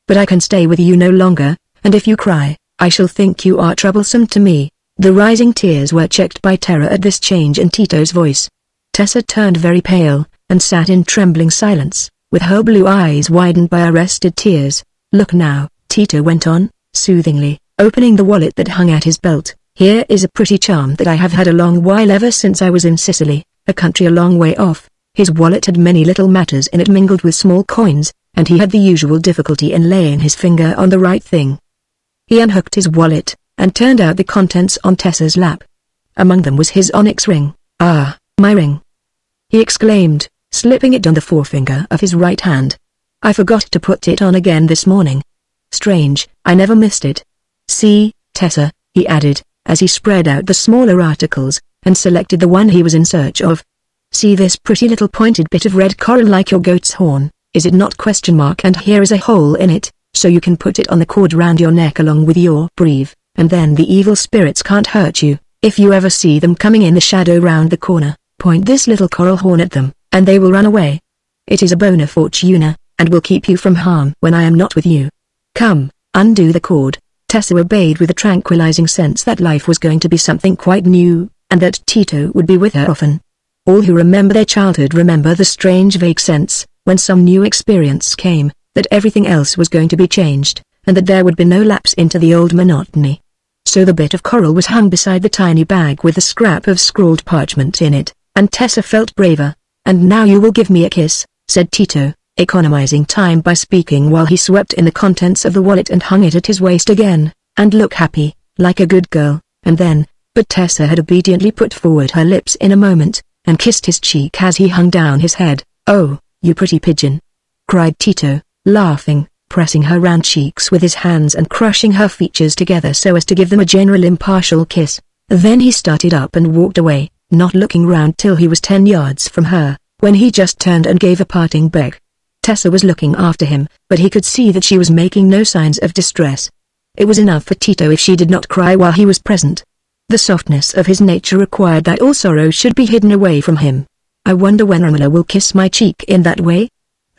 A: But I can stay with you no longer, and if you cry, I shall think you are troublesome to me." The rising tears were checked by terror at this change in Tito's voice. Tessa turned very pale, and sat in trembling silence, with her blue eyes widened by arrested tears. "Look now," Tito went on, soothingly, opening the wallet that hung at his belt. "Here is a pretty charm that I have had a long while, ever since I was in Sicily, a country a long way off." His wallet had many little matters in it mingled with small coins, and he had the usual difficulty in laying his finger on the right thing. He unhooked his wallet, and turned out the contents on Tessa's lap. Among them was his onyx ring. "Ah, my ring!" he exclaimed, slipping it on the forefinger of his right hand. "I forgot to put it on again this morning. Strange, I never missed it. See, Tessa," he added, as he spread out the smaller articles, and selected the one he was in search of. "See this pretty little pointed bit of red coral like your goat's horn, is it not ? And here is a hole in it, so you can put it on the cord round your neck along with your breve, and then the evil spirits can't hurt you. If you ever see them coming in the shadow round the corner, point this little coral horn at them, and they will run away. It is a bona fortuna, and will keep you from harm when I am not with you. Come, undo the cord." Tessa obeyed with a tranquilizing sense that life was going to be something quite new, and that Tito would be with her often. All who remember their childhood remember the strange vague sense, when some new experience came, that everything else was going to be changed, and that there would be no lapse into the old monotony. So the bit of coral was hung beside the tiny bag with the scrap of scrawled parchment in it, and Tessa felt braver. "And now you will give me a kiss," said Tito, economizing time by speaking while he swept in the contents of the wallet and hung it at his waist again. and look happy, like a good girl, and then, but Tessa had obediently put forward her lips in a moment, and kissed his cheek as he hung down his head. "Oh, you pretty pigeon!" cried Tito, laughing, pressing her round cheeks with his hands and crushing her features together so as to give them a general impartial kiss. Then he started up and walked away, not looking round till he was 10 yards from her, when he just turned and gave a parting beck. Tessa was looking after him, but he could see that she was making no signs of distress. It was enough for Tito if she did not cry while he was present. The softness of his nature required that all sorrow should be hidden away from him. "I wonder when Romola will kiss my cheek in that way?"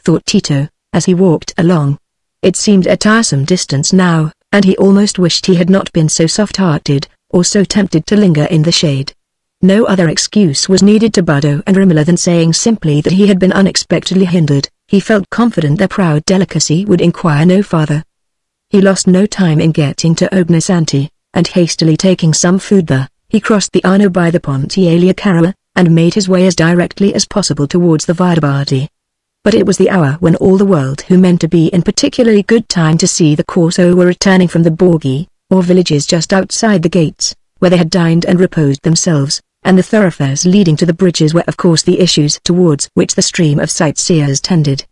A: thought Tito, as he walked along. It seemed a tiresome distance now, and he almost wished he had not been so soft-hearted, or so tempted to linger in the shade. No other excuse was needed to Bado and Romola than saying simply that he had been unexpectedly hindered. He felt confident their proud delicacy would inquire no farther. He lost no time in getting to Ognissanti, and hastily taking some food there, he crossed the Arno by the Ponte alla Carua, and made his way as directly as possible towards the Via de' Bardi. But it was the hour when all the world who meant to be in particularly good time to see the Corso were returning from the borghi, or villages just outside the gates, where they had dined and reposed themselves, and the thoroughfares leading to the bridges were of course the issues towards which the stream of sightseers tended.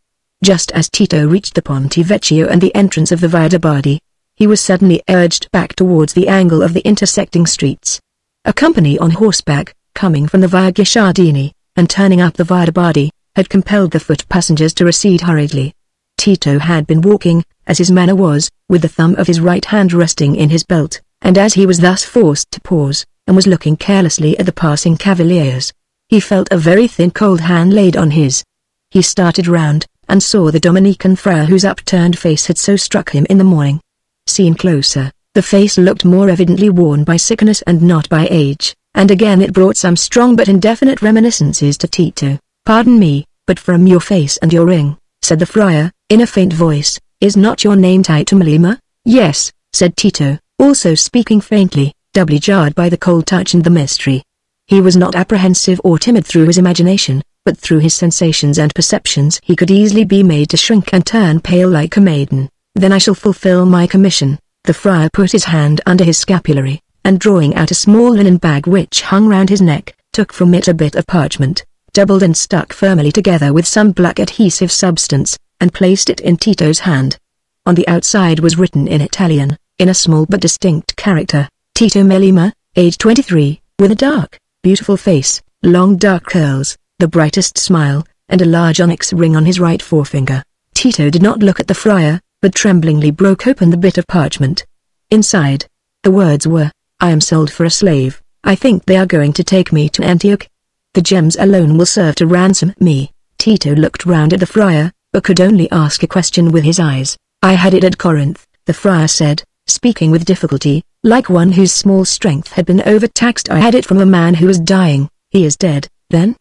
A: Just as Tito reached the Ponte Vecchio and the entrance of the Via de' Bardi, he was suddenly urged back towards the angle of the intersecting streets. A company on horseback, coming from the Via Guicciardini, and turning up the Via de' Bardi, had compelled the foot passengers to recede hurriedly. Tito had been walking, as his manner was, with the thumb of his right hand resting in his belt, and as he was thus forced to pause, and was looking carelessly at the passing cavaliers, he felt a very thin cold hand laid on his. He started round, and saw the Dominican friar whose upturned face had so struck him in the morning. Seen closer, the face looked more evidently worn by sickness and not by age, and again it brought some strong but indefinite reminiscences to Tito. "Pardon me, but from your face and your ring," said the friar, in a faint voice, "is not your name Tito Melema?" "Yes," said Tito, also speaking faintly, doubly jarred by the cold touch and the mystery. He was not apprehensive or timid through his imagination, but through his sensations and perceptions he could easily be made to shrink and turn pale like a maiden. "Then I shall fulfill my commission." The friar put his hand under his scapulary, and drawing out a small linen bag which hung round his neck, took from it a bit of parchment, doubled and stuck firmly together with some black adhesive substance, and placed it in Tito's hand. On the outside was written in Italian, in a small but distinct character, "Tito Melema, age 23, with a dark, beautiful face, long dark curls, the brightest smile, and a large onyx ring on his right forefinger." Tito did not look at the friar, but tremblingly broke open the bit of parchment. Inside, the words were, "I am sold for a slave. I think they are going to take me to Antioch. The gems alone will serve to ransom me." Tito looked round at the friar, but could only ask a question with his eyes. "I had it at Corinth," the friar said, speaking with difficulty, like one whose small strength had been overtaxed. "I had it from a man who was dying." "He is dead, then?"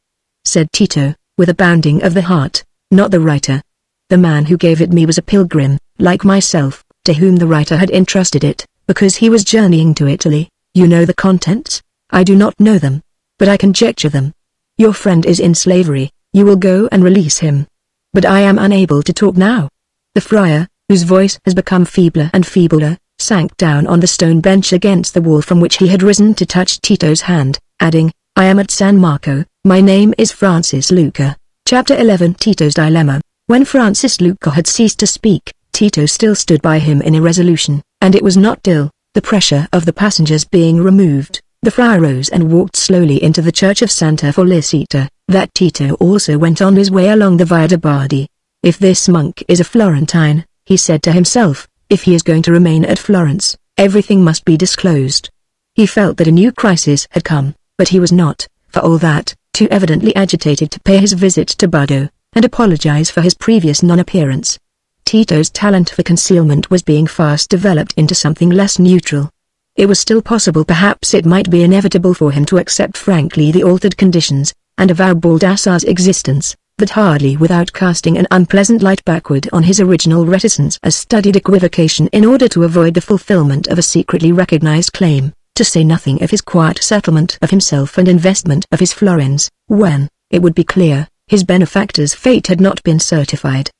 A: said Tito, with a bounding of the heart. "Not the writer. The man who gave it me was a pilgrim, like myself, to whom the writer had entrusted it, because he was journeying to Italy." "You know the contents?" "I do not know them, but I conjecture them. Your friend is in slavery, you will go and release him." "But I am unable to talk now." The friar, whose voice has become feebler and feebler, sank down on the stone bench against the wall from which he had risen to touch Tito's hand, adding, "I am at San Marco, my name is Francis Luca." Chapter 11 Tito's Dilemma. When Francis Luca had ceased to speak, Tito still stood by him in irresolution, and it was not till, the pressure of the passengers being removed, the friar rose and walked slowly into the church of Santa Felicita, that Tito also went on his way along the Via de' Bardi. "If this monk is a Florentine," he said to himself, "if he is going to remain at Florence, everything must be disclosed." He felt that a new crisis had come, but he was not, for all that, too evidently agitated to pay his visit to Bado, and apologize for his previous non-appearance. Tito's talent for concealment was being fast developed into something less neutral. It was still possible, perhaps it might be inevitable for him to accept frankly the altered conditions, and avow Baldassar's existence, but hardly without casting an unpleasant light backward on his original reticence as studied equivocation in order to avoid the fulfillment of a secretly recognized claim, to say nothing of his quiet settlement of himself and investment of his florins, when, it would be clear, his benefactor's fate had not been certified.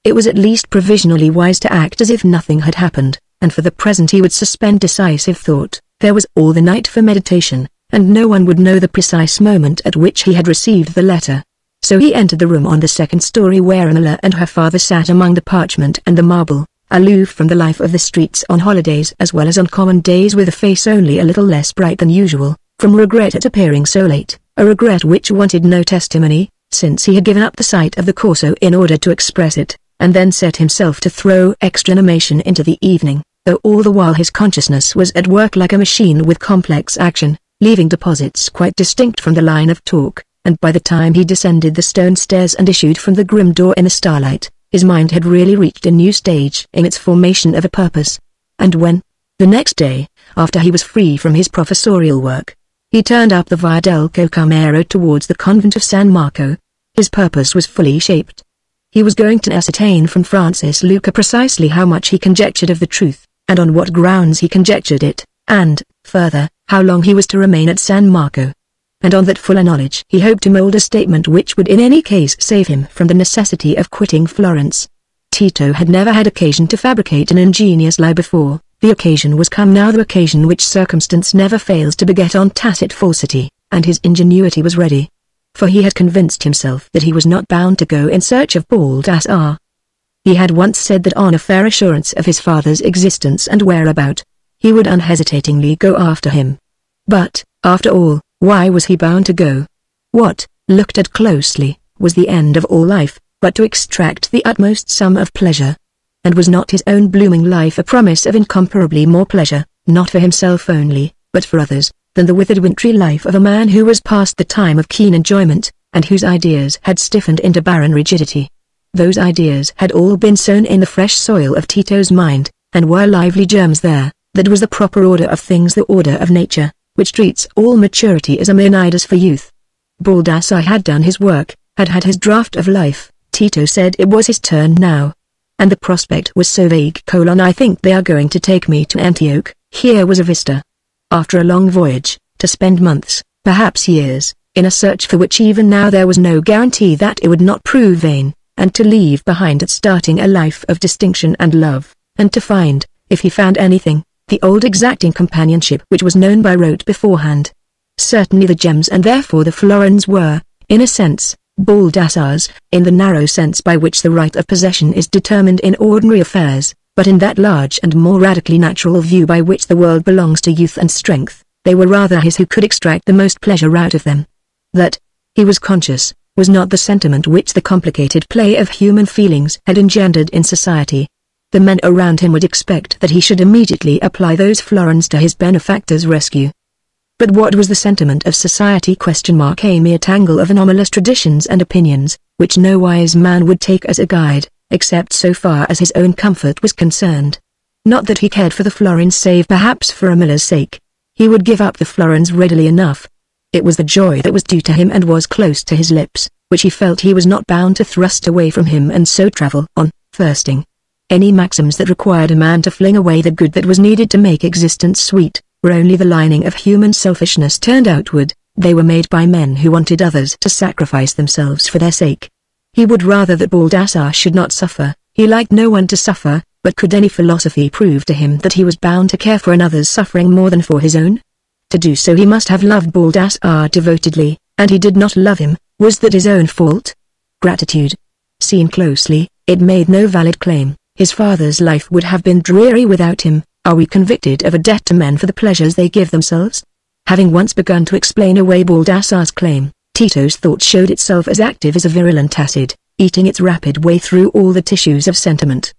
A: It was at least provisionally wise to act as if nothing had happened, and for the present he would suspend decisive thought. There was all the night for meditation, and no one would know the precise moment at which he had received the letter. So he entered the room on the second story where Romola and her father sat among the parchment and the marble, aloof from the life of the streets on holidays as well as on common days, with a face only a little less bright than usual, from regret at appearing so late, a regret which wanted no testimony, since he had given up the sight of the Corso in order to express it, and then set himself to throw extra animation into the evening, though all the while his consciousness was at work like a machine with complex action, leaving deposits quite distinct from the line of talk, and by the time he descended the stone stairs and issued from the grim door in the starlight, his mind had really reached a new stage in its formation of a purpose. And when, the next day, after he was free from his professorial work, he turned up the Via del Cocamero towards the convent of San Marco, his purpose was fully shaped. He was going to ascertain from Francis Luca precisely how much he conjectured of the truth, and on what grounds he conjectured it, and, further, how long he was to remain at San Marco. And on that fuller knowledge he hoped to mould a statement which would in any case save him from the necessity of quitting Florence. Tito had never had occasion to fabricate an ingenious lie before. The occasion was come now, the occasion which circumstance never fails to beget on tacit falsity, and his ingenuity was ready. For he had convinced himself that he was not bound to go in search of Baldassar. He had once said that on a fair assurance of his father's existence and whereabout, he would unhesitatingly go after him. But, after all, why was he bound to go? What, looked at closely, was the end of all life, but to extract the utmost sum of pleasure? And was not his own blooming life a promise of incomparably more pleasure, not for himself only, but for others, than the withered wintry life of a man who was past the time of keen enjoyment, and whose ideas had stiffened into barren rigidity? Those ideas had all been sown in the fresh soil of Tito's mind, and were lively germs there. That was the proper order of things, the order of nature, which treats all maturity as a mere nidus for youth. Baldassar had done his work, had had his draught of life. Tito said it was his turn now. And the prospect was so vague. I think they are going to take me to Antioch. Here was a vista. After a long voyage, to spend months, perhaps years, in a search for which even now there was no guarantee that it would not prove vain, and to leave behind at starting a life of distinction and love, and to find, if he found anything, the old exacting companionship which was known by rote beforehand. Certainly the gems and therefore the florins were, in a sense, Baldassar's, in the narrow sense by which the right of possession is determined in ordinary affairs, but in that large and more radically natural view by which the world belongs to youth and strength, they were rather his who could extract the most pleasure out of them. That, he was conscious, was not the sentiment which the complicated play of human feelings had engendered in society. The men around him would expect that he should immediately apply those florins to his benefactor's rescue. But what was the sentiment of society? A mere tangle of anomalous traditions and opinions, which no wise man would take as a guide, except so far as his own comfort was concerned. Not that he cared for the florins save perhaps for Romola's sake. He would give up the florins readily enough. It was the joy that was due to him and was close to his lips, which he felt he was not bound to thrust away from him and so travel on, thirsting. Any maxims that required a man to fling away the good that was needed to make existence sweet, were only the lining of human selfishness turned outward. They were made by men who wanted others to sacrifice themselves for their sake. He would rather that Baldassar should not suffer. He liked no one to suffer, but could any philosophy prove to him that he was bound to care for another's suffering more than for his own? To do so he must have loved Baldassar devotedly, and he did not love him. Was that his own fault? Gratitude. Seen closely, it made no valid claim. His father's life would have been dreary without him. Are we convicted of a debt to men for the pleasures they give themselves? Having once begun to explain away Baldassar's claim, Tito's thought showed itself as active as a virulent acid, eating its rapid way through all the tissues of sentiment.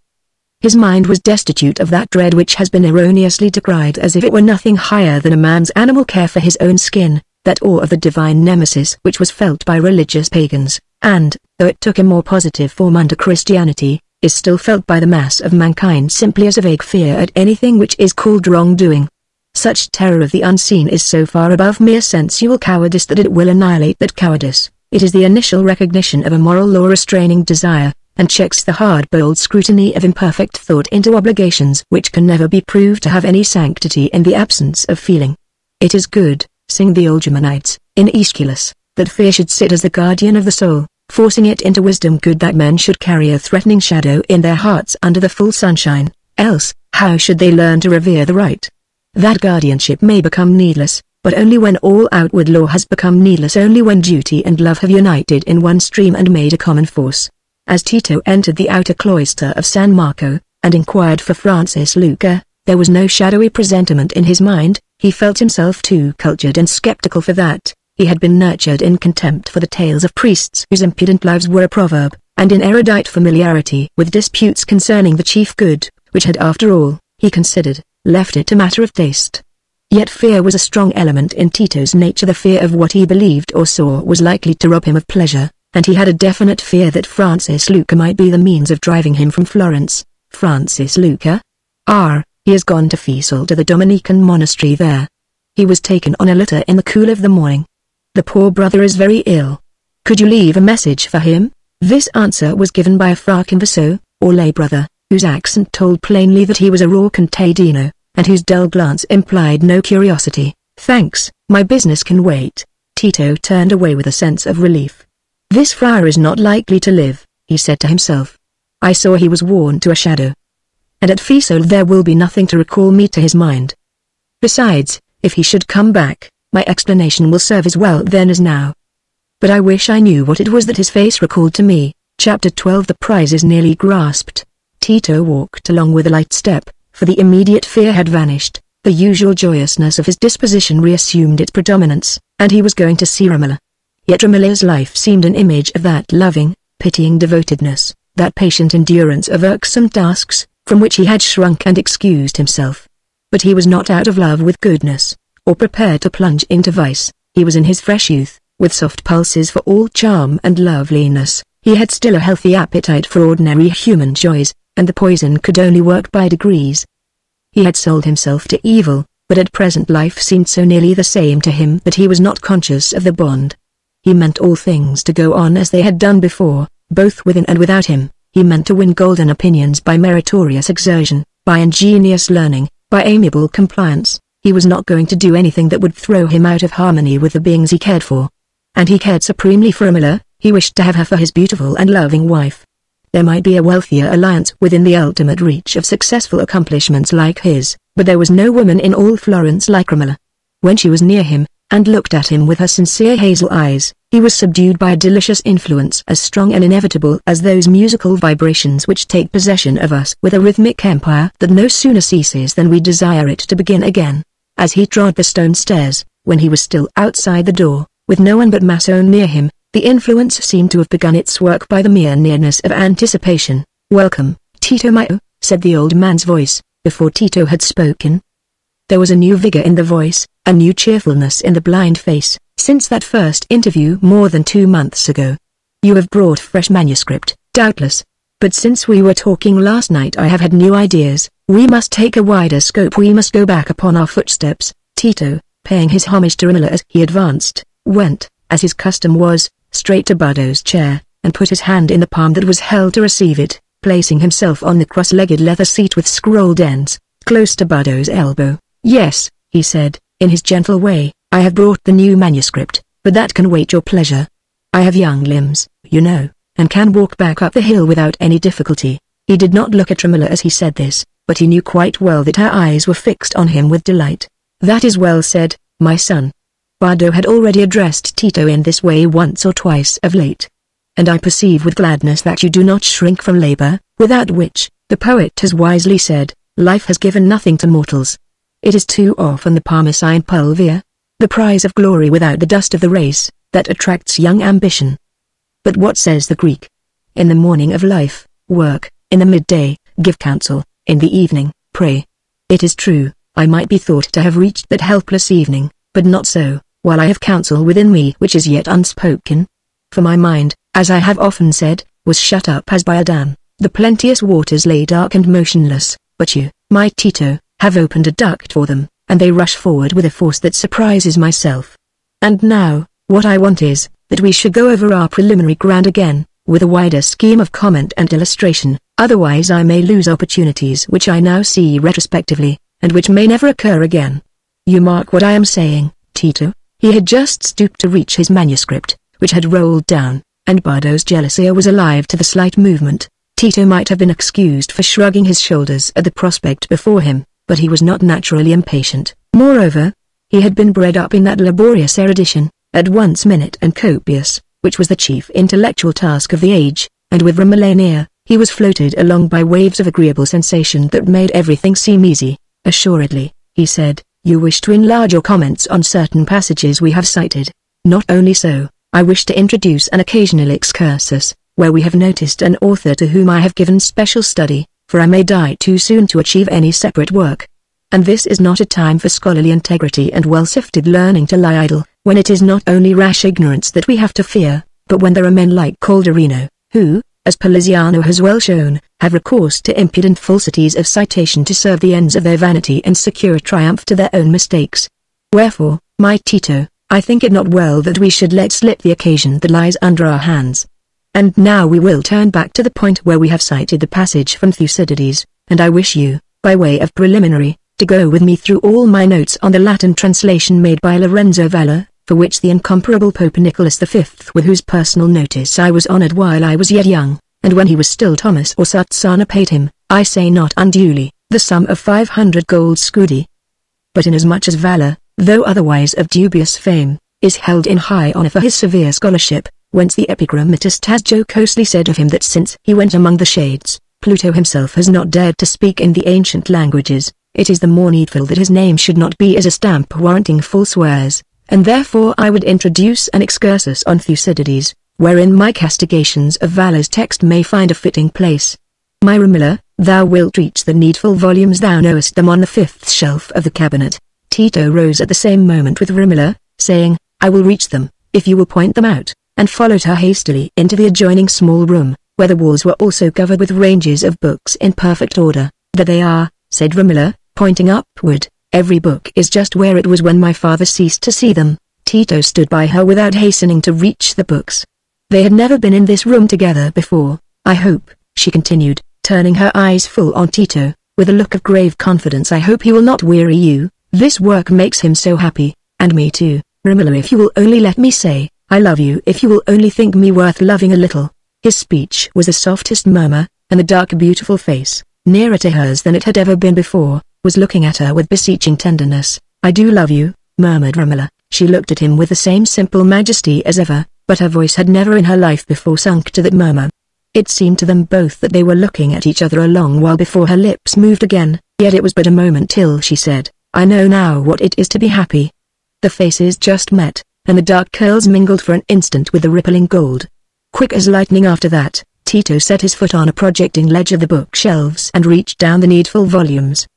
A: His mind was destitute of that dread which has been erroneously decried as if it were nothing higher than a man's animal care for his own skin, that awe of the divine nemesis which was felt by religious pagans, and, though it took a more positive form under Christianity, is still felt by the mass of mankind simply as a vague fear at anything which is called wrongdoing. Such terror of the unseen is so far above mere sensual cowardice that it will annihilate that cowardice. It is the initial recognition of a moral law restraining desire, and checks the hard-boiled scrutiny of imperfect thought into obligations which can never be proved to have any sanctity in the absence of feeling. It is good, sing the old Germanites, in Aeschylus, that fear should sit as the guardian of the soul, forcing it into wisdom. Good that men should carry a threatening shadow in their hearts under the full sunshine, else, How should they learn to revere the right? That guardianship may become needless, but only when all outward law has become needless, only when duty and love have united in one stream and made a common force. As Tito entered the outer cloister of San Marco, and inquired for Francis Luca, there was no shadowy presentiment in his mind. He felt himself too cultured and skeptical for that. He had been nurtured in contempt for the tales of priests whose impudent lives were a proverb, and in erudite familiarity with disputes concerning the chief good, which had after all, he considered, left it a matter of taste. Yet fear was a strong element in Tito's nature. The fear of what he believed or saw was likely to rob him of pleasure, and he had a definite fear that Francis Luca might be the means of driving him from Florence. Francis Luca? He has gone to Fiesole, to the Dominican monastery there. He was taken on a litter in the cool of the morning. The poor brother is very ill. Could you leave a message for him? This answer was given by a fra converso, or lay brother, whose accent told plainly that he was a raw contadino, and whose dull glance implied no curiosity. Thanks, my business can wait. Tito turned away with a sense of relief. This friar is not likely to live, he said to himself. I saw he was worn to a shadow. And at Fiesole there will be nothing to recall me to his mind. Besides, if he should come back, my explanation will serve as well then as now. But I wish I knew what it was that his face recalled to me. Chapter 12. The prize is nearly grasped. Tito walked along with a light step, for the immediate fear had vanished. The usual joyousness of his disposition reassumed its predominance, and he was going to see Romola. Yet Romola's life seemed an image of that loving, pitying devotedness, that patient endurance of irksome tasks, from which he had shrunk and excused himself. But he was not out of love with goodness, or prepared to plunge into vice. He was in his fresh youth, with soft pulses for all charm and loveliness. He had still a healthy appetite for ordinary human joys, and the poison could only work by degrees. He had sold himself to evil, but at present life seemed so nearly the same to him that he was not conscious of the bond. He meant all things to go on as they had done before, both within and without him. He meant to win golden opinions by meritorious exertion, by ingenious learning, by amiable compliance. He was not going to do anything that would throw him out of harmony with the beings he cared for. And he cared supremely for Romola. He wished to have her for his beautiful and loving wife. There might be a wealthier alliance within the ultimate reach of successful accomplishments like his, but there was no woman in all Florence like Romola. When she was near him, and looked at him with her sincere hazel eyes, he was subdued by a delicious influence as strong and inevitable as those musical vibrations which take possession of us with a rhythmic empire that no sooner ceases than we desire it to begin again. As he trod the stone stairs, when he was still outside the door, with no one but Mason near him, the influence seemed to have begun its work by the mere nearness of anticipation. "Welcome, Tito mio," said the old man's voice, before Tito had spoken. There was a new vigor in the voice, a new cheerfulness in the blind face, since that first interview more than 2 months ago. "You have brought fresh manuscript, doubtless. But since we were talking last night I have had new ideas. We must take a wider scope. We must go back upon our footsteps." Tito, paying his homage to Romola as he advanced, went, as his custom was, straight to Bardo's chair, and put his hand in the palm that was held to receive it, placing himself on the cross-legged leather seat with scrolled ends, close to Bardo's elbow. "Yes," he said, in his gentle way, "I have brought the new manuscript, but that can wait your pleasure. I have young limbs, you know, and can walk back up the hill without any difficulty." He did not look at Romola as he said this, but he knew quite well that her eyes were fixed on him with delight. "That is well said, my son." Bardo had already addressed Tito in this way once or twice of late. "And I perceive with gladness that you do not shrink from labor, without which, the poet has wisely said, life has given nothing to mortals. It is too often the Parmesan pulvia, the prize of glory without the dust of the race, that attracts young ambition. But what says the Greek? In the morning of life, work, in the midday, give counsel, in the evening, pray. It is true, I might be thought to have reached that helpless evening, but not so, while I have counsel within me which is yet unspoken. For my mind, as I have often said, was shut up as by a dam, the plenteous waters lay dark and motionless, but you, my Tito, have opened a duct for them, and they rush forward with a force that surprises myself. And now, what I want is, that we should go over our preliminary ground again, with a wider scheme of comment and illustration, otherwise I may lose opportunities which I now see retrospectively, and which may never occur again. You mark what I am saying, Tito?" He had just stooped to reach his manuscript, which had rolled down, and Bardo's jealousy was alive to the slight movement. Tito might have been excused for shrugging his shoulders at the prospect before him, but he was not naturally impatient. Moreover, he had been bred up in that laborious erudition, at once minute and copious, which was the chief intellectual task of the age, and with Romola near, he was floated along by waves of agreeable sensation that made everything seem easy. Assuredly, he said, you wish to enlarge your comments on certain passages we have cited. Not only so, I wish to introduce an occasional excursus, where we have noticed an author to whom I have given special study, for I may die too soon to achieve any separate work. And this is not a time for scholarly integrity and well-sifted learning to lie idle, when it is not only rash ignorance that we have to fear, but when there are men like Calderino, who, as Poliziano has well shown, have recourse to impudent falsities of citation to serve the ends of their vanity and secure a triumph to their own mistakes. Wherefore, my Tito, I think it not well that we should let slip the occasion that lies under our hands. And now we will turn back to the point where we have cited the passage from Thucydides, and I wish you, by way of preliminary, to go with me through all my notes on the Latin translation made by Lorenzo Valla, for which the incomparable Pope Nicholas V, with whose personal notice I was honoured while I was yet young, and when he was still Thomas or Satsana, paid him, I say not unduly, the sum of 500 gold scudi. But inasmuch as Valla, though otherwise of dubious fame, is held in high honour for his severe scholarship, whence the epigrammatist has jocosely said of him that since he went among the shades, Pluto himself has not dared to speak in the ancient languages, it is the more needful that his name should not be as a stamp warranting false wares, and therefore I would introduce an excursus on Thucydides, wherein my castigations of Valla's text may find a fitting place. My Romola, thou wilt reach the needful volumes, thou knowest them on the 5th shelf of the cabinet. Tito rose at the same moment with Romola, saying, I will reach them, if you will point them out, and followed her hastily into the adjoining small room, where the walls were also covered with ranges of books in perfect order. There they are, said Romola, pointing upward, every book is just where it was when my father ceased to see them. Tito stood by her without hastening to reach the books. They had never been in this room together before. I hope, she continued, turning her eyes full on Tito, with a look of grave confidence, I hope he will not weary you, this work makes him so happy, and me too, Romola, if you will only let me say, I love you, if you will only think me worth loving a little. His speech was the softest murmur, and the dark beautiful face, nearer to hers than it had ever been before, was looking at her with beseeching tenderness. I do love you, murmured Romola. She looked at him with the same simple majesty as ever, but her voice had never in her life before sunk to that murmur. It seemed to them both that they were looking at each other a long while before her lips moved again, yet it was but a moment till she said, I know now what it is to be happy. The faces just met, and the dark curls mingled for an instant with the rippling gold. Quick as lightning after that, Tito set his foot on a projecting ledge of the bookshelves and reached down the needful volumes.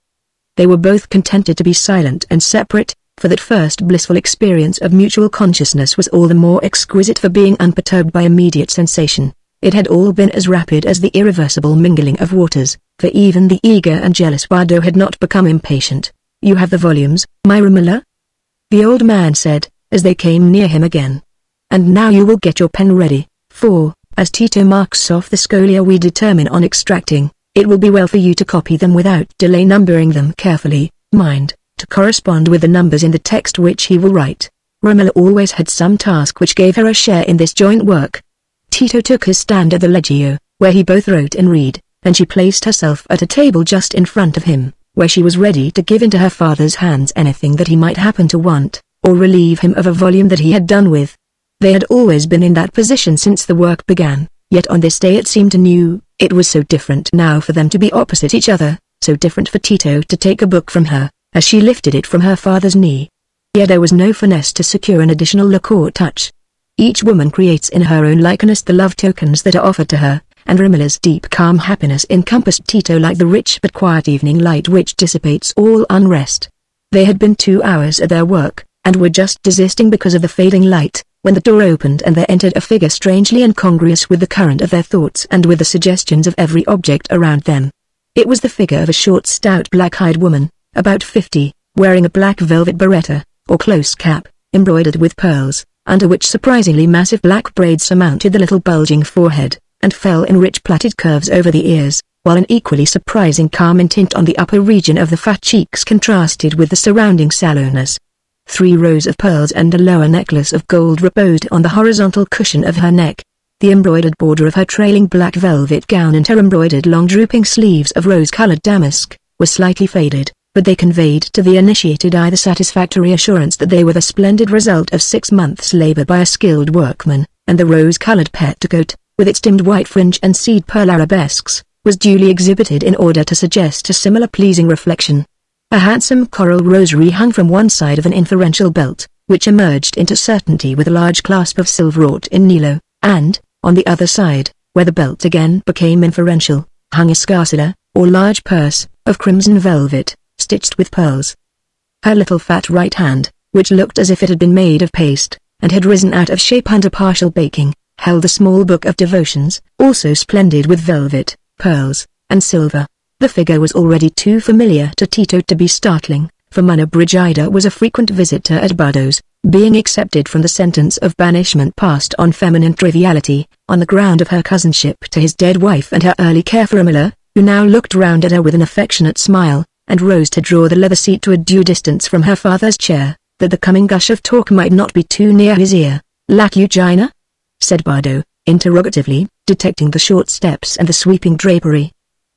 A: They were both contented to be silent and separate, for that first blissful experience of mutual consciousness was all the more exquisite for being unperturbed by immediate sensation. It had all been as rapid as the irreversible mingling of waters, for even the eager and jealous Bardo had not become impatient. You have the volumes, my Romola? The old man said, as they came near him again. And now you will get your pen ready, for, as Tito marks off the scholia we determine on extracting, it will be well for you to copy them without delay, numbering them carefully, mind, to correspond with the numbers in the text which he will write. Romola always had some task which gave her a share in this joint work. Tito took his stand at the leggio, where he both wrote and read, and she placed herself at a table just in front of him, where she was ready to give into her father's hands anything that he might happen to want, or relieve him of a volume that he had done with. They had always been in that position since the work began, yet on this day it seemed anew. It was so different now for them to be opposite each other, so different for Tito to take a book from her, as she lifted it from her father's knee. Yet there was no finesse to secure an additional look or touch. Each woman creates in her own likeness the love tokens that are offered to her, and Romola's deep calm happiness encompassed Tito like the rich but quiet evening light which dissipates all unrest. They had been 2 hours at their work, and were just desisting because of the fading light, when the door opened and there entered a figure strangely incongruous with the current of their thoughts and with the suggestions of every object around them. It was the figure of a short stout black-eyed woman, about 50, wearing a black velvet beretta, or close cap, embroidered with pearls, under which surprisingly massive black braids surmounted the little bulging forehead, and fell in rich plaited curves over the ears, while an equally surprising carmine tint on the upper region of the fat cheeks contrasted with the surrounding sallowness. 3 rows of pearls and a lower necklace of gold reposed on the horizontal cushion of her neck. The embroidered border of her trailing black velvet gown and her embroidered long drooping sleeves of rose-colored damask were slightly faded, but they conveyed to the initiated eye the satisfactory assurance that they were the splendid result of 6 months' labor by a skilled workman, and the rose-colored petticoat, with its dimmed white fringe and seed pearl arabesques, was duly exhibited in order to suggest a similar pleasing reflection. A handsome coral rosary hung from one side of an inferential belt, which emerged into certainty with a large clasp of silver wrought in Nilo, and, on the other side, where the belt again became inferential, hung a scarsella, or large purse, of crimson velvet, stitched with pearls. Her little fat right hand, which looked as if it had been made of paste, and had risen out of shape under partial baking, held a small book of devotions, also splendid with velvet, pearls, and silver. The figure was already too familiar to Tito to be startling, for Monna Brigida was a frequent visitor at Bardo's, being accepted from the sentence of banishment passed on feminine triviality, on the ground of her cousinship to his dead wife and her early care for Romola, who now looked round at her with an affectionate smile, and rose to draw the leather seat to a due distance from her father's chair, that the coming gush of talk might not be too near his ear. "Lack you Gina?" said Bardo, interrogatively, detecting the short steps and the sweeping drapery.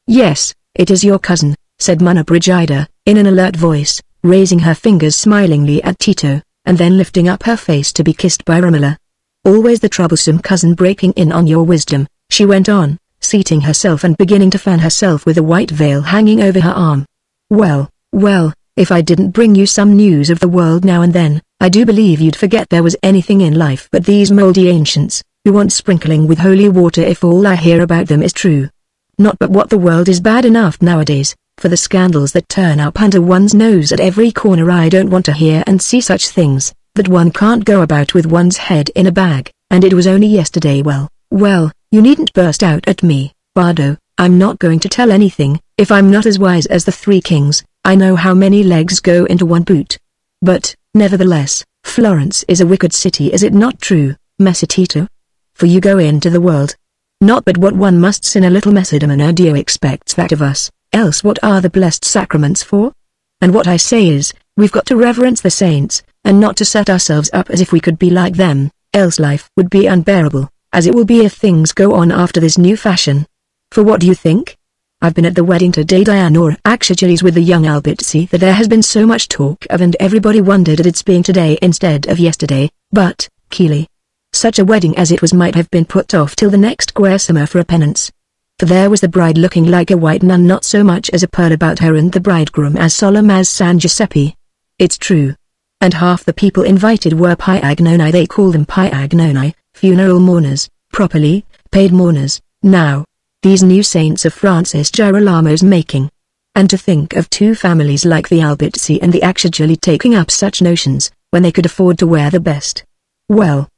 A: "Yes, it is your cousin," said Monna Brigida, in an alert voice, raising her fingers smilingly at Tito, and then lifting up her face to be kissed by Romola. "Always the troublesome cousin breaking in on your wisdom," she went on, seating herself and beginning to fan herself with a white veil hanging over her arm. "Well, well, if I didn't bring you some news of the world now and then, I do believe you'd forget there was anything in life but these mouldy ancients, who want sprinkling with holy water if all I hear about them is true. Not but what the world is bad enough nowadays, for the scandals that turn up under one's nose at every corner. I don't want to hear and see such things, that one can't go about with one's head in a bag, and it was only yesterday. Well, you needn't burst out at me, Bardo, I'm not going to tell anything, if I'm not as wise as the 3 kings. I know how many legs go into one boot. But, nevertheless, Florence is a wicked city, is it not true, Messer Tito? For you go into the world. Not but what one must sin a little. Messer Dio expects that of us, else what are the blessed sacraments for? And what I say is, we've got to reverence the saints, and not to set ourselves up as if we could be like them, else life would be unbearable, as it will be if things go on after this new fashion. For what do you think? I've been at the wedding today, Diana Axiogeles, with the young Albizzi that there has been so much talk of, and everybody wondered at its being today instead of yesterday, but, Keely, such a wedding as it was might have been put off till the next Quaresima for a penance. For there was the bride looking like a white nun, not so much as a pearl about her, and the bridegroom as solemn as San Giuseppe. It's true. And half the people invited were Piagnoni. They call them Piagnoni, funeral mourners, properly, paid mourners, now. These new saints of Francis Girolamo's making. And to think of 2 families like the Albizzi and the Axiogeles taking up such notions, when they could afford to wear the best. Well,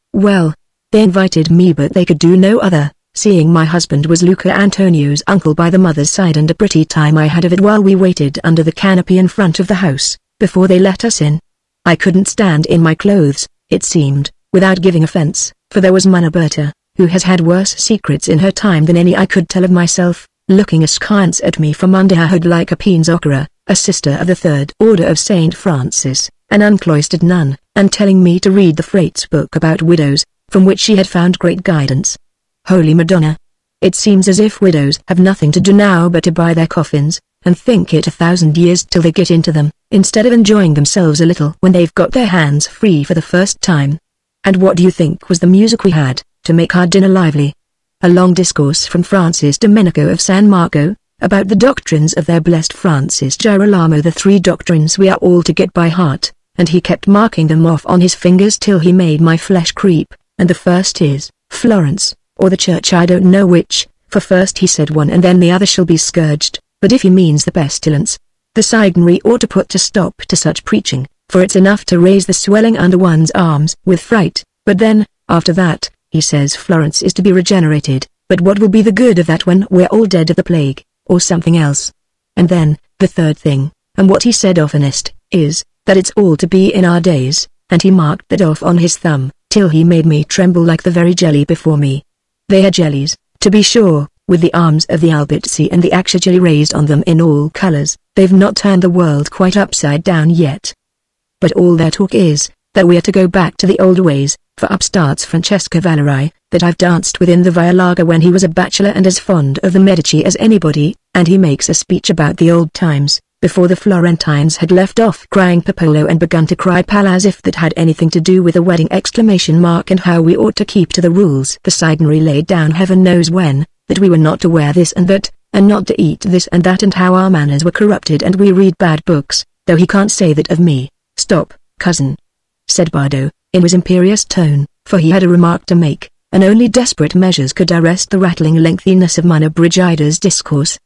A: they invited me, but they could do no other, seeing my husband was Luca Antonio's uncle by the mother's side, and a pretty time I had of it while we waited under the canopy in front of the house, before they let us in. I couldn't stand in my clothes, it seemed, without giving offense, for there was Monna Berta, who has had worse secrets in her time than any I could tell of myself, looking askance at me from under her hood like a Pinzacora, a sister of the 3rd Order of St. Francis, an uncloistered nun, and telling me to read the Frate's book about widows, from which she had found great guidance. Holy Madonna! It seems as if widows have nothing to do now but to buy their coffins, and think it 1,000 years till they get into them, instead of enjoying themselves a little when they've got their hands free for the first time. And what do you think was the music we had, to make our dinner lively? A long discourse from Francis Domenico of San Marco, about the doctrines of their blessed Francis Girolamo, the 3 doctrines we are all to get by heart, and he kept marking them off on his fingers till he made my flesh creep, and the first is, Florence, or the church, I don't know which, for first he said one and then the other shall be scourged, but if he means the pestilence, the Signory ought to put to stop to such preaching, for it's enough to raise the swelling under one's arms with fright, but then, after that, he says Florence is to be regenerated, but what will be the good of that when we're all dead of the plague, or something else? And then, the 3rd thing, and what he said oftenest, is, that it's all to be in our days, and he marked that off on his thumb, till he made me tremble like the very jelly before me. They are jellies, to be sure, with the arms of the Albizzi and the Axiogeles raised on them in all colors. They've not turned the world quite upside down yet. But all their talk is, that we are to go back to the old ways, for up starts Francesca Valerii, that I've danced with in the Via Larga when he was a bachelor and as fond of the Medici as anybody, and he makes a speech about the old times, before the Florentines had left off crying Popolo and begun to cry Pal as if that had anything to do with a wedding ! And how we ought to keep to the rules the Signory laid down heaven knows when, that we were not to wear this and that, and not to eat this and that, and how our manners were corrupted and we read bad books, though he can't say that of me. Stop, cousin, said Bardo, in his imperious tone, for he had a remark to make, and only desperate measures could arrest the rattling lengthiness of Mana Brigida's discourse.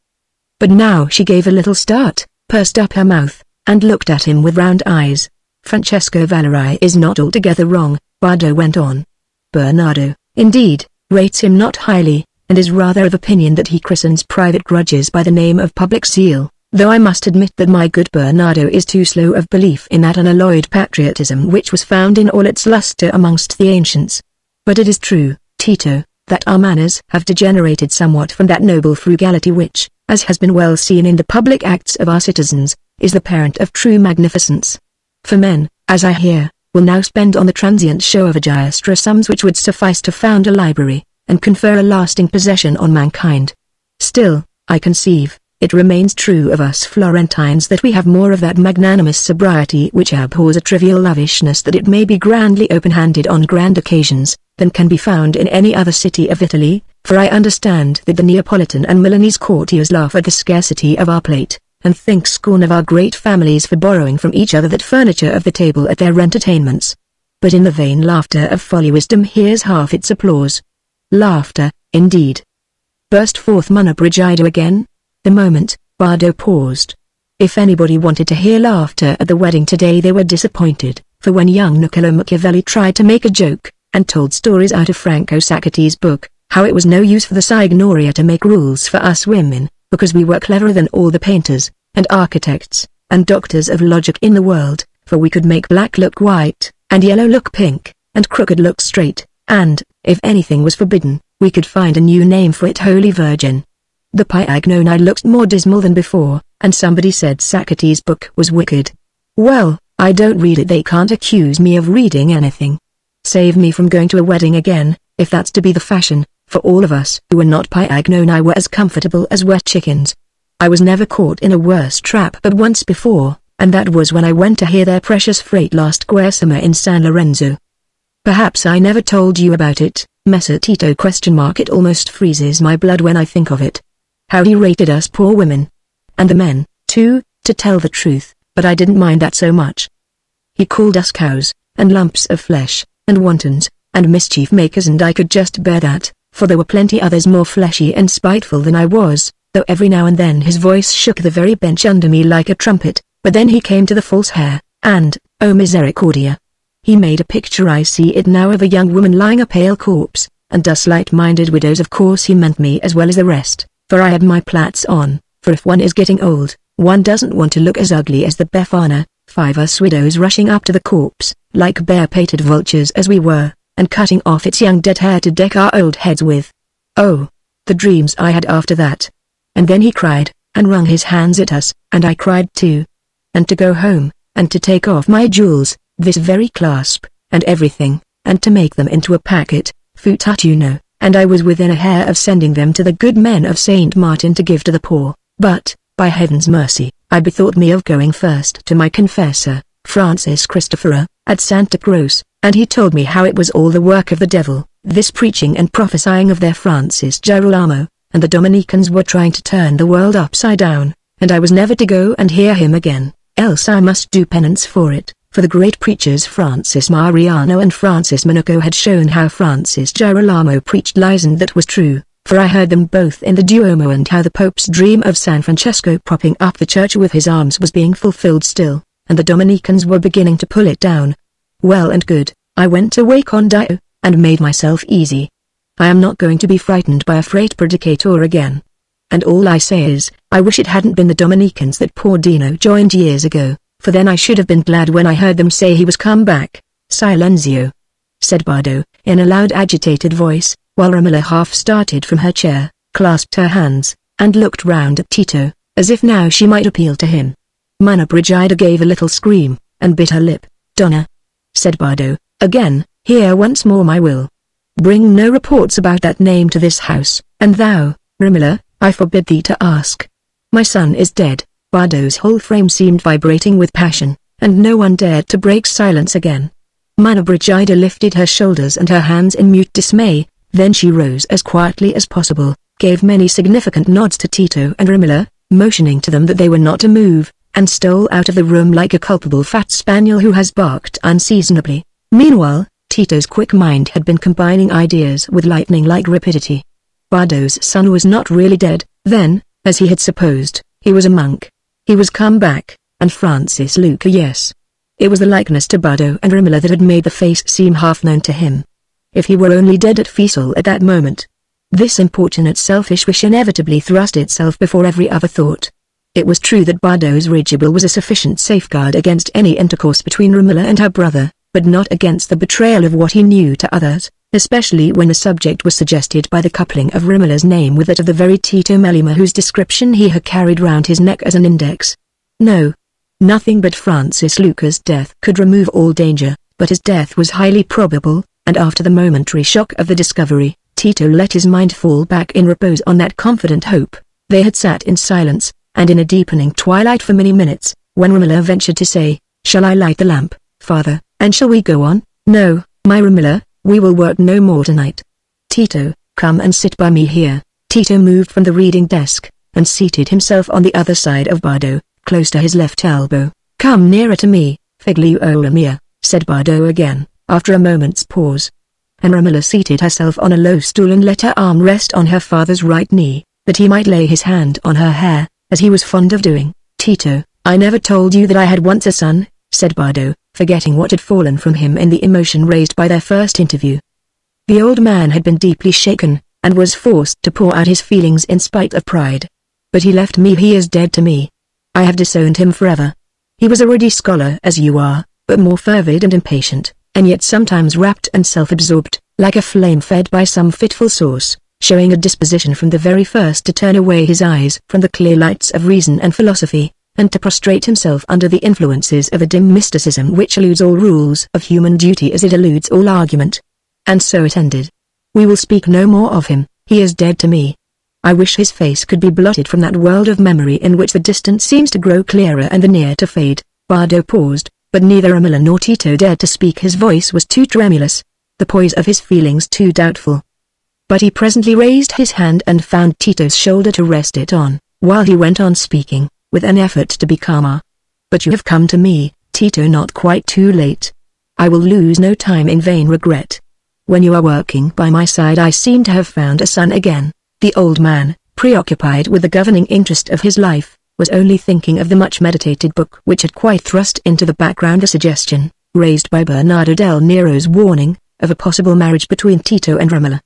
A: But now she gave a little start, pursed up her mouth, and looked at him with round eyes. Francesco Valeri is not altogether wrong, Bardo went on. Bernardo, indeed, rates him not highly, and is rather of opinion that he christens private grudges by the name of public zeal, though I must admit that my good Bernardo is too slow of belief in that unalloyed patriotism which was found in all its lustre amongst the ancients. But it is true, Tito, that our manners have degenerated somewhat from that noble frugality which, as has been well seen in the public acts of our citizens, is the parent of true magnificence. For men, as I hear, will now spend on the transient show of a giostra sums which would suffice to found a library, and confer a lasting possession on mankind. Still, I conceive, it remains true of us Florentines that we have more of that magnanimous sobriety which abhors a trivial lavishness that it may be grandly open-handed on grand occasions, than can be found in any other city of Italy, for I understand that the Neapolitan and Milanese courtiers laugh at the scarcity of our plate, and think scorn of our great families for borrowing from each other that furniture of the table at their entertainments. But in the vain laughter of folly wisdom hears half its applause. Laughter, indeed, burst forth Mana Brigida again. The moment, Bardo paused. If anybody wanted to hear laughter at the wedding today they were disappointed, for when young Niccolo Machiavelli tried to make a joke, and told stories out of Franco Sacchett's book, how it was no use for the Signoria to make rules for us women, because we were cleverer than all the painters, and architects, and doctors of logic in the world, for we could make black look white, and yellow look pink, and crooked look straight, and, if anything was forbidden, we could find a new name for it. Holy Virgin! The Piagnoni looked more dismal than before, and somebody said Sacchett's book was wicked. Well, I don't read it. They can't accuse me of reading anything. Save me from going to a wedding again, if that's to be the fashion, for all of us who were not Piagnoni were as comfortable as wet chickens. I was never caught in a worse trap but once before, and that was when I went to hear their precious freight last Quaresima in San Lorenzo. Perhaps I never told you about it, Messer Tito ? It almost freezes my blood when I think of it. How he rated us poor women. And the men, too, to tell the truth, but I didn't mind that so much. He called us cows, and lumps of flesh, and wantons, and mischief makers, and I could just bear that, for there were plenty others more fleshy and spiteful than I was, though every now and then his voice shook the very bench under me like a trumpet. But then he came to the false hair, and, oh misericordia! He made a picture, I see it now, of a young woman lying a pale corpse, and us light-minded widows. Of course he meant me as well as the rest, for I had my plaits on, for if one is getting old, one doesn't want to look as ugly as the Befana. 5 us widows rushing up to the corpse, like bare-pated vultures as we were, and cutting off its young dead hair to deck our old heads with. Oh, the dreams I had after that! And then he cried, and wrung his hands at us, and I cried too. And to go home, and to take off my jewels, this very clasp, and everything, and to make them into a packet, futut, and I was within a hair of sending them to the good men of St. Martin to give to the poor, but, by heaven's mercy, I bethought me of going first to my confessor, Francis Cristoforo, at Santa Croce, and he told me how it was all the work of the devil, this preaching and prophesying of their Francis Girolamo, and the Dominicans were trying to turn the world upside down, and I was never to go and hear him again, else I must do penance for it. For the great preachers Francis Mariano and Francis Monaco had shown how Francis Girolamo preached lies, and that was true, for I heard them both in the Duomo, and how the Pope's dream of San Francesco propping up the church with his arms was being fulfilled still, and the Dominicans were beginning to pull it down. Well and good, I went to wake on Dio, and made myself easy. I am not going to be frightened by a freight predicator again. And all I say is, I wish it hadn't been the Dominicans that poor Dino joined years ago, for then I should have been glad when I heard them say he was come back. Silenzio, said Bardo, in a loud agitated voice, while Romola half started from her chair, clasped her hands, and looked round at Tito, as if now she might appeal to him. Mana Brigida gave a little scream, and bit her lip. Donna, said Bardo, again, hear once more my will. Bring no reports about that name to this house, and thou, Romola, I forbid thee to ask. My son is dead." Bardo's whole frame seemed vibrating with passion, and no one dared to break silence again. Mana Brigida lifted her shoulders and her hands in mute dismay, then she rose as quietly as possible, gave many significant nods to Tito and Romola, motioning to them that they were not to move, and stole out of the room like a culpable fat spaniel who has barked unseasonably. Meanwhile, Tito's quick mind had been combining ideas with lightning-like rapidity. Bardo's son was not really dead, then, as he had supposed. He was a monk. He was come back, and Francis Luca, yes. It was the likeness to Bardo and Romola that had made the face seem half-known to him. If he were only dead at Fiesole at that moment. This importunate selfish wish inevitably thrust itself before every other thought. It was true that Bardo's rigibile was a sufficient safeguard against any intercourse between Romola and her brother, but not against the betrayal of what he knew to others, especially when the subject was suggested by the coupling of Romola's name with that of the very Tito Melema whose description he had carried round his neck as an index. No. Nothing but Francis Luca's death could remove all danger, but his death was highly probable, and after the momentary shock of the discovery, Tito let his mind fall back in repose on that confident hope. They had sat in silence, and in a deepening twilight for many minutes, when Romola ventured to say, "Shall I light the lamp, father, and shall we go on?" "No, my Romola, we will work no more tonight. Tito, come and sit by me here." Tito moved from the reading desk, and seated himself on the other side of Bardo, close to his left elbow. "Come nearer to me, figliuola mia," said Bardo again, after a moment's pause. And Romola seated herself on a low stool and let her arm rest on her father's right knee, that he might lay his hand on her hair, as he was fond of doing. "Tito, I never told you that I had once a son," said Bardo, forgetting what had fallen from him in the emotion raised by their first interview. The old man had been deeply shaken, and was forced to pour out his feelings in spite of pride. "But he left me. He is dead to me. I have disowned him forever. He was a ruddy scholar as you are, but more fervid and impatient, and yet sometimes rapt and self-absorbed, like a flame fed by some fitful source, showing a disposition from the very first to turn away his eyes from the clear lights of reason and philosophy, and to prostrate himself under the influences of a dim mysticism which eludes all rules of human duty as it eludes all argument. And so it ended. We will speak no more of him. He is dead to me. I wish his face could be blotted from that world of memory in which the distant seems to grow clearer and the near to fade." Bardo paused, but neither Romola nor Tito dared to speak. His voice was too tremulous, the poise of his feelings too doubtful. But he presently raised his hand and found Tito's shoulder to rest it on, while he went on speaking, with an effort to be calmer. "But you have come to me, Tito, not quite too late. I will lose no time in vain regret. When you are working by my side I seem to have found a son again." The old man, preoccupied with the governing interest of his life, was only thinking of the much-meditated book which had quite thrust into the background the suggestion, raised by Bernardo del Nero's warning, of a possible marriage between Tito and Romola.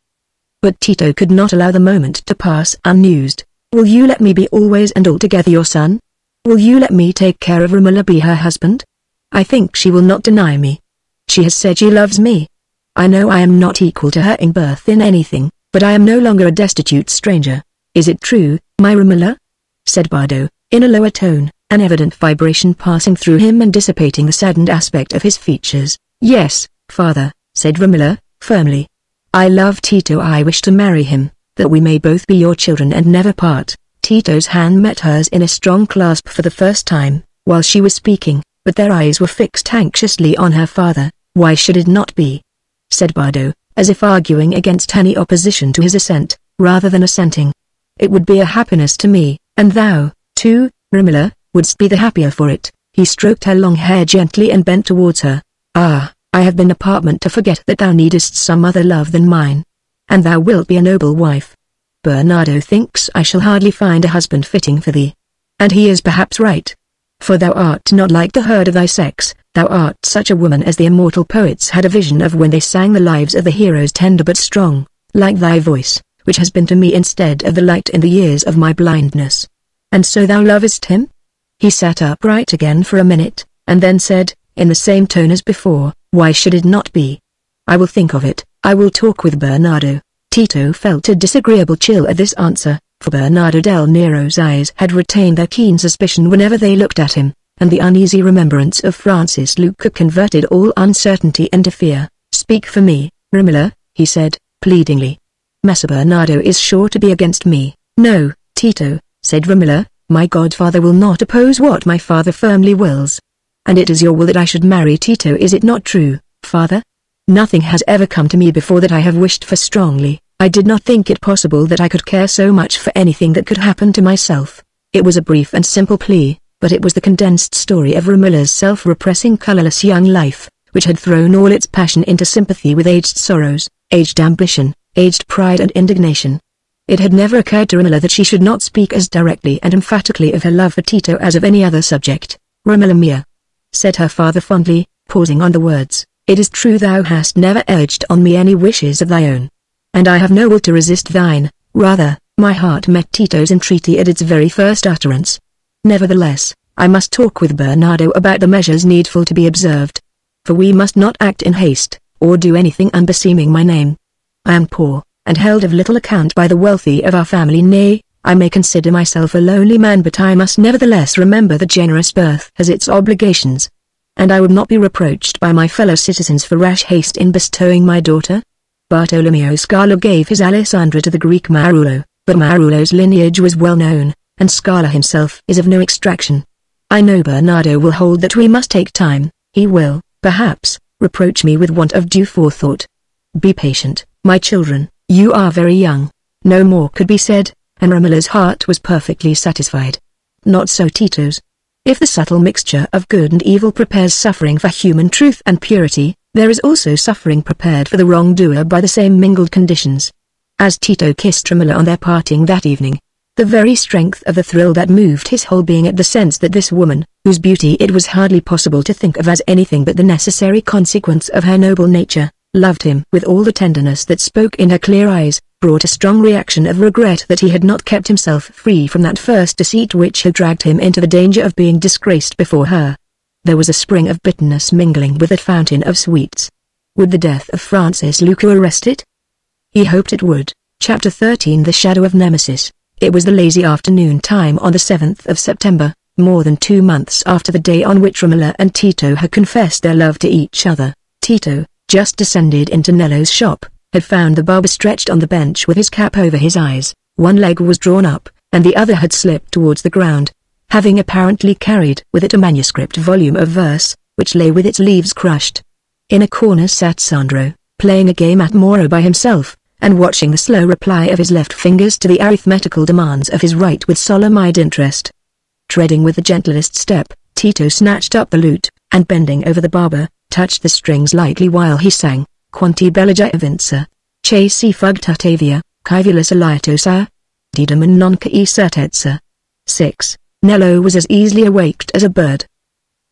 A: But Tito could not allow the moment to pass unused. "Will you let me be always and altogether your son? Will you let me take care of Romola, be her husband? I think she will not deny me. She has said she loves me. I know I am not equal to her in birth in anything, but I am no longer a destitute stranger. Is it true, my Romola?" said Bardo, in a lower tone, an evident vibration passing through him and dissipating the saddened aspect of his features. "Yes, father," said Romola, firmly. "I love Tito. I wish to marry him, that we may both be your children and never part." Tito's hand met hers in a strong clasp for the first time, while she was speaking, but their eyes were fixed anxiously on her father. "Why should it not be?" said Bardo, as if arguing against any opposition to his assent, rather than assenting. "It would be a happiness to me, and thou, too, Romola, wouldst be the happier for it." He stroked her long hair gently and bent towards her. "Ah, I have been apartment to forget that thou needest some other love than mine. And thou wilt be a noble wife. Bernardo thinks I shall hardly find a husband fitting for thee. And he is perhaps right. For thou art not like the herd of thy sex, thou art such a woman as the immortal poets had a vision of when they sang the lives of the heroes, tender but strong, like thy voice, which has been to me instead of the light in the years of my blindness. And so thou lovest him?" He sat upright again for a minute, and then said, in the same tone as before, "Why should it not be? I will think of it. I will talk with Bernardo." Tito felt a disagreeable chill at this answer, for Bernardo del Nero's eyes had retained their keen suspicion whenever they looked at him, and the uneasy remembrance of Francis Luca converted all uncertainty into fear. "Speak for me, Romola," he said, pleadingly. Messer Bernardo is sure to be against me. No, Tito, said Romola, my godfather will not oppose what my father firmly wills. And it is your will that I should marry Tito, is it not true, father? Nothing has ever come to me before that I have wished for strongly. I did not think it possible that I could care so much for anything that could happen to myself. It was a brief and simple plea, but it was the condensed story of Romola's self-repressing colourless young life, which had thrown all its passion into sympathy with aged sorrows, aged ambition, aged pride and indignation. It had never occurred to Romola that she should not speak as directly and emphatically of her love for Tito as of any other subject. Romola mia, said her father fondly, pausing on the words, it is true thou hast never urged on me any wishes of thy own. And I have no will to resist thine, rather, my heart met Tito's entreaty at its very first utterance. Nevertheless, I must talk with Bernardo about the measures needful to be observed. For we must not act in haste, or do anything unbeseeming my name. I am poor, and held of little account by the wealthy of our family, nay, I may consider myself a lonely man, but I must nevertheless remember that generous birth has its obligations. And I would not be reproached by my fellow citizens for rash haste in bestowing my daughter. Bartolomeo Scala gave his Alessandra to the Greek Marullo, but Marullo's lineage was well known, and Scala himself is of no extraction. I know Bernardo will hold that we must take time. He will, perhaps, reproach me with want of due forethought. Be patient, my children, you are very young. No more could be said, and Romola's heart was perfectly satisfied. Not so Tito's. If the subtle mixture of good and evil prepares suffering for human truth and purity, there is also suffering prepared for the wrongdoer by the same mingled conditions. As Tito kissed Romola on their parting that evening, the very strength of the thrill that moved his whole being at the sense that this woman, whose beauty it was hardly possible to think of as anything but the necessary consequence of her noble nature, loved him with all the tenderness that spoke in her clear eyes, brought a strong reaction of regret that he had not kept himself free from that first deceit which had dragged him into the danger of being disgraced before her. There was a spring of bitterness mingling with that fountain of sweets. Would the death of Francis Luca arrest it? He hoped it would. Chapter 13 The Shadow of Nemesis. It was the lazy afternoon time on the 7th of September, more than 2 months after the day on which Romola and Tito had confessed their love to each other. Tito, just descended into Nello's shop, had found the barber stretched on the bench with his cap over his eyes. One leg was drawn up, and the other had slipped towards the ground, having apparently carried with it a manuscript volume of verse, which lay with its leaves crushed. In a corner sat Sandro, playing a game at Moro by himself, and watching the slow reply of his left fingers to the arithmetical demands of his right with solemn-eyed interest. Treading with the gentlest step, Tito snatched up the lute, and bending over the barber, touched the strings lightly while he sang, Quanti bella giavinza, che si fug tuttavia, caevulus alitosa, didam non che certezza. 6. Nello was as easily awaked as a bird.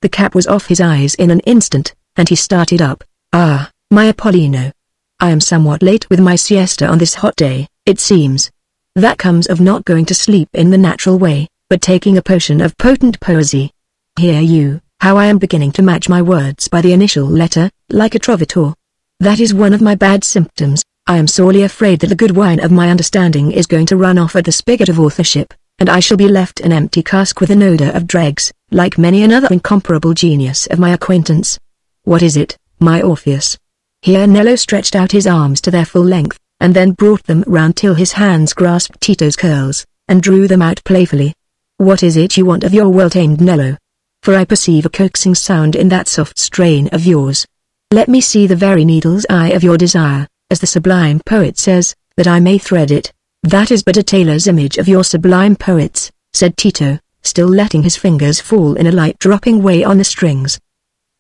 A: The cap was off his eyes in an instant, and he started up. Ah, my Apollino! I am somewhat late with my siesta on this hot day, it seems. That comes of not going to sleep in the natural way, but taking a potion of potent poesy. Hear you, how I am beginning to match my words by the initial letter, like a trovatore. That is one of my bad symptoms. I am sorely afraid that the good wine of my understanding is going to run off at the spigot of authorship, and I shall be left an empty cask with an odor of dregs, like many another incomparable genius of my acquaintance. What is it, my Orpheus? Here Nello stretched out his arms to their full length, and then brought them round till his hands grasped Tito's curls, and drew them out playfully. What is it you want of your well-tamed Nello? For I perceive a coaxing sound in that soft strain of yours. Let me see the very needle's eye of your desire, as the sublime poet says, that I may thread it. That is but a tailor's image of your sublime poets, said Tito, still letting his fingers fall in a light dropping way on the strings.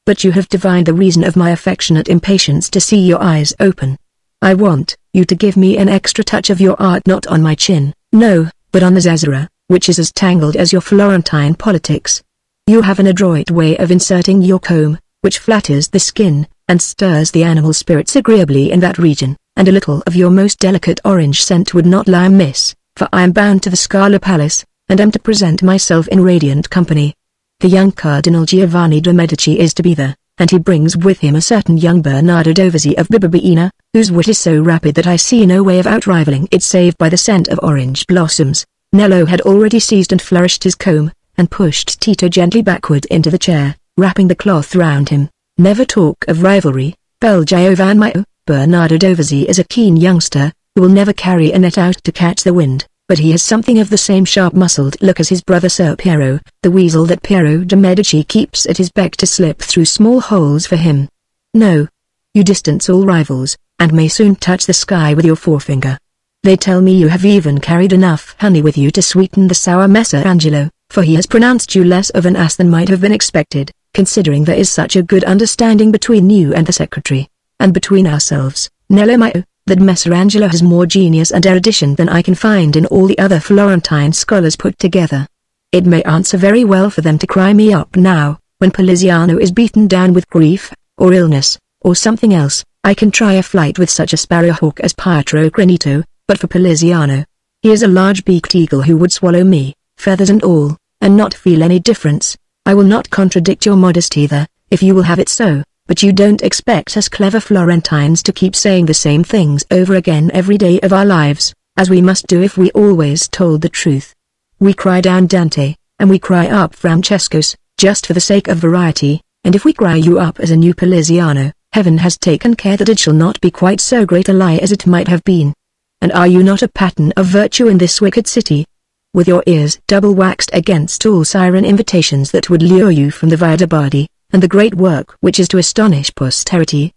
A: But you have divined the reason of my affectionate impatience to see your eyes open. I want you to give me an extra touch of your art, not on my chin, no, but on the zazzera, which is as tangled as your Florentine politics. You have an adroit way of inserting your comb, which flatters the skin, and stirs the animal spirits agreeably in that region, and a little of your most delicate orange scent would not lie amiss, for I am bound to the Scala Palace, and am to present myself in radiant company. The young Cardinal Giovanni de' Medici is to be there, and he brings with him a certain young Bernardo Dovizi of Bibibiena, whose wit is so rapid that I see no way of outrivaling it save by the scent of orange blossoms. Nello had already seized and flourished his comb, and pushed Tito gently backward into the chair, wrapping the cloth round him. Never talk of rivalry, bel Giovanni mio, Bernardo Dovizi is a keen youngster, who will never carry a net out to catch the wind, but he has something of the same sharp-muscled look as his brother Ser Piero, the weasel that Piero de' Medici keeps at his beck to slip through small holes for him. No. You distance all rivals, and may soon touch the sky with your forefinger. They tell me you have even carried enough honey with you to sweeten the sour Messer Angelo, for he has pronounced you less of an ass than might have been expected, considering there is such a good understanding between you and the secretary, and between ourselves, Nello mio, that Messer Angelo has more genius and erudition than I can find in all the other Florentine scholars put together. It may answer very well for them to cry me up now, when Poliziano is beaten down with grief, or illness, or something else. I can try a flight with such a sparrowhawk as Pietro Crenito, but for Poliziano, he is a large-beaked eagle who would swallow me, feathers and all, and not feel any difference. I will not contradict your modesty there, if you will have it so, but you don't expect us clever Florentines to keep saying the same things over again every day of our lives, as we must do if we always told the truth. We cry down Dante, and we cry up Francescus, just for the sake of variety, and if we cry you up as a new Poliziano, heaven has taken care that it shall not be quite so great a lie as it might have been. And are you not a pattern of virtue in this wicked city? With your ears double waxed against all siren invitations that would lure you from the Via de' Bardi, and the great work which is to astonish posterity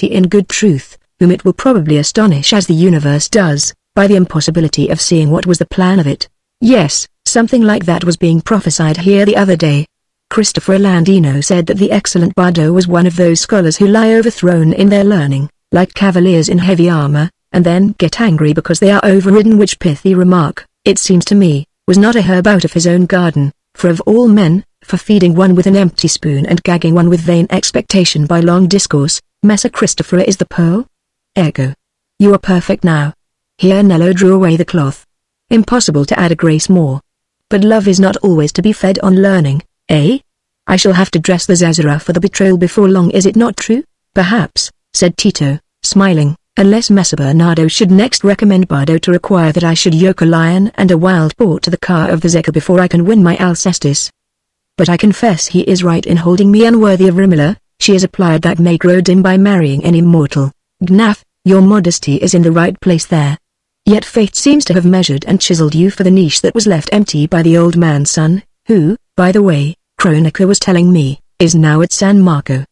A: in good truth, whom it will probably astonish as the universe does, by the impossibility of seeing what was the plan of it. Yes, something like that was being prophesied here the other day. Christopher Landino said that the excellent Bardo was one of those scholars who lie overthrown in their learning, like cavaliers in heavy armor, and then get angry because they are overridden, which pithy remark, it seems to me, was not a herb out of his own garden, for of all men, for feeding one with an empty spoon and gagging one with vain expectation by long discourse, Messer Christopher is the pearl? Ego. You are perfect now. Here Nello drew away the cloth. Impossible to add a grace more. But love is not always to be fed on learning, eh? I shall have to dress the Zazzera for the betrothal before long, is it not true? Perhaps, said Tito, smiling, unless Messer Bernardo should next recommend Bardo to require that I should yoke a lion and a wild boar to the car of the Zecca before I can win my Alcestis. But I confess he is right in holding me unworthy of Romola. She is applied that may grow dim by marrying any mortal. Gnaf, your modesty is in the right place there. Yet fate seems to have measured and chiseled you for the niche that was left empty by the old man's son, who, by the way, Cronaca was telling me, is now at San Marco.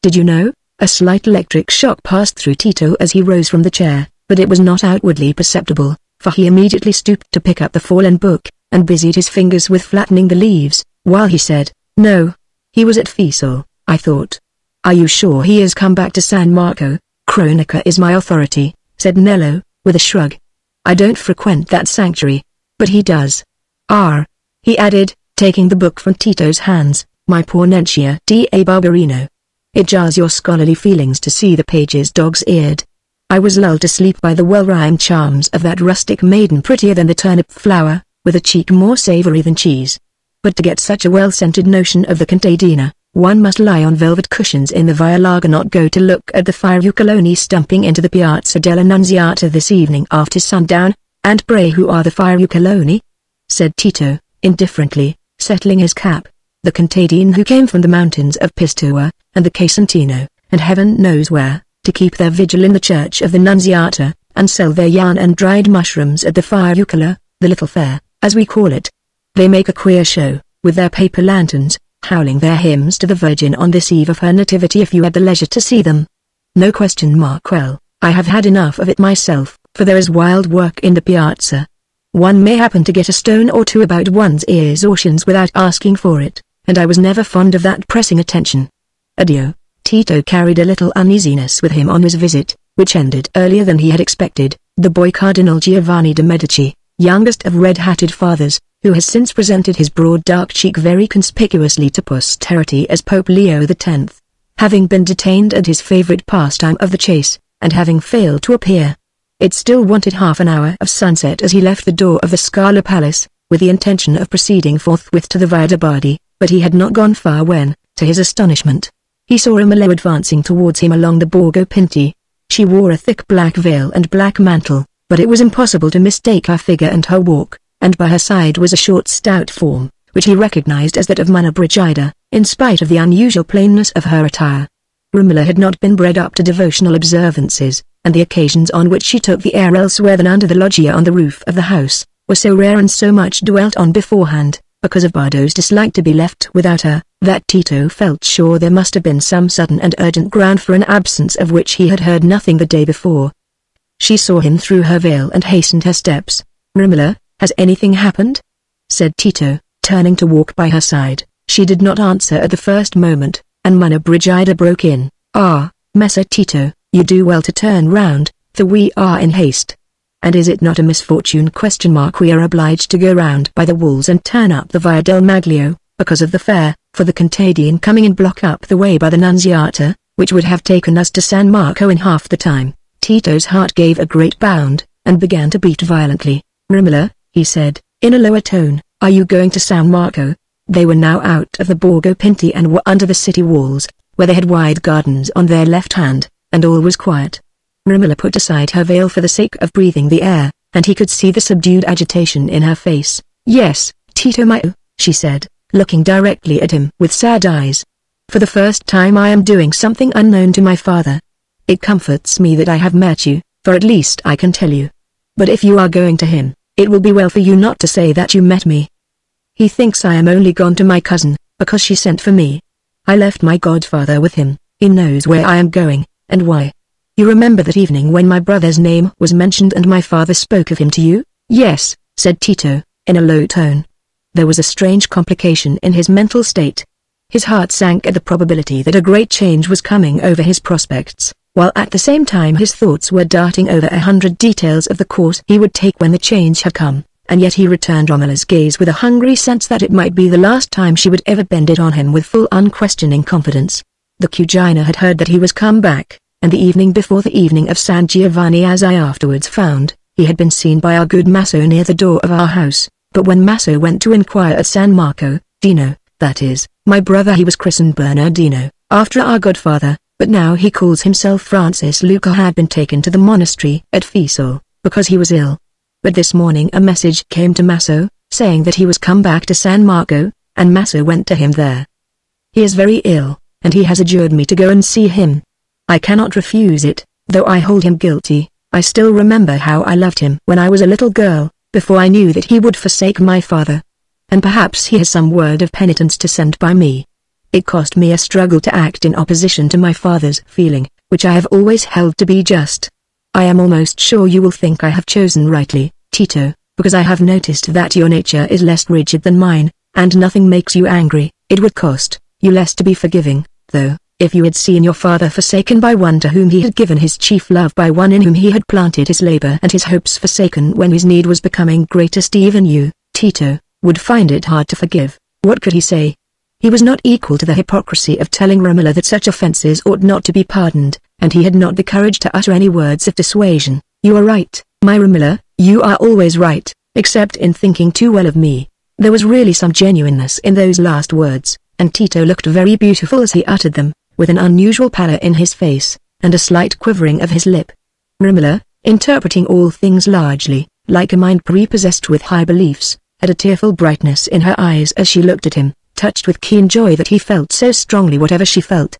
A: Did you know? A slight electric shock passed through Tito as he rose from the chair, but it was not outwardly perceptible, for he immediately stooped to pick up the fallen book, and busied his fingers with flattening the leaves, while he said, "No. He was at Fiesole, I thought." "Are you sure he has come back to San Marco?" "Cronaca is my authority," said Nello, with a shrug. "I don't frequent that sanctuary, but he does. Ah," he added, taking the book from Tito's hands, "my poor Nencia da Barberino. It jars your scholarly feelings to see the pages dog's-eared. I was lulled to sleep by the well-rhymed charms of that rustic maiden prettier than the turnip flower, with a cheek more savory than cheese. But to get such a well-scented notion of the contadina, one must lie on velvet cushions in the Via Larga, not go to look at the Firucoloni stumping into the Piazza della Nunziata this evening after sundown. And pray who are the Firucoloni?" said Tito, indifferently, settling his cap. "The contadine who came from the mountains of Pistoia, and the Casentino, and heaven knows where, to keep their vigil in the church of the Nunziata, and sell their yarn and dried mushrooms at the Firucola, the little fair, as we call it. They make a queer show, with their paper lanterns, howling their hymns to the Virgin on this eve of her nativity if you had the leisure to see them. No question, Well, I have had enough of it myself, for there is wild work in the piazza. One may happen to get a stone or two about one's ears or shins without asking for it, and I was never fond of that pressing attention. Addio." Tito carried a little uneasiness with him on his visit, which ended earlier than he had expected. The boy Cardinal Giovanni de' Medici, youngest of red-hatted fathers, who has since presented his broad dark cheek very conspicuously to posterity as Pope Leo X, having been detained at his favorite pastime of the chase, and having failed to appear. It still wanted half an hour of sunset as he left the door of the Scala Palace, with the intention of proceeding forthwith to the Via de' Bardi, but he had not gone far when, to his astonishment, he saw Romola advancing towards him along the Borgo Pinti. She wore a thick black veil and black mantle, but it was impossible to mistake her figure and her walk, and by her side was a short stout form, which he recognized as that of Monna Brigida, in spite of the unusual plainness of her attire. Romola had not been bred up to devotional observances, and the occasions on which she took the air elsewhere than under the loggia on the roof of the house, were so rare and so much dwelt on beforehand, because of Bardo's dislike to be left without her, that Tito felt sure there must have been some sudden and urgent ground for an absence of which he had heard nothing the day before. She saw him through her veil and hastened her steps. "Romola, has anything happened?" said Tito, turning to walk by her side. She did not answer at the first moment, and MagneonBooks broke in. "Ah, Messer Tito, you do well to turn round, for we are in haste. And is it not a misfortune? We are obliged to go round by the walls and turn up the Via del Maglio, because of the fair, for the Contadine coming and block up the way by the Nunziata, which would have taken us to San Marco in half the time." Tito's heart gave a great bound, and began to beat violently. "Romola," he said, in a lower tone, "are you going to San Marco?" They were now out of the Borgo Pinti and were under the city walls, where they had wide gardens on their left hand, and all was quiet. Romola put aside her veil for the sake of breathing the air, and he could see the subdued agitation in her face. "Yes, Tito mio," she said, looking directly at him with sad eyes. "For the first time I am doing something unknown to my father. It comforts me that I have met you, for at least I can tell you. But if you are going to him, it will be well for you not to say that you met me. He thinks I am only gone to my cousin, because she sent for me. I left my godfather with him. He knows where I am going, and why. You remember that evening when my brother's name was mentioned and my father spoke of him to you?" "Yes," said Tito, in a low tone. There was a strange complication in his mental state. His heart sank at the probability that a great change was coming over his prospects, while at the same time his thoughts were darting over 100 details of the course he would take when the change had come, and yet he returned Romola's gaze with a hungry sense that it might be the last time she would ever bend it on him with full unquestioning confidence. The Cugina had heard that he was come back, and the evening before the evening of San Giovanni, as I afterwards found, he had been seen by our good Maso near the door of our house, but when Maso went to inquire at San Marco, Dino, that is, my brother, he was christened Bernardino, after our godfather, but now he calls himself Francis Luca, had been taken to the monastery at Fiesole, because he was ill. But this morning a message came to Maso, saying that he was come back to San Marco, and Maso went to him there. He is very ill, and he has adjured me to go and see him. I cannot refuse it, though I hold him guilty. I still remember how I loved him when I was a little girl, before I knew that he would forsake my father. And perhaps he has some word of penitence to send by me. It cost me a struggle to act in opposition to my father's feeling, which I have always held to be just. I am almost sure you will think I have chosen rightly, Tito, because I have noticed that your nature is less rigid than mine, and nothing makes you angry. It would cost you less to be forgiving, though, if you had seen your father forsaken by one to whom he had given his chief love, by one in whom he had planted his labor and his hopes, forsaken when his need was becoming greatest, even you, Tito, would find it hard to forgive. What could he say? He was not equal to the hypocrisy of telling Romola that such offenses ought not to be pardoned, and he had not the courage to utter any words of dissuasion. "You are right, my Romola, you are always right, except in thinking too well of me." There was really some genuineness in those last words, and Tito looked very beautiful as he uttered them, with an unusual pallor in his face, and a slight quivering of his lip. Romola, interpreting all things largely, like a mind prepossessed with high beliefs, had a tearful brightness in her eyes as she looked at him, touched with keen joy that he felt so strongly whatever she felt.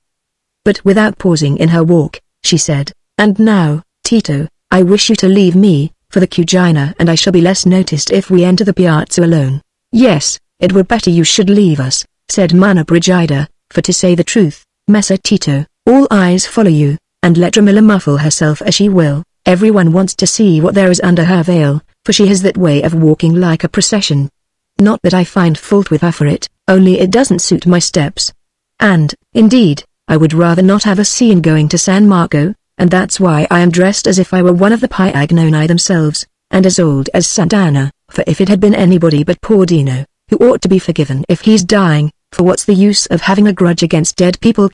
A: But without pausing in her walk, she said, "And now, Tito, I wish you to leave me, for the Cugina and I shall be less noticed if we enter the piazza alone." "Yes, it were better you should leave us," said MagneonBooks, "for to say the truth, Messer Tito, all eyes follow you, and let Romola muffle herself as she will, everyone wants to see what there is under her veil, for she has that way of walking like a procession. Not that I find fault with her for it, only it doesn't suit my steps. And, indeed, I would rather not have a scene going to San Marco, and that's why I am dressed as if I were one of the Piagnoni themselves, and as old as Sant'Anna, for if it had been anybody but poor Dino, who ought to be forgiven if he's dying, for what's the use of having a grudge against dead people?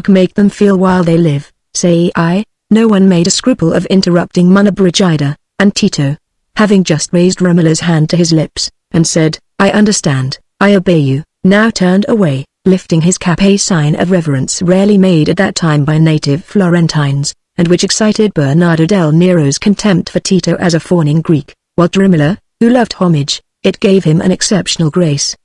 A: Make them feel while they live, say I." No one made a scruple of interrupting MagneonBooks, and Tito, having just raised Romola's hand to his lips, and said, "I understand, I obey you," now turned away, lifting his cap, a sign of reverence rarely made at that time by native Florentines, and which excited Bernardo del Nero's contempt for Tito as a fawning Greek, while to Romola, who loved homage, it gave him an exceptional grace.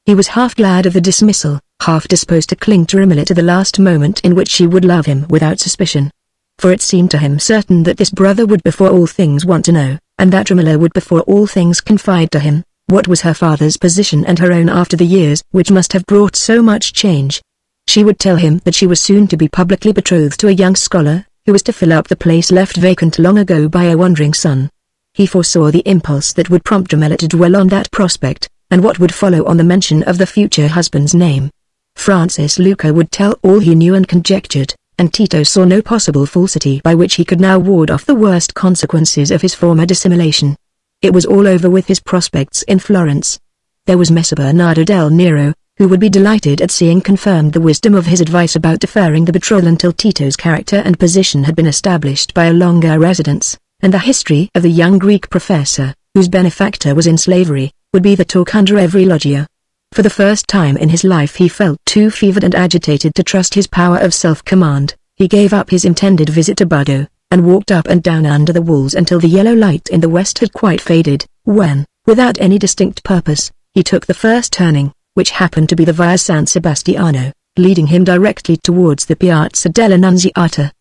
A: He was half glad of the dismissal, half disposed to cling to Romola to the last moment in which she would love him without suspicion. For it seemed to him certain that this brother would before all things want to know, and that Romola would before all things confide to him, what was her father's position and her own after the years which must have brought so much change. She would tell him that she was soon to be publicly betrothed to a young scholar, who was to fill up the place left vacant long ago by a wandering son. He foresaw the impulse that would prompt Romola to dwell on that prospect, and what would follow on the mention of the future husband's name. Francis Luca would tell all he knew and conjectured, and Tito saw no possible falsity by which he could now ward off the worst consequences of his former dissimulation. It was all over with his prospects in Florence. There was Messer Bernardo del Nero, who would be delighted at seeing confirmed the wisdom of his advice about deferring the betrothal until Tito's character and position had been established by a longer residence, and the history of the young Greek professor, whose benefactor was in slavery, would be the talk under every loggia. For the first time in his life he felt too fevered and agitated to trust his power of self-command. He gave up his intended visit to Bardo, and walked up and down under the walls until the yellow light in the west had quite faded, when, without any distinct purpose, he took the first turning, which happened to be the Via San Sebastiano, leading him directly towards the Piazza dell'Annunziata.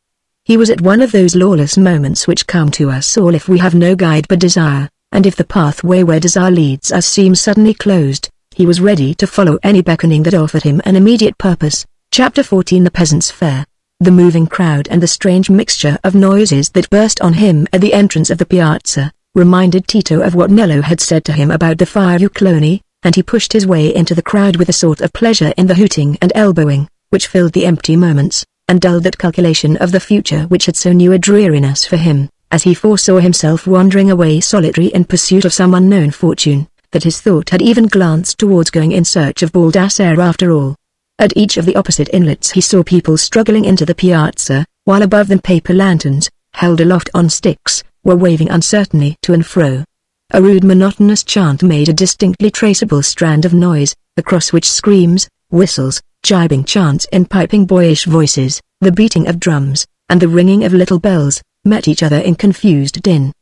A: He was at one of those lawless moments which come to us all if we have no guide but desire, and if the pathway where desire leads us seems suddenly closed. He was ready to follow any beckoning that offered him an immediate purpose. Chapter 14 The Peasants' Fair. The moving crowd and the strange mixture of noises that burst on him at the entrance of the piazza, reminded Tito of what Nello had said to him about the Fiucloni, and he pushed his way into the crowd with a sort of pleasure in the hooting and elbowing, which filled the empty moments, and dulled that calculation of the future which had so new a dreariness for him, as he foresaw himself wandering away solitary in pursuit of some unknown fortune, that his thought had even glanced towards going in search of Baldassare after all. At each of the opposite inlets he saw people struggling into the piazza, while above them paper lanterns, held aloft on sticks, were waving uncertainly to and fro. A rude monotonous chant made a distinctly traceable strand of noise, across which screams, whistles, jibing chants in piping boyish voices, the beating of drums, and the ringing of little bells, met each other in confused din.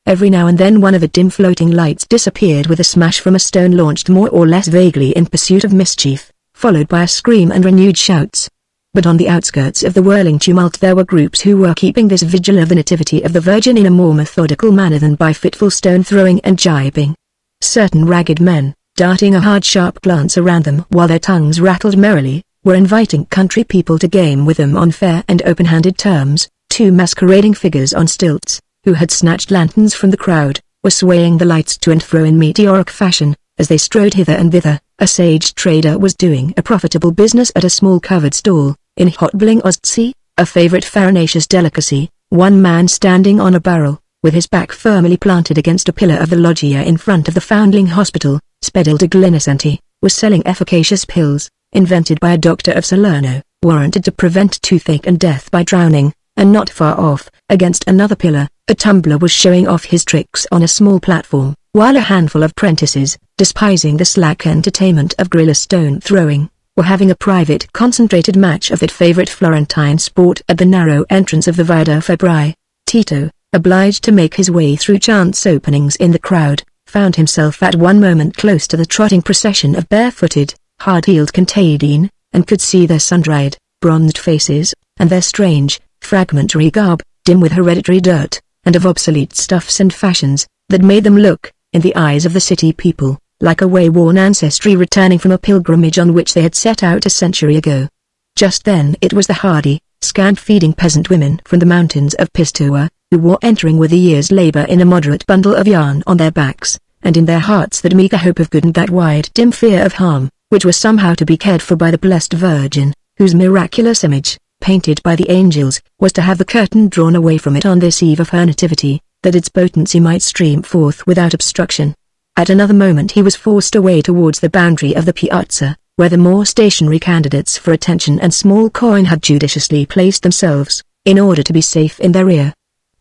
A: Every now and then one of the dim floating lights disappeared with a smash from a stone launched more or less vaguely in pursuit of mischief, followed by a scream and renewed shouts. But on the outskirts of the whirling tumult there were groups who were keeping this vigil of the Nativity of the Virgin in a more methodical manner than by fitful stone-throwing and jibing. Certain ragged men, darting a hard sharp glance around them while their tongues rattled merrily, were inviting country people to game with them on fair and open-handed terms. Two masquerading figures on stilts, who had snatched lanterns from the crowd, were swaying the lights to and fro in meteoric fashion, as they strode hither and thither. A sage trader was doing a profitable business at a small covered stall, in hot-boiling ostzi, a favorite farinaceous delicacy. One man standing on a barrel, with his back firmly planted against a pillar of the loggia in front of the Foundling Hospital, Spedal de Glinacenti, was selling efficacious pills, invented by a doctor of Salerno, warranted to prevent toothache and death by drowning, and not far off, against another pillar, a tumbler was showing off his tricks on a small platform, while a handful of prentices, despising the slack entertainment of guerrilla stone-throwing, were having a private concentrated match of that favorite Florentine sport at the narrow entrance of the Via de' Fabbri. Tito, obliged to make his way through chance openings in the crowd, found himself at one moment close to the trotting procession of barefooted, hard-heeled contadini, and could see their sun-dried, bronzed faces, and their strange, fragmentary garb, dim with hereditary dirt, and of obsolete stuffs and fashions, that made them look, in the eyes of the city people, like a way-worn ancestry returning from a pilgrimage on which they had set out a century ago. Just then it was the hardy, scant-feeding peasant women from the mountains of Pistoia, who were entering with a year's labor in a moderate bundle of yarn on their backs, and in their hearts that meager hope of good and that wide dim fear of harm, which was somehow to be cared for by the blessed Virgin, whose miraculous image, painted by the angels, was to have the curtain drawn away from it on this eve of her nativity, that its potency might stream forth without obstruction. At another moment he was forced away towards the boundary of the piazza, where the more stationary candidates for attention and small coin had judiciously placed themselves, in order to be safe in their rear.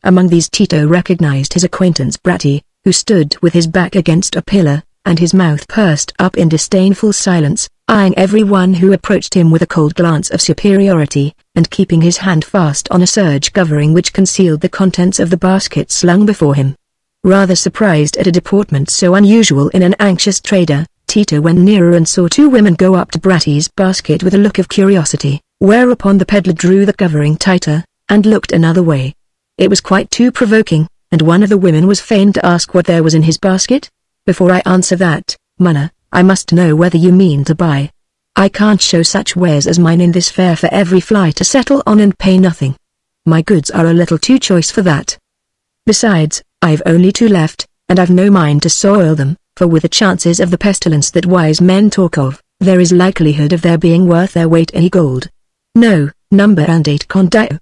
A: Among these Tito recognized his acquaintance Bratti, who stood with his back against a pillar, and his mouth pursed up in disdainful silence, eyeing everyone who approached him with a cold glance of superiority, and keeping his hand fast on a serge covering which concealed the contents of the basket slung before him. Rather surprised at a deportment so unusual in an anxious trader, Tito went nearer and saw two women go up to Bratty's basket with a look of curiosity, whereupon the peddler drew the covering tighter, and looked another way. It was quite too provoking, and one of the women was fain to ask what there was in his basket. "Before I answer that, Munna, I must know whether you mean to buy. I can't show such wares as mine in this fair for every fly to settle on and pay nothing. My goods are a little too choice for that. Besides, I've only two left, and I've no mind to soil them, for with the chances of the pestilence that wise men talk of, there is likelihood of their being worth their weight in gold. No, number and 8 condito."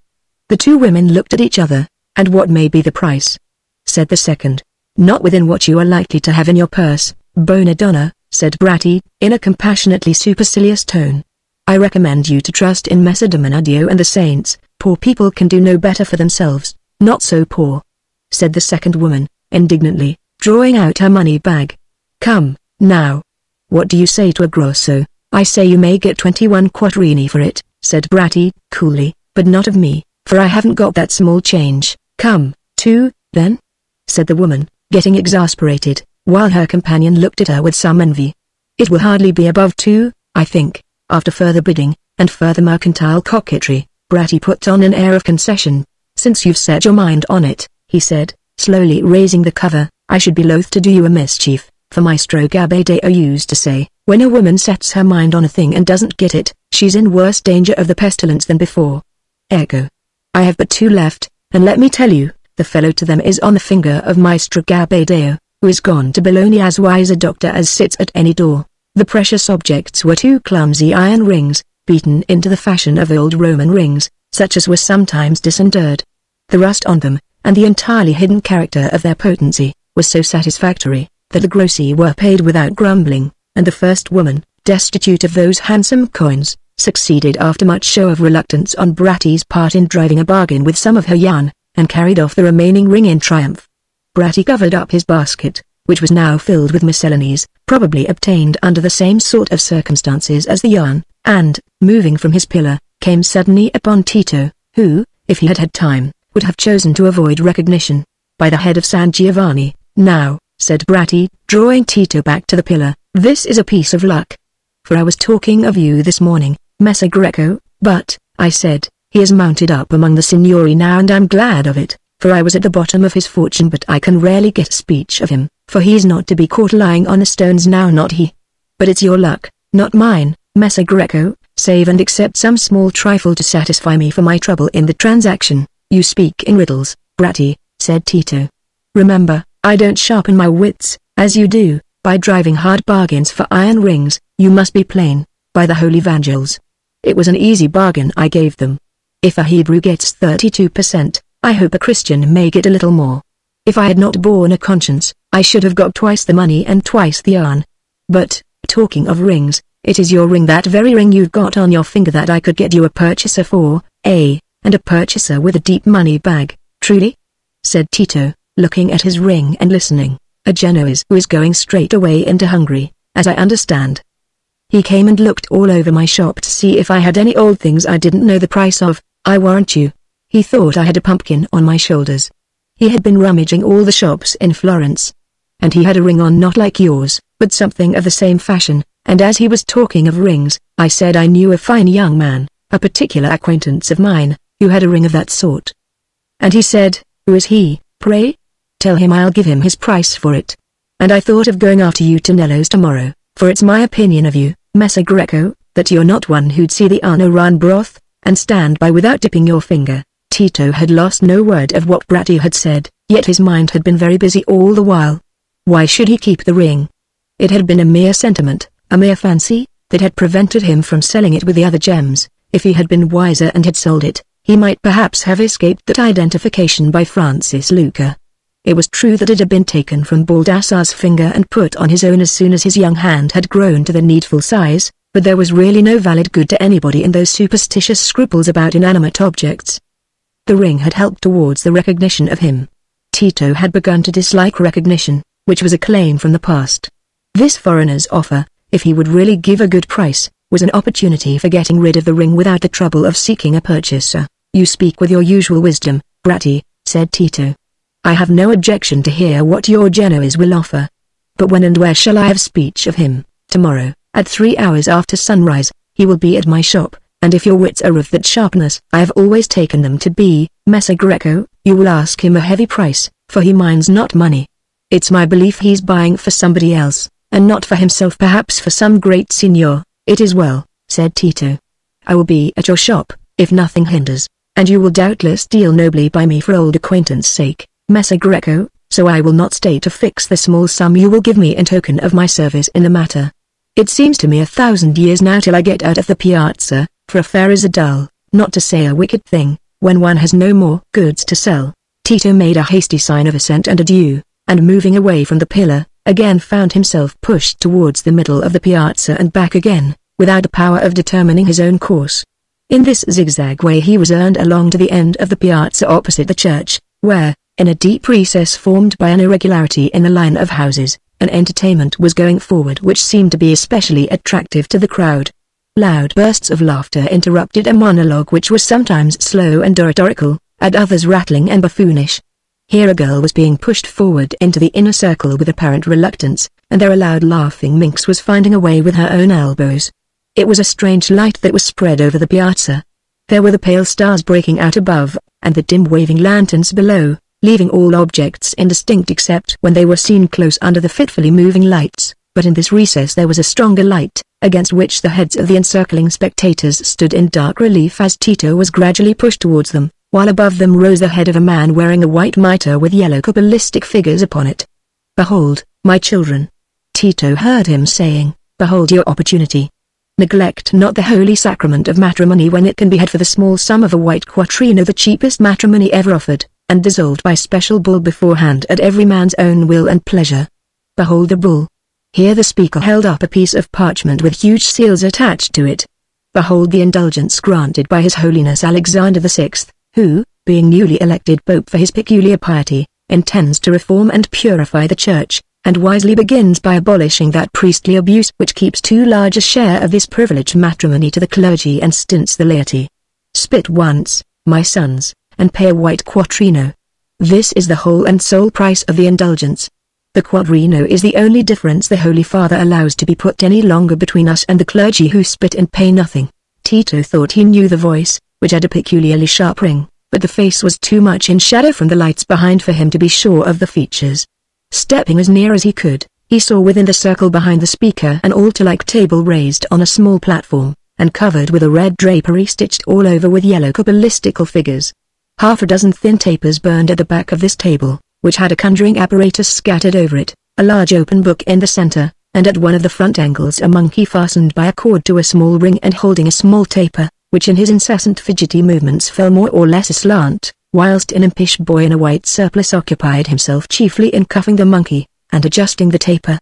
A: The two women looked at each other. "And what may be the price?" said the second. "Not within what you are likely to have in your purse, Bonadonna," said Bratty, in a compassionately supercilious tone. "I recommend you to trust in Messer Dominadio and the saints. Poor people can do no better for themselves." "Not so poor," said the second woman, indignantly, drawing out her money bag. "Come, now. What do you say to a grosso?" "I say you may get 21 quattrini for it," said Bratty, coolly, "but not of me, for I haven't got that small change." "Come, 2, then?" said the woman, getting exasperated, while her companion looked at her with some envy. "It will hardly be above 2, I think." After further bidding, and further mercantile coquetry, Bratty put on an air of concession. "Since you've set your mind on it," he said, slowly raising the cover, "I should be loath to do you a mischief, for Maestro Gabadeo used to say, when a woman sets her mind on a thing and doesn't get it, she's in worse danger of the pestilence than before. Ergo, I have but 2 left, and let me tell you, the fellow to them is on the finger of Maestro Gabadeo, who is gone to Bologna as wise a doctor as sits at any door." The precious objects were 2 clumsy iron rings, beaten into the fashion of old Roman rings, such as were sometimes disinterred. The rust on them, and the entirely hidden character of their potency, was so satisfactory, that the grossi were paid without grumbling, and the first woman, destitute of those handsome coins, succeeded after much show of reluctance on Bratty's part in driving a bargain with some of her yarn, and carried off the remaining ring in triumph. Bratty covered up his basket, which was now filled with miscellanies, probably obtained under the same sort of circumstances as the yarn, and, moving from his pillar, came suddenly upon Tito, who, if he had had time, would have chosen to avoid recognition. "By the head of San Giovanni, now," said Bratty, drawing Tito back to the pillar, "this is a piece of luck. For I was talking of you this morning, Messer Greco, but, I said, he is mounted up among the signori now, and I'm glad of it, for I was at the bottom of his fortune, but I can rarely get speech of him, for he's not to be caught lying on the stones now, not he. But it's your luck, not mine, Messer Greco, save and accept some small trifle to satisfy me for my trouble in the transaction." "You speak in riddles, Bratty," said Tito. "Remember, I don't sharpen my wits, as you do, by driving hard bargains for iron rings. You must be plain, by the holy evangels. It was an easy bargain I gave them. If a Hebrew gets 32%, I hope a Christian may get a little more. If I had not borne a conscience, I should have got twice the money and twice the yarn. But, talking of rings, it is your ring, that very ring you've got on your finger, that I could get you a purchaser for, and a purchaser with a deep money bag." "Truly?" said Tito, looking at his ring and listening. "A Genoese who is going straight away into Hungary, as I understand. He came and looked all over my shop to see if I had any old things I didn't know the price of. I warrant you, he thought I had a pumpkin on my shoulders. He had been rummaging all the shops in Florence. And he had a ring on not like yours, but something of the same fashion, and as he was talking of rings, I said I knew a fine young man, a particular acquaintance of mine, who had a ring of that sort. And he said, 'Who is he, pray? Tell him I'll give him his price for it.' And I thought of going after you to Nello's tomorrow, for it's my opinion of you, Messer Greco, that you're not one who'd see the Anoran broth, and stand by without dipping your finger." Tito had lost no word of what Bratty had said, yet his mind had been very busy all the while. Why should he keep the ring? It had been a mere sentiment, a mere fancy, that had prevented him from selling it with the other gems. If he had been wiser and had sold it, he might perhaps have escaped that identification by Francis Luca. It was true that it had been taken from Baldassar's finger and put on his own as soon as his young hand had grown to the needful size, but there was really no valid good to anybody in those superstitious scruples about inanimate objects. The ring had helped towards the recognition of him. Tito had begun to dislike recognition, which was a claim from the past. This foreigner's offer, if he would really give a good price, was an opportunity for getting rid of the ring without the trouble of seeking a purchaser. "You speak with your usual wisdom, Bratty," said Tito. "I have no objection to hear what your Genoese will offer. But when and where shall I have speech of him?" Tomorrow, at 3 hours after sunrise, he will be at my shop, and if your wits are of that sharpness I have always taken them to be, Messer Greco, you will ask him a heavy price, for he minds not money. It's my belief he's buying for somebody else, and not for himself, perhaps for some great signor. It is well, said Tito. I will be at your shop, if nothing hinders, and you will doubtless deal nobly by me for old acquaintance sake, Messer Greco, so I will not stay to fix the small sum you will give me in token of my service in the matter. It seems to me 1,000 years now till I get out of the piazza, for a fair is a dull, not to say a wicked thing, when one has no more goods to sell. Tito made a hasty sign of assent and adieu, and moving away from the pillar, again found himself pushed towards the middle of the piazza and back again, without the power of determining his own course. In this zigzag way he was earned along to the end of the piazza opposite the church, where, in a deep recess formed by an irregularity in the line of houses, an entertainment was going forward which seemed to be especially attractive to the crowd. Loud bursts of laughter interrupted a monologue which was sometimes slow and oratorical, at others rattling and buffoonish. Here a girl was being pushed forward into the inner circle with apparent reluctance, and there a loud laughing minx was finding a way with her own elbows. It was a strange light that was spread over the piazza. There were the pale stars breaking out above, and the dim waving lanterns below, leaving all objects indistinct except when they were seen close under the fitfully moving lights, but in this recess there was a stronger light, against which the heads of the encircling spectators stood in dark relief as Tito was gradually pushed towards them, while above them rose the head of a man wearing a white mitre with yellow cabalistic figures upon it. "Behold, my children," Tito heard him saying, "behold your opportunity. Neglect not the holy sacrament of matrimony when it can be had for the small sum of a white quattrino, the cheapest matrimony ever offered, and dissolved by special bull beforehand at every man's own will and pleasure. Behold the bull." Here the speaker held up a piece of parchment with huge seals attached to it. "Behold the indulgence granted by His Holiness Alexander VI, who, being newly elected Pope for his peculiar piety, intends to reform and purify the Church, and wisely begins by abolishing that priestly abuse which keeps too large a share of this privileged matrimony to the clergy and stints the laity. Spit once, my sons, and pay a white quattrino. This is the whole and sole price of the indulgence. The quattrino is the only difference the Holy Father allows to be put any longer between us and the clergy who spit and pay nothing." Tito thought he knew the voice, which had a peculiarly sharp ring, but the face was too much in shadow from the lights behind for him to be sure of the features. Stepping as near as he could, he saw within the circle behind the speaker an altar-like table raised on a small platform, and covered with a red drapery stitched all over with yellow cabalistical figures. Half a dozen thin tapers burned at the back of this table, which had a conjuring apparatus scattered over it, a large open book in the center, and at one of the front angles a monkey fastened by a cord to a small ring and holding a small taper, which in his incessant fidgety movements fell more or less aslant, whilst an impish boy in a white surplice occupied himself chiefly in cuffing the monkey, and adjusting the taper.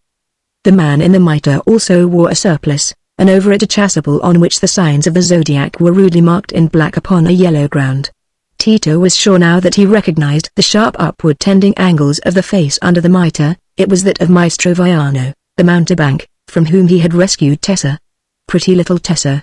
A: The man in the mitre also wore a surplice, and over it a chasuble on which the signs of the zodiac were rudely marked in black upon a yellow ground. Tito was sure now that he recognized the sharp upward tending angles of the face under the mitre. It was that of Maestro Viano, the mountebank, from whom he had rescued Tessa. Pretty little Tessa.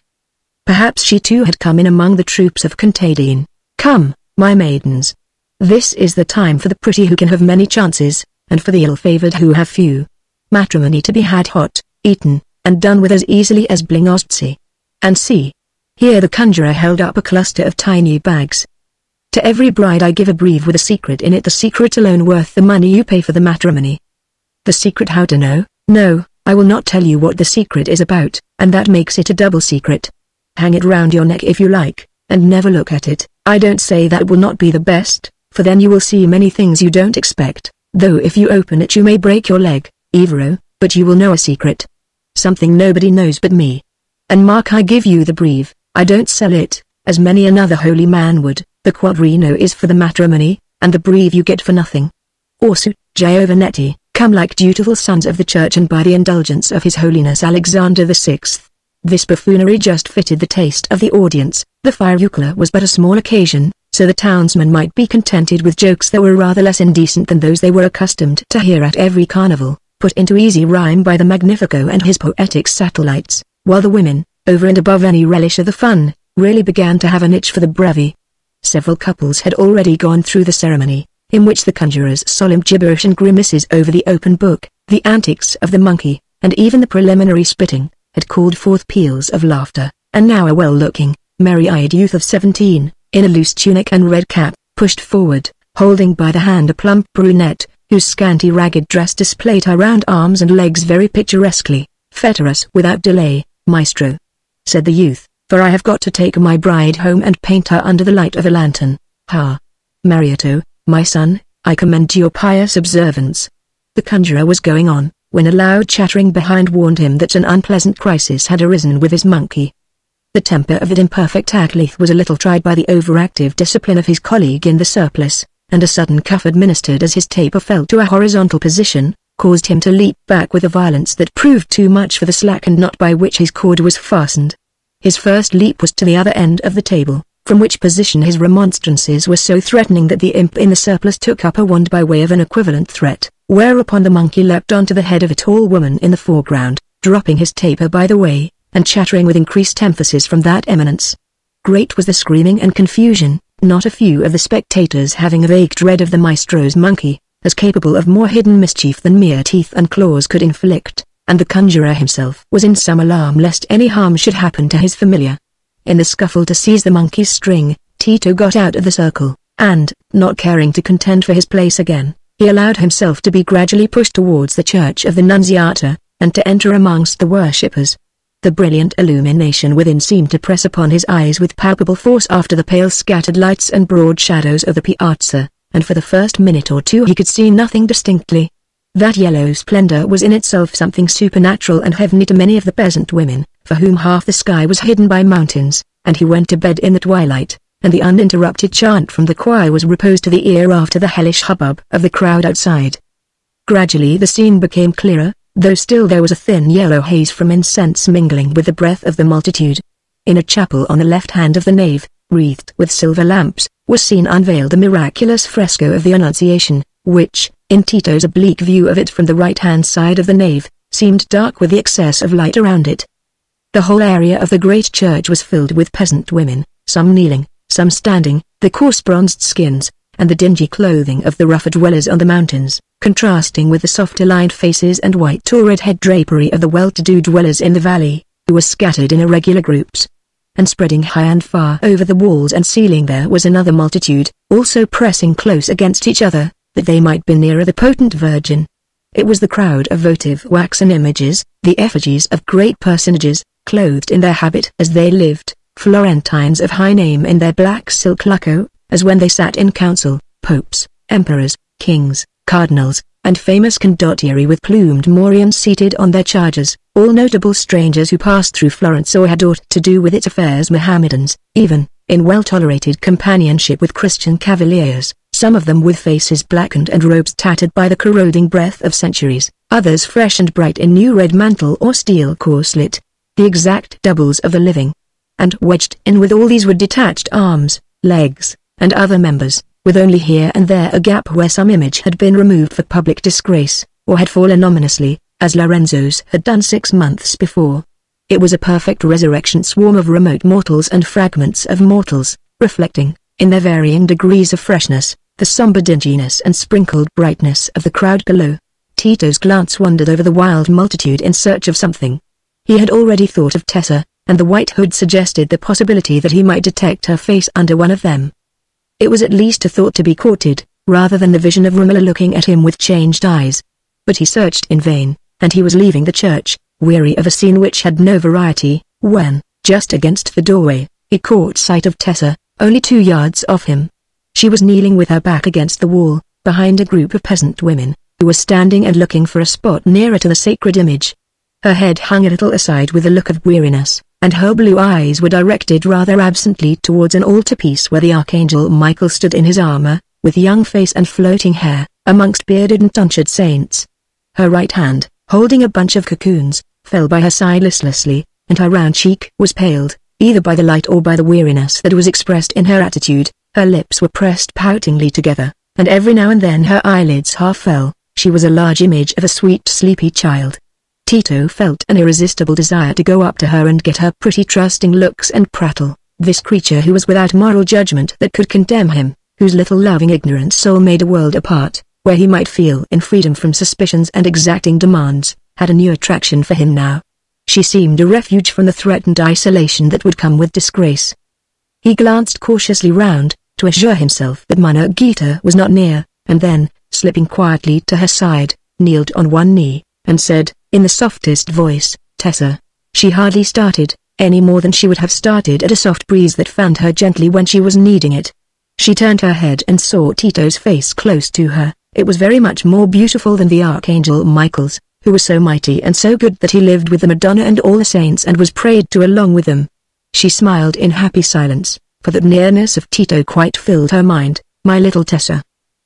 A: Perhaps she too had come in among the troops of Contadine. "Come, my maidens. This is the time for the pretty who can have many chances, and for the ill-favored who have few. Matrimony to be had hot, eaten, and done with as easily as blingostzi. And see." Here the conjurer held up a cluster of tiny bags. "To every bride I give a brief with a secret in it, the secret alone worth the money you pay for the matrimony." "The secret how to know?" "No, I will not tell you what the secret is about, and that makes it a double secret. Hang it round your neck if you like, and never look at it. I don't say that will not be the best, for then you will see many things you don't expect, though if you open it you may break your leg, Evero, but you will know a secret. Something nobody knows but me. And mark, I give you the brief, I don't sell it, as many another holy man would. The quadrino is for the matrimony, and the brief you get for nothing. Orsu, Giovanetti, come like dutiful sons of the Church and by the indulgence of His Holiness Alexander VI. This buffoonery just fitted the taste of the audience. The fiacula was but a small occasion, so the townsmen might be contented with jokes that were rather less indecent than those they were accustomed to hear at every carnival, put into easy rhyme by the Magnifico and his poetic satellites, while the women, over and above any relish of the fun, really began to have an itch for the brevi. Several couples had already gone through the ceremony, in which the conjurer's solemn gibberish and grimaces over the open book, the antics of the monkey, and even the preliminary spitting, had called forth peals of laughter, and now a well-looking, merry-eyed youth of 17, in a loose tunic and red cap, pushed forward, holding by the hand a plump brunette, whose scanty ragged dress displayed her round arms and legs very picturesquely. "Fetter us without delay, maestro," said the youth, "for I have got to take my bride home and paint her under the light of a lantern." "Ha! Mariotto, my son, I commend your pious observance." The conjurer was going on, when a loud chattering behind warned him that an unpleasant crisis had arisen with his monkey. The temper of the imperfect acolyth was a little tried by the overactive discipline of his colleague in the surplice, and a sudden cuff administered as his taper fell to a horizontal position, caused him to leap back with a violence that proved too much for the slackened knot by which his cord was fastened. His first leap was to the other end of the table, from which position his remonstrances were so threatening that the imp in the surplice took up a wand by way of an equivalent threat, whereupon the monkey leapt onto the head of a tall woman in the foreground, dropping his taper by the way, and chattering with increased emphasis from that eminence. Great was the screaming and confusion, not a few of the spectators having a vague dread of the maestro's monkey, as capable of more hidden mischief than mere teeth and claws could inflict, and the conjurer himself was in some alarm lest any harm should happen to his familiar. In the scuffle to seize the monkey's string, Tito got out of the circle, and, not caring to contend for his place again, he allowed himself to be gradually pushed towards the church of the Nunziata, and to enter amongst the worshippers. The brilliant illumination within seemed to press upon his eyes with palpable force after the pale scattered lights and broad shadows of the piazza, and for the first minute or two he could see nothing distinctly. That yellow splendor was in itself something supernatural and heavenly to many of the peasant women, for whom half the sky was hidden by mountains, and he went to bed in the twilight, and the uninterrupted chant from the choir was repose to the ear after the hellish hubbub of the crowd outside. Gradually the scene became clearer, though still there was a thin yellow haze from incense mingling with the breath of the multitude. In a chapel on the left hand of the nave, wreathed with silver lamps, was seen unveiled the miraculous fresco of the Annunciation, which, in Tito's oblique view of it from the right-hand side of the nave, seemed dark with the excess of light around it. The whole area of the great church was filled with peasant women, some kneeling, some standing, the coarse bronzed skins, and the dingy clothing of the rougher dwellers on the mountains, contrasting with the softer-lined faces and white or red head drapery of the well-to-do dwellers in the valley, who were scattered in irregular groups. And spreading high and far over the walls and ceiling there was another multitude, also pressing close against each other, that they might be nearer the potent Virgin. It was the crowd of votive waxen images, the effigies of great personages, clothed in their habit as they lived, Florentines of high name in their black silk lucco, as when they sat in council, popes, emperors, kings, cardinals, and famous condottieri with plumed morions seated on their chargers, all notable strangers who passed through Florence or had aught to do with its affairs, Mohammedans, even, in well-tolerated companionship with Christian cavaliers, some of them with faces blackened and robes tattered by the corroding breath of centuries, others fresh and bright in new red mantle or steel corselet, the exact doubles of the living. And wedged in with all these were detached arms, legs, and other members, with only here and there a gap where some image had been removed for public disgrace, or had fallen ominously, as Lorenzo's had done 6 months before. It was a perfect resurrection swarm of remote mortals and fragments of mortals, reflecting, in their varying degrees of freshness, the somber dinginess and sprinkled brightness of the crowd below. Tito's glance wandered over the wild multitude in search of something. He had already thought of Tessa, and the white hood suggested the possibility that he might detect her face under one of them. It was at least a thought to be courted, rather than the vision of Romola looking at him with changed eyes. But he searched in vain, and he was leaving the church, weary of a scene which had no variety, when, just against the doorway, he caught sight of Tessa, only 2 yards off him. She was kneeling with her back against the wall, behind a group of peasant women, who were standing and looking for a spot nearer to the sacred image. Her head hung a little aside with a look of weariness, and her blue eyes were directed rather absently towards an altarpiece where the Archangel Michael stood in his armor, with young face and floating hair, amongst bearded and tonsured saints. Her right hand, holding a bunch of cocoons, fell by her side listlessly, and her round cheek was paled, either by the light or by the weariness that was expressed in her attitude. Her lips were pressed poutingly together, and every now and then her eyelids half fell. She was a large image of a sweet sleepy child. Tito felt an irresistible desire to go up to her and get her pretty trusting looks and prattle, this creature who was without moral judgment that could condemn him, whose little loving ignorant soul made a world apart, where he might feel in freedom from suspicions and exacting demands, had a new attraction for him now. She seemed a refuge from the threatened isolation that would come with disgrace. He glanced cautiously round, to assure himself that Margita was not near, and then, slipping quietly to her side, kneeled on one knee, and said, in the softest voice, "Tessa." She hardly started, any more than she would have started at a soft breeze that fanned her gently when she was needing it. She turned her head and saw Tito's face close to her. It was very much more beautiful than the Archangel Michael's, who was so mighty and so good that he lived with the Madonna and all the saints and was prayed to along with them. She smiled in happy silence, for the nearness of Tito quite filled her mind. "My little Tessa.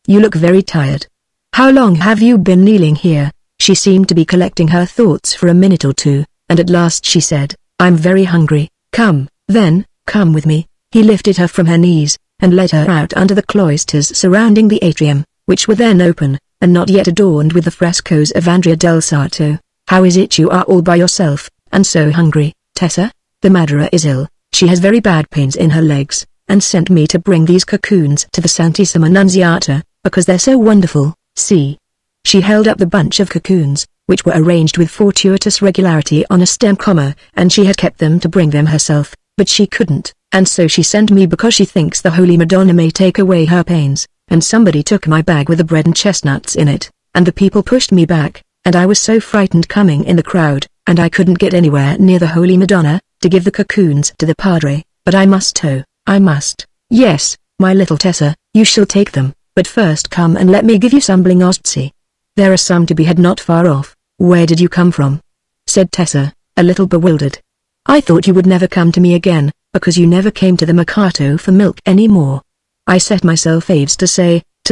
A: You look very tired. How long have you been kneeling here?" She seemed to be collecting her thoughts for a minute or two, and at last she said, "I'm very hungry." "Come, then, come with me." He lifted her from her knees, and led her out under the cloisters surrounding the atrium, which were then open, and not yet adorned with the frescoes of Andrea del Sarto. "How is it you are all by yourself, and so hungry, Tessa?" "The Madre is ill. She has very bad pains in her legs, and sent me to bring these cocoons to the Santissima Nunziata, because they're so wonderful. See." She held up the bunch of cocoons, which were arranged with fortuitous regularity on a stem comma, and she had kept them to bring them herself, but she couldn't, and so she sent me because she thinks the Holy Madonna may take away her pains. And somebody took my bag with the bread and chestnuts in it, and the people pushed me back, and I was so frightened coming in the crowd, and I couldn't get anywhere near the Holy Madonna, to give the cocoons to the Padre, but I must I must. Yes, my little Tessa, you shall take them, but first come and let me give you some blingozzi. There are some to be had not far off." "Where did you come from?" said Tessa, a little bewildered. "I thought you would never come to me again, because you never came to the mercato for milk any more. I set myself aides to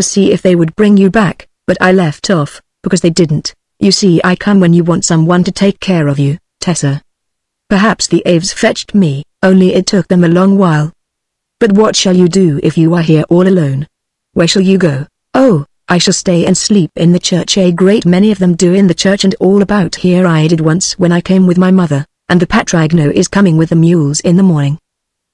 A: see if they would bring you back, but I left off, because they didn't. You see, I come when you want someone to take care of you, Tessa. Perhaps the Aves fetched me, only it took them a long while. But what shall you do if you are here all alone? Where shall you go?" "Oh, I shall stay and sleep in the church. A great many of them do in the church and all about here. I did once when I came with my mother, and the Patrigno is coming with the mules in the morning."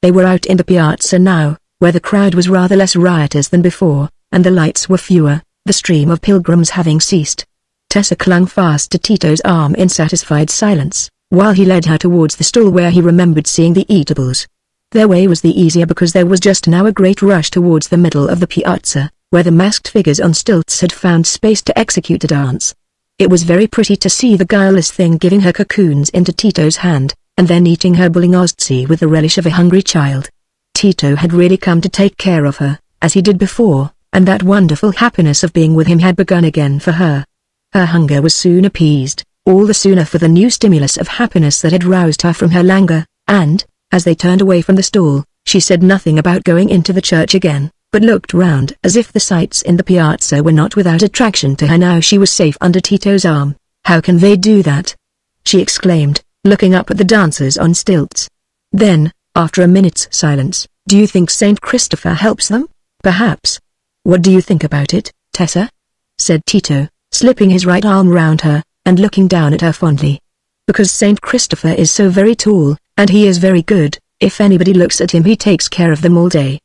A: They were out in the piazza now, where the crowd was rather less riotous than before, and the lights were fewer, the stream of pilgrims having ceased. Tessa clung fast to Tito's arm in satisfied silence, while he led her towards the stall where he remembered seeing the eatables. Their way was the easier because there was just now a great rush towards the middle of the piazza, where the masked figures on stilts had found space to execute a dance. It was very pretty to see the guileless thing giving her cocoons into Tito's hand, and then eating her blingozzi with the relish of a hungry child. Tito had really come to take care of her, as he did before, and that wonderful happiness of being with him had begun again for her. Her hunger was soon appeased, all the sooner for the new stimulus of happiness that had roused her from her languor, and, as they turned away from the stall, she said nothing about going into the church again, but looked round as if the sights in the piazza were not without attraction to her now she was safe under Tito's arm. "How can they do that?" she exclaimed, looking up at the dancers on stilts. Then, after a minute's silence, "Do you think Saint Christopher helps them?" "Perhaps." "What do you think about it, Tessa?" said Tito, slipping his right arm round her, and looking down at her fondly. "Because Saint Christopher is so very tall, and he is very good. If anybody looks at him he takes care of them all day.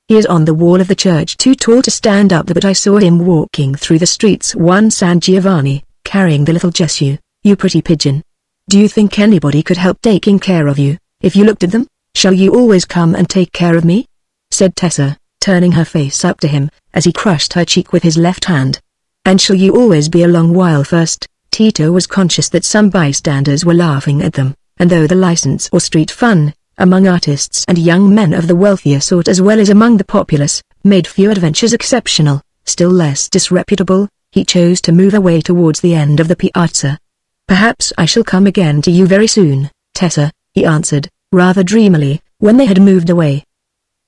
A: He is on the wall of the church too tall to stand up, but I saw him walking through the streets one San Giovanni, carrying the little Gesù. You pretty pigeon. Do you think anybody could help taking care of you, if you looked at them? Shall you always come and take care of me?" said Tessa, turning her face up to him, as he crushed her cheek with his left hand. "And shall you always be a long while first?" Tito was conscious that some bystanders were laughing at them, and though the license or street fun, among artists and young men of the wealthier sort as well as among the populace, made few adventures exceptional, still less disreputable, he chose to move away towards the end of the piazza. "Perhaps I shall come again to you very soon, Tessa," he answered, rather dreamily, when they had moved away.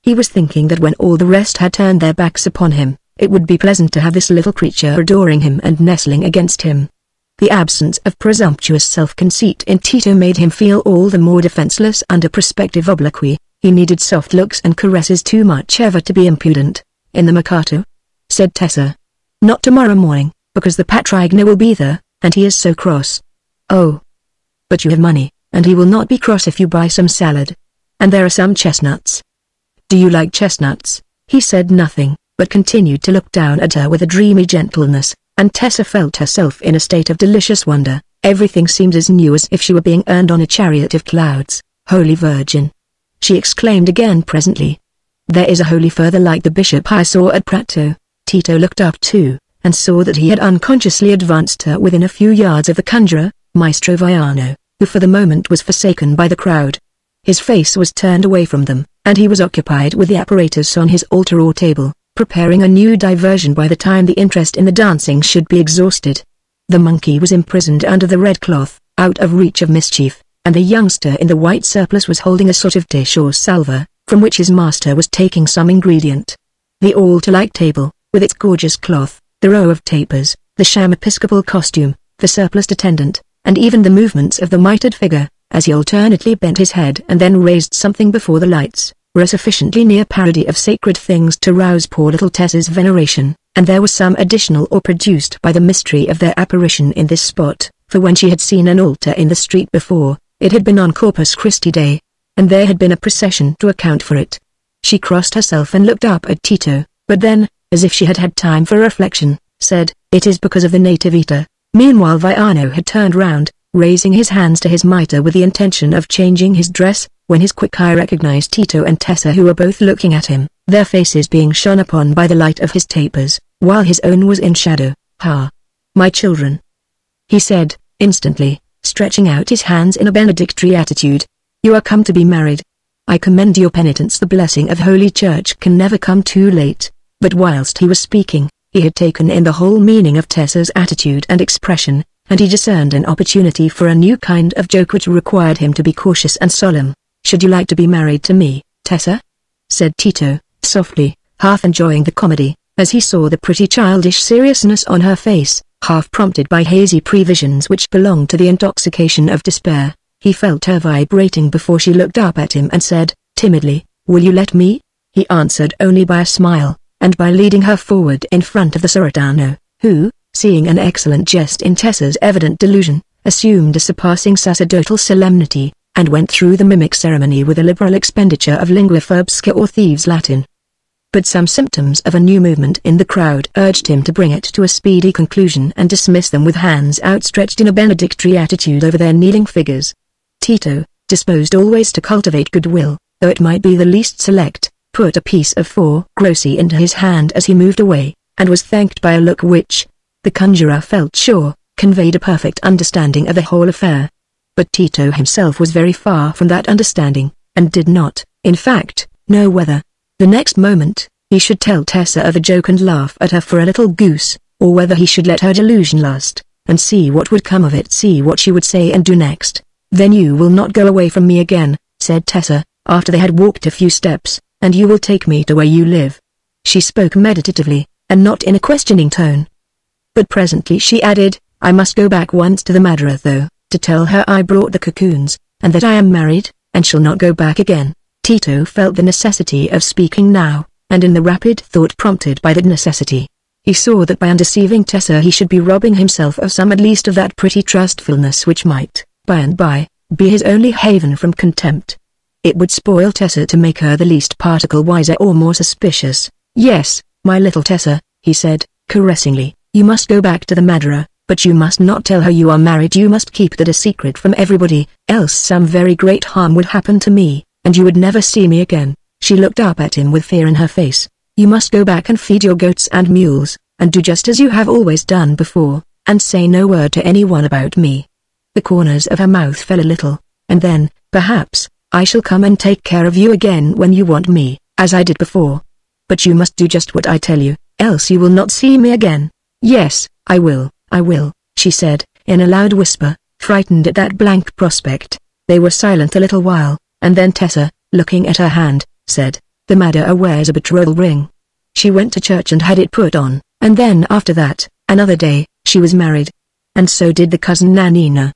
A: He was thinking that when all the rest had turned their backs upon him, it would be pleasant to have this little creature adoring him and nestling against him. The absence of presumptuous self-conceit in Tito made him feel all the more defenseless under prospective obloquy. He needed soft looks and caresses too much ever to be impudent. "In the mercato?" said Tessa. "Not tomorrow morning, because the Patrigno will be there, and he is so cross." "Oh. But you have money, and he will not be cross if you buy some salad. And there are some chestnuts." "Do you like chestnuts?" He said nothing, but continued to look down at her with a dreamy gentleness, and Tessa felt herself in a state of delicious wonder. Everything seemed as new as if she were being earned on a chariot of clouds. Holy Virgin! She exclaimed again presently. There is a holy father like the bishop I saw at Prato. Tito looked up too, and saw that he had unconsciously advanced her within a few yards of the conjurer, Maestro Viano, who for the moment was forsaken by the crowd. His face was turned away from them, and he was occupied with the apparatus on his altar or table, preparing a new diversion by the time the interest in the dancing should be exhausted. The monkey was imprisoned under the red cloth, out of reach of mischief, and the youngster in the white surplice was holding a sort of dish or salver, from which his master was taking some ingredient. The altar-like table, with its gorgeous cloth, the row of tapers, the sham episcopal costume, the surpliced attendant, and even the movements of the mitred figure, as he alternately bent his head and then raised something before the lights, were a sufficiently near parody of sacred things to rouse poor little Tessa's veneration, and there was some additional awe produced by the mystery of their apparition in this spot, for when she had seen an altar in the street before, it had been on Corpus Christi Day, and there had been a procession to account for it. She crossed herself and looked up at Tito, but then, as if she had had time for reflection, said, "It is because of the Nativita." Meanwhile Viano had turned round, raising his hands to his mitre with the intention of changing his dress, when his quick eye recognized Tito and Tessa, who were both looking at him, their faces being shone upon by the light of his tapers, while his own was in shadow. "Ah, my children," he said, instantly, stretching out his hands in a benedictory attitude. "You are come to be married. I commend your penitence. The blessing of Holy Church can never come too late." But whilst he was speaking, he had taken in the whole meaning of Tessa's attitude and expression, and he discerned an opportunity for a new kind of joke which required him to be cautious and solemn. "Should you like to be married to me, Tessa?" said Tito, softly, half enjoying the comedy, as he saw the pretty childish seriousness on her face, half prompted by hazy previsions which belonged to the intoxication of despair. He felt her vibrating before she looked up at him and said, timidly, "Will you let me?" He answered only by a smile, and by leading her forward in front of the Soretano, who, seeing an excellent jest in Tessa's evident delusion, assumed a surpassing sacerdotal solemnity, and went through the mimic ceremony with a liberal expenditure of lingua furbesca or thieves' Latin. But some symptoms of a new movement in the crowd urged him to bring it to a speedy conclusion and dismiss them with hands outstretched in a benedictory attitude over their kneeling figures. Tito, disposed always to cultivate goodwill, though it might be the least select, put a piece of 4 grossi into his hand as he moved away, and was thanked by a look which, the conjurer felt sure, conveyed a perfect understanding of the whole affair. But Tito himself was very far from that understanding, and did not, in fact, know whether, the next moment, he should tell Tessa of a joke and laugh at her for a little goose, or whether he should let her delusion last, and see what would come of it, see what she would say and do next. "Then you will not go away from me again," said Tessa, after they had walked a few steps, "and you will take me to where you live." She spoke meditatively, and not in a questioning tone. But presently she added, "I must go back once to the Madeira though, to tell her I brought the cocoons, and that I am married, and shall not go back again." Tito felt the necessity of speaking now, and in the rapid thought prompted by that necessity, he saw that by undeceiving Tessa he should be robbing himself of some at least of that pretty trustfulness which might, by and by, be his only haven from contempt. It would spoil Tessa to make her the least particle wiser or more suspicious. "Yes, my little Tessa," he said, caressingly, "you must go back to the Madeira, but you must not tell her you are married. You must keep that a secret from everybody, else some very great harm would happen to me, and you would never see me again." She looked up at him with fear in her face. "You must go back and feed your goats and mules, and do just as you have always done before, and say no word to anyone about me." The corners of her mouth fell a little, and then, perhaps, "I shall come and take care of you again when you want me, as I did before. But you must do just what I tell you, else you will not see me again." "Yes, I will, she said, in a loud whisper, frightened at that blank prospect. They were silent a little while, and then Tessa, looking at her hand, said, "The Madeira wears a betrothal ring. She went to church and had it put on, and then after that, another day, she was married. And so did the cousin Nanina.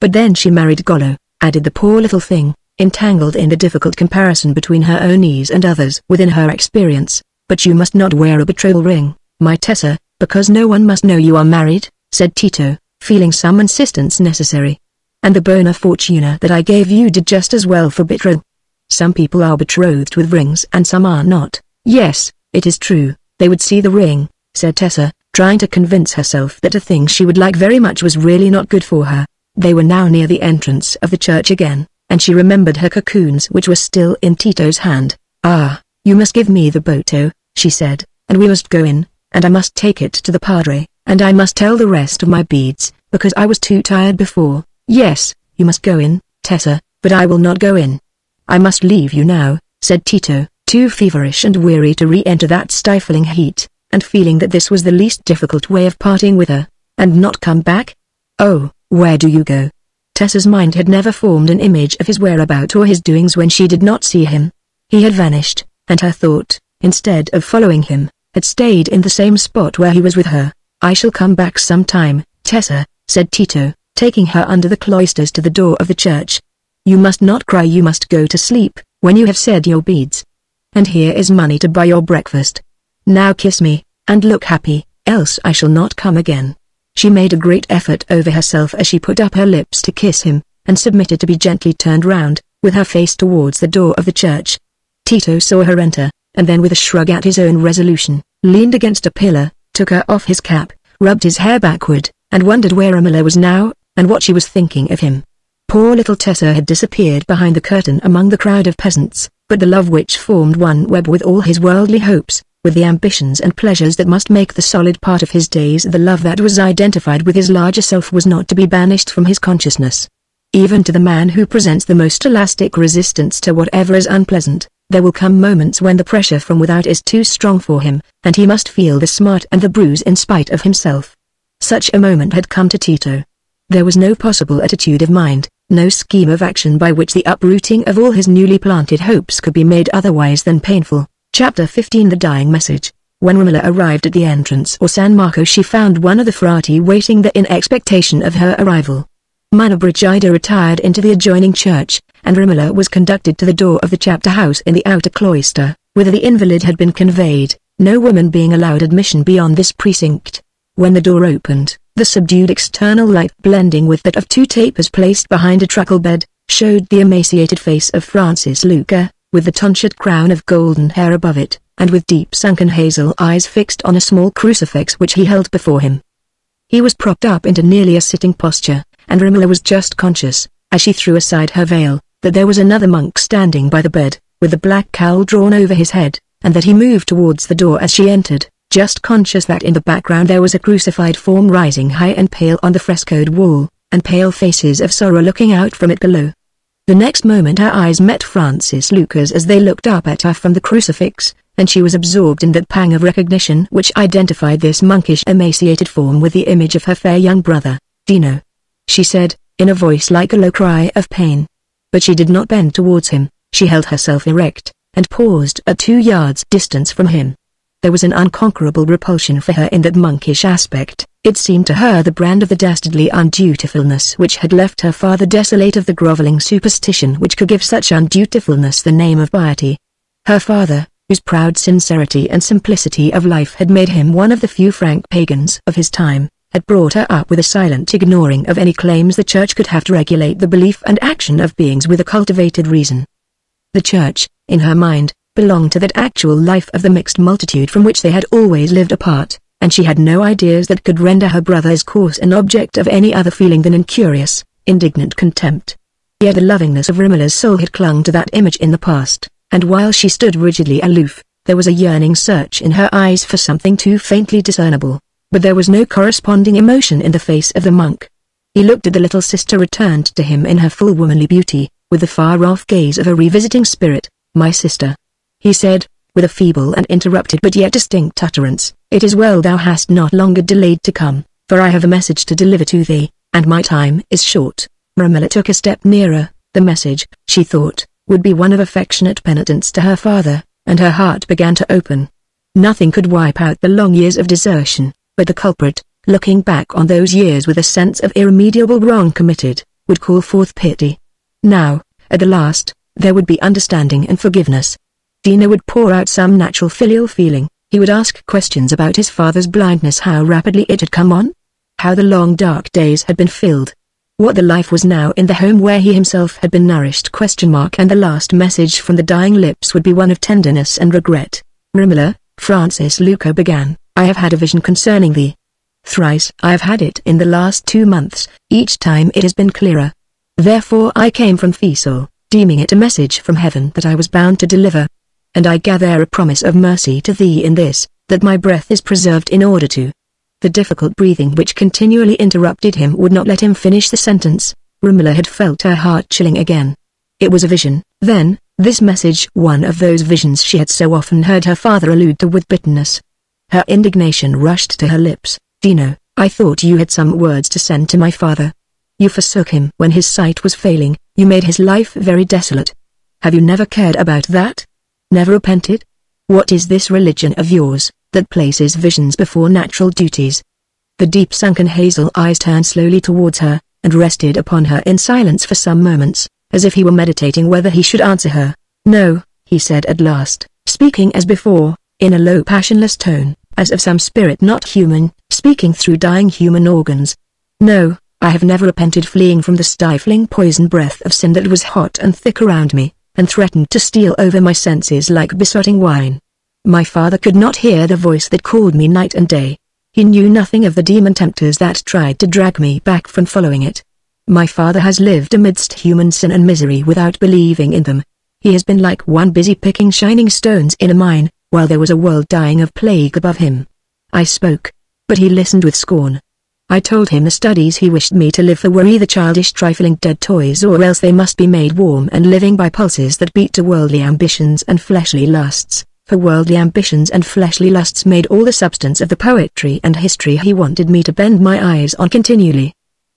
A: But then she married Gollo," added the poor little thing, entangled in the difficult comparison between her own ease and others within her experience. "But you must not wear a betrothal ring, my Tessa, because no one must know you are married," said Tito, feeling some insistence necessary. "And the bona fortuna that I gave you did just as well for betrothal. Some people are betrothed with rings and some are not." "Yes, it is true, they would see the ring," said Tessa, trying to convince herself that a thing she would like very much was really not good for her. They were now near the entrance of the church again, and she remembered her cocoons which were still in Tito's hand. "Ah, you must give me the boto," she said, "and we must go in, and I must take it to the padre, and I must tell the rest of my beads, because I was too tired before." "Yes, you must go in, Tessa, but I will not go in. I must leave you now," said Tito, too feverish and weary to re-enter that stifling heat, and feeling that this was the least difficult way of parting with her. "And not come back? Oh, where do you go?" Tessa's mind had never formed an image of his whereabouts or his doings when she did not see him. He had vanished, and her thought, instead of following him, had stayed in the same spot where he was with her. "I shall come back some time, Tessa," said Tito, taking her under the cloisters to the door of the church. "You must not cry, you must go to sleep, when you have said your beads. And here is money to buy your breakfast. Now kiss me, and look happy, else I shall not come again." She made a great effort over herself as she put up her lips to kiss him, and submitted to be gently turned round, with her face towards the door of the church. Tito saw her enter, and then with a shrug at his own resolution, leaned against a pillar, took her off his cap, rubbed his hair backward, and wondered where Romola was now, and what she was thinking of him. Poor little Tessa had disappeared behind the curtain among the crowd of peasants, but the love which formed one web with all his worldly hopes, with the ambitions and pleasures that must make the solid part of his days, the love that was identified with his larger self, was not to be banished from his consciousness. Even to the man who presents the most elastic resistance to whatever is unpleasant, there will come moments when the pressure from without is too strong for him, and he must feel the smart and the bruise in spite of himself. Such a moment had come to Tito. There was no possible attitude of mind, no scheme of action by which the uprooting of all his newly planted hopes could be made otherwise than painful. Chapter 15 The Dying Message. When Romola arrived at the entrance or San Marco, she found one of the frati waiting there in expectation of her arrival. Monna Brigida retired into the adjoining church, and Romola was conducted to the door of the chapter house in the outer cloister, whither the invalid had been conveyed, no woman being allowed admission beyond this precinct. When the door opened, the subdued external light, blending with that of two tapers placed behind a truckle bed, showed the emaciated face of Francis Luca, with the tonsured crown of golden hair above it, and with deep sunken hazel eyes fixed on a small crucifix which he held before him. He was propped up into nearly a sitting posture, and Romola was just conscious, as she threw aside her veil, that there was another monk standing by the bed, with the black cowl drawn over his head, and that he moved towards the door as she entered, just conscious that in the background there was a crucified form rising high and pale on the frescoed wall, and pale faces of sorrow looking out from it below. The next moment her eyes met Francis Luca's as they looked up at her from the crucifix, and she was absorbed in that pang of recognition which identified this monkish emaciated form with the image of her fair young brother, Dino. She said, in a voice like a low cry of pain. But she did not bend towards him, she held herself erect, and paused at 2 yards' distance from him. There was an unconquerable repulsion for her in that monkish aspect. It seemed to her the brand of the dastardly undutifulness which had left her father desolate, of the grovelling superstition which could give such undutifulness the name of piety. Her father, whose proud sincerity and simplicity of life had made him one of the few frank pagans of his time, had brought her up with a silent ignoring of any claims the church could have to regulate the belief and action of beings with a cultivated reason. The church, in her mind, belonged to that actual life of the mixed multitude from which they had always lived apart, and she had no ideas that could render her brother's course an object of any other feeling than incurious, indignant contempt. Yet the lovingness of Romola's soul had clung to that image in the past, and while she stood rigidly aloof, there was a yearning search in her eyes for something too faintly discernible, but there was no corresponding emotion in the face of the monk. He looked at the little sister returned to him in her full womanly beauty, with the far-off gaze of a revisiting spirit. "My sister," he said, with a feeble and interrupted but yet distinct utterance, "it is well thou hast not longer delayed to come, for I have a message to deliver to thee, and my time is short." Romola took a step nearer. The message, she thought, would be one of affectionate penitence to her father, and her heart began to open. Nothing could wipe out the long years of desertion, but the culprit, looking back on those years with a sense of irremediable wrong committed, would call forth pity. Now, at the last, there would be understanding and forgiveness. Dino would pour out some natural filial feeling. He would ask questions about his father's blindness, how rapidly it had come on, how the long dark days had been filled, what the life was now in the home where he himself had been nourished, and the last message from the dying lips would be one of tenderness and regret. "Romola," Francis Luca began, I have had a vision concerning thee. Thrice I have had it in the last 2 months, each time it has been clearer. Therefore I came from Fesol, deeming it a message from heaven that I was bound to deliver. And I gather a promise of mercy to thee in this, that my breath is preserved in order to. The difficult breathing which continually interrupted him would not let him finish the sentence. Romola had felt her heart chilling again. It was a vision, then, this message, one of those visions she had so often heard her father allude to with bitterness. Her indignation rushed to her lips. Dino, I thought you had some words to send to my father. You forsook him when his sight was failing, you made his life very desolate. Have you never cared about that? Never repented? What is this religion of yours, that places visions before natural duties? The deep-sunken hazel eyes turned slowly towards her, and rested upon her in silence for some moments, as if he were meditating whether he should answer her. No, he said at last, speaking as before, in a low passionless tone, as of some spirit not human, speaking through dying human organs. No, I have never repented fleeing from the stifling poison breath of sin that was hot and thick around me, and threatened to steal over my senses like besotting wine. My father could not hear the voice that called me night and day. He knew nothing of the demon tempters that tried to drag me back from following it. My father has lived amidst human sin and misery without believing in them. He has been like one busy picking shining stones in a mine, while there was a world dying of plague above him. I spoke, but he listened with scorn. I told him the studies he wished me to live for were either childish trifling dead toys or else they must be made warm and living by pulses that beat to worldly ambitions and fleshly lusts, for worldly ambitions and fleshly lusts made all the substance of the poetry and history he wanted me to bend my eyes on continually.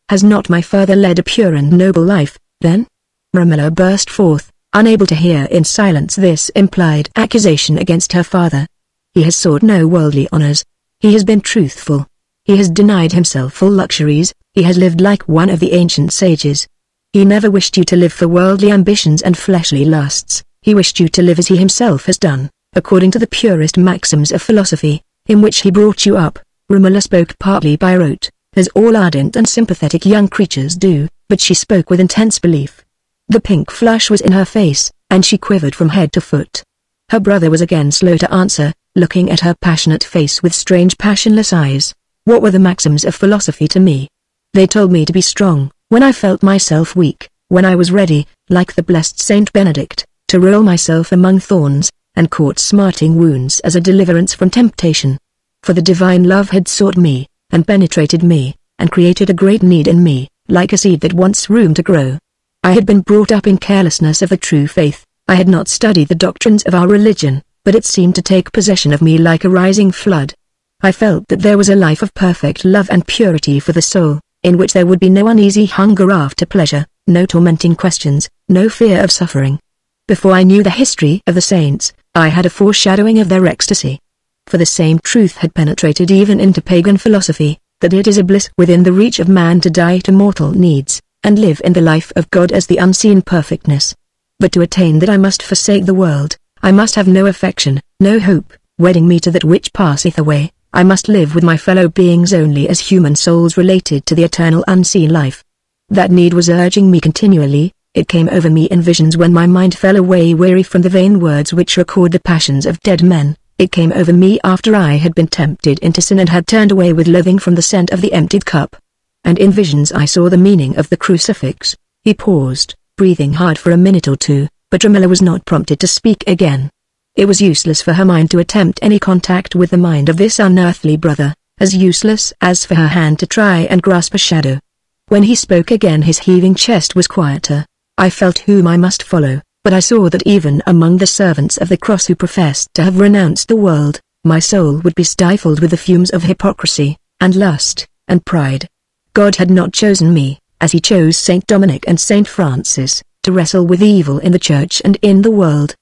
A: Has not my father led a pure and noble life, then? Romola burst forth, unable to hear in silence this implied accusation against her father. He has sought no worldly honors. He has been truthful. He has denied himself all luxuries, he has lived like one of the ancient sages. He never wished you to live for worldly ambitions and fleshly lusts, he wished you to live as he himself has done, according to the purest maxims of philosophy, in which he brought you up. Romola spoke partly by rote, as all ardent and sympathetic young creatures do, but she spoke with intense belief. The pink flush was in her face, and she quivered from head to foot. Her brother was again slow to answer, looking at her passionate face with strange passionless eyes. What were the maxims of philosophy to me? They told me to be strong, when I felt myself weak, when I was ready, like the blessed Saint Benedict, to roll myself among thorns, and court smarting wounds as a deliverance from temptation. For the divine love had sought me, and penetrated me, and created a great need in me, like a seed that wants room to grow. I had been brought up in carelessness of the true faith, I had not studied the doctrines of our religion, but it seemed to take possession of me like a rising flood. I felt that there was a life of perfect love and purity for the soul, in which there would be no uneasy hunger after pleasure, no tormenting questions, no fear of suffering. Before I knew the history of the saints, I had a foreshadowing of their ecstasy. For the same truth had penetrated even into pagan philosophy, that it is a bliss within the reach of man to die to mortal needs, and live in the life of God as the unseen perfectness. But to attain that I must forsake the world, I must have no affection, no hope, wedding me to that which passeth away. I must live with my fellow beings only as human souls related to the eternal unseen life. That need was urging me continually, it came over me in visions when my mind fell away weary from the vain words which record the passions of dead men, it came over me after I had been tempted into sin and had turned away with loathing from the scent of the emptied cup. And in visions I saw the meaning of the crucifix. He paused, breathing hard for a minute or two, but Romola was not prompted to speak again. It was useless for her mind to attempt any contact with the mind of this unearthly brother, as useless as for her hand to try and grasp a shadow. When he spoke again his heaving chest was quieter. I felt whom I must follow, but I saw that even among the servants of the cross who professed to have renounced the world, my soul would be stifled with the fumes of hypocrisy, and lust, and pride. God had not chosen me, as he chose Saint Dominic and Saint Francis, to wrestle with evil in the church and in the world.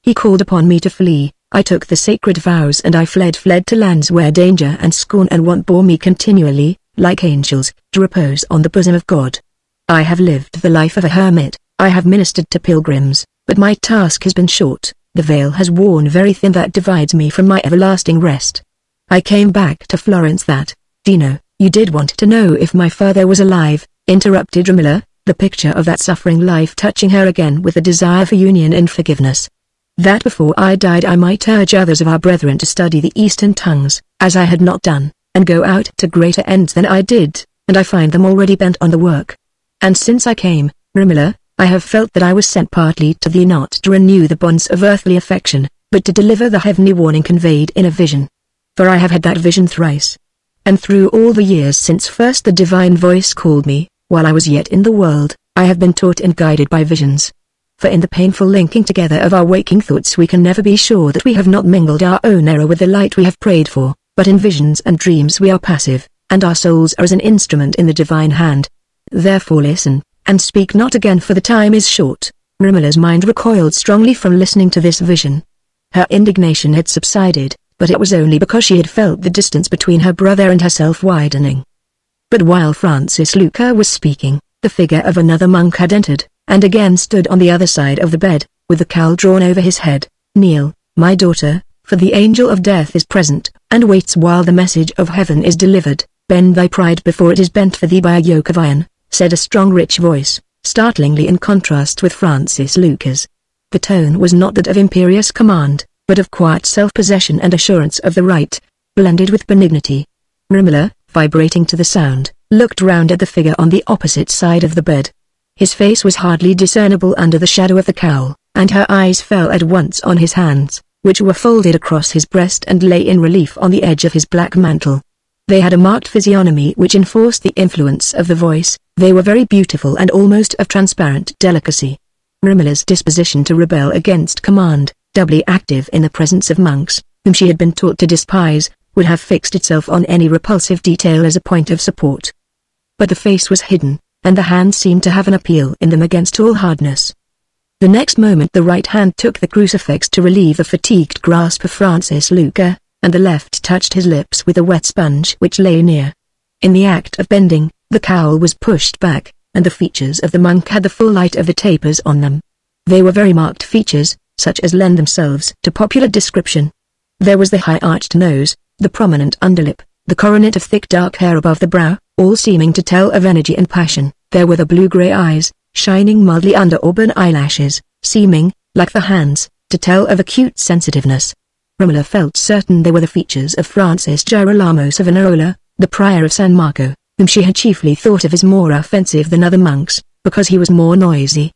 A: He called upon me to flee, I took the sacred vows and I fled to lands where danger and scorn and want bore me continually, like angels, to repose on the bosom of God. I have lived the life of a hermit, I have ministered to pilgrims, but my task has been short, the veil has worn very thin that divides me from my everlasting rest. I came back to Florence that, Dino, you did want to know if my father was alive, interrupted Romola, the picture of that suffering life touching her again with a desire for union and forgiveness. that before I died I might urge others of our brethren to study the Eastern tongues, as I had not done, and go out to greater ends than I did, and I find them already bent on the work. And since I came, Romola, I have felt that I was sent partly to thee not to renew the bonds of earthly affection, but to deliver the heavenly warning conveyed in a vision. For I have had that vision thrice. And through all the years since first the divine voice called me, while I was yet in the world, I have been taught and guided by visions. For in the painful linking together of our waking thoughts we can never be sure that we have not mingled our own error with the light we have prayed for, but in visions and dreams we are passive, and our souls are as an instrument in the divine hand. Therefore listen, and speak not again for the time is short. Romola's mind recoiled strongly from listening to this vision. Her indignation had subsided, but it was only because she had felt the distance between her brother and herself widening. But while Francis Luca was speaking, the figure of another monk had entered, and again stood on the other side of the bed, with the cowl drawn over his head. "Kneel, my daughter, for the angel of death is present, and waits while the message of heaven is delivered. Bend thy pride before it is bent for thee by a yoke of iron," said a strong rich voice, startlingly in contrast with Francis Luca's. The tone was not that of imperious command, but of quiet self-possession and assurance of the right, blended with benignity. Romola, vibrating to the sound, looked round at the figure on the opposite side of the bed. His face was hardly discernible under the shadow of the cowl, and her eyes fell at once on his hands, which were folded across his breast and lay in relief on the edge of his black mantle. They had a marked physiognomy which enforced the influence of the voice. They were very beautiful and almost of transparent delicacy. Romola's disposition to rebel against command, doubly active in the presence of monks, whom she had been taught to despise, would have fixed itself on any repulsive detail as a point of support. But the face was hidden, and the hands seemed to have an appeal in them against all hardness. The next moment the right hand took the crucifix to relieve the fatigued grasp of Francis Luca, and the left touched his lips with a wet sponge which lay near. In the act of bending, the cowl was pushed back, and the features of the monk had the full light of the tapers on them. They were very marked features, such as lend themselves to popular description. There was the high arched nose, the prominent underlip, the coronet of thick dark hair above the brow, all seeming to tell of energy and passion. There were the blue-grey eyes, shining mildly under auburn eyelashes, seeming, like the hands, to tell of acute sensitiveness. Romola felt certain they were the features of Francis Girolamo Savonarola, the prior of San Marco, whom she had chiefly thought of as more offensive than other monks, because he was more noisy.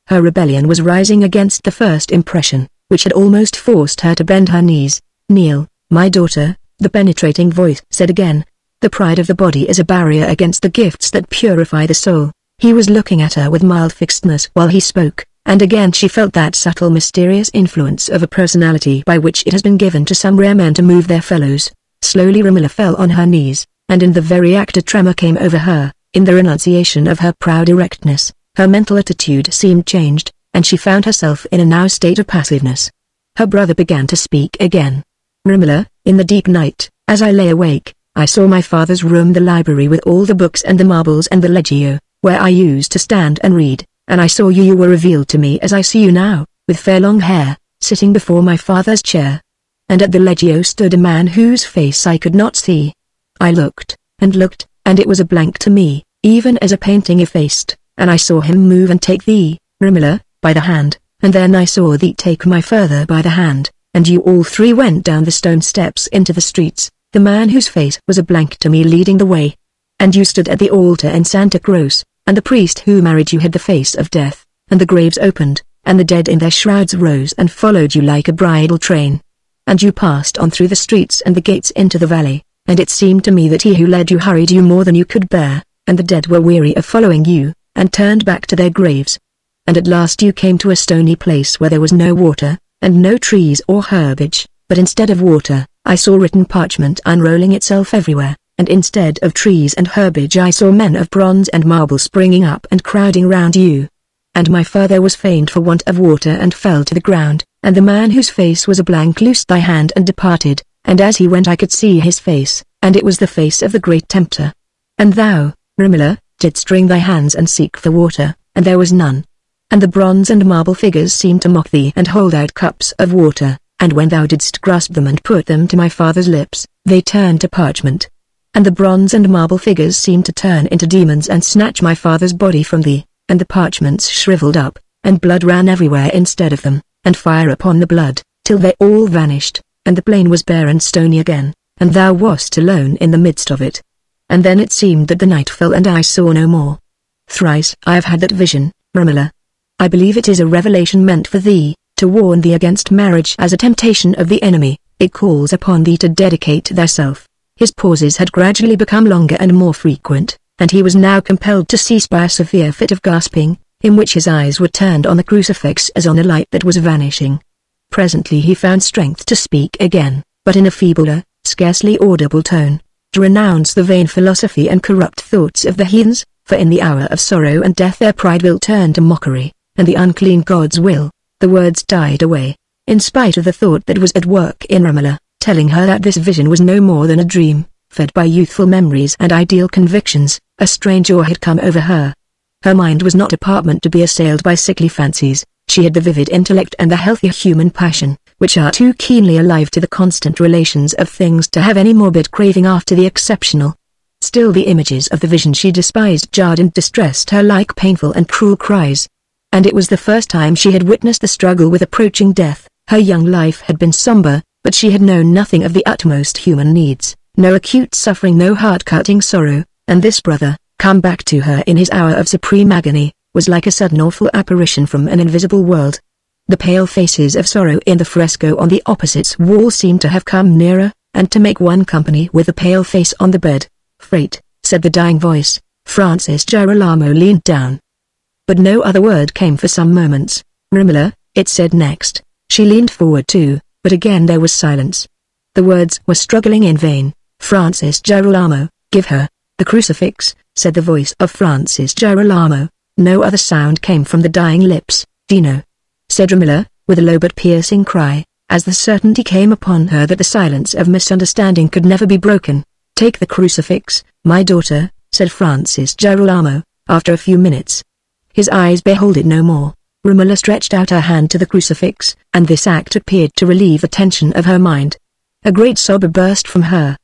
A: Her rebellion was rising against the first impression, which had almost forced her to bend her knees. "Kneel, my daughter," the penetrating voice said again. "The pride of the body is a barrier against the gifts that purify the soul." He was looking at her with mild fixedness while he spoke, and again she felt that subtle mysterious influence of a personality by which it has been given to some rare men to move their fellows. Slowly Romola fell on her knees, and in the very act a tremor came over her. In the renunciation of her proud erectness, her mental attitude seemed changed, and she found herself in a now state of passiveness. Her brother began to speak again. "Romola, in the deep night, as I lay awake, I saw my father's room, the library with all the books and the marbles and the leggio, where I used to stand and read, and I saw you. You were revealed to me as I see you now, with fair long hair, sitting before my father's chair. And at the leggio stood a man whose face I could not see. I looked, and it was a blank to me, even as a painting effaced, and I saw him move and take thee, Romola, by the hand, and then I saw thee take my father by the hand, and you all three went down the stone steps into the streets, the man whose face was a blank to me leading the way. And you stood at the altar in Santa Croce, and the priest who married you had the face of death, and the graves opened, and the dead in their shrouds rose and followed you like a bridal train. And you passed on through the streets and the gates into the valley, and it seemed to me that he who led you hurried you more than you could bear, and the dead were weary of following you, and turned back to their graves. And at last you came to a stony place where there was no water, and no trees or herbage, but instead of water, I saw written parchment unrolling itself everywhere, and instead of trees and herbage I saw men of bronze and marble springing up and crowding round you. And my father was faint for want of water and fell to the ground, and the man whose face was a blank loosed thy hand and departed, and as he went I could see his face, and it was the face of the great tempter. And thou, Romola, didst wring thy hands and seek for water, and there was none. And the bronze and marble figures seemed to mock thee and hold out cups of water, and when thou didst grasp them and put them to my father's lips, they turned to parchment. And the bronze and marble figures seemed to turn into demons and snatch my father's body from thee, and the parchments shriveled up, and blood ran everywhere instead of them, and fire upon the blood, till they all vanished, and the plain was bare and stony again, and thou wast alone in the midst of it. And then it seemed that the night fell and I saw no more. Thrice I have had that vision, Romola. I believe it is a revelation meant for thee, to warn thee against marriage as a temptation of the enemy. It calls upon thee to dedicate thyself. His pauses had gradually become longer and more frequent, and he was now compelled to cease by a severe fit of gasping, in which his eyes were turned on the crucifix as on a light that was vanishing. Presently he found strength to speak again, but in a feebler, scarcely audible tone, to renounce the vain philosophy and corrupt thoughts of the heathens, for in the hour of sorrow and death their pride will turn to mockery, and the unclean gods will. The words died away, in spite of the thought that was at work in Romola, telling her that this vision was no more than a dream, fed by youthful memories and ideal convictions. A strange awe had come over her. Her mind was not a apartment to be assailed by sickly fancies. She had the vivid intellect and the healthy human passion, which are too keenly alive to the constant relations of things to have any morbid craving after the exceptional. Still the images of the vision she despised jarred and distressed her like painful and cruel cries. And it was the first time she had witnessed the struggle with approaching death. Her young life had been somber, but she had known nothing of the utmost human needs, no acute suffering, no heart-cutting sorrow, and this brother, come back to her in his hour of supreme agony, was like a sudden awful apparition from an invisible world. The pale faces of sorrow in the fresco on the opposite wall seemed to have come nearer, and to make one company with the pale face on the bed. "Fate," said the dying voice. Francis Girolamo leaned down. But no other word came for some moments. "Romola," it said next. She leaned forward too, but again there was silence. The words were struggling in vain. "Francis Girolamo, give her the crucifix," said the voice of Francis Girolamo. No other sound came from the dying lips. "Dino," said Romola, with a low but piercing cry, as the certainty came upon her that the silence of misunderstanding could never be broken. "Take the crucifix, my daughter," said Francis Girolamo, after a few minutes. His eyes behold it no more. Romola stretched out her hand to the crucifix, and this act appeared to relieve the tension of her mind. A great sob burst from her.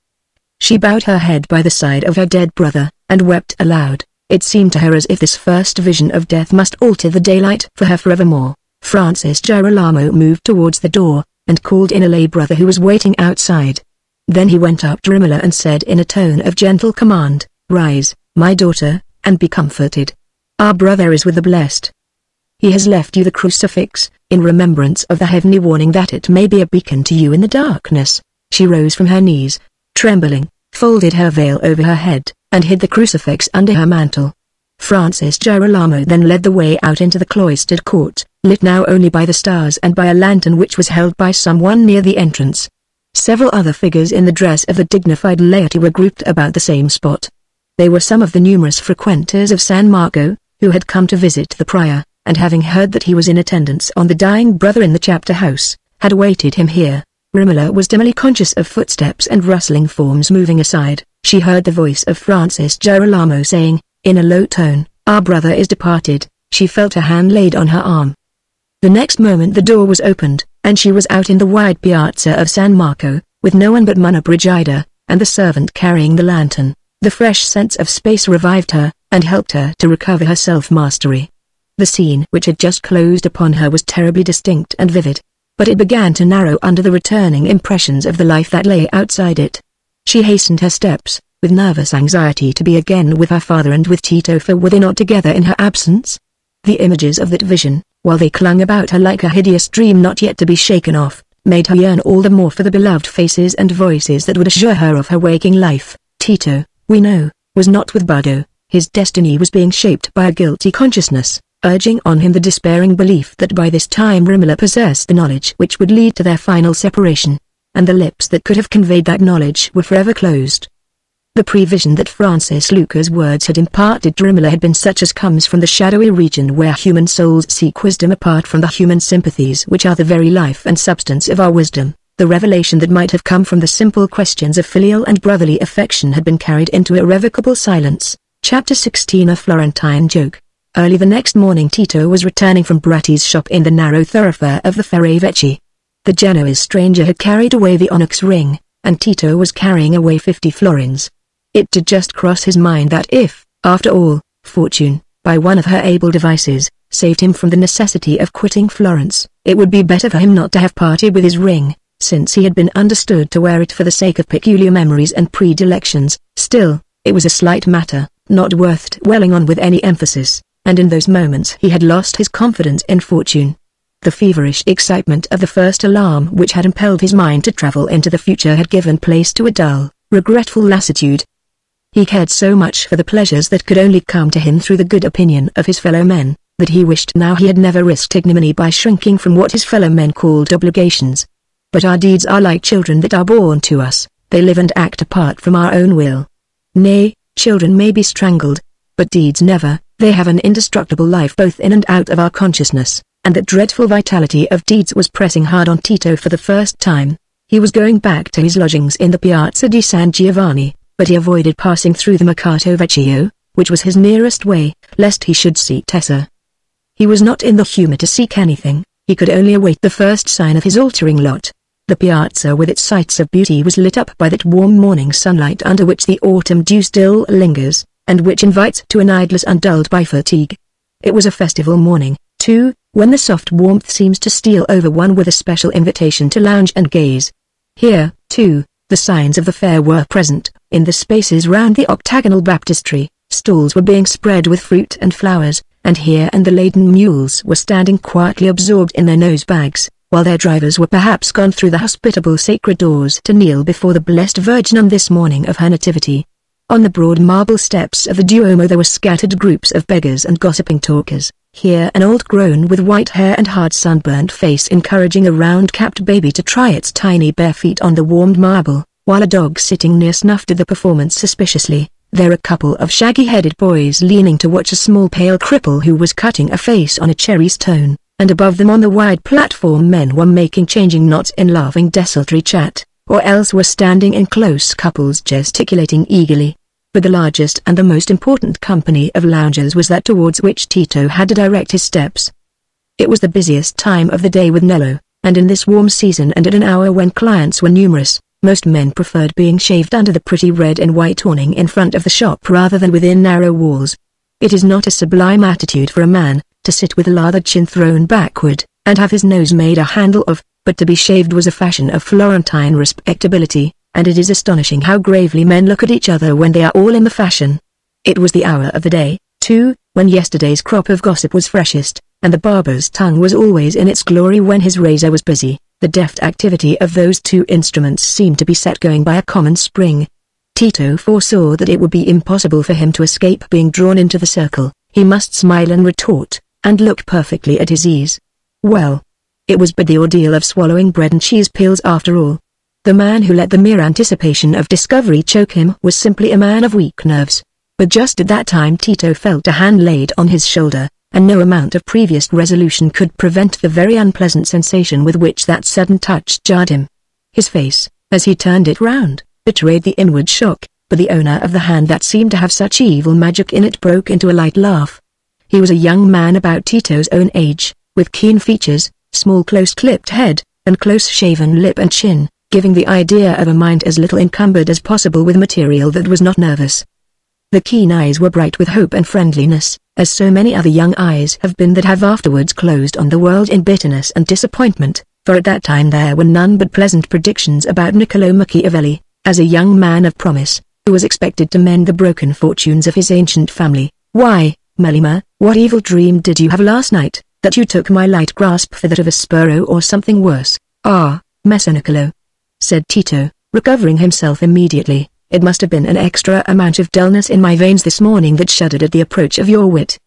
A: She bowed her head by the side of her dead brother, and wept aloud. It seemed to her as if this first vision of death must alter the daylight for her forevermore. Francis Girolamo moved towards the door, and called in a lay brother who was waiting outside. Then he went up to Romola and said in a tone of gentle command, "Rise, my daughter, and be comforted. Our brother is with the blessed. He has left you the crucifix, in remembrance of the heavenly warning that it may be a beacon to you in the darkness." She rose from her knees, trembling, folded her veil over her head, and hid the crucifix under her mantle. Francis Girolamo then led the way out into the cloistered court, lit now only by the stars and by a lantern which was held by someone near the entrance. Several other figures in the dress of the dignified laity were grouped about the same spot. They were some of the numerous frequenters of San Marco, who had come to visit the prior, and having heard that he was in attendance on the dying brother in the chapter house, had awaited him here. Romola was dimly conscious of footsteps and rustling forms moving aside. She heard the voice of Francis Girolamo saying, in a low tone, "Our brother is departed." She felt a hand laid on her arm. The next moment the door was opened, and she was out in the wide piazza of San Marco, with no one but Monna Brigida, and the servant carrying the lantern. The fresh sense of space revived her, and helped her to recover her self-mastery. The scene which had just closed upon her was terribly distinct and vivid, but it began to narrow under the returning impressions of the life that lay outside it. She hastened her steps, with nervous anxiety to be again with her father and with Tito, for were they not together in her absence? The images of that vision, while they clung about her like a hideous dream not yet to be shaken off, made her yearn all the more for the beloved faces and voices that would assure her of her waking life. Tito, we know, was not with Bardo. His destiny was being shaped by a guilty consciousness, urging on him the despairing belief that by this time Romola possessed the knowledge which would lead to their final separation, and the lips that could have conveyed that knowledge were forever closed. The prevision that Francis Luca's words had imparted to Romola had been such as comes from the shadowy region where human souls seek wisdom apart from the human sympathies which are the very life and substance of our wisdom. The revelation that might have come from the simple questions of filial and brotherly affection had been carried into irrevocable silence. Chapter 16 A Florentine Joke. Early the next morning Tito was returning from Bratti's shop in the narrow thoroughfare of the Ferravecchi. The Genoese stranger had carried away the onyx ring, and Tito was carrying away 50 florins. It did just cross his mind that if, after all, fortune, by one of her able devices, saved him from the necessity of quitting Florence. It would be better for him not to have parted with his ring, since he had been understood to wear it for the sake of peculiar memories and predilections. Still, it was a slight matter, not worth dwelling on with any emphasis, and in those moments he had lost his confidence in fortune. The feverish excitement of the first alarm which had impelled his mind to travel into the future had given place to a dull, regretful lassitude. He cared so much for the pleasures that could only come to him through the good opinion of his fellow men, that he wished now he had never risked ignominy by shrinking from what his fellow men called obligations. But our deeds are like children that are born to us, they live and act apart from our own will. Nay, children may be strangled, but deeds never. They have an indestructible life both in and out of our consciousness, and that dreadful vitality of deeds was pressing hard on Tito for the first time. He was going back to his lodgings in the Piazza di San Giovanni, but he avoided passing through the Mercato Vecchio, which was his nearest way, lest he should see Tessa. He was not in the humor to seek anything, he could only await the first sign of his altering lot. The piazza with its sights of beauty was lit up by that warm morning sunlight under which the autumn dew still lingers, and which invites to an idleness undulled by fatigue. It was a festival morning, too, when the soft warmth seems to steal over one with a special invitation to lounge and gaze. Here, too, the signs of the fair were present. In the spaces round the octagonal baptistry, stalls were being spread with fruit and flowers, and here and the laden mules were standing quietly absorbed in their nose-bags, while their drivers were perhaps gone through the hospitable sacred doors to kneel before the Blessed Virgin on this morning of her nativity. On the broad marble steps of the Duomo there were scattered groups of beggars and gossiping talkers, here an old crone with white hair and hard sunburnt face encouraging a round-capped baby to try its tiny bare feet on the warmed marble, while a dog sitting near snuffed at the performance suspiciously. There a couple of shaggy-headed boys leaning to watch a small pale cripple who was cutting a face on a cherry stone, and above them on the wide platform men were making changing knots in laughing desultory chat, or else were standing in close couples gesticulating eagerly. But the largest and the most important company of loungers was that towards which Tito had to direct his steps. It was the busiest time of the day with Nello, and in this warm season and at an hour when clients were numerous, most men preferred being shaved under the pretty red and white awning in front of the shop rather than within narrow walls. It is not a sublime attitude for a man, to sit with a lathered chin thrown backward, and have his nose made a handle of, but to be shaved was a fashion of Florentine respectability, and it is astonishing how gravely men look at each other when they are all in the fashion. It was the hour of the day, too, when yesterday's crop of gossip was freshest, and the barber's tongue was always in its glory when his razor was busy. The deft activity of those two instruments seemed to be set going by a common spring. Tito foresaw that it would be impossible for him to escape being drawn into the circle. He must smile and retort, and look perfectly at his ease. Well, it was but the ordeal of swallowing bread and cheese pills after all. The man who let the mere anticipation of discovery choke him was simply a man of weak nerves. But just at that time Tito felt a hand laid on his shoulder, and no amount of previous resolution could prevent the very unpleasant sensation with which that sudden touch jarred him. His face, as he turned it round, betrayed the inward shock, but the owner of the hand that seemed to have such evil magic in it broke into a light laugh. He was a young man about Tito's own age, with keen features, small close-clipped head, and close-shaven lip and chin, giving the idea of a mind as little encumbered as possible with material that was not nervous. The keen eyes were bright with hope and friendliness, as so many other young eyes have been that have afterwards closed on the world in bitterness and disappointment, for at that time there were none but pleasant predictions about Niccolo Machiavelli, as a young man of promise, who was expected to mend the broken fortunes of his ancient family. "Why, Melema, what evil dream did you have last night, that you took my light grasp for that of a sparrow or something worse?" "Ah, Messer Niccolo," said Tito, recovering himself immediately. "It must have been an extra amount of dullness in my veins this morning that shuddered at the approach of your wit.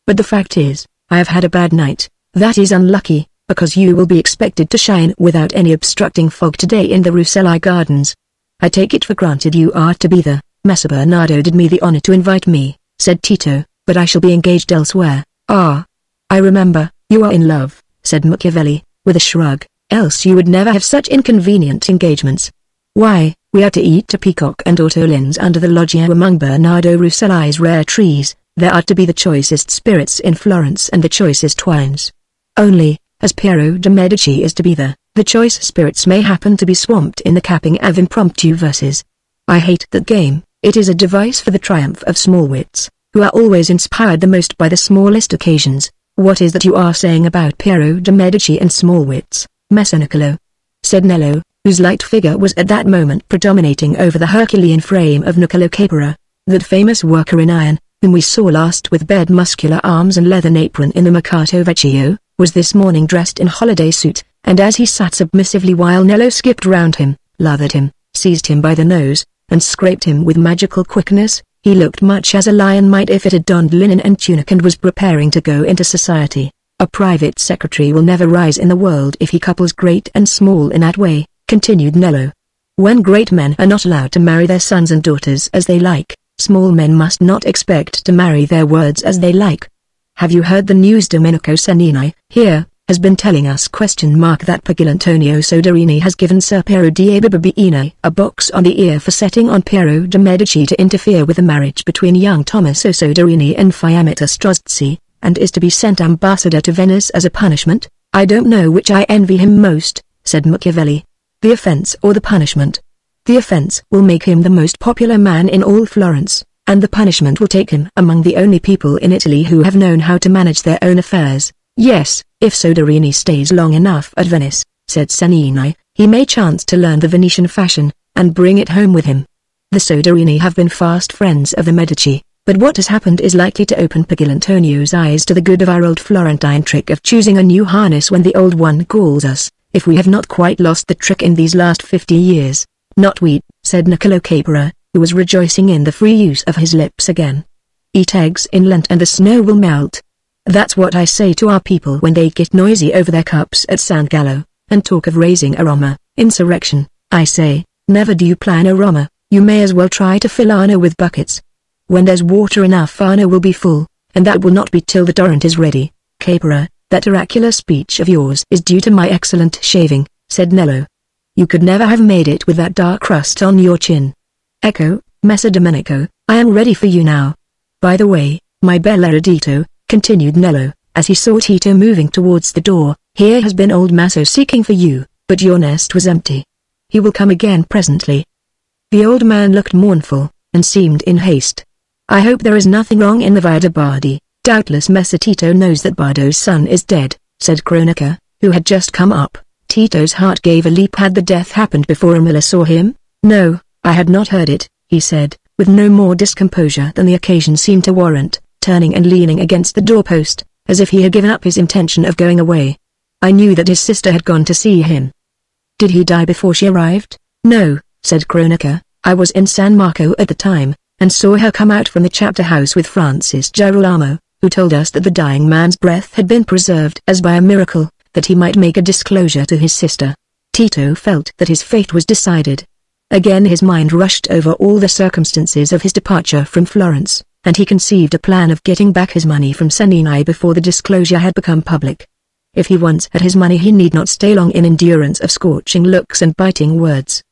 A: But the fact is, I have had a bad night. That is unlucky, because you will be expected to shine without any obstructing fog today in the Russelli Gardens. I take it for granted you are to be there." "Messer Bernardo did me the honor to invite me," said Tito, "but I shall be engaged elsewhere." "Ah, I remember, you are in love," said Machiavelli, with a shrug, "else you would never have such inconvenient engagements." "Why, we are to eat a peacock and ortolans under the loggia among Bernardo Russelli's rare trees. There are to be the choicest spirits in Florence and the choicest wines. Only, as Piero de' Medici is to be there, the choice spirits may happen to be swamped in the capping of impromptu verses. I hate that game. It is a device for the triumph of small wits, who are always inspired the most by the smallest occasions. "What is that you are saying about Piero de' Medici and small wits, Messer Niccolo?" said Nello, whose light figure was at that moment predominating over the Herculean frame of Niccolo Capera, that famous worker in iron, whom we saw last with bared muscular arms and leathern apron in the Mercato Vecchio, was this morning dressed in holiday suit, and as he sat submissively while Nello skipped round him, lathered him, seized him by the nose, and scraped him with magical quickness, he looked much as a lion might if it had donned linen and tunic and was preparing to go into society. "A private secretary will never rise in the world if he couples great and small in that way," continued Nello. "When great men are not allowed to marry their sons and daughters as they like, small men must not expect to marry their words as they like. Have you heard the news? Domenico Cennini, here, has been telling us that Pagilantonio Soderini has given Ser Piero di Bibbino a box on the ear for setting on Piero de' Medici to interfere with the marriage between young Tommaso Soderini and Fiammetta Strozzi, and is to be sent ambassador to Venice as a punishment. I don't know which I envy him most," said Machiavelli. "The offense or the punishment? The offense will make him the most popular man in all Florence, and the punishment will take him among the only people in Italy who have known how to manage their own affairs." "Yes, if Soderini stays long enough at Venice," said Cennini, "he may chance to learn the Venetian fashion, and bring it home with him. The Soderini have been fast friends of the Medici, but what has happened is likely to open Pagilantonio's eyes to the good of our old Florentine trick of choosing a new harness when the old one galls us, if we have not quite lost the trick in these last 50 years. "Not we," said Niccolo Capera, who was rejoicing in the free use of his lips again. "Eat eggs in Lent and the snow will melt. That's what I say to our people when they get noisy over their cups at San Gallo, and talk of raising a Roma insurrection. I say, never do you plan a Roma, you may as well try to fill Arno with buckets. When there's water enough Arno will be full, and that will not be till the torrent is ready." "Capera, that oracular speech of yours is due to my excellent shaving," said Nello. "You could never have made it with that dark crust on your chin. Ecco, Messer Domenico, I am ready for you now. By the way, my bel erudito," continued Nello, as he saw Tito moving towards the door, "here has been old Maso seeking for you, but your nest was empty. He will come again presently." The old man looked mournful, and seemed in haste. "I hope there is nothing wrong in the Via de' Bardi. Doubtless Messer Tito knows that Bardo's son is dead," said Cronaca, who had just come up. Tito's heart gave a leap. Had the death happened before Romola saw him? "No, I had not heard it," he said, with no more discomposure than the occasion seemed to warrant, turning and leaning against the doorpost, as if he had given up his intention of going away. "I knew that his sister had gone to see him." "Did he die before she arrived?" "No," said Cronaca, "I was in San Marco at the time, and saw her come out from the chapter house with Francis Girolamo, who told us that the dying man's breath had been preserved as by a miracle, that he might make a disclosure to his sister." Tito felt that his fate was decided. Again his mind rushed over all the circumstances of his departure from Florence, and he conceived a plan of getting back his money from Cennini before the disclosure had become public. If he once had his money he need not stay long in endurance of scorching looks and biting words.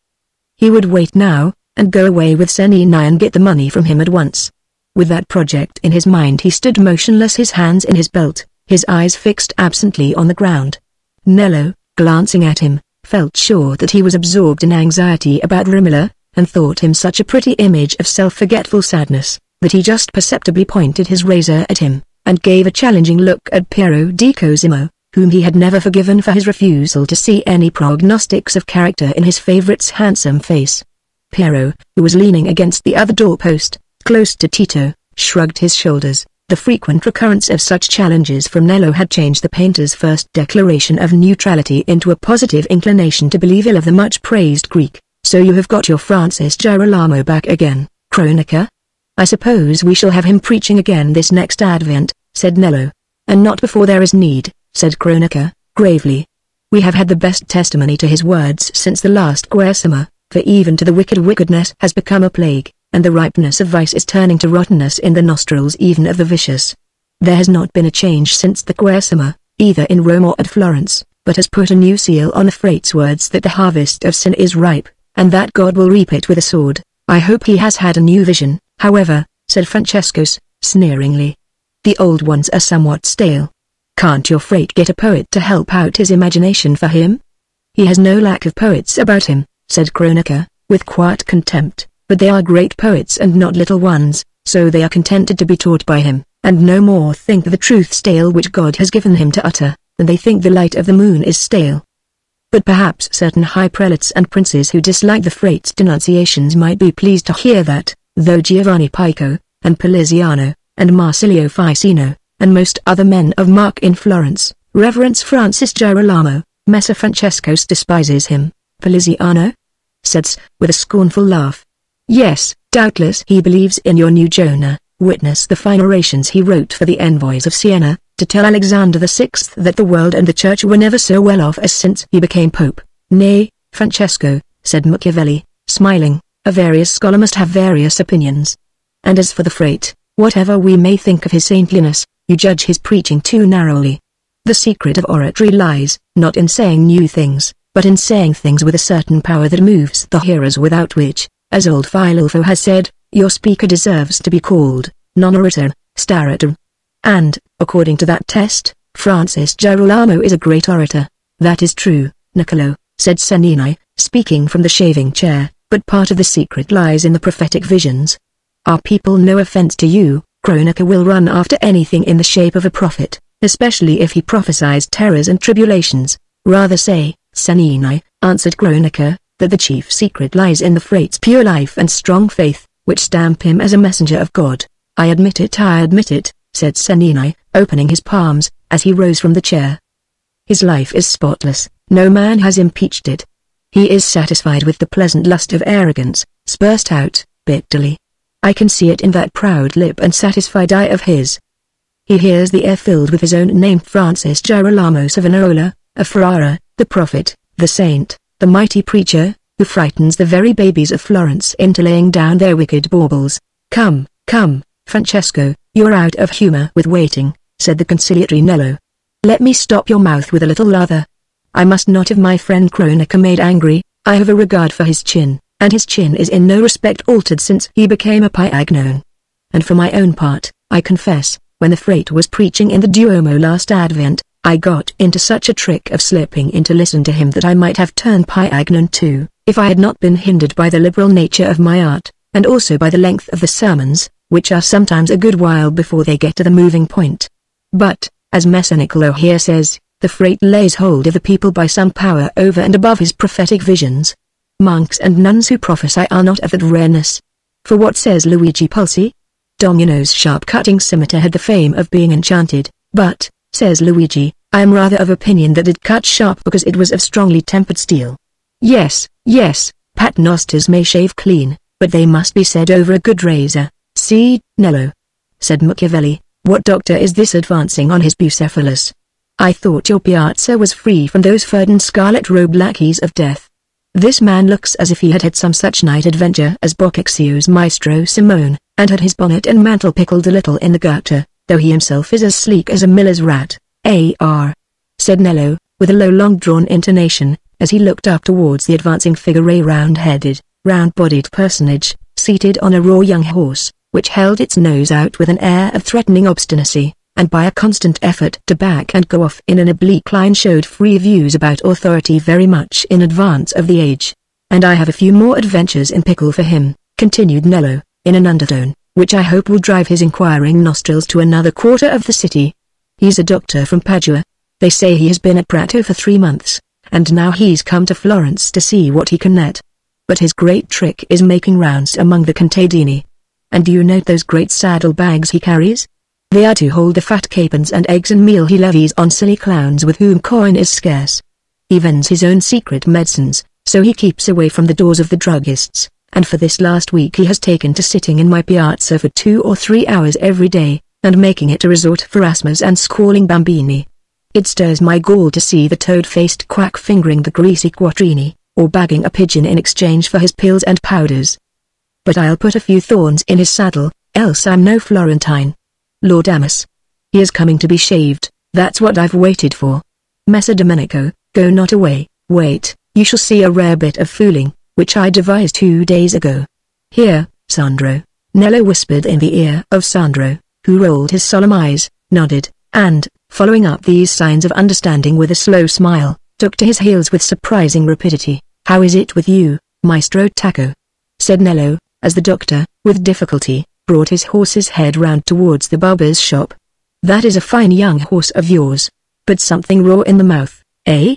A: He would wait now, and go away with Cennini and get the money from him at once. With that project in his mind he stood motionless, his hands in his belt, his eyes fixed absently on the ground. Nello, glancing at him, felt sure that he was absorbed in anxiety about Romola, and thought him such a pretty image of self-forgetful sadness, that he just perceptibly pointed his razor at him, and gave a challenging look at Piero di Cosimo, whom he had never forgiven for his refusal to see any prognostics of character in his favorite's handsome face. Piero, who was leaning against the other doorpost, close to Tito, shrugged his shoulders. The frequent recurrence of such challenges from Nello had changed the painter's first declaration of neutrality into a positive inclination to believe ill of the much-praised Greek. "So you have got your Francis Girolamo back again, Cronaca? I suppose we shall have him preaching again this next Advent," said Nello. "And not before there is need," said Cronaca, gravely. "We have had the best testimony to his words since the last Quaresima, for even to the wicked wickedness has become a plague, and the ripeness of vice is turning to rottenness in the nostrils even of the vicious. There has not been a change since the Quaresima, either in Rome or at Florence, but has put a new seal on the Frate's words that the harvest of sin is ripe, and that God will reap it with a sword. I hope he has had a new vision, however," said Francescos, sneeringly. "The old ones are somewhat stale. Can't your Frate get a poet to help out his imagination for him?" "He has no lack of poets about him," said Cronaca, with quiet contempt. "But they are great poets and not little ones, so they are contented to be taught by him, and no more think the truth stale which God has given him to utter, than they think the light of the moon is stale. But perhaps certain high prelates and princes who dislike the Frate's denunciations might be pleased to hear that, though Giovanni Pico, and Poliziano, and Marsilio Ficino, and most other men of mark in Florence, reverence Francis Girolamo, Messer Francesco despises him. Poliziano? Said S, with a scornful laugh. Yes, doubtless he believes in your new Jonah. Witness the fine orations he wrote for the envoys of Siena, to tell Alexander VI that the world and the church were never so well off as since he became pope. Nay, Francesco, said Machiavelli, smiling, a various scholar must have various opinions. And as for the Frate, whatever we may think of his saintliness, you judge his preaching too narrowly. The secret of oratory lies, not in saying new things, but in saying things with a certain power that moves the hearers, without which, as old Filelfo has said, your speaker deserves to be called, non-orator, starator. And, according to that test, Francis Girolamo is a great orator. That is true, Niccolo, said Cennini, speaking from the shaving chair, but part of the secret lies in the prophetic visions. Our people, no offense to you, Cronaca, will run after anything in the shape of a prophet, especially if he prophesies terrors and tribulations. Rather say, Cennini, answered Cronaca, that the chief secret lies in the Frate's pure life and strong faith, which stamp him as a messenger of God. I admit it, said Cennini, opening his palms, as he rose from the chair. His life is spotless, no man has impeached it. He is satisfied with the pleasant lust of arrogance, burst out, bitterly. I can see it in that proud lip and satisfied eye of his. He hears the air filled with his own name, Francis Girolamo Savonarola, a Ferrara, the prophet, the saint, the mighty preacher, who frightens the very babies of Florence into laying down their wicked baubles. Come, Francesco, you're out of humor with waiting, said the conciliatory Nello. Let me stop your mouth with a little lather. I must not have my friend Cronaca made angry. I have a regard for his chin, and his chin is in no respect altered since he became a Piagnone. And for my own part, I confess, when the Frate was preaching in the Duomo last Advent, I got into such a trick of slipping in to listen to him that I might have turned Piagnone too, if I had not been hindered by the liberal nature of my art, and also by the length of the sermons, which are sometimes a good while before they get to the moving point. But, as Messer Niccolo here says, the Frate lays hold of the people by some power over and above his prophetic visions. Monks and nuns who prophesy are not of that rareness. For what says Luigi Pulci? Domino's sharp-cutting scimitar had the fame of being enchanted, but, says Luigi, I am rather of opinion that it cut sharp because it was of strongly tempered steel. Yes, paternosters may shave clean, but they must be said over a good razor. See, Nello, said Machiavelli, what doctor is this advancing on his Bucephalus? I thought your piazza was free from those furred and scarlet-robed lackeys of death. This man looks as if he had had some such night adventure as Boccaccio's Maestro Simone, and had his bonnet and mantle pickled a little in the gutter, though he himself is as sleek as a miller's rat. A.R., said Nello, with a low long-drawn intonation, as he looked up towards the advancing figure, a round-headed, round-bodied personage, seated on a raw young horse, which held its nose out with an air of threatening obstinacy, and by a constant effort to back and go off in an oblique line showed free views about authority very much in advance of the age. And I have a few more adventures in pickle for him, continued Nello, in an undertone, which I hope will drive his inquiring nostrils to another quarter of the city. He's a doctor from Padua. They say he has been at Prato for 3 months, and now he's come to Florence to see what he can net. But his great trick is making rounds among the contadini. And do you note those great saddle bags he carries? They are to hold the fat capons and eggs and meal he levies on silly clowns with whom coin is scarce. He vends his own secret medicines, so he keeps away from the doors of the druggists, and for this last week he has taken to sitting in my piazza for 2 or 3 hours every day, and making it a resort for asthmas and squalling bambini. It stirs my gall to see the toad-faced quack fingering the greasy quattrini, or bagging a pigeon in exchange for his pills and powders. But I'll put a few thorns in his saddle, else I'm no Florentine. Lord Amos. He is coming to be shaved, that's what I've waited for. Messer Domenico, go not away, wait, you shall see a rare bit of fooling, which I devised 2 days ago. Here, Sandro, Nello whispered in the ear of Sandro, who rolled his solemn eyes, nodded, and, following up these signs of understanding with a slow smile, took to his heels with surprising rapidity. How is it with you, Maestro Tacco? Said Nello, as the doctor, with difficulty, brought his horse's head round towards the barber's shop. "That is a fine young horse of yours. But something raw in the mouth, eh?"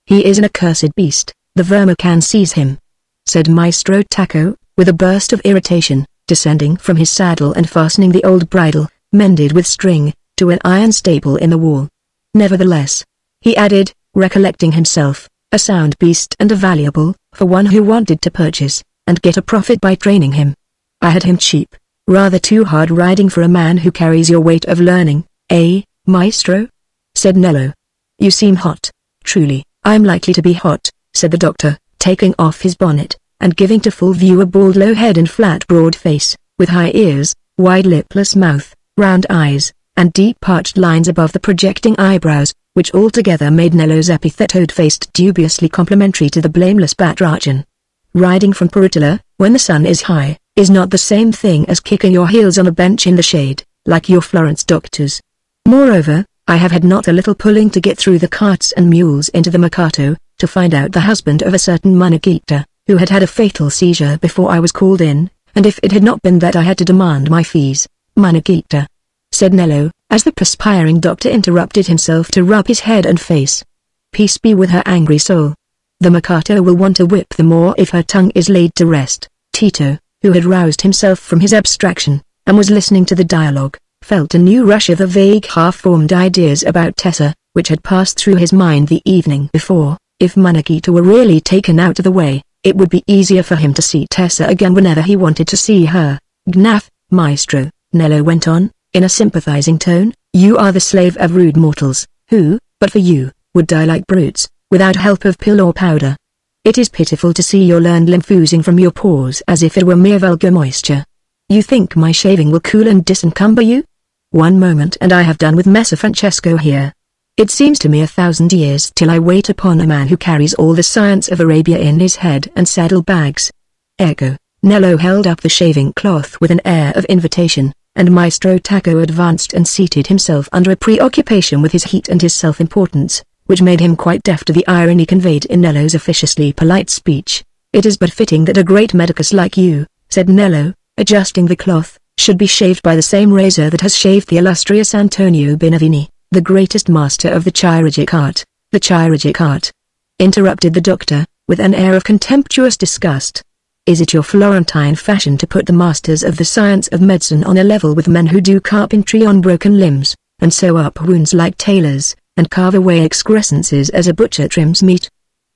A: "He is an accursed beast, the vermin can seize him," said Maestro Taco, with a burst of irritation, descending from his saddle and fastening the old bridle, mended with string, to an iron staple in the wall. "Nevertheless," he added, recollecting himself, "a sound beast and a valuable, for one who wanted to purchase, and get a profit by training him. I had him cheap, rather too hard riding for a man who carries your weight of learning, eh, Maestro?" said Nello. "You seem hot." "Truly, I'm likely to be hot," said the doctor, taking off his bonnet, and giving to full view a bald low head and flat broad face, with high ears, wide lipless mouth, round eyes, and deep parched lines above the projecting eyebrows, which altogether made Nello's epithet-faced dubiously complimentary to the blameless Batrachan. "Riding from Perutilla, when the sun is high, is not the same thing as kicking your heels on a bench in the shade, like your Florence doctors. Moreover, I have had not a little pulling to get through the carts and mules into the Mercato, to find out the husband of a certain Manigita, who had had a fatal seizure before I was called in, and if it had not been that I had to demand my fees, Manigita," said Nello, as the perspiring doctor interrupted himself to rub his head and face. "Peace be with her angry soul. The Mercato will want to whip the more if her tongue is laid to rest." Tito, who had roused himself from his abstraction, and was listening to the dialogue, felt a new rush of the vague half-formed ideas about Tessa, which had passed through his mind the evening before. If Manigita were really taken out of the way, it would be easier for him to see Tessa again whenever he wanted to see her. "Gnaff, Maestro," Nello went on, in a sympathizing tone, "you are the slave of rude mortals, who, but for you, would die like brutes, without help of pill or powder. It is pitiful to see your learned lymph oozing from your pores as if it were mere vulgar moisture. You think my shaving will cool and disencumber you? One moment and I have done with Messer Francesco here. It seems to me 1,000 years till I wait upon a man who carries all the science of Arabia in his head and saddle bags." Ecco. Nello held up the shaving cloth with an air of invitation, and Maestro Taco advanced and seated himself under a preoccupation with his heat and his self-importance, which made him quite deaf to the irony conveyed in Nello's officiously polite speech. "It is but fitting that a great medicus like you," said Nello, adjusting the cloth, "should be shaved by the same razor that has shaved the illustrious Antonio Binavini, the greatest master of the chirurgic art." "The chirurgic art?" interrupted the doctor, with an air of contemptuous disgust. "Is it your Florentine fashion to put the masters of the science of medicine on a level with men who do carpentry on broken limbs, and sew up wounds like tailors, and carve away excrescences as a butcher trims meat?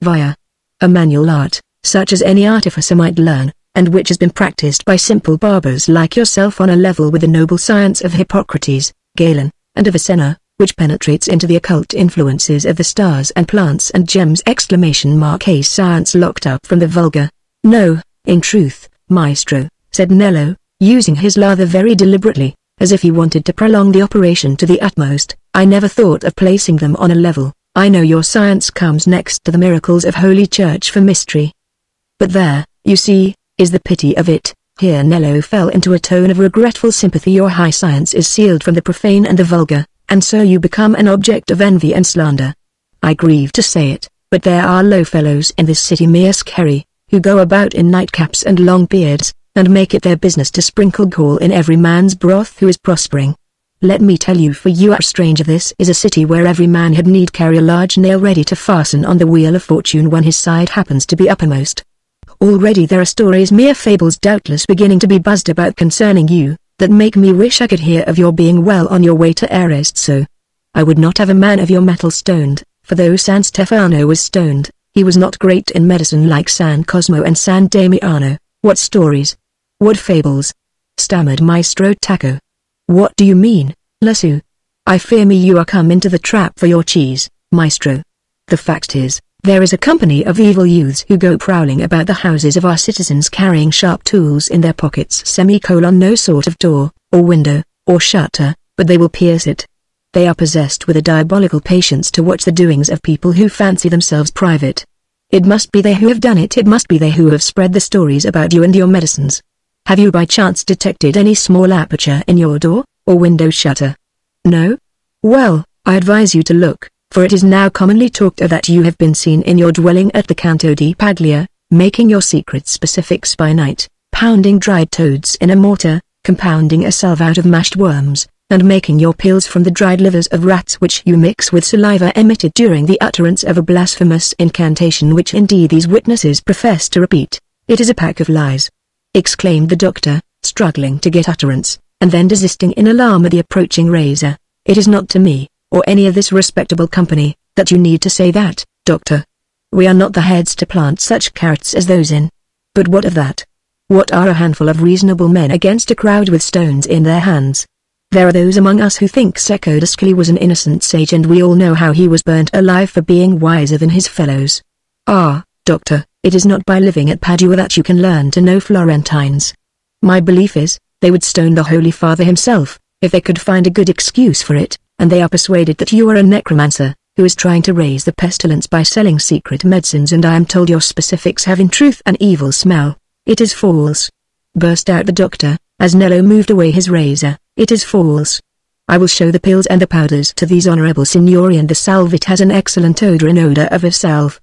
A: Via a manual art, such as any artificer might learn, and which has been practiced by simple barbers like yourself on a level with the noble science of Hippocrates, Galen, and Avicenna, which penetrates into the occult influences of the stars and plants and gems!" A science locked up from the vulgar. "No, in truth, Maestro," said Nello, using his lather very deliberately, as if he wanted to prolong the operation to the utmost. "I never thought of placing them on a level. I know your science comes next to the miracles of Holy Church for mystery. But there, you see, is the pity of it." Here Nello fell into a tone of regretful sympathy. "Your high science is sealed from the profane and the vulgar, and so you become an object of envy and slander. I grieve to say it, but there are low fellows in this city mere scary, who go about in nightcaps and long beards, and make it their business to sprinkle gall in every man's broth who is prospering. Let me tell you, for you are a stranger, this is a city where every man had need carry a large nail ready to fasten on the wheel of fortune when his side happens to be uppermost. Already there are stories, mere fables doubtless, beginning to be buzzed about concerning you, that make me wish I could hear of your being well on your way to Arezzo. I would not have a man of your metal stoned, for though San Stefano was stoned, he was not great in medicine like San Cosmo and San Damiano." "What stories? What fables?" stammered Maestro Taco. "What do you mean, lassù? I fear me you are come into the trap for your cheese, Maestro. The fact is, there is a company of evil youths who go prowling about the houses of our citizens carrying sharp tools in their pockets. No sort of door, or window, or shutter, but they will pierce it. They are possessed with a diabolical patience to watch the doings of people who fancy themselves private. It must be they who have done it. It must be they who have spread the stories about you and your medicines. Have you by chance detected any small aperture in your door, or window shutter? No? Well, I advise you to look, for it is now commonly talked of that you have been seen in your dwelling at the Canto di Paglia, making your secret specifics by night, pounding dried toads in a mortar, compounding a salve out of mashed worms, and making your pills from the dried livers of rats which you mix with saliva emitted during the utterance of a blasphemous incantation which indeed these witnesses profess to repeat. It is a pack of lies," exclaimed the doctor, struggling to get utterance, and then desisting in alarm at the approaching razor. "It is not to me, or any of this respectable company, that you need to say that, doctor. We are not the heads to plant such carrots as those in. But what of that? What are a handful of reasonable men against a crowd with stones in their hands? There are those among us who think Secodusculi was an innocent sage, and we all know how he was burnt alive for being wiser than his fellows. Ah, doctor, it is not by living at Padua that you can learn to know Florentines. My belief is, they would stone the Holy Father himself, if they could find a good excuse for it, and they are persuaded that you are a necromancer, who is trying to raise the pestilence by selling secret medicines, and I am told your specifics have in truth an evil smell." "It is false," burst out the doctor, as Nello moved away his razor. "It is false. I will show the pills and the powders to these honorable signori, and the salve, it has an excellent odor, an odor of a salve."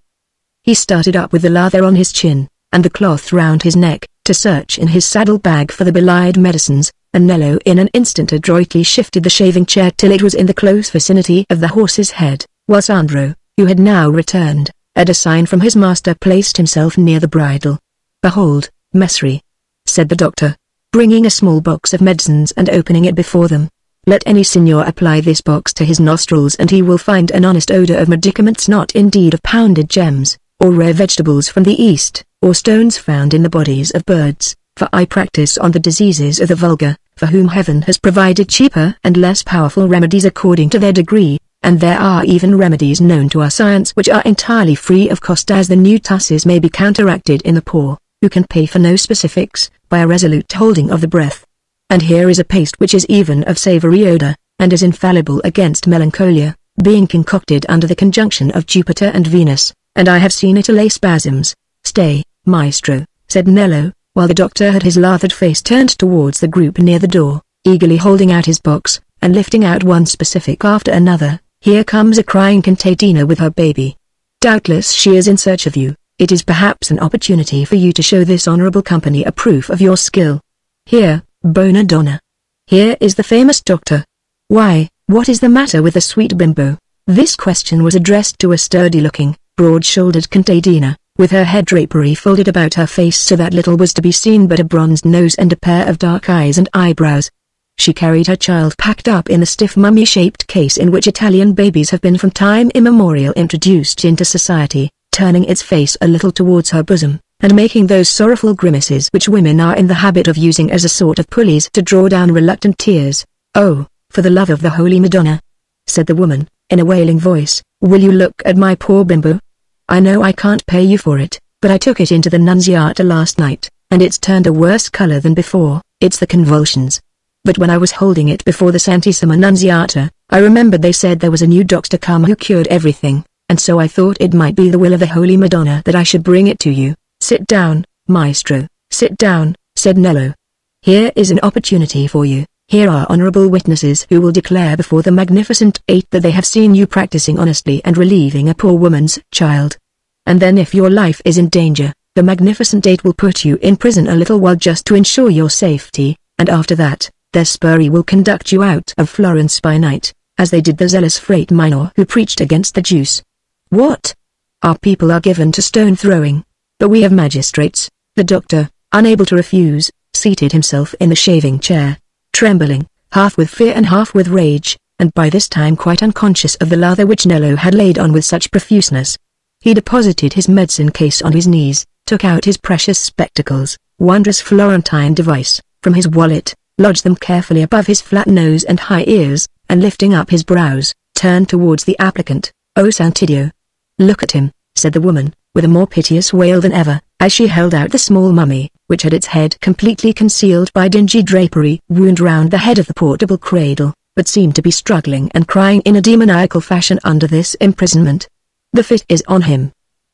A: He started up with the lather on his chin, and the cloth round his neck, to search in his saddle-bag for the belied medicines, and Nello in an instant adroitly shifted the shaving chair till it was in the close vicinity of the horse's head, while Sandro, who had now returned, at a sign from his master placed himself near the bridle. "Behold, Mesri," said the doctor, bringing a small box of medicines and opening it before them. "Let any signor apply this box to his nostrils, and he will find an honest odor of medicaments, not indeed of pounded gems, or rare vegetables from the East, or stones found in the bodies of birds, for I practice on the diseases of the vulgar, for whom heaven has provided cheaper and less powerful remedies according to their degree, and there are even remedies known to our science which are entirely free of cost, as the new tusses may be counteracted in the poor, who can pay for no specifics, by a resolute holding of the breath. And here is a paste which is even of savory odor, and is infallible against melancholia, being concocted under the conjunction of Jupiter and Venus, and I have seen it allay spasms." "Stay, maestro," said Nello, while the doctor had his lathered face turned towards the group near the door, eagerly holding out his box, and lifting out one specific after another. "Here comes a crying contadina with her baby. Doubtless she is in search of you. It is perhaps an opportunity for you to show this honorable company a proof of your skill. Here, Bona Donna. Here is the famous doctor. Why, what is the matter with the sweet bimbo?" This question was addressed to a sturdy-looking, broad-shouldered contadina, with her head drapery folded about her face so that little was to be seen but a bronzed nose and a pair of dark eyes and eyebrows. She carried her child packed up in the stiff mummy-shaped case in which Italian babies have been from time immemorial introduced into society, turning its face a little towards her bosom, and making those sorrowful grimaces which women are in the habit of using as a sort of pulleys to draw down reluctant tears. "Oh, for the love of the Holy Madonna," said the woman, in a wailing voice, "will you look at my poor bimbo? I know I can't pay you for it, but I took it into the Nunziata last night, and it's turned a worse color than before. It's the convulsions. But when I was holding it before the Santissima Nunziata, I remembered they said there was a new doctor come who cured everything, and so I thought it might be the will of the Holy Madonna that I should bring it to you." "Sit down, maestro, sit down," said Nello. "Here is an opportunity for you. Here are honorable witnesses who will declare before the Magnificent Eight that they have seen you practicing honestly and relieving a poor woman's child. And then if your life is in danger, the Magnificent Eight will put you in prison a little while just to ensure your safety, and after that, their spuri will conduct you out of Florence by night, as they did the zealous Frate Minor who preached against the Jews." "What? Our people are given to stone throwing, but we have magistrates." The doctor, unable to refuse, seated himself in the shaving chair, trembling, half with fear and half with rage, and by this time quite unconscious of the lather which Nello had laid on with such profuseness. He deposited his medicine case on his knees, took out his precious spectacles, wondrous Florentine device, from his wallet, lodged them carefully above his flat nose and high ears, and lifting up his brows, turned towards the applicant. "Oh Santidio! Look at him," said the woman, with a more piteous wail than ever, as she held out the small mummy, which had its head completely concealed by dingy drapery wound round the head of the portable cradle, but seemed to be struggling and crying in a demoniacal fashion under this imprisonment. "The fit is on him.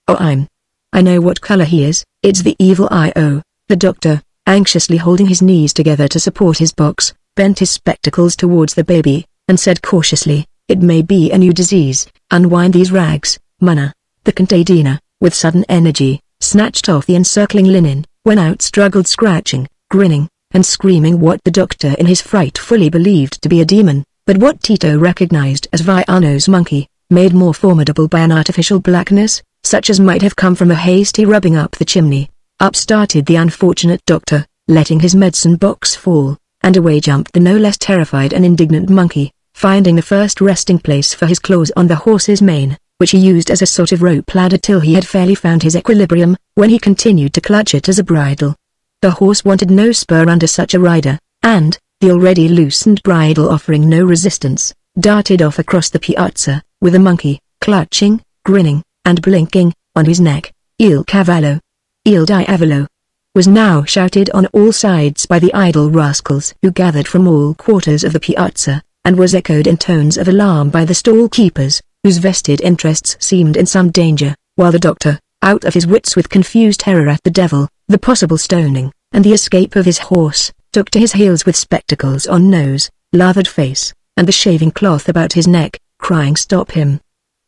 A: Oh, I know what color he is. It's the evil eye." Oh, the doctor, anxiously holding his knees together to support his box, bent his spectacles towards the baby, and said cautiously, "It may be a new disease. Unwind these rags, Mona." The contadina, with sudden energy, snatched off the encircling linen, went out, struggled, scratching, grinning, and screaming what the doctor in his fright fully believed to be a demon, but what Tito recognized as Viano's monkey, made more formidable by an artificial blackness, such as might have come from a hasty rubbing up the chimney. Up started the unfortunate doctor, letting his medicine box fall, and away jumped the no less terrified and indignant monkey, finding the first resting place for his claws on the horse's mane, which he used as a sort of rope ladder till he had fairly found his equilibrium, when he continued to clutch it as a bridle. The horse wanted no spur under such a rider, and, the already loosened bridle offering no resistance, darted off across the piazza, with the monkey, clutching, grinning, and blinking, on his neck. Il cavallo! Il diavolo! Was now shouted on all sides by the idle rascals who gathered from all quarters of the piazza, and was echoed in tones of alarm by the stall keepers, whose vested interests seemed in some danger, while the doctor, out of his wits with confused terror at the devil, the possible stoning, and the escape of his horse, took to his heels with spectacles on nose, lathered face, and the shaving cloth about his neck, crying "Stop him!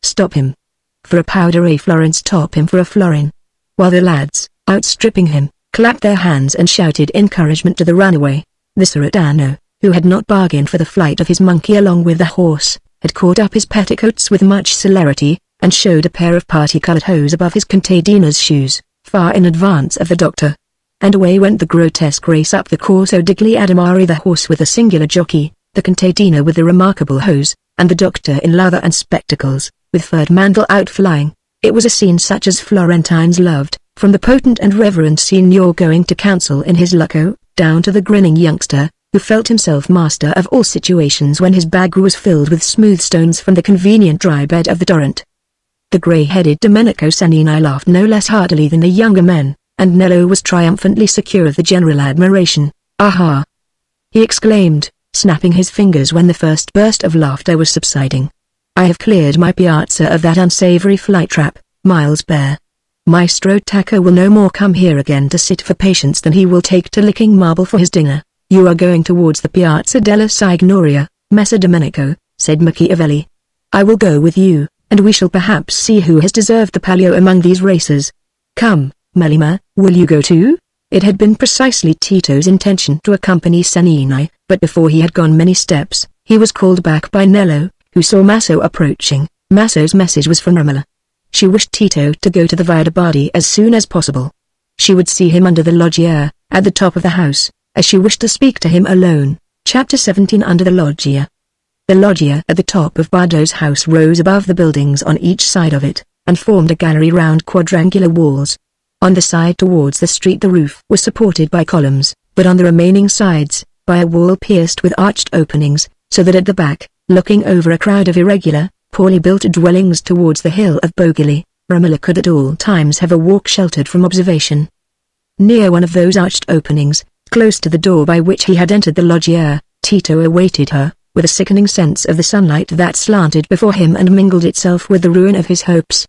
A: Stop him! For a powder a florin, stop him for a florin!" While the lads, outstripping him, clapped their hands and shouted encouragement to the runaway. The Cerretano, who had not bargained for the flight of his monkey along with the horse, had caught up his petticoats with much celerity, and showed a pair of party-colored hose above his contadina's shoes, far in advance of the doctor. And away went the grotesque race up the Corso degli Adamari, the horse with a singular jockey, the contadina with the remarkable hose, and the doctor in lather and spectacles, with furred mantle outflying. It was a scene such as Florentines loved, from the potent and reverend signor going to council in his lucco, down to the grinning youngster, who felt himself master of all situations when his bag was filled with smooth stones from the convenient dry bed of the torrent. The grey-headed Domenico Sanini laughed no less heartily than the younger men, and Nello was triumphantly secure of the general admiration. "Aha!" he exclaimed, snapping his fingers when the first burst of laughter was subsiding. "I have cleared my piazza of that unsavory fly-trap, Miles Bear. Maestro Tacco will no more come here again to sit for patience than he will take to licking marble for his dinner." "You are going towards the Piazza della Signoria, Messer Domenico," said Machiavelli. "I will go with you, and we shall perhaps see who has deserved the palio among these racers. Come, Melima, will you go too?" It had been precisely Tito's intention to accompany Sanini, but before he had gone many steps, he was called back by Nello, who saw Maso approaching. Maso's message was from Romola. She wished Tito to go to the Via de' Bardi as soon as possible. She would see him under the loggia, at the top of the house, as she wished to speak to him alone. Chapter 17. Under the loggia. The loggia at the top of Bardo's house rose above the buildings on each side of it, and formed a gallery round quadrangular walls. On the side towards the street the roof was supported by columns, but on the remaining sides, by a wall pierced with arched openings, so that at the back, looking over a crowd of irregular, poorly built dwellings towards the hill of Bogili, Romola could at all times have a walk sheltered from observation. Near one of those arched openings, close to the door by which he had entered the loggia, Tito awaited her, with a sickening sense of the sunlight that slanted before him and mingled itself with the ruin of his hopes.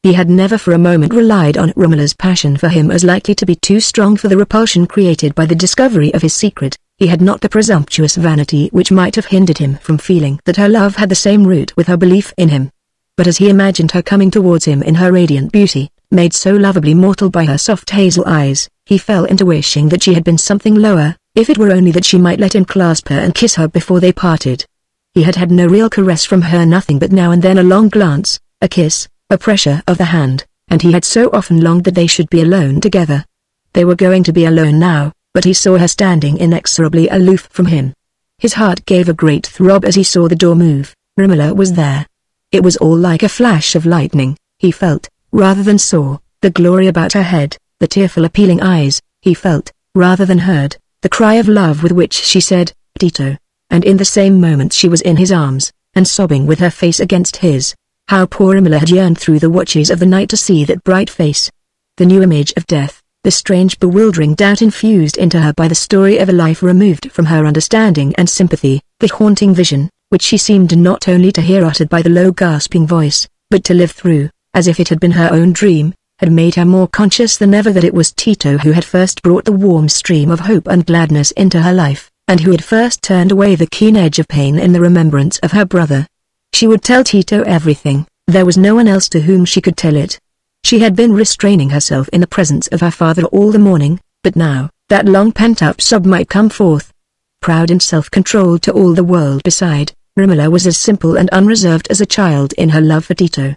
A: He had never for a moment relied on Romola's passion for him as likely to be too strong for the repulsion created by the discovery of his secret. He had not the presumptuous vanity which might have hindered him from feeling that her love had the same root with her belief in him. But as he imagined her coming towards him in her radiant beauty, made so lovably mortal by her soft hazel eyes, he fell into wishing that she had been something lower, if it were only that she might let him clasp her and kiss her before they parted. He had had no real caress from her, nothing but now and then a long glance, a kiss, a pressure of the hand, and he had so often longed that they should be alone together. They were going to be alone now, but he saw her standing inexorably aloof from him. His heart gave a great throb as he saw the door move. Romola was there. It was all like a flash of lightning. He felt, rather than saw, the glory about her head, the tearful appealing eyes. He felt, rather than heard, the cry of love with which she said, "Tito," and in the same moment she was in his arms, and sobbing with her face against his. How poor Romola had yearned through the watches of the night to see that bright face. The new image of death, the strange bewildering doubt infused into her by the story of a life removed from her understanding and sympathy, the haunting vision, which she seemed not only to hear uttered by the low gasping voice, but to live through, as if it had been her own dream, had made her more conscious than ever that it was Tito who had first brought the warm stream of hope and gladness into her life, and who had first turned away the keen edge of pain in the remembrance of her brother. She would tell Tito everything. There was no one else to whom she could tell it. She had been restraining herself in the presence of her father all the morning, but now, that long pent-up sob might come forth. Proud and self-controlled to all the world beside, Romola was as simple and unreserved as a child in her love for Tito.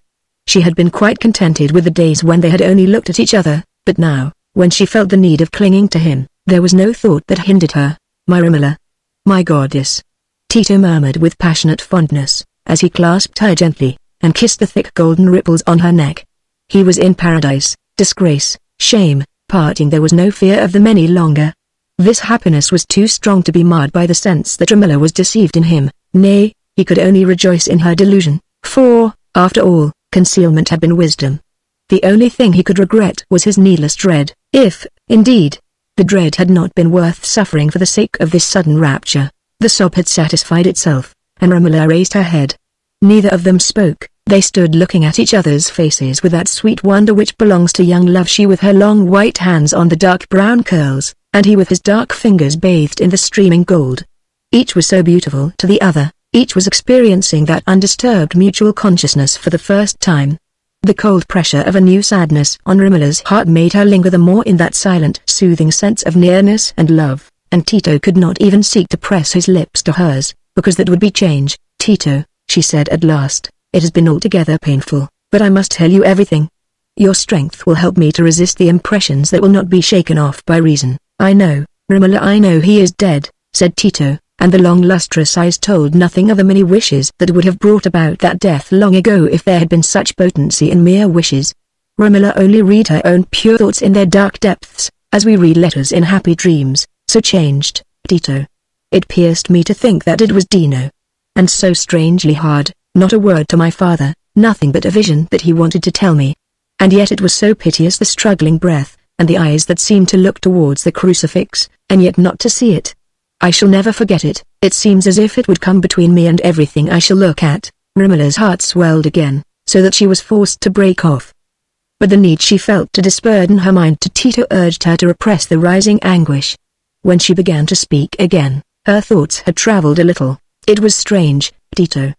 A: She had been quite contented with the days when they had only looked at each other, but now, when she felt the need of clinging to him, there was no thought that hindered her. "My Romola. My goddess," Tito murmured with passionate fondness, as he clasped her gently, and kissed the thick golden ripples on her neck. He was in paradise. Disgrace, shame, parting, there was no fear of them any longer. This happiness was too strong to be marred by the sense that Romola was deceived in him. Nay, he could only rejoice in her delusion, for, after all, concealment had been wisdom. The only thing he could regret was his needless dread, if, indeed, the dread had not been worth suffering for the sake of this sudden rapture. The sob had satisfied itself, and Romola raised her head. Neither of them spoke. They stood looking at each other's faces with that sweet wonder which belongs to young love, she with her long white hands on the dark brown curls, and he with his dark fingers bathed in the streaming gold. Each was so beautiful to the other, each was experiencing that undisturbed mutual consciousness for the first time. The cold pressure of a new sadness on Romola's heart made her linger the more in that silent, soothing sense of nearness and love, and Tito could not even seek to press his lips to hers, because that would be change. "Tito," she said at last, "it has been altogether painful, but I must tell you everything. Your strength will help me to resist the impressions that will not be shaken off by reason." "I know, Romola, I know he is dead," said Tito, and the long lustrous eyes told nothing of the many wishes that would have brought about that death long ago if there had been such potency in mere wishes. Romola only read her own pure thoughts in their dark depths, as we read letters in happy dreams. "So changed, Tito. It pierced me to think that it was Dino. And so strangely hard, not a word to my father, nothing but a vision that he wanted to tell me. And yet it was so piteous, the struggling breath, and the eyes that seemed to look towards the crucifix, and yet not to see it. I shall never forget it. It seems as if it would come between me and everything I shall look at." Romola's heart swelled again, so that she was forced to break off. But the need she felt to disburden her mind to Tito urged her to repress the rising anguish. When she began to speak again, her thoughts had traveled a little. "It was strange, Tito.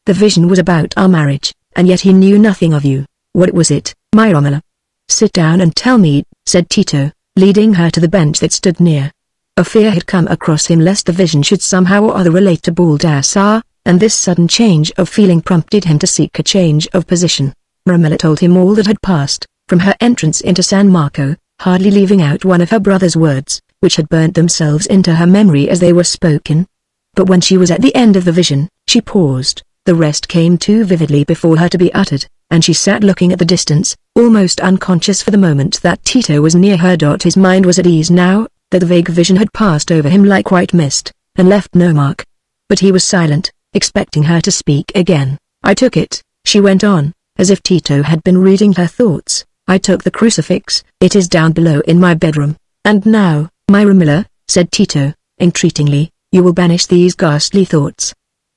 A: The vision was about our marriage, and yet he knew nothing of you. What was it, my Romola?" "Sit down and tell me," said Tito, leading her to the bench that stood near. A fear had come across him lest the vision should somehow or other relate to Baldassar, and this sudden change of feeling prompted him to seek a change of position. Romola told him all that had passed, from her entrance into San Marco, hardly leaving out one of her brother's words, which had burnt themselves into her memory as they were spoken. But when she was at the end of the vision, she paused. The rest came too vividly before her to be uttered, and she sat looking at the distance, almost unconscious for the moment that Tito was near her. His mind was at ease now, that the vague vision had passed over him like white mist, and left no mark. But he was silent, expecting her to speak again. "I took it," she went on, as if Tito had been reading her thoughts. "I took the crucifix. It is down below in my bedroom. And now, my Romola," said Tito, entreatingly, "you will banish these ghastly thoughts."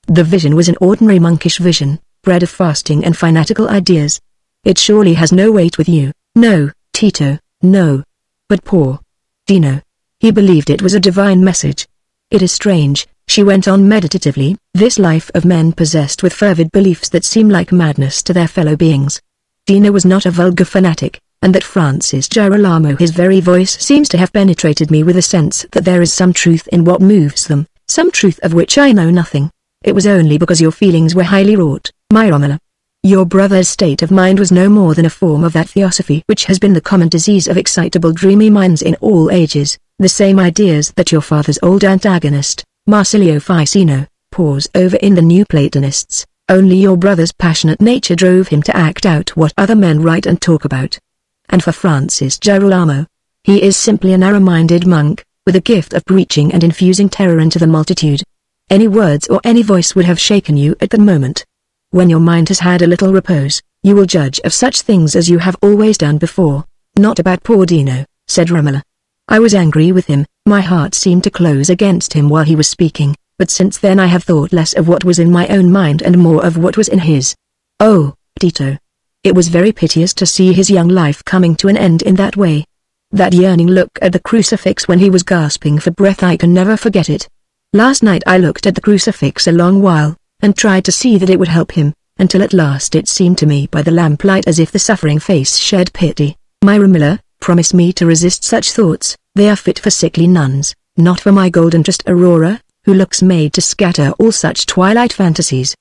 A: The vision was an ordinary monkish vision, bred of fasting and fanatical ideas. "It surely has no weight with you." "No, Tito, no. But poor Dino. He believed it was a divine message. It is strange," she went on meditatively, "this life of men possessed with fervid beliefs that seem like madness to their fellow beings. Dino was not a vulgar fanatic, and that Francis Girolamo, his very voice seems to have penetrated me with a sense that there is some truth in what moves them, some truth of which I know nothing. It was only because your feelings were highly wrought, my Romola. Your brother's state of mind was no more than a form of that theosophy which has been the common disease of excitable dreamy minds in all ages, the same ideas that your father's old antagonist, Marsilio Ficino, pores over in the New Platonists. Only your brother's passionate nature drove him to act out what other men write and talk about. And for Francis Girolamo, he is simply a narrow-minded monk, with a gift of preaching and infusing terror into the multitude. Any words or any voice would have shaken you at that moment. When your mind has had a little repose, you will judge of such things as you have always done before." "Not about poor Dino," said Romola. "I was angry with him, my heart seemed to close against him while he was speaking, but since then I have thought less of what was in my own mind and more of what was in his. Oh, Tito. It was very piteous to see his young life coming to an end in that way. That yearning look at the crucifix when he was gasping for breath, I can never forget it. Last night I looked at the crucifix a long while, and tried to see that it would help him, until at last it seemed to me by the lamplight as if the suffering face shed pity. My Romola, promise me to resist such thoughts, They are fit for sickly nuns, not for my golden trust Aurora, who looks made to scatter all such twilight fantasies.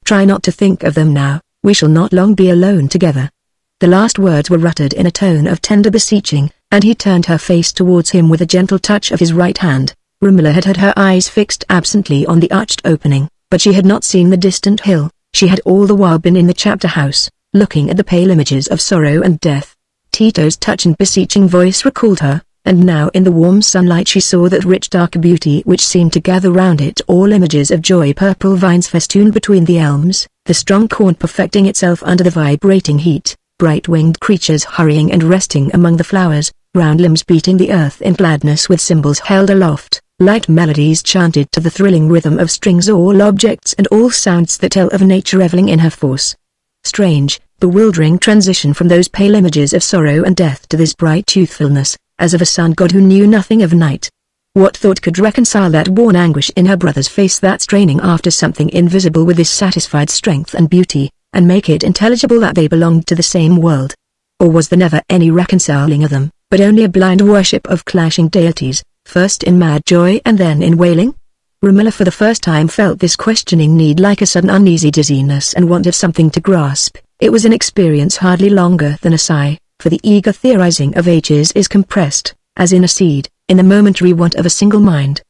A: Try not to think of them now, we shall not long be alone together." The last words were uttered in a tone of tender beseeching, and he turned her face towards him with a gentle touch of his right hand. Romola had had her eyes fixed absently on the arched opening, but she had not seen the distant hill. She had all the while been in the chapter house, looking at the pale images of sorrow and death. Tito's touch and beseeching voice recalled her, and now in the warm sunlight she saw that rich dark beauty which seemed to gather round it all images of joy. Purple vines festooned between the elms, the strong corn perfecting itself under the vibrating heat, bright-winged creatures hurrying and resting among the flowers, round limbs beating the earth in gladness with cymbals held aloft, light melodies chanted to the thrilling rhythm of strings, all objects and all sounds that tell of nature reveling in her force. Strange, bewildering transition from those pale images of sorrow and death to this bright youthfulness, as of a sun god who knew nothing of night. What thought could reconcile that worn anguish in her brother's face, that straining after something invisible, with this satisfied strength and beauty, and make it intelligible that they belonged to the same world? Or was there never any reconciling of them, but only a blind worship of clashing deities, first in mad joy and then in wailing? Romola for the first time felt this questioning need like a sudden uneasy dizziness and want of something to grasp. It was an experience hardly longer than a sigh, for the eager theorizing of ages is compressed, as in a seed, in the momentary want of a single mind.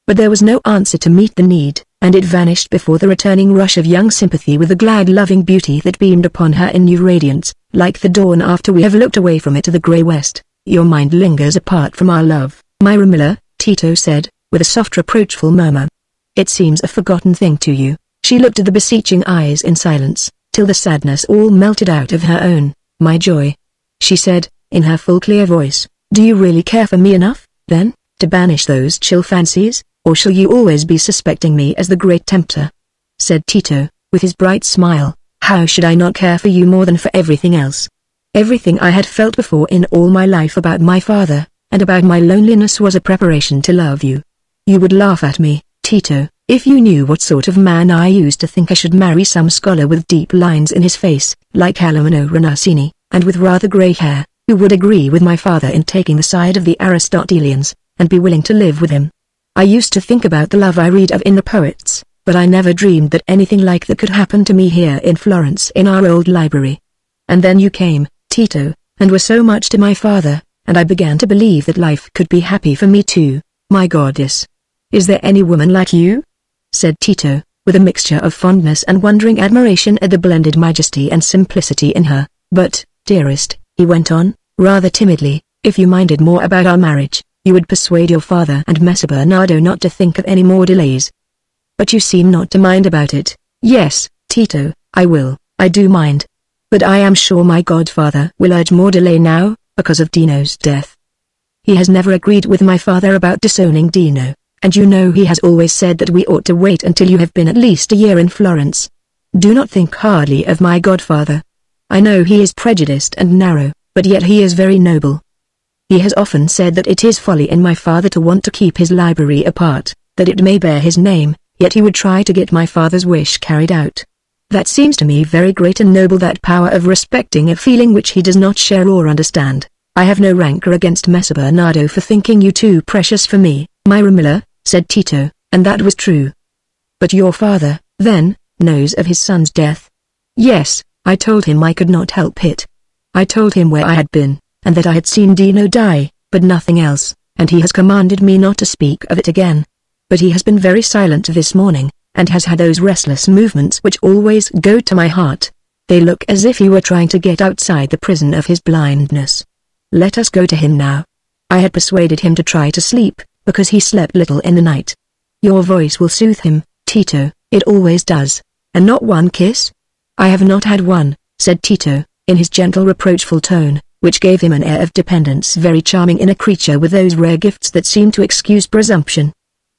A: But there was no answer to meet the need, and it vanished before the returning rush of young sympathy with the glad loving beauty that beamed upon her in new radiance, like the dawn after we have looked away from it to the grey west. "Your mind lingers apart from our love, my Romola," Tito said, with a soft reproachful murmur. "It seems a forgotten thing to you." She looked at the beseeching eyes in silence, till the sadness all melted out of her own. "My joy," she said, in her full clear voice, "do you really care for me enough, then, to banish those chill fancies, or shall you always be suspecting me as the great tempter?" Said Tito, with his bright smile, "How should I not care for you more than for everything else? Everything I had felt before in all my life about my father, and about my loneliness, was a preparation to love you. You would laugh at me, Tito, if you knew what sort of man I used to think I should marry, some scholar with deep lines in his face, like Helena Renarsini, and with rather grey hair, who would agree with my father in taking the side of the Aristotelians, and be willing to live with him. I used to think about the love I read of in the poets, but I never dreamed that anything like that could happen to me here in Florence in our old library. And then you came, Tito, and were so much to my father, and I began to believe that life could be happy for me too, my goddess. Is there any woman like you?" said Tito, with a mixture of fondness and wondering admiration at the blended majesty and simplicity in her. "But, dearest," he went on, rather timidly, "if you minded more about our marriage, you would persuade your father and Messer Bernardo not to think of any more delays." "But you seem not to mind about it." "Yes, Tito, I do mind. But I am sure my godfather will urge more delay now, because of Dino's death. He has never agreed with my father about disowning Dino, and you know he has always said that we ought to wait until you have been at least a year in Florence. Do not think hardly of my godfather. I know he is prejudiced and narrow, but yet he is very noble. He has often said that it is folly in my father to want to keep his library apart, that it may bear his name, yet he would try to get my father's wish carried out. That seems to me very great and noble, that power of respecting a feeling which he does not share or understand. I have no rancor against Messer Bernardo for thinking you too precious for me, my Romola," said Tito, and that was true. "But your father, then, knows of his son's death?" "Yes, I told him I could not help it. I told him where I had been, and that I had seen Dino die, but nothing else, and he has commanded me not to speak of it again. But he has been very silent this morning, and has had those restless movements which always go to my heart. They look as if he were trying to get outside the prison of his blindness. Let us go to him now. I had persuaded him to try to sleep, because he slept little in the night. Your voice will soothe him, Tito, it always does. And not one kiss?" "I have not had one," said Tito, in his gentle reproachful tone, which gave him an air of dependence very charming in a creature with those rare gifts that seem to excuse presumption.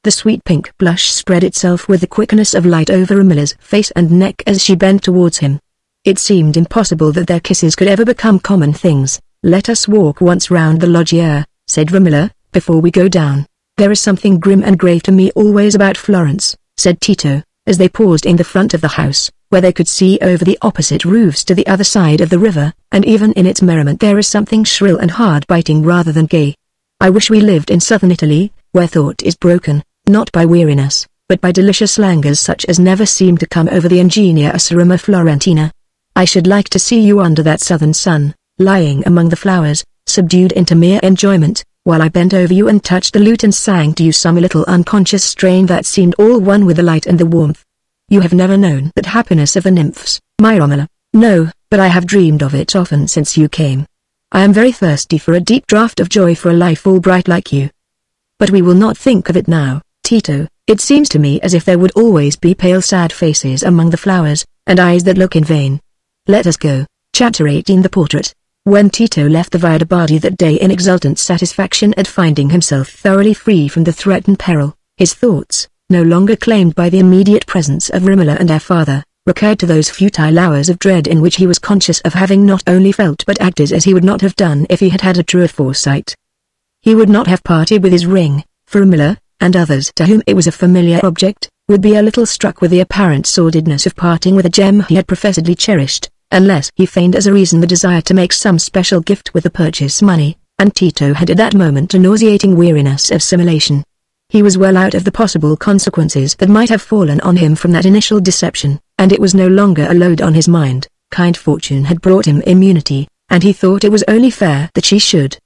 A: The sweet pink blush spread itself with the quickness of light over Romola's face and neck as she bent towards him. It seemed impossible that their kisses could ever become common things. "Let us walk once round the loggia," said Romola, "before we go down." "There is something grim and grave to me always about Florence," said Tito, as they paused in the front of the house, where they could see over the opposite roofs to the other side of the river, "and even in its merriment there is something shrill and hard-biting rather than gay. I wish we lived in southern Italy, where thought is broken, not by weariness, but by delicious languors such as never seem to come over the ingenious Roma Florentina. I should like to see you under that southern sun, lying among the flowers, subdued into mere enjoyment, while I bent over you and touched the lute and sang to you some little unconscious strain that seemed all one with the light and the warmth. You have never known that happiness of the nymphs, my Romola. No, but I have dreamed of it often since you came. I am very thirsty for a deep draught of joy for a life all bright like you. But we will not think of it now, Tito. It seems to me as if there would always be pale sad faces among the flowers, and eyes that look in vain. Let us go. Chapter 18. The Portrait. When Tito left the Via de' Bardi that day in exultant satisfaction at finding himself thoroughly free from the threatened peril, his thoughts, no longer claimed by the immediate presence of Romola and her father, recurred to those futile hours of dread in which he was conscious of having not only felt but acted as he would not have done if he had had a truer foresight. He would not have parted with his ring, for Romola, and others to whom it was a familiar object, would be a little struck with the apparent sordidness of parting with a gem he had professedly cherished, unless he feigned as a reason the desire to make some special gift with the purchase money, and Tito had at that moment a nauseating weariness of assimilation. He was well out of the possible consequences that might have fallen on him from that initial deception, and it was no longer a load on his mind. Kind fortune had brought him immunity, and he thought it was only fair that she should.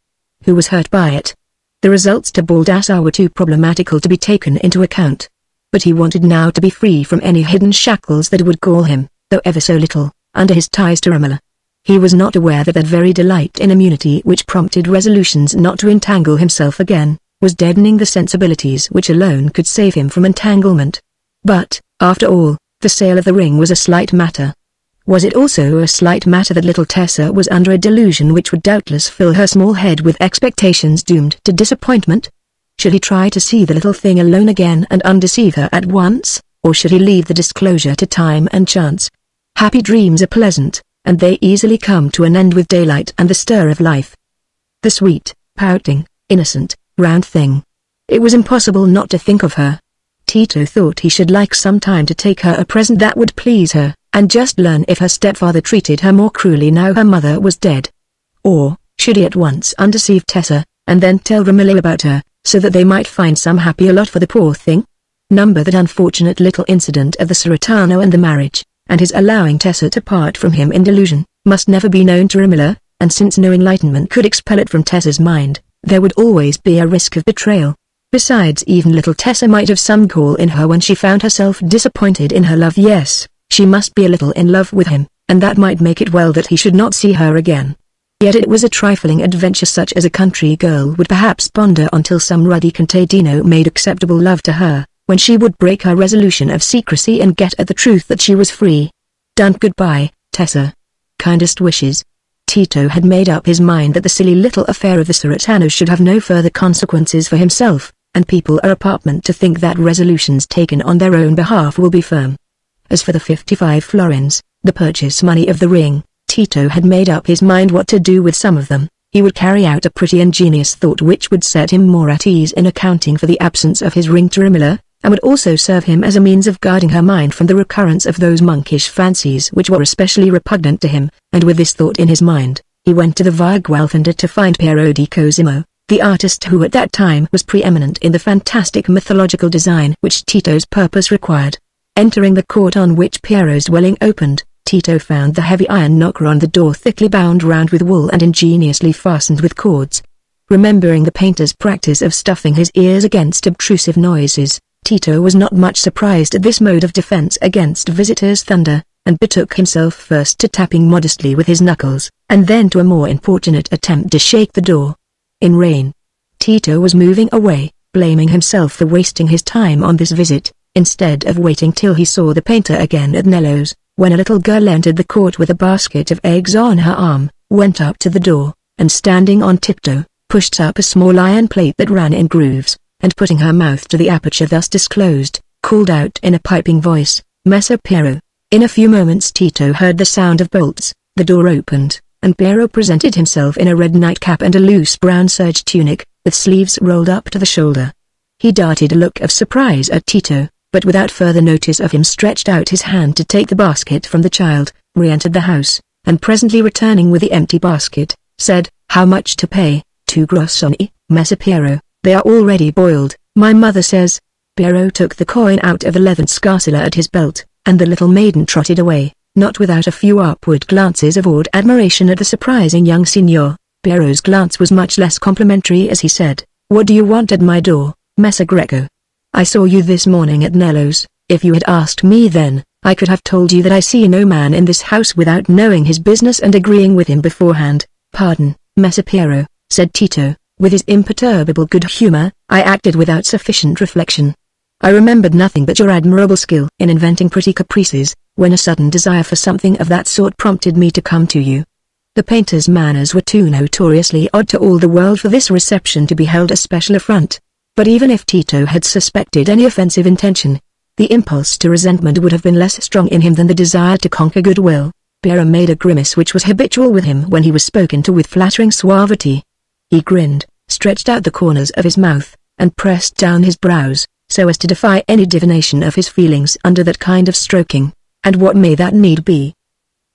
A: Who was hurt by it? The results to Baldassare were too problematical to be taken into account. But he wanted now to be free from any hidden shackles that would gall him, though ever so little, under his ties to Romola. He was not aware that that very delight in immunity which prompted resolutions not to entangle himself again, was deadening the sensibilities which alone could save him from entanglement. But, after all, the sale of the ring was a slight matter. Was it also a slight matter that little Tessa was under a delusion which would doubtless fill her small head with expectations doomed to disappointment? Should he try to see the little thing alone again and undeceive her at once, or should he leave the disclosure to time and chance? Happy dreams are pleasant, and they easily come to an end with daylight and the stir of life. The sweet, pouting, innocent, round thing. It was impossible not to think of her. Tito thought he should like some time to take her a present that would please her, and just learn if her stepfather treated her more cruelly now her mother was dead. Or, should he at once undeceive Tessa, and then tell Romola about her, so that they might find some happier lot for the poor thing? Number that unfortunate little incident of the Cerretano and the marriage, and his allowing Tessa to part from him in delusion, must never be known to Romola, and since no enlightenment could expel it from Tessa's mind, there would always be a risk of betrayal. Besides, even little Tessa might have some gall in her when she found herself disappointed in her love. Yes, she must be a little in love with him, and that might make it well that he should not see her again. Yet it was a trifling adventure such as a country girl would perhaps ponder until some ruddy contadino made acceptable love to her, when she would break her resolution of secrecy and get at the truth that she was free. Done. Goodbye, Tessa. Kindest wishes. Tito had made up his mind that the silly little affair of the Cerretano should have no further consequences for himself, and people are apartment to think that resolutions taken on their own behalf will be firm. As for the 55 florins, the purchase money of the ring, Tito had made up his mind what to do with some of them. He would carry out a pretty ingenious thought which would set him more at ease in accounting for the absence of his ring to Romola, and would also serve him as a means of guarding her mind from the recurrence of those monkish fancies which were especially repugnant to him, and with this thought in his mind, he went to the Via Gualfanda to find Piero di Cosimo, the artist who at that time was preeminent in the fantastic mythological design which Tito's purpose required. Entering the court on which Piero's dwelling opened, Tito found the heavy iron knocker on the door thickly bound round with wool and ingeniously fastened with cords. Remembering the painter's practice of stuffing his ears against obtrusive noises, Tito was not much surprised at this mode of defense against visitors' thunder, and betook himself first to tapping modestly with his knuckles, and then to a more importunate attempt to shake the door. In vain. Tito was moving away, blaming himself for wasting his time on this visit, instead of waiting till he saw the painter again at Nello's, when a little girl entered the court with a basket of eggs on her arm, went up to the door, and standing on tiptoe, pushed up a small iron plate that ran in grooves, and putting her mouth to the aperture thus disclosed, called out in a piping voice, "Messer Piero." In a few moments Tito heard the sound of bolts, the door opened, and Piero presented himself in a red nightcap and a loose brown serge tunic, with sleeves rolled up to the shoulder. He darted a look of surprise at Tito, but without further notice of him stretched out his hand to take the basket from the child, re-entered the house, and presently returning with the empty basket, said, "How much to pay?" "2 grossoni, Messer Piero, they are already boiled, my mother says. Piero took the coin out of the leathern scarsella at his belt, and the little maiden trotted away, not without a few upward glances of awed admiration at the surprising young signor. Piero's glance was much less complimentary as he said, "What do you want at my door, Messer Greco? I saw you this morning at Nello's. If you had asked me then, I could have told you that I see no man in this house without knowing his business and agreeing with him beforehand." "Pardon, Messer Piero," said Tito, with his imperturbable good humor, "I acted without sufficient reflection. I remembered nothing but your admirable skill in inventing pretty caprices, when a sudden desire for something of that sort prompted me to come to you." The painter's manners were too notoriously odd to all the world for this reception to be held a special affront. But even if Tito had suspected any offensive intention, the impulse to resentment would have been less strong in him than the desire to conquer goodwill. Piero made a grimace which was habitual with him when he was spoken to with flattering suavity. He grinned, stretched out the corners of his mouth, and pressed down his brows, so as to defy any divination of his feelings under that kind of stroking. "And what may that need be?"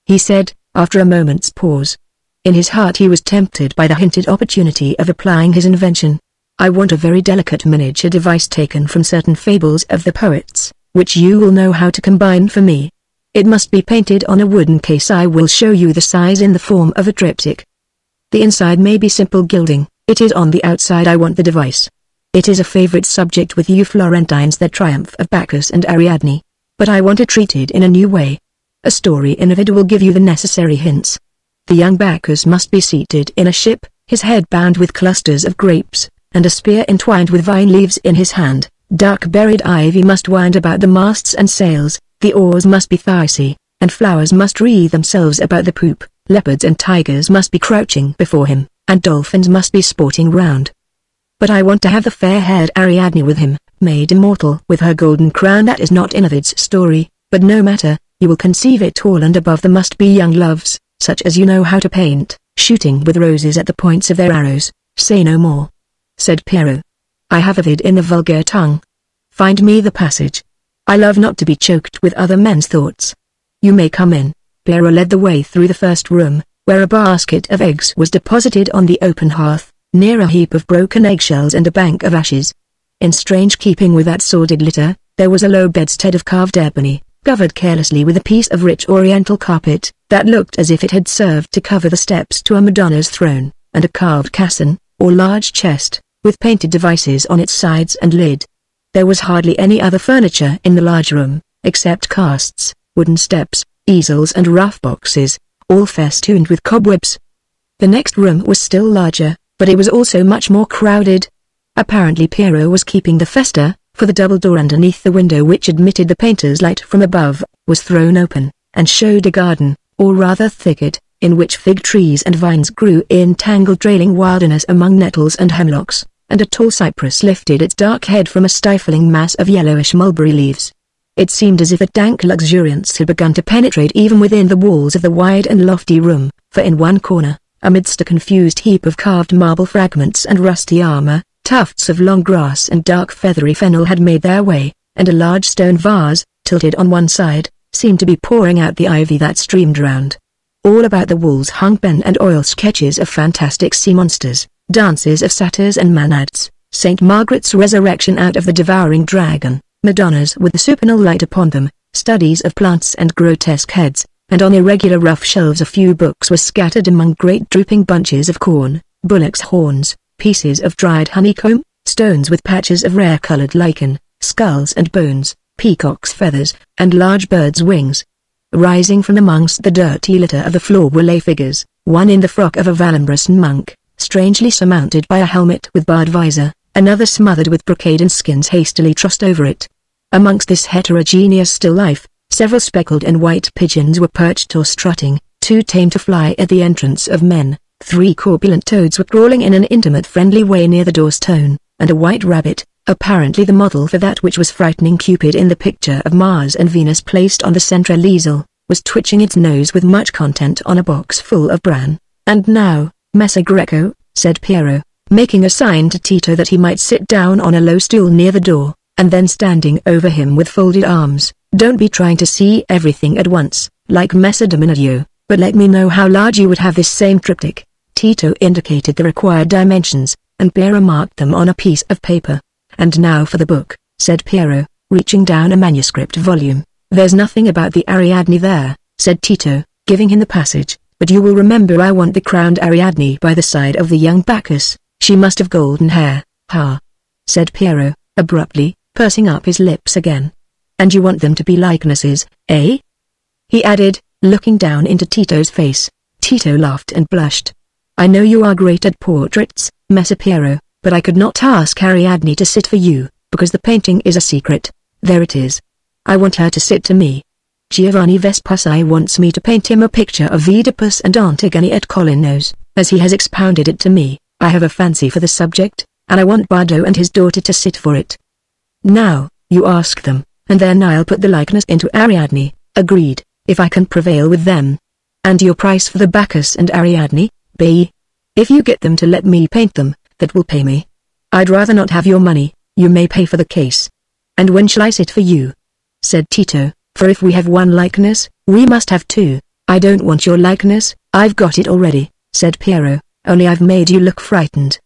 A: he said, after a moment's pause. In his heart he was tempted by the hinted opportunity of applying his invention. "I want a very delicate miniature device taken from certain fables of the poets, which you will know how to combine for me. It must be painted on a wooden case. I will show you the size in the form of a triptych. The inside may be simple gilding, it is on the outside I want the device. It is a favorite subject with you Florentines, the triumph of Bacchus and Ariadne. But I want it treated in a new way. A story in Ovid will give you the necessary hints. The young Bacchus must be seated in a ship, his head bound with clusters of grapes, and a spear entwined with vine leaves in his hand. Dark buried ivy must wind about the masts and sails, the oars must be thyrsi, and flowers must wreathe themselves about the poop. Leopards and tigers must be crouching before him, and dolphins must be sporting round. But I want to have the fair-haired Ariadne with him, made immortal with her golden crown. That is not in Ovid's story, but no matter, you will conceive it all, and above them must be young loves, such as you know how to paint, shooting with roses at the points of their arrows." "Say no more," said Piero. "I have Ovid in the vulgar tongue. Find me the passage. I love not to be choked with other men's thoughts. You may come in." Piero led the way through the first room, where a basket of eggs was deposited on the open hearth, near a heap of broken eggshells and a bank of ashes. In strange keeping with that sordid litter, there was a low bedstead of carved ebony, covered carelessly with a piece of rich oriental carpet, that looked as if it had served to cover the steps to a Madonna's throne, and a carved caisson, or large chest, with painted devices on its sides and lid. There was hardly any other furniture in the large room, except casts, wooden steps, easels and rough boxes, all festooned with cobwebs. The next room was still larger, but it was also much more crowded. Apparently Piero was keeping the festa, for the double door underneath the window which admitted the painter's light from above, was thrown open, and showed a garden, or rather thicket, in which fig trees and vines grew in tangled trailing wilderness among nettles and hemlocks, and a tall cypress lifted its dark head from a stifling mass of yellowish mulberry leaves. It seemed as if a dank luxuriance had begun to penetrate even within the walls of the wide and lofty room, for in one corner, amidst a confused heap of carved marble fragments and rusty armor, tufts of long grass and dark feathery fennel had made their way, and a large stone vase, tilted on one side, seemed to be pouring out the ivy that streamed round. All about the walls hung pen and oil sketches of fantastic sea monsters, dances of satyrs and maenads, St. Margaret's resurrection out of the devouring dragon, Madonnas with the supernal light upon them, studies of plants and grotesque heads, and on irregular rough shelves a few books were scattered among great drooping bunches of corn, bullocks' horns, pieces of dried honeycomb, stones with patches of rare-colored lichen, skulls and bones, peacocks' feathers, and large birds' wings. Rising from amongst the dirty litter of the floor were lay figures, one in the frock of a Valambrosan monk, strangely surmounted by a helmet with barred visor, another smothered with brocade and skins hastily trussed over it. Amongst this heterogeneous still life, several speckled and white pigeons were perched or strutting, too tame to fly at the entrance of men. 3 corpulent toads were crawling in an intimate friendly way near the door's stone, and a white rabbit, apparently the model for that which was frightening Cupid in the picture of Mars and Venus placed on the central easel, was twitching its nose with much content on a box full of bran. "And now, Messer Greco," said Piero, making a sign to Tito that he might sit down on a low stool near the door, and then standing over him with folded arms, "don't be trying to see everything at once, like Messer Dominadio, but let me know how large you would have this same triptych." Tito indicated the required dimensions, and Piero marked them on a piece of paper. "And now for the book," said Piero, reaching down a manuscript volume. "There's nothing about the Ariadne there," said Tito, giving him the passage, "but you will remember I want the crowned Ariadne by the side of the young Bacchus. She must have golden hair." "Ha!" said Piero, abruptly, pursing up his lips again. "And you want them to be likenesses, eh?" he added, looking down into Tito's face. Tito laughed and blushed. "I know you are great at portraits, Messer Piero, but I could not ask Ariadne to sit for you, because the painting is a secret. There it is. I want her to sit to me. Giovanni Vespasi wants me to paint him a picture of Oedipus and Antigone at Colonnos, as he has expounded it to me. I have a fancy for the subject, and I want Bardo and his daughter to sit for it. Now, you ask them, and then I'll put the likeness into Ariadne." "Agreed, if I can prevail with them." "And your price for the Bacchus and Ariadne, B? If you get them to let me paint them, that will pay me." "I'd rather not have your money, you may pay for the case." "And when shall I sit for you?" said Tito, "for if we have one likeness, we must have two." "I don't want your likeness, I've got it already," said Piero, "only I've made you look frightened.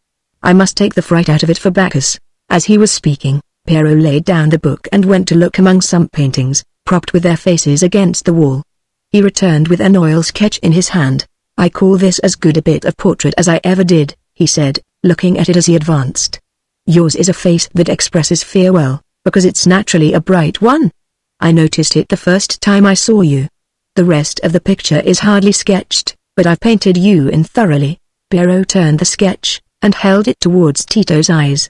A: I must take the fright out of it for Bacchus." As he was speaking, Piero laid down the book and went to look among some paintings, propped with their faces against the wall. He returned with an oil sketch in his hand. "I call this as good a bit of portrait as I ever did," he said, looking at it as he advanced. "Yours is a face that expresses fear well, because it's naturally a bright one. I noticed it the first time I saw you. The rest of the picture is hardly sketched, but I've painted you in thoroughly." Piero turned the sketch, and held it towards Tito's eyes.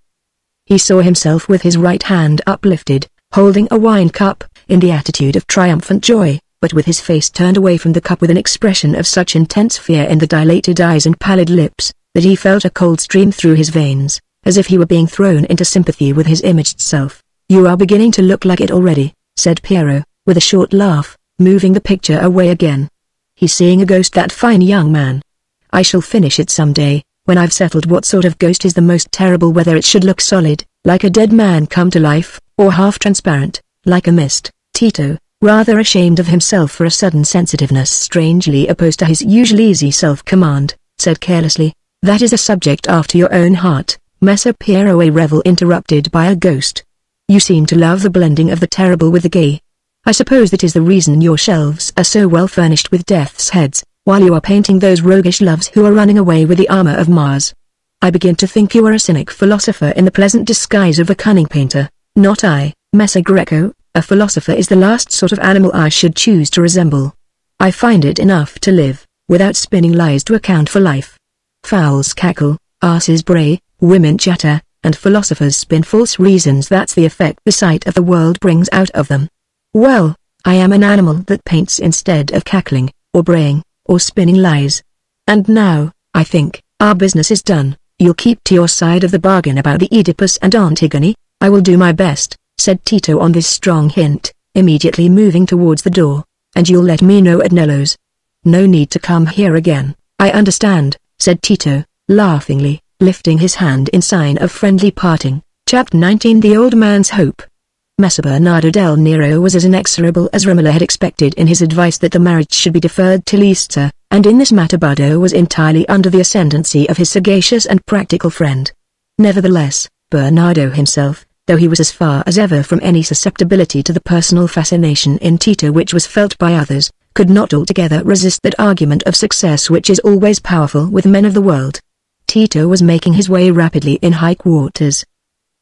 A: He saw himself with his right hand uplifted, holding a wine cup, in the attitude of triumphant joy, but with his face turned away from the cup with an expression of such intense fear in the dilated eyes and pallid lips, that he felt a cold stream through his veins, as if he were being thrown into sympathy with his imaged self. "You are beginning to look like it already," said Piero, with a short laugh, moving the picture away again. "He's seeing a ghost, that fine young man. I shall finish it some day, when I've settled what sort of ghost is the most terrible, whether it should look solid, like a dead man come to life, or half-transparent, like a mist." Tito, rather ashamed of himself for a sudden sensitiveness strangely opposed to his usual easy self-command, said carelessly, "That is a subject after your own heart, Messer Piero." A revel interrupted by a ghost. "You seem to love the blending of the terrible with the gay. I suppose that is the reason your shelves are so well furnished with death's heads, while you are painting those roguish loves who are running away with the armor of Mars. I begin to think you are a cynic philosopher in the pleasant disguise of a cunning painter." "Not I, Messer Greco. A philosopher is the last sort of animal I should choose to resemble. I find it enough to live, without spinning lies to account for life. Fowls cackle, asses bray, women chatter, and philosophers spin false reasons. That's the effect the sight of the world brings out of them. Well, I am an animal that paints instead of cackling, or braying, or spinning lies. And now, I think, our business is done. You'll keep to your side of the bargain about the Oedipus and Antigone." "I will do my best," said Tito on this strong hint, immediately moving towards the door. "And you'll let me know at Nello's. No need to come here again." "I understand," said Tito, laughingly, lifting his hand in sign of friendly parting. Chapter 19. The Old Man's Hope. Messer Bernardo del Nero was as inexorable as Romola had expected in his advice that the marriage should be deferred till Easter, and in this matter Bardo was entirely under the ascendancy of his sagacious and practical friend. Nevertheless, Bernardo himself, though he was as far as ever from any susceptibility to the personal fascination in Tito which was felt by others, could not altogether resist that argument of success which is always powerful with men of the world. Tito was making his way rapidly in high quarters.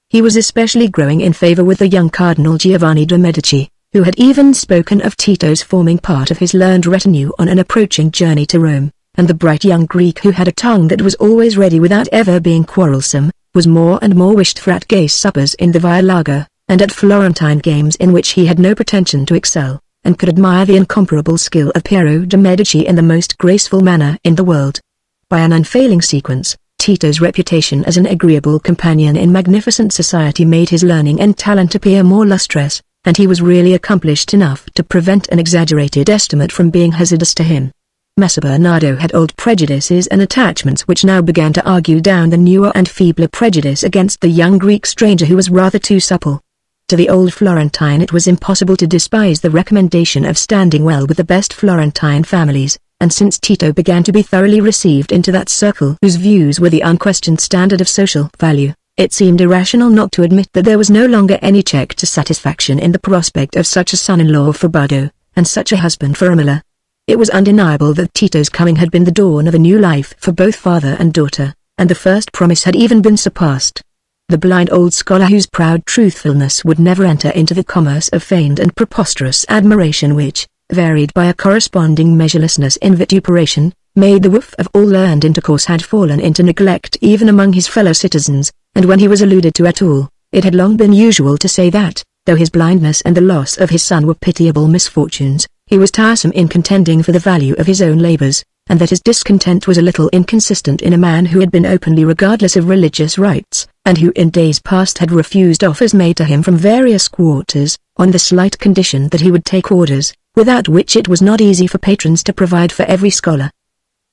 A: He was especially growing in favor with the young Cardinal Giovanni de' Medici, who had even spoken of Tito's forming part of his learned retinue on an approaching journey to Rome, and the bright young Greek who had a tongue that was always ready without ever being quarrelsome, was more and more wished for at gay suppers in the Via Larga, and at Florentine games in which he had no pretension to excel, and could admire the incomparable skill of Piero de' Medici in the most graceful manner in the world. By an unfailing sequence, Tito's reputation as an agreeable companion in magnificent society made his learning and talent appear more lustrous, and he was really accomplished enough to prevent an exaggerated estimate from being hazardous to him. Messer Bernardo had old prejudices and attachments which now began to argue down the newer and feebler prejudice against the young Greek stranger who was rather too supple. To the old Florentine it was impossible to despise the recommendation of standing well with the best Florentine families, and since Tito began to be thoroughly received into that circle whose views were the unquestioned standard of social value, it seemed irrational not to admit that there was no longer any check to satisfaction in the prospect of such a son-in-law for Bardo, and such a husband for Romola. It was undeniable that Tito's coming had been the dawn of a new life for both father and daughter, and the first promise had even been surpassed. The blind old scholar whose proud truthfulness would never enter into the commerce of feigned and preposterous admiration which, varied by a corresponding measurelessness in vituperation, made the woof of all learned intercourse had fallen into neglect even among his fellow citizens, and when he was alluded to at all, it had long been usual to say that, though his blindness and the loss of his son were pitiable misfortunes, he was tiresome in contending for the value of his own labors, and that his discontent was a little inconsistent in a man who had been openly regardless of religious rites, and who in days past had refused offers made to him from various quarters, on the slight condition that he would take orders, without which it was not easy for patrons to provide for every scholar.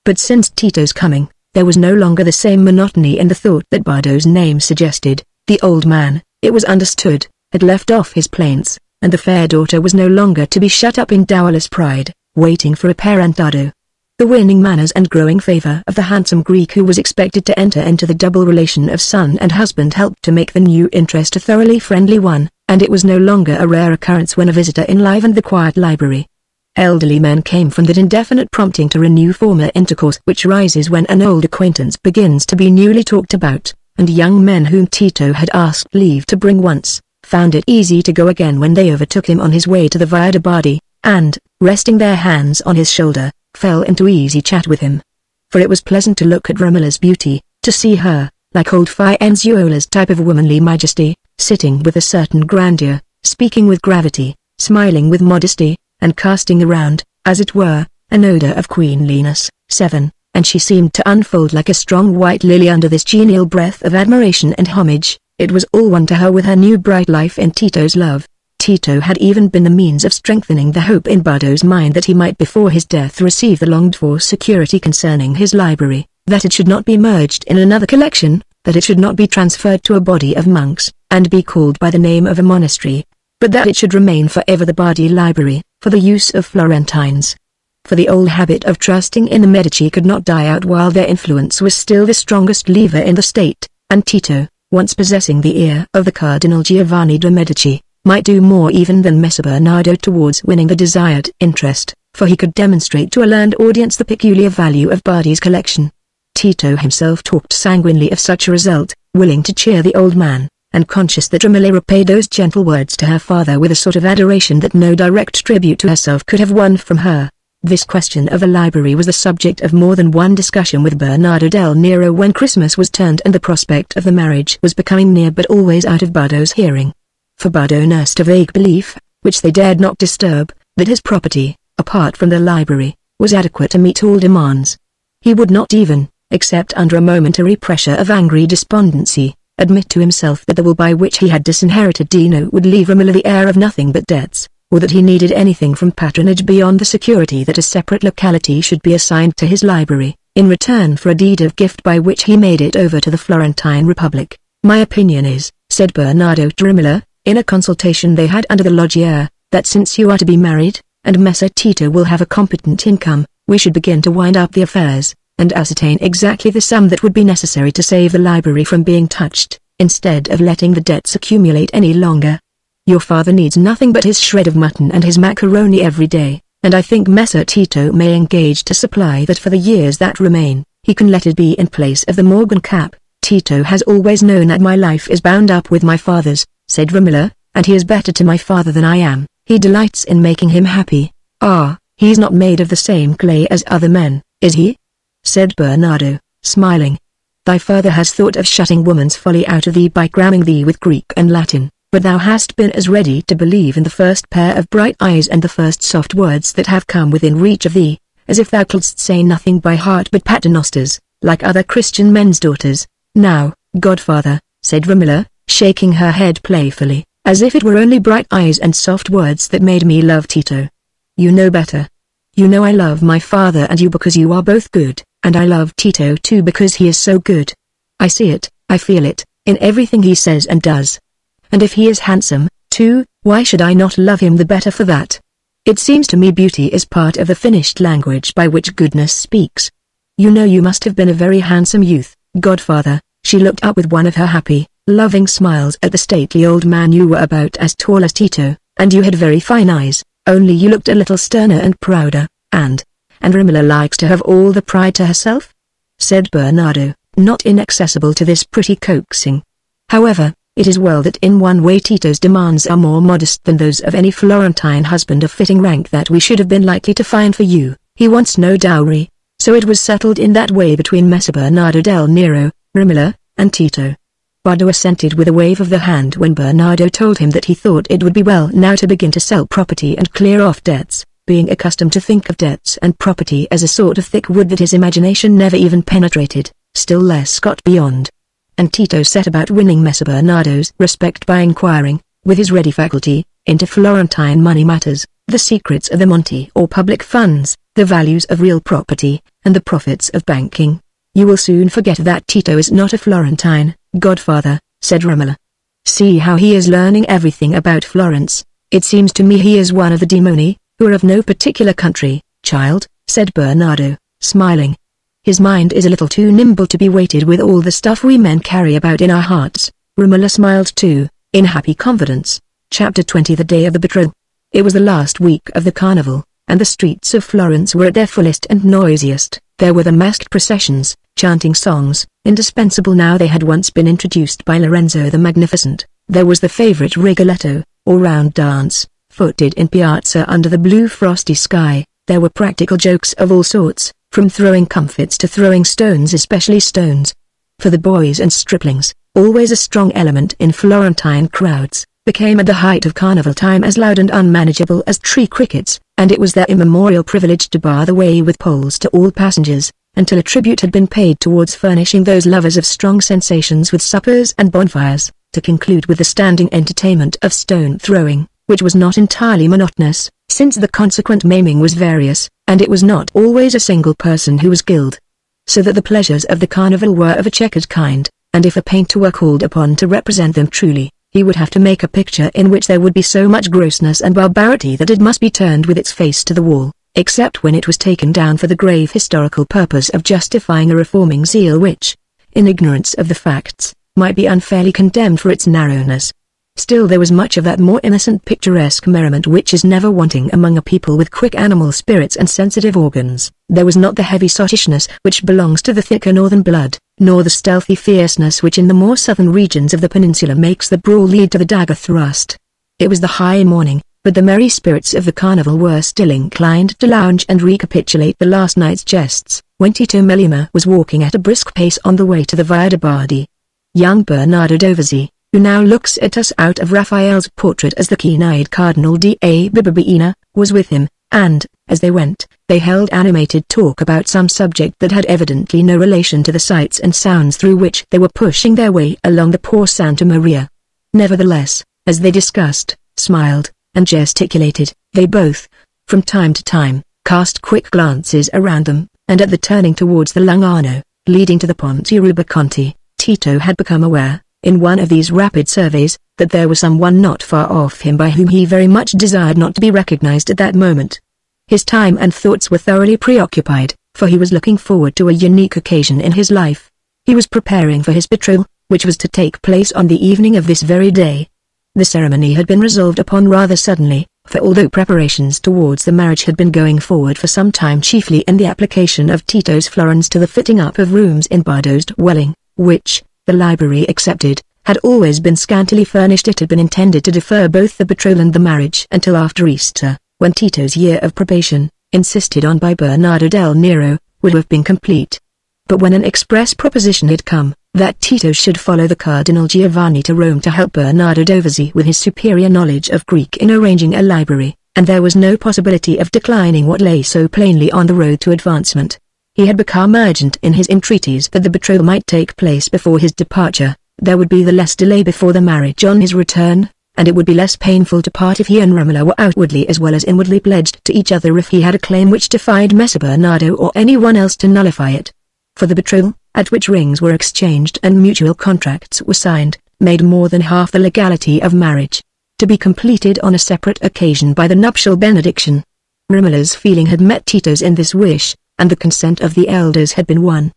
A: But since Tito's coming, there was no longer the same monotony in the thought that Bardo's name suggested. The old man, it was understood, had left off his plaints, and the fair daughter was no longer to be shut up in dowerless pride, waiting for a parentado. The winning manners and growing favor of the handsome Greek who was expected to enter into the double relation of son and husband helped to make the new interest a thoroughly friendly one, and it was no longer a rare occurrence when a visitor enlivened the quiet library. Elderly men came from that indefinite prompting to renew former intercourse which rises when an old acquaintance begins to be newly talked about, and young men whom Tito had asked leave to bring once, found it easy to go again when they overtook him on his way to the Via de' Bardi, and, resting their hands on his shoulder, fell into easy chat with him. For it was pleasant to look at Romola's beauty, to see her, like old Firenzuola's type of womanly majesty, sitting with a certain grandeur, speaking with gravity, smiling with modesty, and casting around, as it were, an odor of queenliness. 7. And she seemed to unfold like a strong white lily under this genial breath of admiration and homage. It was all one to her with her new bright life in Tito's love. Tito had even been the means of strengthening the hope in Bardo's mind that he might before his death receive the longed-for security concerning his library, that it should not be merged in another collection, that it should not be transferred to a body of monks, and be called by the name of a monastery, but that it should remain forever the Bardi Library, for the use of Florentines. For the old habit of trusting in the Medici could not die out while their influence was still the strongest lever in the state, and Tito, once possessing the ear of the Cardinal Giovanni de' Medici, might do more even than Messer Bernardo towards winning the desired interest, for he could demonstrate to a learned audience the peculiar value of Bardi's collection. Tito himself talked sanguinely of such a result, willing to cheer the old man, and conscious that Romola repaid those gentle words to her father with a sort of adoration that no direct tribute to herself could have won from her. This question of a library was the subject of more than one discussion with Bernardo del Nero when Christmas was turned and the prospect of the marriage was becoming near, but always out of Bardo's hearing. For Bardo nursed a vague belief, which they dared not disturb, that his property, apart from the library, was adequate to meet all demands. He would not even, except under a momentary pressure of angry despondency, admit to himself that the will by which he had disinherited Dino would leave Romola the heir of nothing but debts, or that he needed anything from patronage beyond the security that a separate locality should be assigned to his library, in return for a deed of gift by which he made it over to the Florentine Republic. My opinion is, said Bernardo to Romola, in a consultation they had under the loggia, that since you are to be married, and Messer Tito will have a competent income, we should begin to wind up the affairs, and ascertain exactly the sum that would be necessary to save the library from being touched, instead of letting the debts accumulate any longer. Your father needs nothing but his shred of mutton and his macaroni every day, and I think Messer Tito may engage to supply that for the years that remain. He can let it be in place of the Morgan cap. Tito has always known that my life is bound up with my father's, said Romola, and he is better to my father than I am. He delights in making him happy. Ah, he's not made of the same clay as other men, is he? Said Bernardo, smiling. Thy father has thought of shutting woman's folly out of thee by cramming thee with Greek and Latin, but thou hast been as ready to believe in the first pair of bright eyes and the first soft words that have come within reach of thee, as if thou couldst say nothing by heart but paternosters, like other Christian men's daughters. Now, godfather, said Romola, shaking her head playfully, as if it were only bright eyes and soft words that made me love Tito. You know better. You know I love my father and you because you are both good, and I love Tito too because he is so good. I see it, I feel it, in everything he says and does. And if he is handsome, too, why should I not love him the better for that? It seems to me beauty is part of the finished language by which goodness speaks. You know you must have been a very handsome youth, godfather." She looked up with one of her happy, loving smiles at the stately old man. "You were about as tall as Tito, and you had very fine eyes, only you looked a little sterner and prouder, and Romola likes to have all the pride to herself?" said Bernardo, not inaccessible to this pretty coaxing. "However, it is well that in one way Tito's demands are more modest than those of any Florentine husband of fitting rank that we should have been likely to find for you. He wants no dowry." So it was settled in that way between Messer Bernardo del Nero, Romola, and Tito. Bardo assented with a wave of the hand when Bernardo told him that he thought it would be well now to begin to sell property and clear off debts, being accustomed to think of debts and property as a sort of thick wood that his imagination never even penetrated, still less got beyond. And Tito set about winning Messer Bernardo's respect by inquiring, with his ready faculty, into Florentine money matters, the secrets of the Monte or public funds, the values of real property, and the profits of banking. "You will soon forget that Tito is not a Florentine, godfather," said Romola. "See how he is learning everything about Florence. It seems to me he is one of the demoni, who are of no particular country." "Child," said Bernardo, smiling. "His mind is a little too nimble to be weighted with all the stuff we men carry about in our hearts." Romola smiled too, in happy confidence. Chapter 20. The day of the betrothal. It was the last week of the carnival, and the streets of Florence were at their fullest and noisiest. There were the masked processions, chanting songs, indispensable now they had once been introduced by Lorenzo the Magnificent. There was the favorite rigoletto, or round dance, footed in piazza under the blue frosty sky. There were practical jokes of all sorts, from throwing comfits to throwing stones, especially stones. For the boys and striplings, always a strong element in Florentine crowds, became at the height of carnival time as loud and unmanageable as tree crickets, and it was their immemorial privilege to bar the way with poles to all passengers, until a tribute had been paid towards furnishing those lovers of strong sensations with suppers and bonfires, to conclude with the standing entertainment of stone throwing, which was not entirely monotonous, since the consequent maiming was various, and it was not always a single person who was killed. So that the pleasures of the carnival were of a checkered kind, and if a painter were called upon to represent them truly, he would have to make a picture in which there would be so much grossness and barbarity that it must be turned with its face to the wall, except when it was taken down for the grave historical purpose of justifying a reforming zeal which, in ignorance of the facts, might be unfairly condemned for its narrowness. Still there was much of that more innocent picturesque merriment which is never wanting among a people with quick animal spirits and sensitive organs. There was not the heavy sottishness which belongs to the thicker northern blood, nor the stealthy fierceness which in the more southern regions of the peninsula makes the brawl lead to the dagger thrust. It was the high morning, but the merry spirits of the carnival were still inclined to lounge and recapitulate the last night's jests, when Tito Melema was walking at a brisk pace on the way to the Via de' Bardi. Young Bernardo Dovizi, who now looks at us out of Raphael's portrait as the keen-eyed Cardinal da Bibbiena, was with him, and, as they went, they held animated talk about some subject that had evidently no relation to the sights and sounds through which they were pushing their way along the poor Santa Maria. Nevertheless, as they discussed, smiled, and gesticulated, they both, from time to time, cast quick glances around them, and at the turning towards the Lung'Arno, leading to the Ponte Rubaconte, Tito had become aware, in one of these rapid surveys, that there was someone not far off him by whom he very much desired not to be recognized at that moment. His time and thoughts were thoroughly preoccupied, for he was looking forward to a unique occasion in his life. He was preparing for his betrothal, which was to take place on the evening of this very day. The ceremony had been resolved upon rather suddenly, for although preparations towards the marriage had been going forward for some time, chiefly in the application of Tito's florins to the fitting up of rooms in Bardo's dwelling, which, the library excepted, had always been scantily furnished, it had been intended to defer both the betrothal and the marriage until after Easter, when Tito's year of probation, insisted on by Bernardo del Nero, would have been complete. But when an express proposition had come, that Tito should follow the Cardinal Giovanni to Rome to help Bernardo Dovizi with his superior knowledge of Greek in arranging a library, and there was no possibility of declining what lay so plainly on the road to advancement. He had become urgent in his entreaties that the betrothal might take place before his departure. There would be the less delay before the marriage on his return, and it would be less painful to part if he and Romola were outwardly as well as inwardly pledged to each other if he had a claim which defied Messer Bernardo or anyone else to nullify it. For the betrothal, at which rings were exchanged and mutual contracts were signed, made more than half the legality of marriage. to be completed on a separate occasion by the nuptial benediction. Romola's feeling had met Tito's in this wish, and the consent of the elders had been won.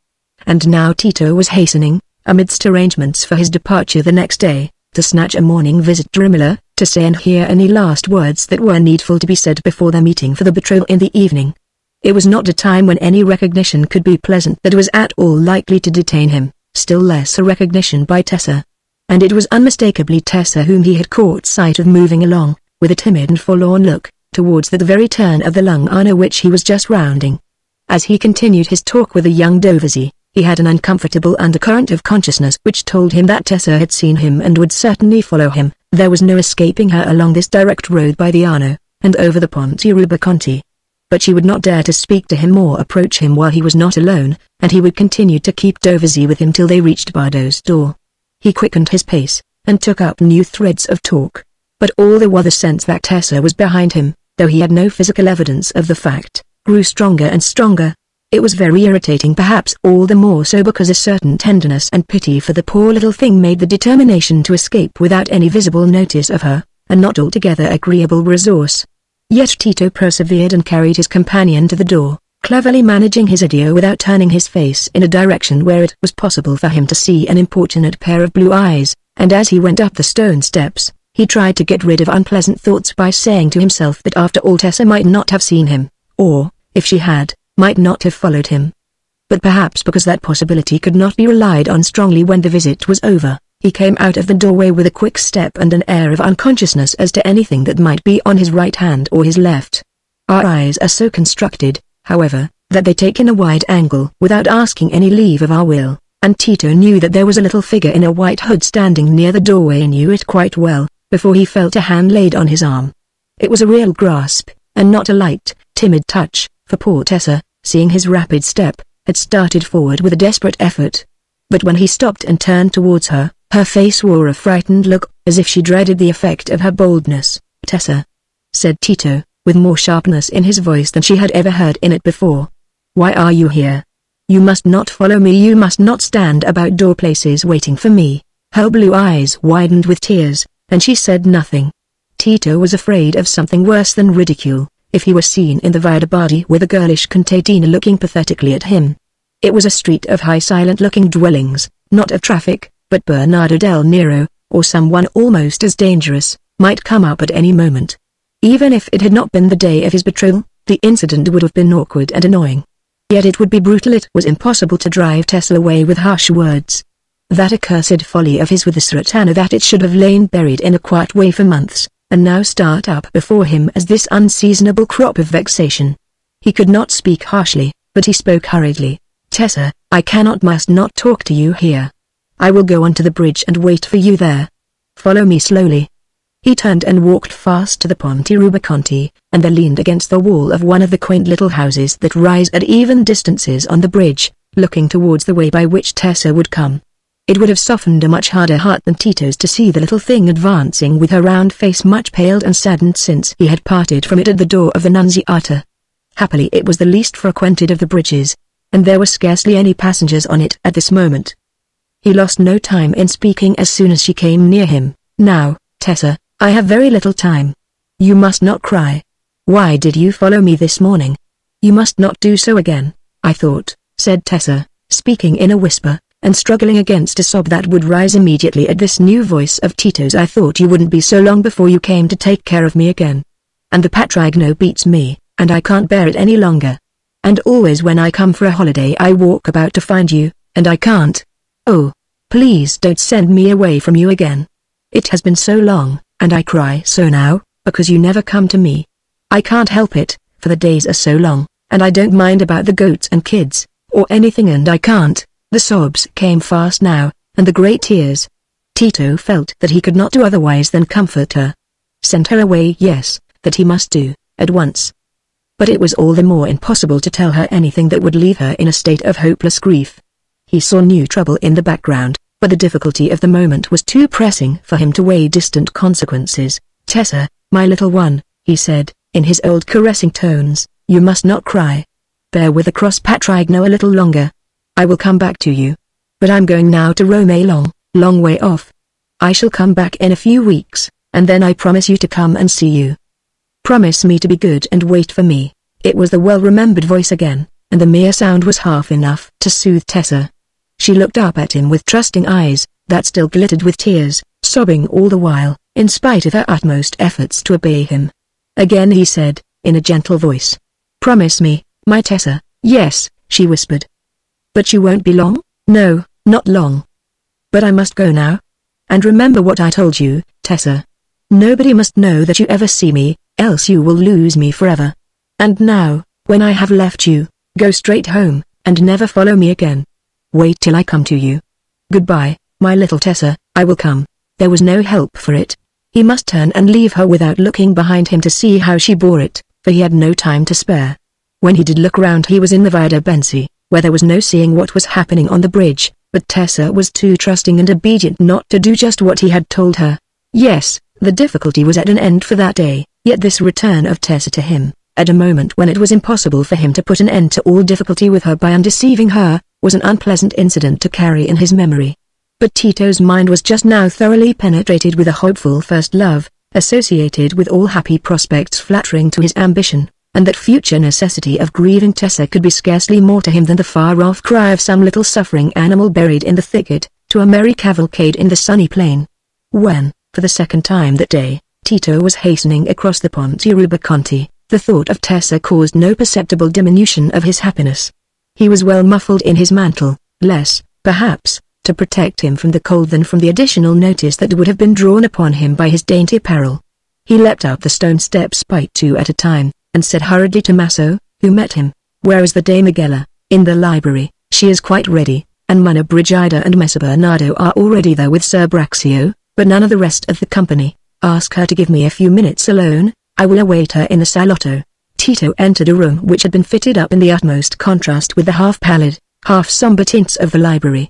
A: And now Tito was hastening, amidst arrangements for his departure the next day, to snatch a morning visit to Romola, to say and hear any last words that were needful to be said before their meeting for the betrothal in the evening. It was not a time when any recognition could be pleasant that was at all likely to detain him, still less a recognition by Tessa. And it was unmistakably Tessa whom he had caught sight of moving along, with a timid and forlorn look, towards the very turn of the Lung'Arno which he was just rounding. As he continued his talk with the young Dovizi, he had an uncomfortable undercurrent of consciousness which told him that Tessa had seen him and would certainly follow him. There was no escaping her along this direct road by the Arno, and over the Ponte Rubaconte. But she would not dare to speak to him or approach him while he was not alone, and he would continue to keep Dovizi with him till they reached Bardo's door. He quickened his pace, and took up new threads of talk. But all the while the sense that Tessa was behind him, though he had no physical evidence of the fact, grew stronger and stronger. It was very irritating, perhaps all the more so because a certain tenderness and pity for the poor little thing made the determination to escape without any visible notice of her, a not altogether agreeable resource. Yet Tito persevered and carried his companion to the door, cleverly managing his idio without turning his face in a direction where it was possible for him to see an importunate pair of blue eyes, and as he went up the stone steps, he tried to get rid of unpleasant thoughts by saying to himself that after all Tessa might not have seen him, or, if she had, might not have followed him. But perhaps because that possibility could not be relied on strongly when the visit was over, he came out of the doorway with a quick step and an air of unconsciousness as to anything that might be on his right hand or his left. Our eyes are so constructed, however, that they take in a wide angle without asking any leave of our will, and Tito knew that there was a little figure in a white hood standing near the doorway and knew it quite well, before he felt a hand laid on his arm. It was a real grasp, and not a light, timid touch, for poor Tessa, seeing his rapid step, had started forward with a desperate effort. But when he stopped and turned towards her, her face wore a frightened look, as if she dreaded the effect of her boldness. "Tessa," said Tito, with more sharpness in his voice than she had ever heard in it before. "Why are you here? You must not follow me, you must not stand about door places waiting for me." Her blue eyes widened with tears, and she said nothing. Tito was afraid of something worse than ridicule, if he were seen in the Via de' Bardi with a girlish contadina looking pathetically at him. It was a street of high silent-looking dwellings, not of traffic, but Bernardo del Nero, or someone almost as dangerous, might come up at any moment. Even if it had not been the day of his betrothal, the incident would have been awkward and annoying. Yet it would be brutal. It was impossible to drive Tessa away with harsh words. That accursed folly of his with the Sratana, that it should have lain buried in a quiet way for months, and now start up before him as this unseasonable crop of vexation. He could not speak harshly, but he spoke hurriedly. "Tessa, I must not talk to you here. I will go on to the bridge and wait for you there. Follow me slowly." He turned and walked fast to the Ponte Rubaconte, and there leaned against the wall of one of the quaint little houses that rise at even distances on the bridge, looking towards the way by which Tessa would come. It would have softened a much harder heart than Tito's to see the little thing advancing with her round face much paled and saddened since he had parted from it at the door of the Nunziata. Happily it was the least frequented of the bridges, and there were scarcely any passengers on it at this moment. He lost no time in speaking as soon as she came near him. "Now, Tessa, I have very little time. You must not cry. Why did you follow me this morning? You must not do so again, I thought," said Tessa, speaking in a whisper, and struggling against a sob that would rise immediately at this new voice of Tito's. "I thought you wouldn't be so long before you came to take care of me again. And the Patrigno beats me, and I can't bear it any longer. And always when I come for a holiday I walk about to find you, and I can't. Oh, please don't send me away from you again. It has been so long, and I cry so now, because you never come to me. I can't help it, for the days are so long, and I don't mind about the goats and kids, or anything, and I can't." The sobs came fast now, and the great tears. Tito felt that he could not do otherwise than comfort her. Send her away, yes, that he must do, at once. But it was all the more impossible to tell her anything that would leave her in a state of hopeless grief. He saw new trouble in the background, but the difficulty of the moment was too pressing for him to weigh distant consequences. "Tessa, my little one," he said, in his old caressing tones, "you must not cry. Bear with the cross Patrigno a little longer. I will come back to you. But I'm going now to Rome, long way off. I shall come back in a few weeks. and then I promise you to come and see you. Promise me to be good and wait for me." It was the well-remembered voice again, and the mere sound was half enough to soothe Tessa. She looked up at him with trusting eyes, that still glittered with tears, sobbing all the while, in spite of her utmost efforts to obey him. Again he said, in a gentle voice, "Promise me, my Tessa." "Yes," she whispered. "But you won't be long?" "No, not long. But I must go now. And remember what I told you, Tessa. Nobody must know that you ever see me, else you will lose me forever. And now, when I have left you, go straight home, and never follow me again. Wait till I come to you. Goodbye, my little Tessa." "I will come." There was no help for it. He must turn and leave her without looking behind him to see how she bore it, for he had no time to spare. When he did look round, he was in the Via de Benci, where there was no seeing what was happening on the bridge, but Tessa was too trusting and obedient not to do just what he had told her. Yes, the difficulty was at an end for that day, yet this return of Tessa to him, at a moment when it was impossible for him to put an end to all difficulty with her by undeceiving her, was an unpleasant incident to carry in his memory. But Tito's mind was just now thoroughly penetrated with a hopeful first love, associated with all happy prospects flattering to his ambition, and that future necessity of grieving Tessa could be scarcely more to him than the far-off cry of some little suffering animal buried in the thicket, to a merry cavalcade in the sunny plain. When, for the second time that day, Tito was hastening across the Ponte Rubaconte, the thought of Tessa caused no perceptible diminution of his happiness. He was well muffled in his mantle, less, perhaps, to protect him from the cold than from the additional notice that would have been drawn upon him by his dainty apparel. He leapt up the stone steps by two at a time, and said hurriedly to Maso, who met him, "Where is the Dame Magella?" "In the library. She is quite ready, and Monna Brigida and Messer Bernardo are already there with Sir Braxio, but none of the rest of the company. Ask her to give me a few minutes alone. I will await her in the salotto." Tito entered a room which had been fitted up in the utmost contrast with the half-pallid, half-somber tints of the library.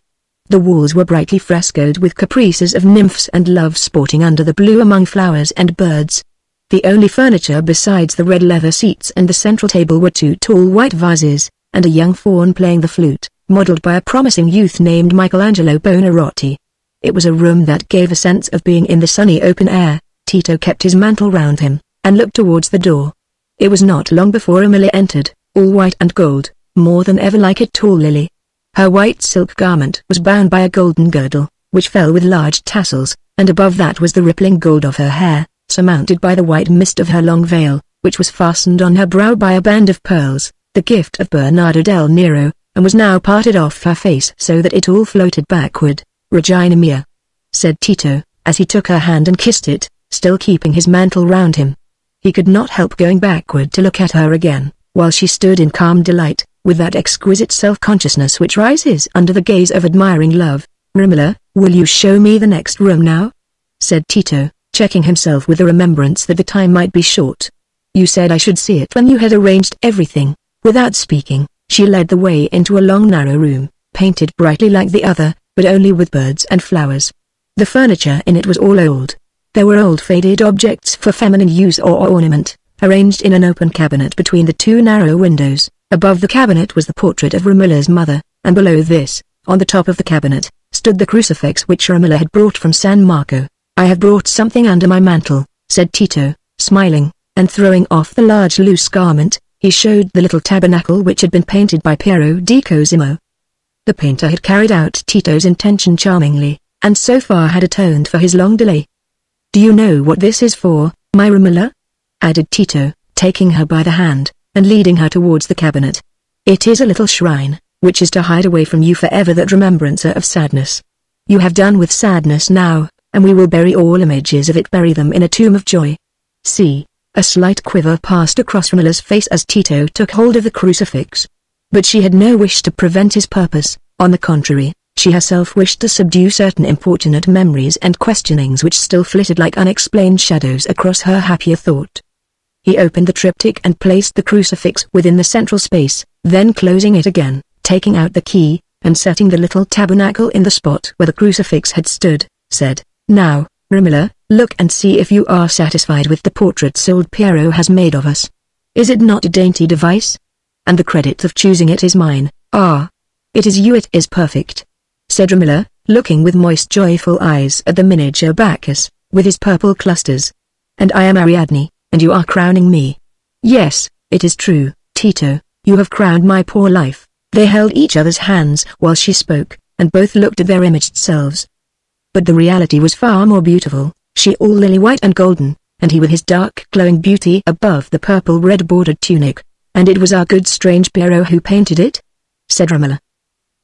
A: The walls were brightly frescoed with caprices of nymphs and loves sporting under the blue among flowers and birds. The only furniture besides the red leather seats and the central table were two tall white vases, and a young faun playing the flute, modelled by a promising youth named Michelangelo Buonarroti. It was a room that gave a sense of being in the sunny open air. Tito kept his mantle round him, and looked towards the door. It was not long before Romola entered, all white and gold, more than ever like a tall lily. Her white silk garment was bound by a golden girdle, which fell with large tassels, and above that was the rippling gold of her hair, surmounted by the white mist of her long veil, which was fastened on her brow by a band of pearls, the gift of Bernardo del Nero, and was now parted off her face so that it all floated backward. "Regina mia," said Tito, as he took her hand and kissed it, still keeping his mantle round him. He could not help going backward to look at her again, while she stood in calm delight, with that exquisite self-consciousness which rises under the gaze of admiring love. "Romola, will you show me the next room now?" said Tito, checking himself with the remembrance that the time might be short. "You said I should see it when you had arranged everything." Without speaking, she led the way into a long narrow room, painted brightly like the other, but only with birds and flowers. The furniture in it was all old. There were old faded objects for feminine use or ornament, arranged in an open cabinet between the two narrow windows. Above the cabinet was the portrait of Romola's mother, and below this, on the top of the cabinet, stood the crucifix which Romola had brought from San Marco. "I have brought something under my mantle," said Tito, smiling, and throwing off the large loose garment, he showed the little tabernacle which had been painted by Piero di Cosimo. The painter had carried out Tito's intention charmingly, and so far had atoned for his long delay. "Do you know what this is for, my Romola?" added Tito, taking her by the hand, and leading her towards the cabinet. "It is a little shrine, which is to hide away from you forever that remembrancer of sadness. You have done with sadness now, and we will bury all images of it, bury them in a tomb of joy. See." A slight quiver passed across Romola's face as Tito took hold of the crucifix. But she had no wish to prevent his purpose. On the contrary, she herself wished to subdue certain importunate memories and questionings which still flitted like unexplained shadows across her happier thought. He opened the triptych and placed the crucifix within the central space, then closing it again, taking out the key, and setting the little tabernacle in the spot where the crucifix had stood, said, "Now, Romola, look and see if you are satisfied with the portraits old Piero has made of us. Is it not a dainty device? And the credit of choosing it is mine." "Ah, it is you, it is perfect," said Romola, looking with moist joyful eyes at the miniature Bacchus, with his purple clusters. And I am Ariadne, and you are crowning me. Yes, it is true, Tito, you have crowned my poor life. They held each other's hands while she spoke, and both looked at their imaged selves. But the reality was far more beautiful, she all lily-white and golden, and he with his dark glowing beauty above the purple-red bordered tunic. And it was our good strange Piero who painted it? Said Romola.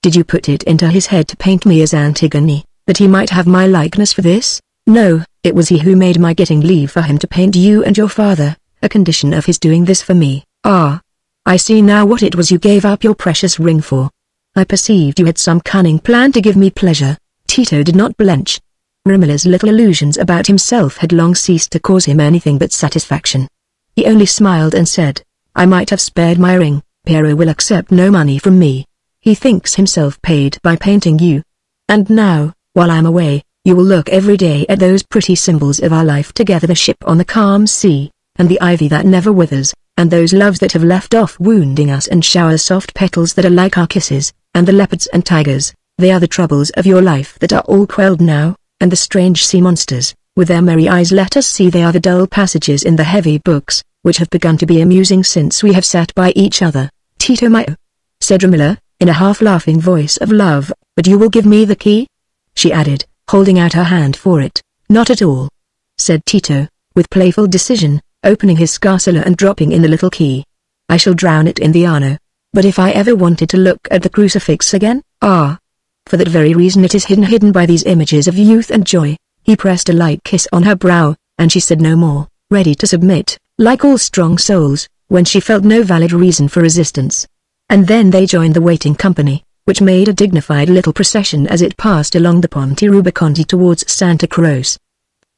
A: Did you put it into his head to paint me as Antigone, that he might have my likeness for this? No, it was he who made my getting leave for him to paint you and your father, a condition of his doing this for me. Ah! I see now what it was you gave up your precious ring for. I perceived you had some cunning plan to give me pleasure. Tito did not blench. Romola's little illusions about himself had long ceased to cause him anything but satisfaction. He only smiled and said, I might have spared my ring. Piero will accept no money from me. He thinks himself paid by painting you. And now, while I am away, you will look every day at those pretty symbols of our life together, the ship on the calm sea, and the ivy that never withers, and those loves that have left off wounding us and shower soft petals that are like our kisses, and the leopards and tigers, they are the troubles of your life that are all quelled now, and the strange sea monsters, with their merry eyes let us see, they are the dull passages in the heavy books, which have begun to be amusing since we have sat by each other. Tito mio, said Romola, in a half-laughing voice of love, but you will give me the key? She added, holding out her hand for it. Not at all, said Tito, with playful decision, opening his scarsella and dropping in the little key. I shall drown it in the Arno. But if I ever wanted to look at the crucifix again, for that very reason it is hidden by these images of youth and joy. He pressed a light kiss on her brow, and she said no more, ready to submit, like all strong souls, when she felt no valid reason for resistance. And then they joined the waiting company, which made a dignified little procession as it passed along the Ponte Rubaconte towards Santa Croce.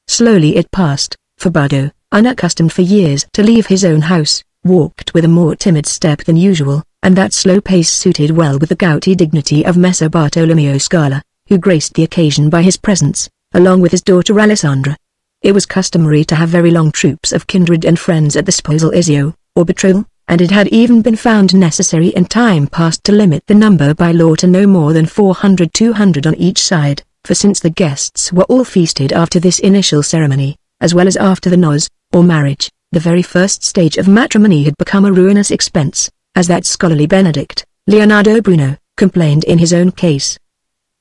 A: Slowly it passed, for Bardo, unaccustomed for years to leave his own house, walked with a more timid step than usual, and that slow pace suited well with the gouty dignity of Messer Bartolomeo Scala, who graced the occasion by his presence, along with his daughter Alessandra. It was customary to have very long troops of kindred and friends at the sposalizio, or betrothal, and it had even been found necessary in time past to limit the number by law to no more than 400-200 on each side, for since the guests were all feasted after this initial ceremony, as well as after the nozze, or marriage, the very first stage of matrimony had become a ruinous expense, as that scholarly Benedict, Leonardo Bruno, complained in his own case.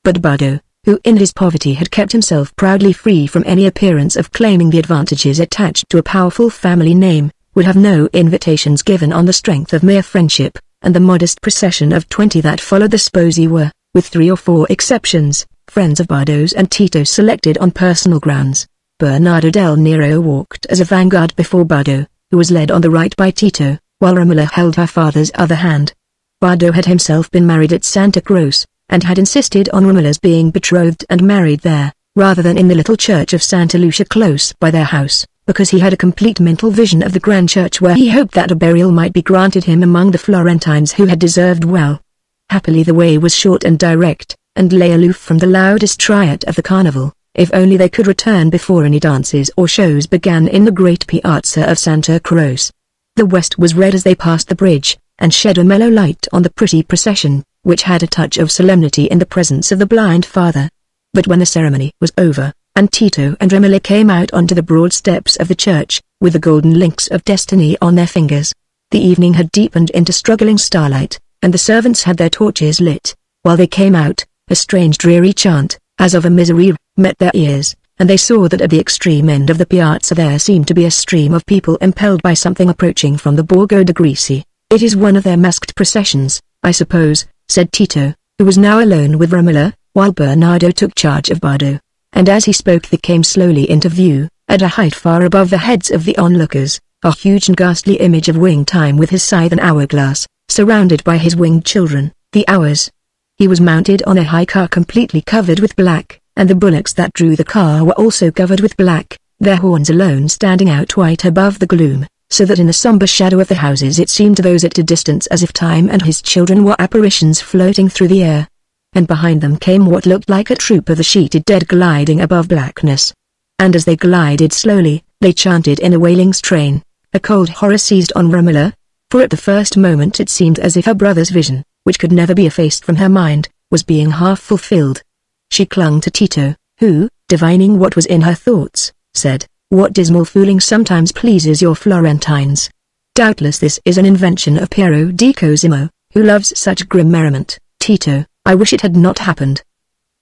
A: But Bardo, who in his poverty had kept himself proudly free from any appearance of claiming the advantages attached to a powerful family name, would have no invitations given on the strength of mere friendship, and the modest procession of 20 that followed the sposi were, with 3 or 4 exceptions, friends of Bardo's and Tito's selected on personal grounds. Bernardo del Nero walked as a vanguard before Bardo, who was led on the right by Tito, while Romola held her father's other hand. Bardo had himself been married at Santa Croce, and had insisted on Romola's being betrothed and married there, rather than in the little church of Santa Lucia close by their house, because he had a complete mental vision of the grand church where he hoped that a burial might be granted him among the Florentines who had deserved well. Happily the way was short and direct, and lay aloof from the loudest riot of the carnival, if only they could return before any dances or shows began in the great piazza of Santa Croce. The west was red as they passed the bridge, and shed a mellow light on the pretty procession, which had a touch of solemnity in the presence of the blind father. But when the ceremony was over, and Tito and Romola came out onto the broad steps of the church, with the golden links of destiny on their fingers, the evening had deepened into struggling starlight, and the servants had their torches lit. While they came out, a strange dreary chant, as of a miserere, met their ears, and they saw that at the extreme end of the piazza there seemed to be a stream of people impelled by something approaching from the Borgo de Grisi. It is one of their masked processions, I suppose, said Tito, who was now alone with Romola, while Bernardo took charge of Bardo. And as he spoke they came slowly into view, at a height far above the heads of the onlookers, a huge and ghastly image of Winged Time with his scythe and hourglass, surrounded by his winged children, the hours. He was mounted on a high car completely covered with black, and the bullocks that drew the car were also covered with black, their horns alone standing out white above the gloom, so that in the somber shadow of the houses it seemed to those at a distance as if Time and his children were apparitions floating through the air. And behind them came what looked like a troop of the sheeted dead gliding above blackness. And as they glided slowly, they chanted in a wailing strain. A cold horror seized on Romola, for at the first moment it seemed as if her brother's vision, which could never be effaced from her mind, was being half fulfilled. She clung to Tito, who, divining what was in her thoughts, said, "What dismal fooling sometimes pleases your Florentines? Doubtless this is an invention of Piero di Cosimo, who loves such grim merriment." "Tito, I wish it had not happened.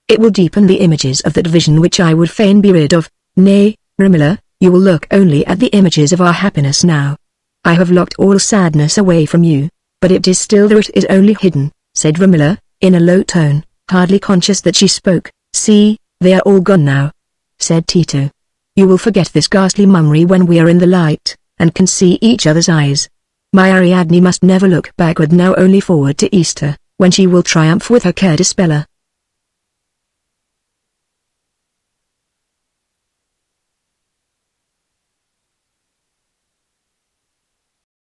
A: It will deepen the images of that vision which I would fain be rid of. Nay, Romola, you will look only at the images of our happiness now. I have locked all sadness away from you, but it is still there, it is only hidden," said Romola, in a low tone, hardly conscious that she spoke. "See, they are all gone now," said Tito. "You will forget this ghastly mummery when we are in the light, and can see each other's eyes. My Ariadne must never look backward now, only forward to Easter, when she will triumph with her care dispeller."